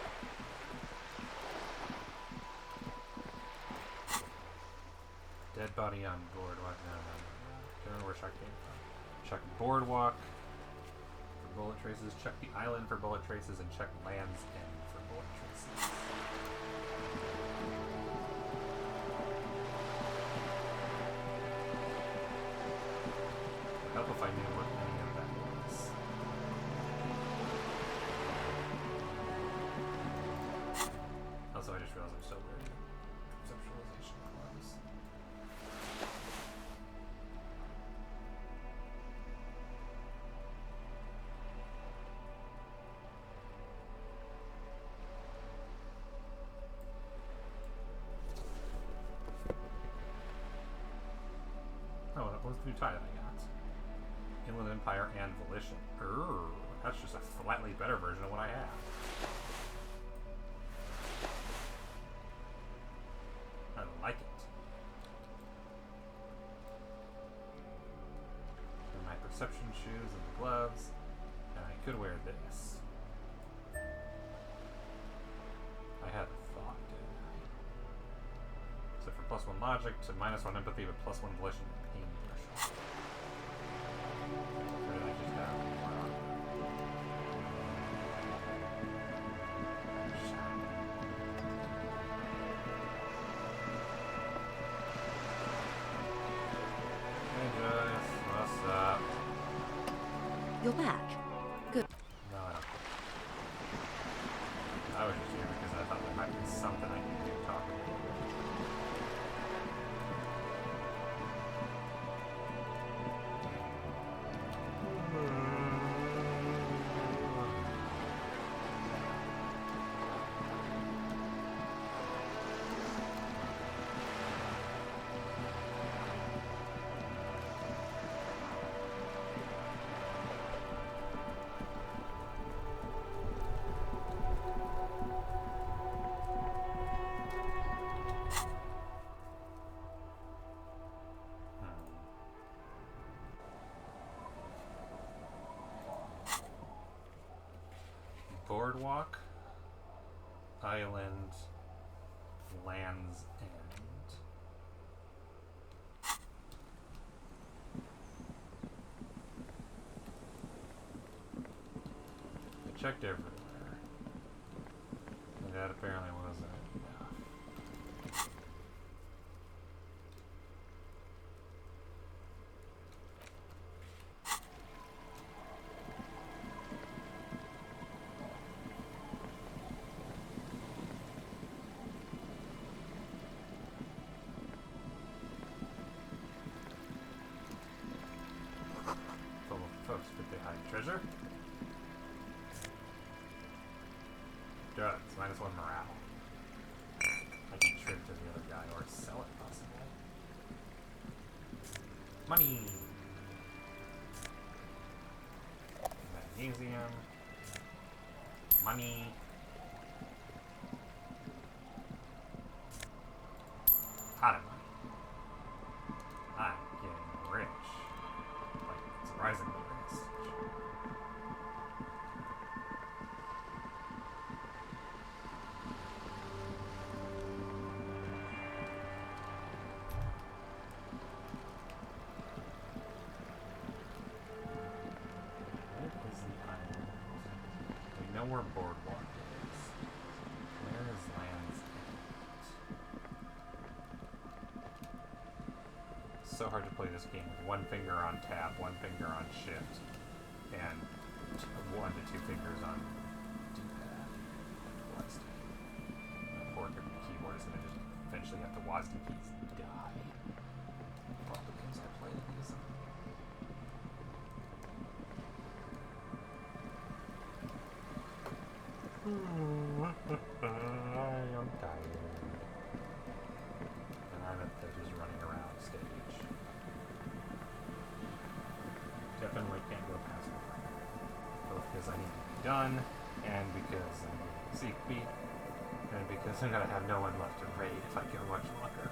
[SPEAKER 15] Dead body on board. What? No. Don't know where Chuck came from. Check boardwalk for bullet traces. Check the island for bullet traces, and check Land's End for bullet traces. It would help if I knew what any of that was. Also, I just realized I'm still wearing conceptualization clothes. Oh, what was the new tie that I got? Inland Empire and Volition. That's just a slightly better version of what I have. I like it. And my perception shoes and the gloves. And I could wear this. I had a thought, didn't I? So for +1 logic to -1 empathy with +1 volition and pain threshold. Or did I just have more on? Hey Joyce, what's up?
[SPEAKER 5] You're back. Good.
[SPEAKER 15] No, I don't. I was just here because I thought there might be something I could do talking to you. Boardwalk, Island, Land's End. I checked everywhere. And that apparently wasn't enough. Full of folks, did they hide treasure? Drugs, -1 morale. I can trade to the other guy or sell it, possibly. Money! Magnesium. Money. Hot money. I'm getting rich. Like, surprisingly rich. Where is the island? We know where Boardwalk is. Where is Land's End? So hard to play this game with one finger on tab, one finger on shift, and 1 to 2 fingers on D-pad. WASD. My poor keyboard is going to just eventually have to WASD keys die. All the games I play Elysium. I'm tired. And I'm at the just running around stage. Definitely can't go past it. Both because I need to be done, and because I'm getting a seek beat, and because I'm gonna have no one left to raid if I go much longer.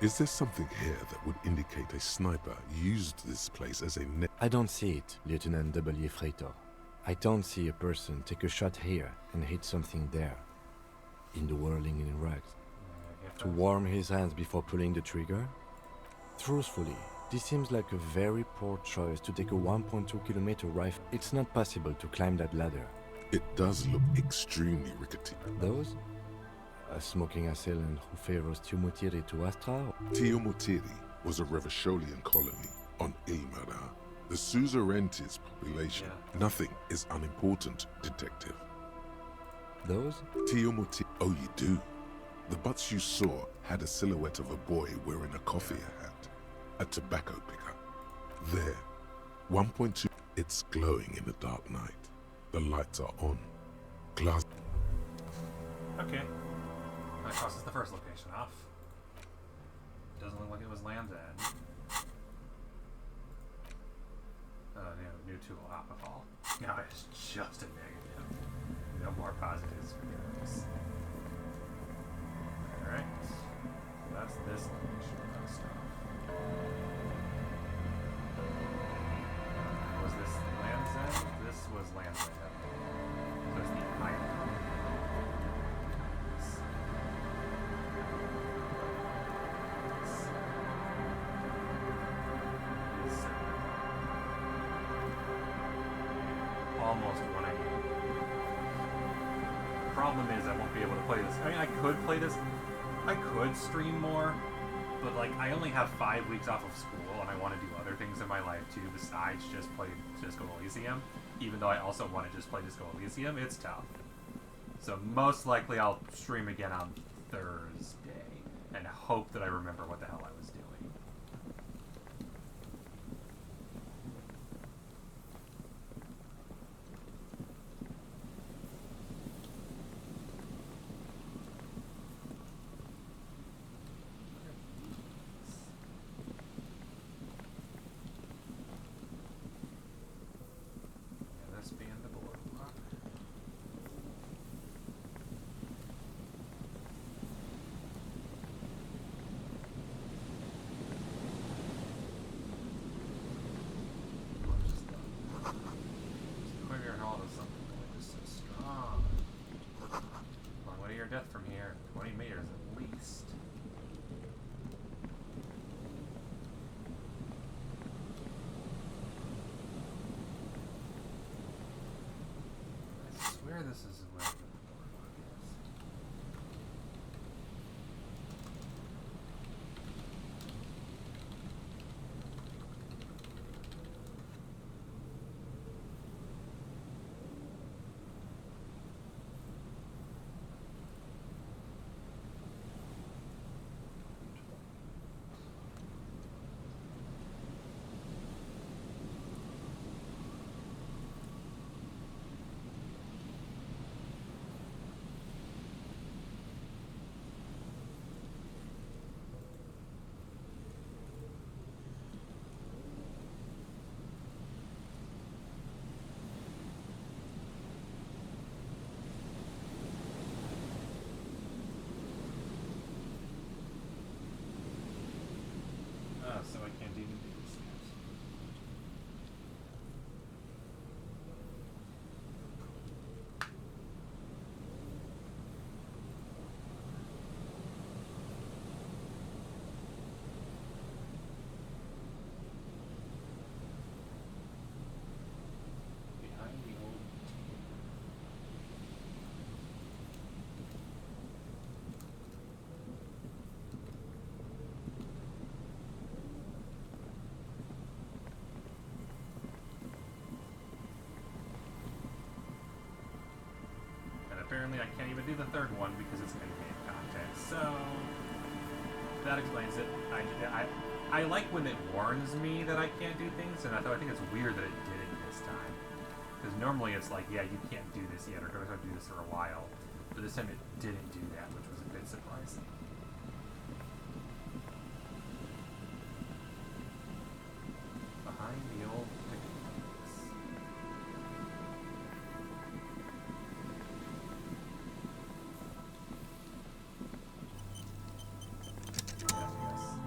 [SPEAKER 3] Is there something here that would indicate a sniper used this place as a net?
[SPEAKER 14] I don't see it, Lieutenant W. Freitor. I don't see a person take a shot here and hit something there. In the whirling in rags. To warm his hands before pulling the trigger? Truthfully, this seems like a very poor choice to take a 1.2-kilometer rifle. It's not possible to climb that ladder.
[SPEAKER 3] It does look extremely rickety.
[SPEAKER 14] Those? A smoking assailant who favors Tiomutiri to Astra?
[SPEAKER 3] Tiomutiri was a Revacholian colony on Ilmara, the suzerainty's population. Nothing is unimportant, detective.
[SPEAKER 14] Those?
[SPEAKER 3] Tiomutiri. Oh, you do? The butts you saw had a silhouette of a boy wearing a coffee hat, a tobacco picker. There, 1.2. It's glowing in the dark night. The lights are on. Glass.
[SPEAKER 15] Okay. That crosses the first location off. Doesn't look like it was Land's End. New tool, alcohol. Now it's just a negative. No more positives for those. Alright. So that's this location of that stuff. Was this Land's End? This was Land's End. So it's the island. Almost 180. The problem is I won't be able to play this. I mean, I could play this. I could stream more, but like I only have 5 weeks off of school, and I want to do other things in my life too besides just play Disco Elysium. Even though I also want to just play Disco Elysium, it's tough. So most likely I'll stream again on Thursday and hope that I remember what the hell I was doing. Death from here, 20 meters at least. I swear this is where the boardwalk is. So I can't even do this yet. Behind the old apparently I can't even do the third one because it's in-game content. So that explains it. I like when it warns me that I can't do things, and I think it's weird that it did it this time. Because normally it's like, yeah, you can't do this yet, or don't have to do this for a while. But this time it didn't do that, which was a bit surprising. Behind the old ticket box. Yes, yes.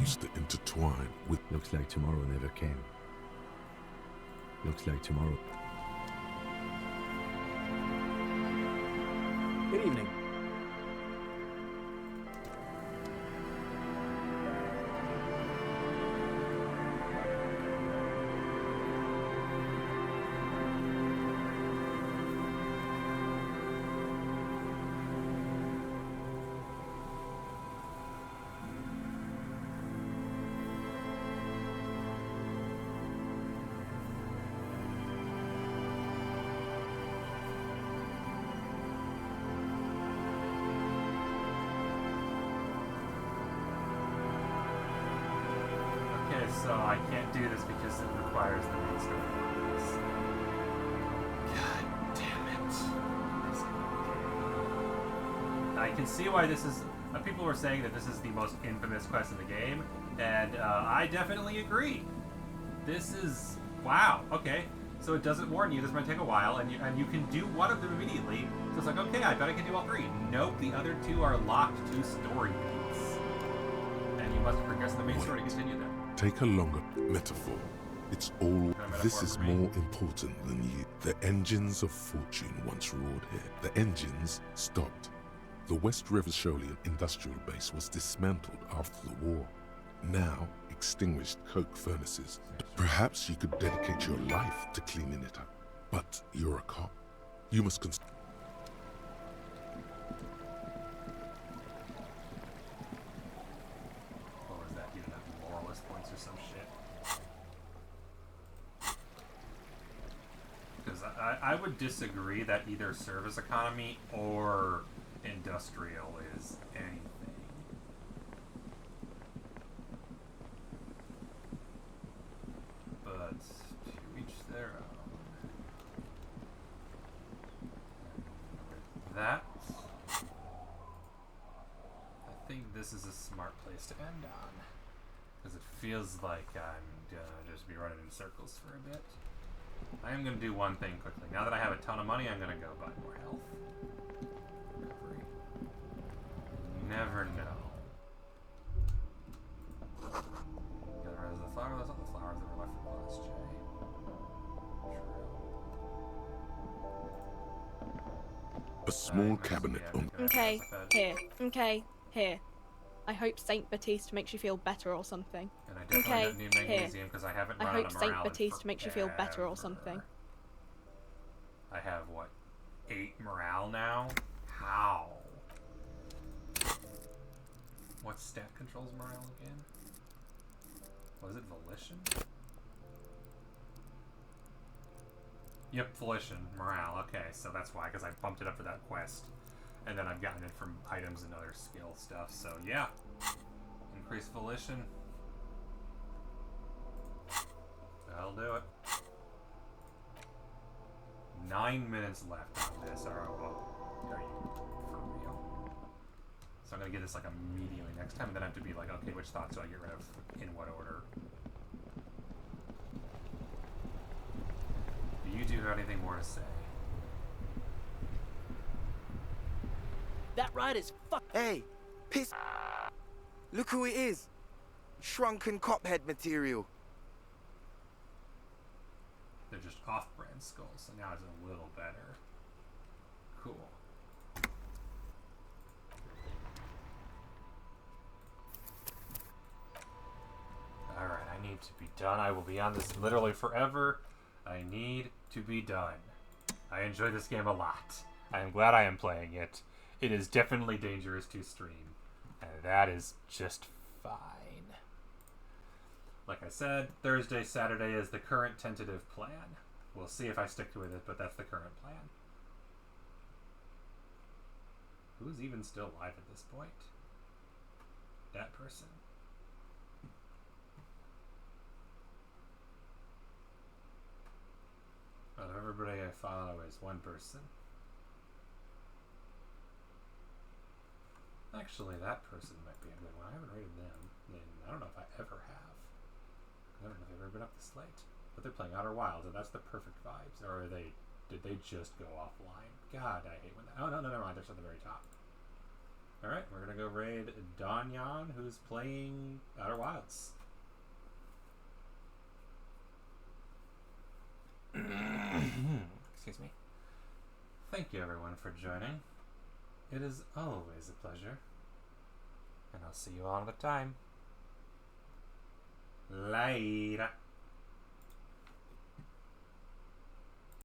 [SPEAKER 3] used to intertwine with...
[SPEAKER 14] Looks like tomorrow never came. Looks like tomorrow...
[SPEAKER 6] Good evening.
[SPEAKER 15] So I can't do this because it requires the main story. God damn it. I can see why this is... people were saying that this is the most infamous quest in the game, and I definitely agree. This is... Wow, okay. So it doesn't warn you, this might take a while, and you can do one of them immediately. So it's like, okay, I bet I can do all three. Nope, the other two are locked to story beats. And you must progress in the main story to continue them.
[SPEAKER 3] Take a longer metaphor. It's all... This is more important than you. The engines of fortune once roared here. The engines stopped. The West Rivasholian industrial base was dismantled after the war. Now, extinguished coke furnaces. Perhaps you could dedicate your life to cleaning it up. But you're a cop. You must
[SPEAKER 15] I would disagree that either service economy or industrial is anything. But to each their own. That, I think this is a smart place to end on. Because it feels like I'm gonna just be running in circles for a bit. I am going to do one thing quickly. Now that I have a ton of money, I'm going to go buy more health. Recovery. Never know. Get rid of the flower. That's not the flowers that were left from last J.
[SPEAKER 3] A small cabinet on...
[SPEAKER 18] Okay, here. Okay, here. I hope Saint Baptiste makes you feel better or something.
[SPEAKER 15] And I definitely don't need magnesium because I haven't run out of morale.
[SPEAKER 18] I hope Saint Baptiste makes you feel better or something.
[SPEAKER 15] I have, what, 8 morale now? How? What stat controls morale again? Was it Volition? Yep, Volition, morale, okay, so that's why, because I bumped it up for that quest. And then I've gotten it from items and other skill stuff, so yeah. Increase Volition. That'll do it. 9 minutes left on this. Are you for real? So I'm gonna get this like immediately next time, and then I have to be like, okay, which thoughts do I get rid of? In what order? Do you have anything more to say?
[SPEAKER 19] That ride is fuck. Hey, piss. Look who it is. Shrunken cophead material.
[SPEAKER 15] They're just off-brand skulls, so now it's a little better. Cool. Alright, I need to be done. I will be on this literally forever. I need to be done. I enjoy this game a lot. I am glad I am playing it. It is definitely dangerous to stream, and that is just fine. Like I said, Thursday, Saturday is the current tentative plan. We'll see if I stick with it, but that's the current plan. Who's even still alive at this point? That person. Out of everybody I follow is one person. Actually, that person might be a good one. I haven't rated them, and I don't know if I ever have. I don't know if they've ever been up this late. But they're playing Outer Wilds, and that's the perfect vibes. Or are they... Did they just go offline? God, I hate when that... Oh, no, never mind. They're still at the very top. Alright, we're gonna go go raid Danyan, who's playing Outer Wilds. Excuse me. Thank you everyone for joining. It is always a pleasure. And I'll see you all another time. Later.